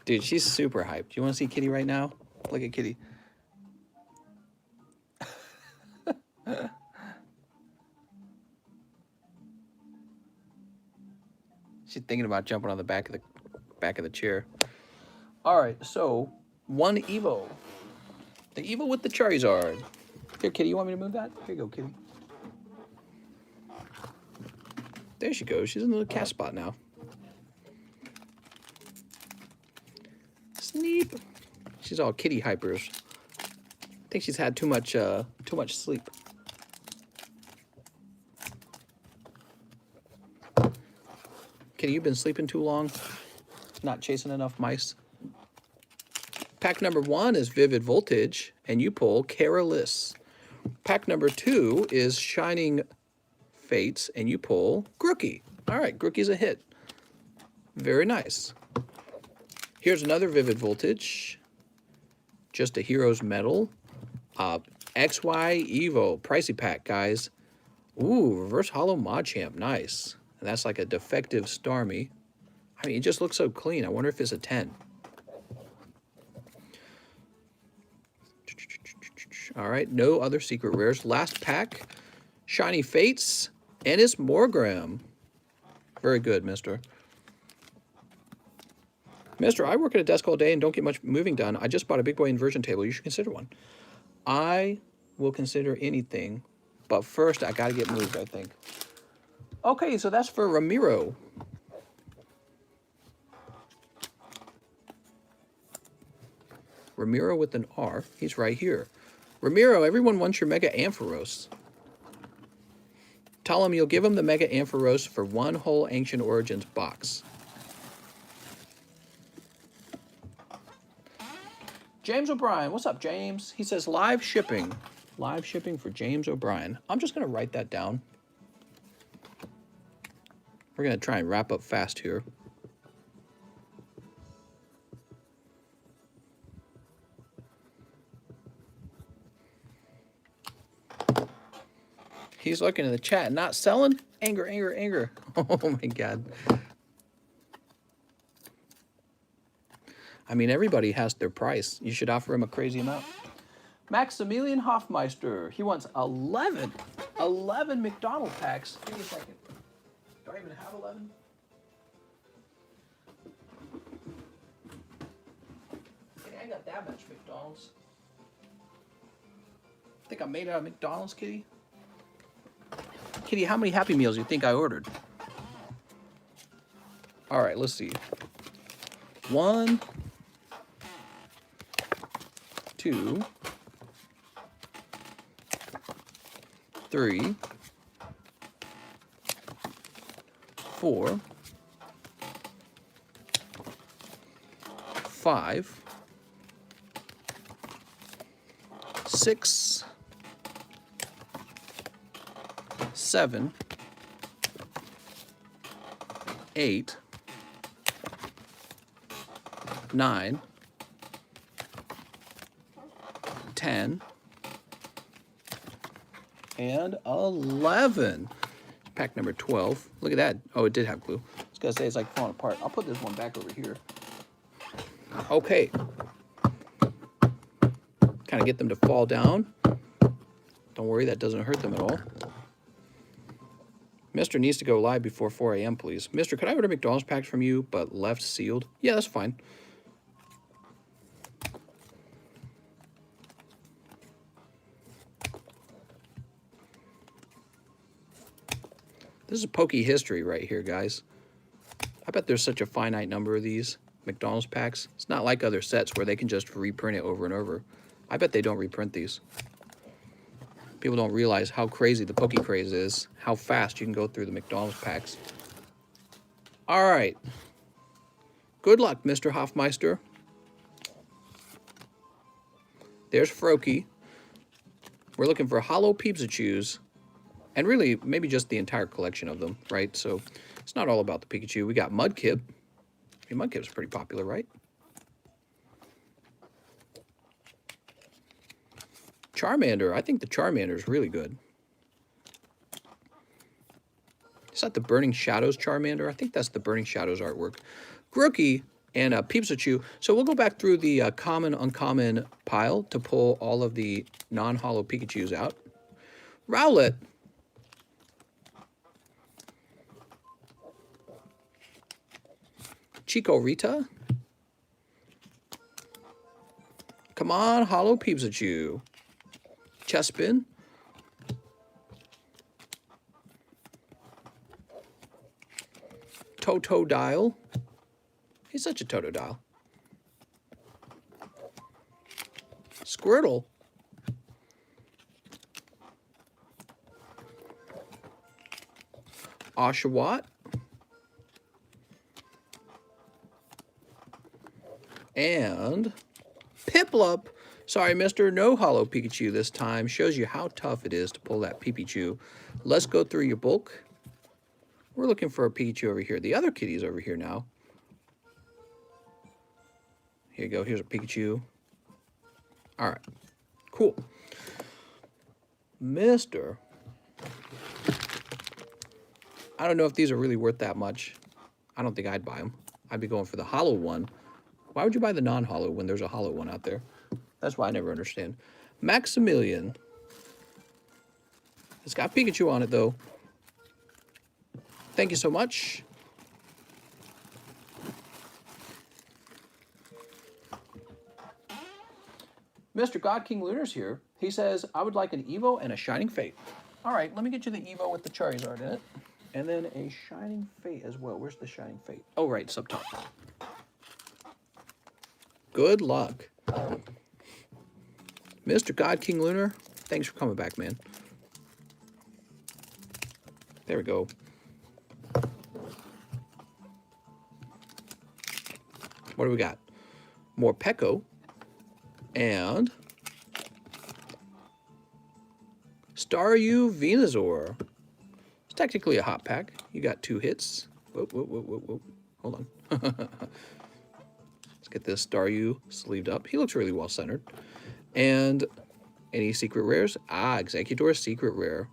Dude, she's super hyped. You want to see Kitty right now? Look at Kitty. She's thinking about jumping on the back of the chair. All right, so 1 Evo. The Evo with the Charizard. Here, Kitty, you want me to move that? Here you go, Kitty. There she goes. She's in the cat spot now. She's all kitty hypers. I think she's had too much sleep. Kitty, you've been sleeping too long. Not chasing enough mice. Pack number 1 is Vivid Voltage, and you pull Careless. Pack number 2 is Shining Fates, and you pull Grookie. All right, Grookie's a hit. Very nice. Here's another Vivid Voltage. Just a Hero's Medal. XY Evo. Pricey pack, guys. Ooh, Reverse Hollow Machamp. Nice. And that's like a defective Starmie. I mean, it just looks so clean. I wonder if it's a 10. All right, no other secret rares. Last pack, Shiny Fates, and it's Morgrem. Very good, mister. Mister, I work at a desk all day and don't get much moving done. I just bought a big boy inversion table. You should consider one. I will consider anything, but first I got to get moved, I think. Okay, so that's for Ramiro. Ramiro with an R. He's right here. Ramiro, everyone wants your Mega Ampharos. Tell him you'll give him the Mega Ampharos for 1 whole Ancient Origins box. James O'Brien. What's up, James? He says live shipping. Live shipping for James O'Brien. I'm just going to write that down. We're going to try and wrap up fast here. He's looking in the chat, not selling? Anger, anger, anger. Oh my God. I mean, everybody has their price. You should offer him a crazy amount. Maximilian Hoffmeister. He wants 11 McDonald packs. Give me a second. Do I even have 11? I ain't got that much McDonald's. I think I made out of McDonald's, Kitty. Kitty, how many Happy Meals do you think I ordered? All right, let's see. 1, 2, 3, 4, 5, 6, 7, 8, 9, 10, and 11. Pack number 12. Look at that. Oh, it did have glue. I was going to say it's like falling apart. I'll put this one back over here. Okay. Kind of get them to fall down. Don't worry, that doesn't hurt them at all. Mister needs to go live before 4 a.m., please. Mister, could I order McDonald's packs from you, but left sealed? Yeah, that's fine. This is Pokey history right here, guys. I bet there's such a finite number of these McDonald's packs. It's not like other sets where they can just reprint it over and over. I bet they don't reprint these. People don't realize how crazy the Poke craze is, how fast you can go through the McDonald's packs. All right. Good luck, Mr. Hoffmeister. There's Froakie. We're looking for hollow Pikachu's, and really maybe just the entire collection of them, right? So it's not all about the Pikachu. We got Mudkip. I mean, Mudkip's pretty popular, right? Charmander. I think the Charmander is really good. Is that the Burning Shadows Charmander? I think that's the Burning Shadows artwork. Grookie and Pikachu. So we'll go back through the common, uncommon pile to pull all of the non-hollow Pikachus out. Rowlet. Chico Rita. Come on, hollow Pikachu. Chespin. Totodile. He's such a Totodile. Squirtle. Oshawott. And Piplup. Sorry, mister, no hollow Pikachu this time. Shows you how tough it is to pull that Pikachu. Let's go through your bulk. We're looking for a Pikachu over here. The other kitty's over here now. Here you go. Here's a Pikachu. All right. Cool. Mister. I don't know if these are really worth that much. I don't think I'd buy them. I'd be going for the hollow one. Why would you buy the non-hollow when there's a hollow one out there? That's why I never understand. Maximilian. It's got Pikachu on it, though. Thank you so much. Mr. God King Lunar's here. He says, I would like an Evo and a Shining Fate. All right, let me get you the Evo with the Charizard in it. And then a Shining Fate as well. Where's the Shining Fate? Oh, right, it's up top. Good luck. Mr. God King Lunar, thanks for coming back, man. There we go. What do we got? More Peko. And Staryu Venusaur. It's technically a hot pack. You got 2 hits. Whoa, whoa, whoa, whoa, whoa. Hold on. Let's get this Staryu sleeved up. He looks really well centered. And any secret rares? Ah, Executor secret rare.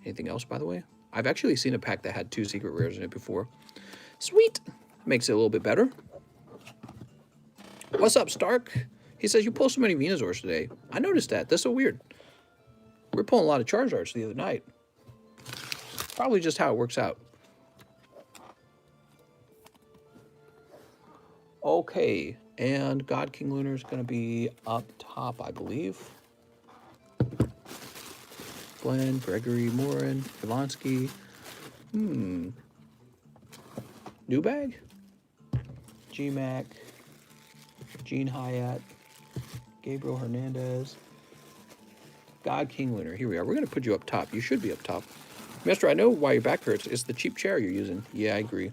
Anything else, by the way? I've actually seen a pack that had 2 secret rares in it before. Sweet. Makes it a little bit better. What's up, Stark? He says, you pull so many Venusaurs today. I noticed that. That's so weird. We were pulling a lot of Charizards the other night. Probably just how it works out. Okay. And God King Lunar is going to be up top, I believe. Glenn, Gregory, Morin, Polanski. New bag? G-Mac. Gene Hyatt. Gabriel Hernandez. God King Lunar. Here we are. We're going to put you up top. You should be up top. Mister, I know why your back hurts. It's the cheap chair you're using. Yeah, I agree.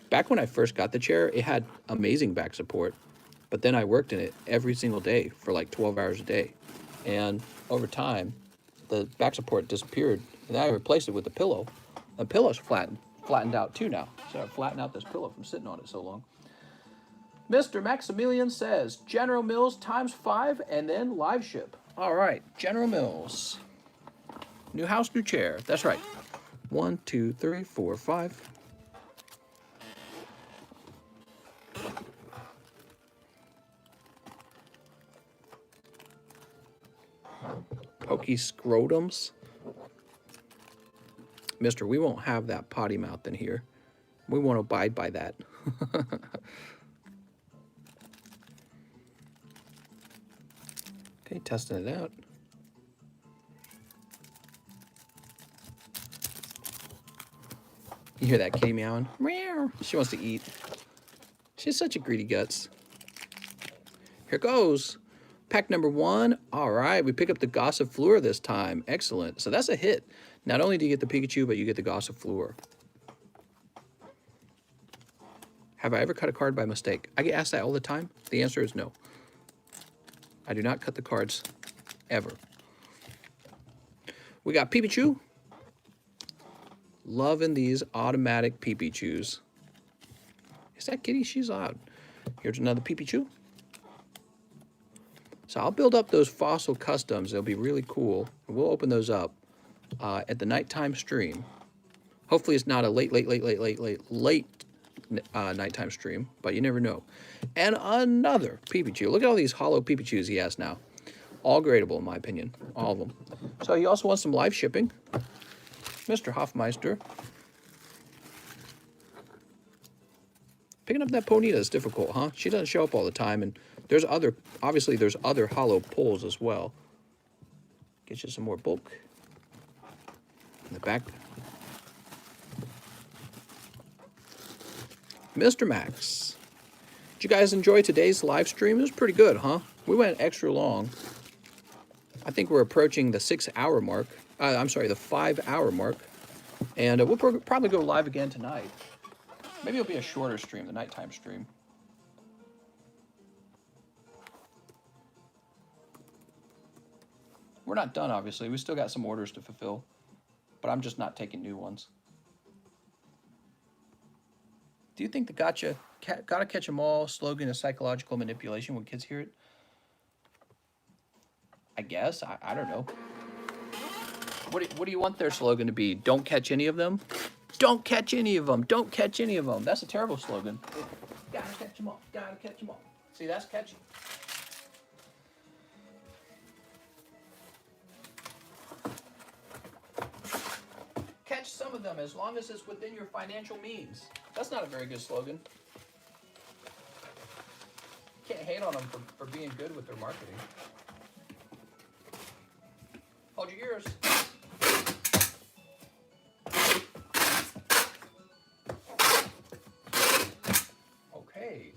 Back when I first got the chair, it had amazing back support. But then I worked in it every single day for like 12 hours a day. And over time, the back support disappeared. And I replaced it with a pillow. The pillow's flattened out too now. So I flattened out this pillow from sitting on it so long. Mr. Maximilian says, General Mills ×5 and then live ship. All right, General Mills. New house, new chair. That's right. 1, 2, 3, 4, 5. Pokey scrotums. Mister, we won't have that potty mouth in here. We won't abide by that. Okay, testing it out. You hear that kitty meowing? Meow. She wants to eat. She's such a greedy guts. Here goes. Pack number 1. All right, we pick up the Gossifleur this time. Excellent. So that's a hit. Not only do you get the Pikachu, but you get the Gossifleur. Have I ever cut a card by mistake? I get asked that all the time. The answer is no. I do not cut the cards ever. We got Pikachu. Loving these automatic Pikachus. Is that kitty? She's loud. Here's another Pikachu. So I'll build up those fossil customs. They'll be really cool. We'll open those up at the nighttime stream. Hopefully it's not a late nighttime stream, but you never know. And another Pikachu. Look at all these hollow Pikachus he has now. All gradable, in my opinion. All of them. So he also wants some live shipping. Mr. Hoffmeister. Picking up that Ponyta is difficult, huh? She doesn't show up all the time, and there's obviously there's other hollow pulls as well. Get you some more bulk. In the back. Mr. Max. Did you guys enjoy today's live stream? It was pretty good, huh? We went extra long. I think we're approaching the 6-hour mark. I'm sorry, the 5-hour mark. And we'll probably go live again tonight. Maybe it'll be a shorter stream, the nighttime stream. We're not done, obviously. We still got some orders to fulfill. But I'm just not taking new ones. Do you think the gotta catch 'em all slogan is psychological manipulation when kids hear it? I guess. I don't know. What do you want their slogan to be? Don't catch any of them? Don't catch any of them. Don't catch any of them. That's a terrible slogan. Gotta catch them all. Gotta catch them all. See, that's catchy. Catch some of them as long as it's within your financial means. That's not a very good slogan. Can't hate on them for being good with their marketing. Hold your ears. Okay.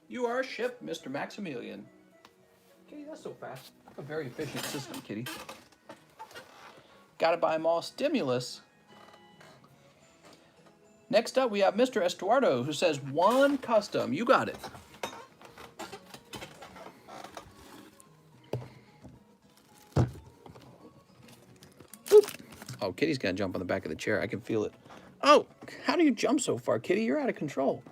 You are shipped, Mr. Maximilian. Kitty, that's so fast. A very efficient system, Kitty. Gotta buy them all. Stimulus. Next up, we have Mr. Estuardo, who says 1 custom. You got it. Boop. Oh, Kitty's gonna jump on the back of the chair. I can feel it. Oh, how do you jump so far, Kitty? You're out of control.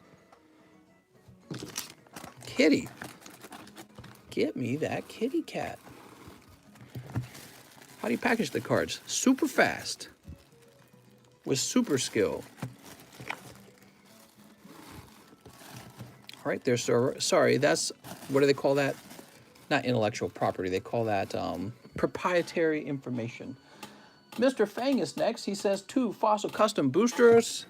Kitty. Get me that kitty cat. How do you package the cards? Super fast. With super skill. All right, there, sir. Sorry, that's, what do they call that? Not intellectual property. They call that proprietary information. Mr. Fang is next. He says 2 fossil custom boosters.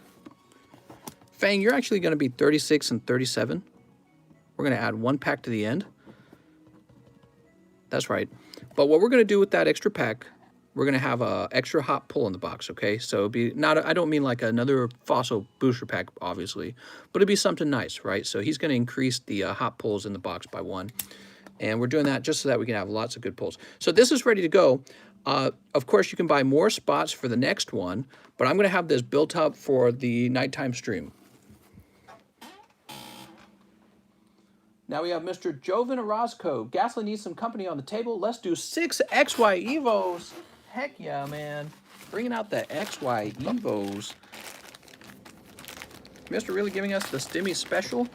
Fang, you're actually going to be 36 and 37. We're going to add 1 pack to the end. That's right. But what we're going to do with that extra pack, we're going to have a extra hot pull in the box, okay? So it'll be not, I don't mean like another fossil booster pack, obviously, but it'll be something nice, right? So he's going to increase the hot pulls in the box by 1. And we're doing that just so that we can have lots of good pulls. So this is ready to go. Of course, you can buy more spots for the next one, but I'm going to have this built up for the nighttime stream. Now we have Mr. Jovan Orozco. Gasoline needs some company on the table. Let's do 6 XY Evos. Heck yeah, man. Bringing out the XY Evos. Mr. really giving us the Stimmies special?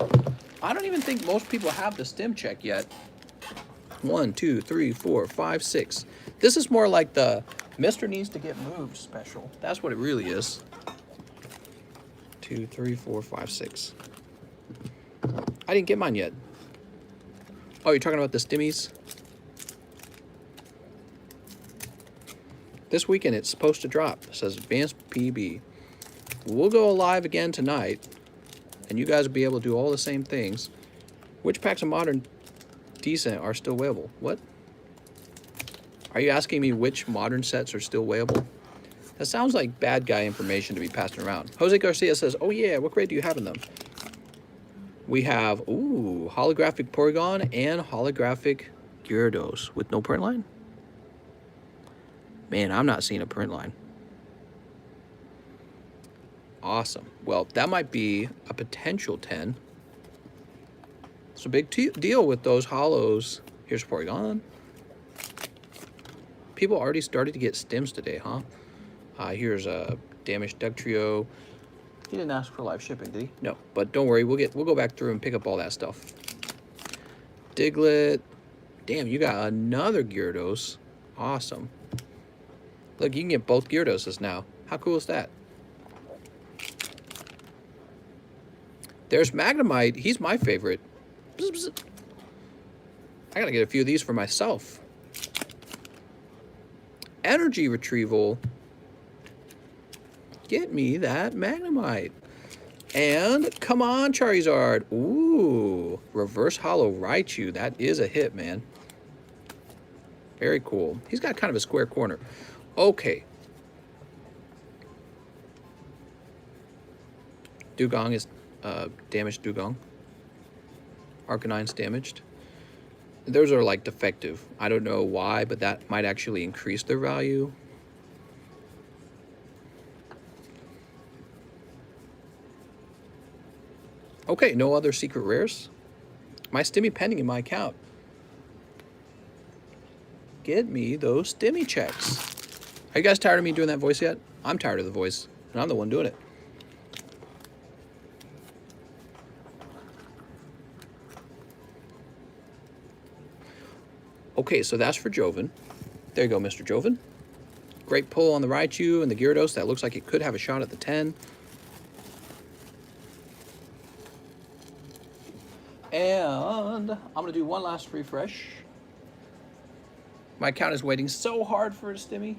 I don't even think most people have the Stim check yet. 1, 2, 3, 4, 5, 6. This is more like the Mr. needs to get moved special. That's what it really is. 2, 3, 4, 5, 6. I didn't get mine yet. Oh, you're talking about the Stimmies? This weekend it's supposed to drop. It says Advanced PB. We'll go live again tonight, and you guys will be able to do all the same things. Which packs of Modern Decent are still weighable? What? Are you asking me which Modern sets are still weighable? That sounds like bad guy information to be passing around. Jose Garcia says, oh yeah, what grade do you have in them? We have, ooh, holographic Porygon and holographic Gyarados with no print line? Man, I'm not seeing a print line. Awesome. Well, that might be a potential 10. It's a big deal with those holos. Here's Porygon. People already started to get Stims today, huh? Here's a damaged Dugtrio. He didn't ask for live shipping, did he? No, but don't worry, we'll go back through and pick up all that stuff. Diglett. Damn, you got another Gyarados. Awesome. Look, you can get both Gyardoses now. How cool is that? There's Magnemite. He's my favorite. Bzz, bzz. I gotta get a few of these for myself. Energy Retrieval. Get me that Magnemite. And come on, Charizard. Ooh, Reverse Hollow Raichu. That is a hit, man. Very cool. He's got kind of a square corner. Okay. Dugong is damaged Dugong. Arcanine's damaged. Those are like defective. I don't know why, but that might actually increase their value. Okay, no other secret rares. My Stimmy pending in my account. Get me those Stimmy checks. Are you guys tired of me doing that voice yet? I'm tired of the voice, and I'm the one doing it. Okay, so that's for Joven. There you go, Mr. Joven. Great pull on the Raichu and the Gyarados. That looks like it could have a shot at the 10. And I'm going to do one last refresh. My account is waiting so hard for a Stimmy.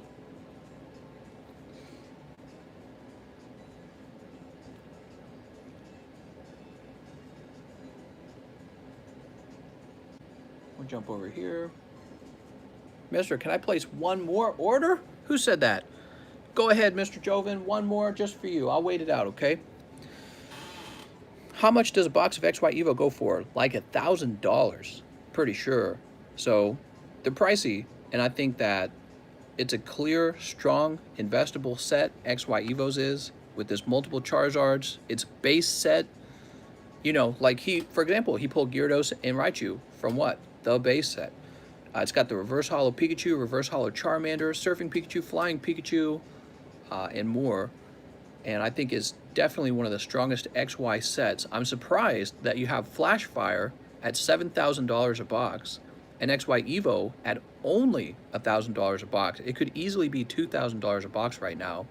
We'll jump over here. Mister, can I place one more order? Who said that? Go ahead, Mr. Joven. One more just for you. I'll wait it out, okay? How much does a box of XY Evo go for? Like $1,000. Pretty sure. So they're pricey, and I think that it's a clear, strong, investable set. XY Evos is with this multiple Charizards. It's base set. You know, like for example, he pulled Gyarados and Raichu from what? The base set. It's got the reverse holo Pikachu, reverse holo Charmander, surfing Pikachu, flying Pikachu, and more. And I think it's definitely one of the strongest XY sets. I'm surprised that you have Flash Fire at $7,000 a box and XY Evo at only $1,000 a box. It could easily be $2,000 a box right now.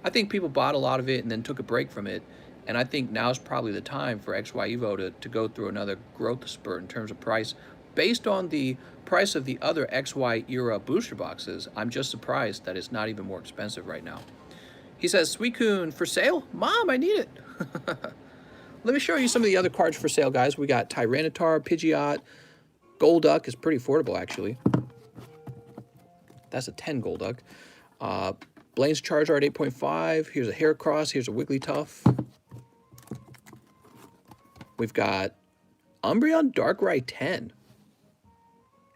I think people bought a lot of it and then took a break from it. And I think now's probably the time for XY Evo to go through another growth spurt in terms of price. Based on the price of the other XY era booster boxes, I'm just surprised that it's not even more expensive right now. He says, Suicune for sale? Mom, I need it. Let me show you some of the other cards for sale, guys. We got Tyranitar, Pidgeot, Golduck is pretty affordable, actually. That's a 10 Golduck. Blaine's Charizard 8.5. Here's a Heracross. Here's a Wigglytuff. We've got Umbreon Darkrai 10.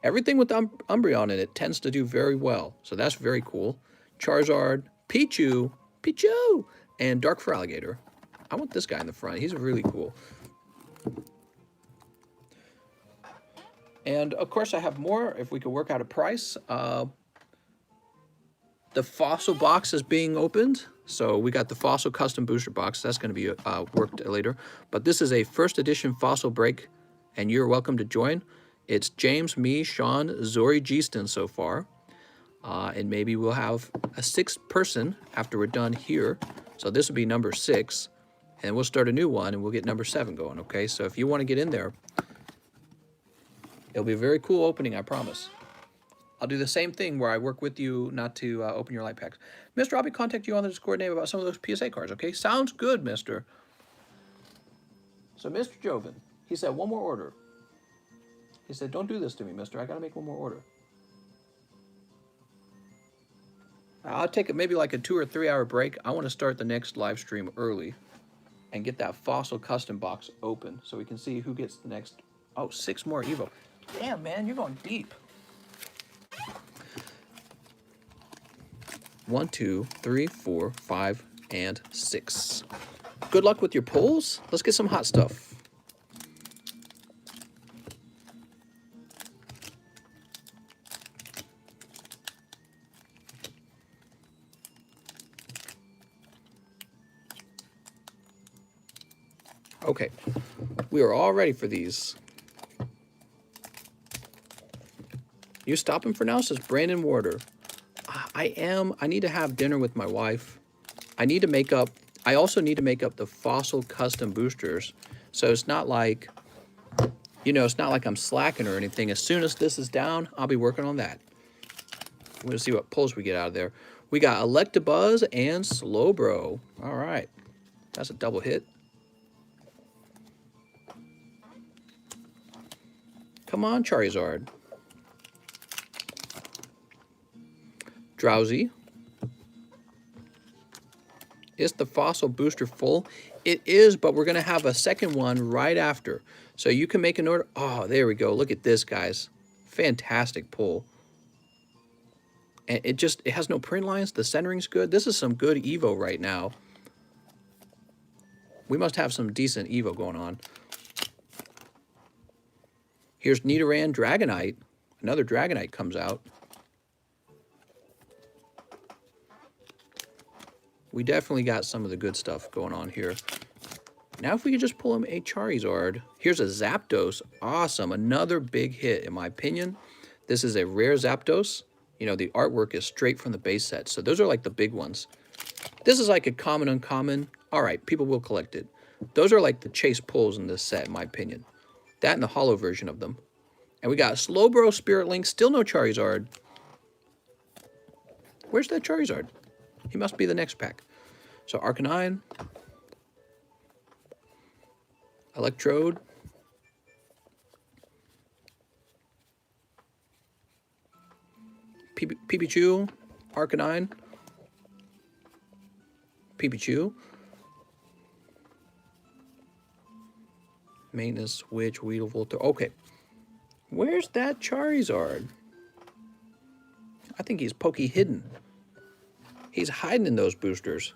Everything with Umbreon in it tends to do very well, so that's very cool. Charizard, Pichu, and Dark Feraligatr. I want this guy in the front. He's really cool. And, of course, I have more if we could work out a price. The Fossil box is being opened. So we got the Fossil Custom Booster Box. That's going to be worked later. But this is a first edition Fossil break, and you're welcome to join. It's James, me, Sean, Zori, Geeston so far. And maybe we'll have a 6th person after we're done here. So this will be number 6. And we'll start a new one, and we'll get number 7 going, okay? So if you want to get in there, it'll be a very cool opening, I promise. I'll do the same thing where I work with you not to open your light packs. Mister, I'll be contacting you on the Discord name about some of those PSA cards, okay? Sounds good, mister. So Mr. Joven, he said one more order. He said, don't do this to me, mister. I got to make one more order. I'll take maybe like a 2 or 3 hour break. I want to start the next live stream early and get that Fossil Custom box open so we can see who gets the next... Oh, 6 more Evo. Damn, man, you're going deep. 1, 2, 3, 4, 5, and 6. Good luck with your pulls. Let's get some hot stuff. Okay, we are all ready for these. You stopping for now, says Brandon Warder. I need to have dinner with my wife. I also need to make up the Fossil Custom boosters. So it's not like, you know, it's not like I'm slacking or anything. As soon as this is down, I'll be working on that. We'll see what pulls we get out of there. We got Electabuzz and Slowbro. All right, that's a double hit. Come on, Charizard. Drowsy. Is the fossil booster full? It is, but we're going to have a second one right after. So you can make an order. Oh, there we go. Look at this, guys. Fantastic pull. And it has no print lines. The centering's good. This is some good Evo right now. We must have some decent Evo going on. Here's Nidoran Dragonite. Another Dragonite comes out. We definitely got some of the good stuff going on here. Now if we could just pull him a Charizard. Here's a Zapdos. Awesome. Another big hit, in my opinion. This is a rare Zapdos. You know, the artwork is straight from the base set. So those are like the big ones. This is like a common uncommon. All right, people will collect it. Those are like the chase pulls in this set, in my opinion. That and the hollow version of them. And we got Slowbro, Spirit Link. Still no Charizard. Where's that Charizard? He must be the next pack. So Arcanine, Electrode, Pipichu, Arcanine, Pipichu, Maintenance, Witch, Weedle, Voltor. Okay, where's that Charizard? I think he's pokey hidden. He's hiding in those boosters.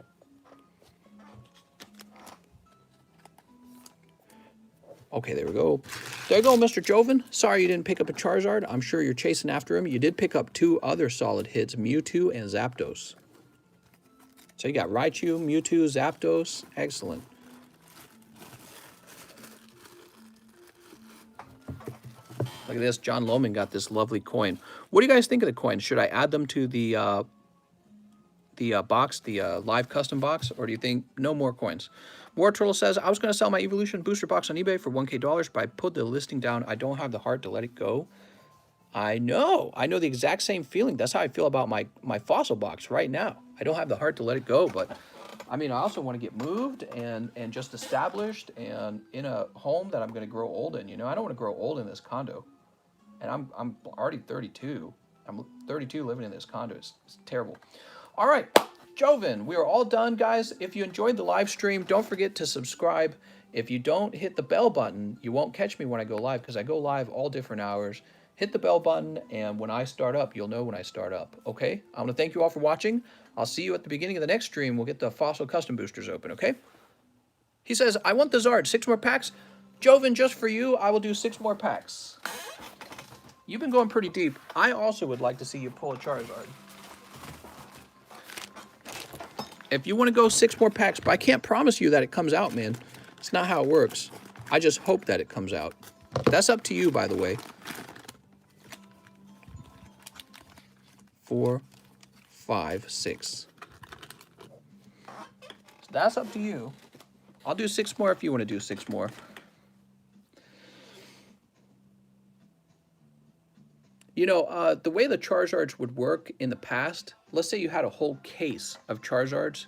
Okay, there we go. There you go, Mr. Joven. Sorry you didn't pick up a Charizard. I'm sure you're chasing after him. You did pick up 2 other solid hits, Mewtwo and Zapdos. So you got Raichu, Mewtwo, Zapdos. Excellent. Look at this. John Lohman got this lovely coin. What do you guys think of the coin? Should I add them to the box, the live custom box, or do you think no more coins? War Turtle says, I was going to sell my Evolution booster box on eBay for $1K, but I put the listing down. I don't have the heart to let it go. I know the exact same feeling. That's how I feel about my fossil box right now. I don't have the heart to let it go, but I mean, I also want to get moved and just established and in a home that I'm going to grow old in. You know, I don't want to grow old in this condo, and I'm already 32. I'm 32 living in this condo. It's terrible. All right, Joven, we are all done, guys. If you enjoyed the live stream, don't forget to subscribe. If you don't hit the bell button, you won't catch me when I go live because I go live all different hours. Hit the bell button, and when I start up, you'll know when I start up, okay? I want to thank you all for watching. I'll see you at the beginning of the next stream. We'll get the Fossil Custom Boosters open, okay? He says, I want the Zard. 6 more packs. Joven, just for you, I will do 6 more packs. You've been going pretty deep. I also would like to see you pull a Charizard. If you want to go 6 more packs, but I can't promise you that it comes out, man. It's not how it works. I just hope that it comes out. That's up to you, by the way. 4, 5, 6. So that's up to you. I'll do 6 more if you want to do 6 more. You know, the way the Charizards would work in the past, let's say you had a whole case of Charizards.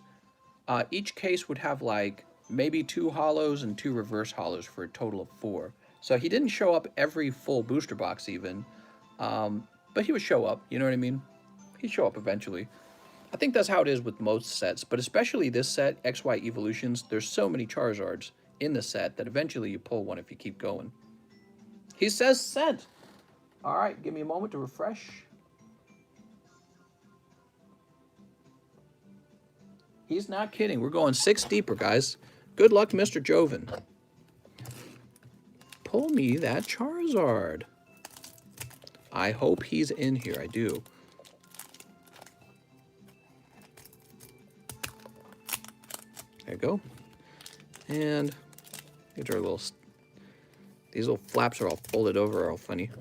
Each case would have like maybe 2 hollows and 2 reverse hollows for a total of 4. So he didn't show up every full booster box even, but he would show up, you know what I mean? He'd show up eventually. I think that's how it is with most sets, but especially this set, XY Evolutions, there's so many Charizards in the set that eventually you pull one if you keep going. He says sent. All right, give me a moment to refresh. He's not kidding. We're going 6 deeper, guys. Good luck, Mr. Joven. Pull me that Charizard. I hope he's in here. I do. There you go. And these are these little flaps are all folded over, are all funny.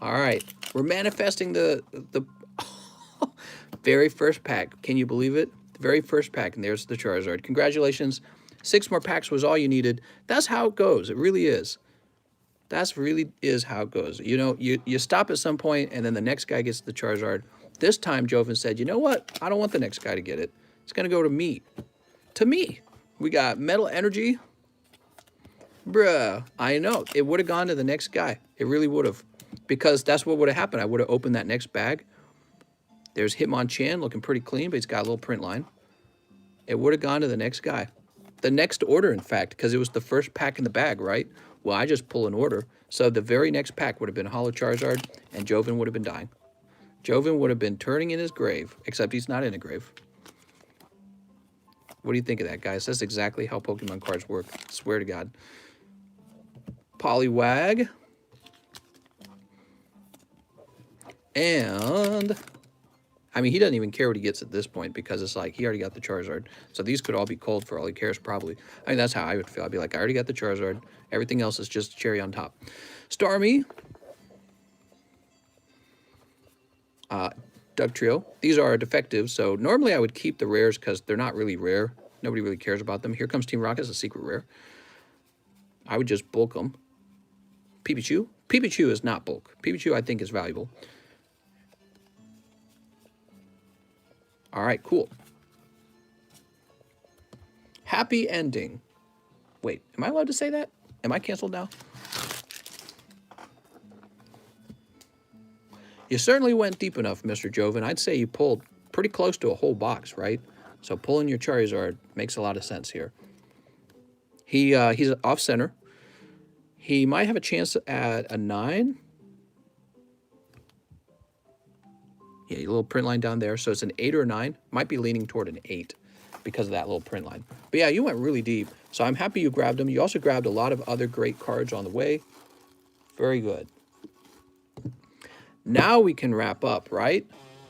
All right, we're manifesting the very first pack. Can you believe it? The very first pack, and there's the Charizard. Congratulations. 6 more packs was all you needed. That's how it goes. It really is. That's really is how it goes. You know, you stop at some point, and then the next guy gets the Charizard. This time, Joven said, you know what? I don't want the next guy to get it. It's going to go to me. To me. We got Metal Energy. Bruh, I know. It would have gone to the next guy. It really would have. Because that's what would have happened. I would have opened that next bag. There's Hitmonchan looking pretty clean, but he's got a little print line. It would have gone to the next guy. The next order, in fact, because it was the first pack in the bag, right? Well, I just pull an order. So the very next pack would have been Holo Charizard, and Joven would have been dying. Joven would have been turning in his grave, except he's not in a grave. What do you think of that, guys? That's exactly how Pokemon cards work. I swear to God. Poliwag. And, I mean, he doesn't even care what he gets at this point because it's like he already got the Charizard. So these could all be cold for all he cares, probably. I mean, that's how I would feel. I'd be like, I already got the Charizard. Everything else is just cherry on top. Starmie. Dugtrio. These are defective, so normally I would keep the rares because they're not really rare. Nobody really cares about them. Here comes Team Rocket as a secret rare. I would just bulk them. Pikachu. Pikachu is not bulk. Pikachu I think is valuable. All right, cool. Happy ending. Wait, am I allowed to say that? Am I canceled now? You certainly went deep enough, Mr. Joven. I'd say you pulled pretty close to a whole box, right? So pulling your Charizard makes a lot of sense here. He's off-center. He might have a chance at a 9. Yeah, a little print line down there. So it's an 8 or a 9. Might be leaning toward an 8 because of that little print line. But yeah, you went really deep. So I'm happy you grabbed them. You also grabbed a lot of other great cards on the way. Very good. Now we can wrap up, right?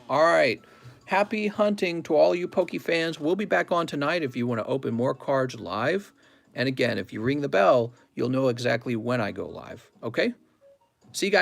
All right. Happy hunting to all you Poke fans. We'll be back on tonight if you want to open more cards live. And again, if you ring the bell, you'll know exactly when I go live. Okay? See you guys.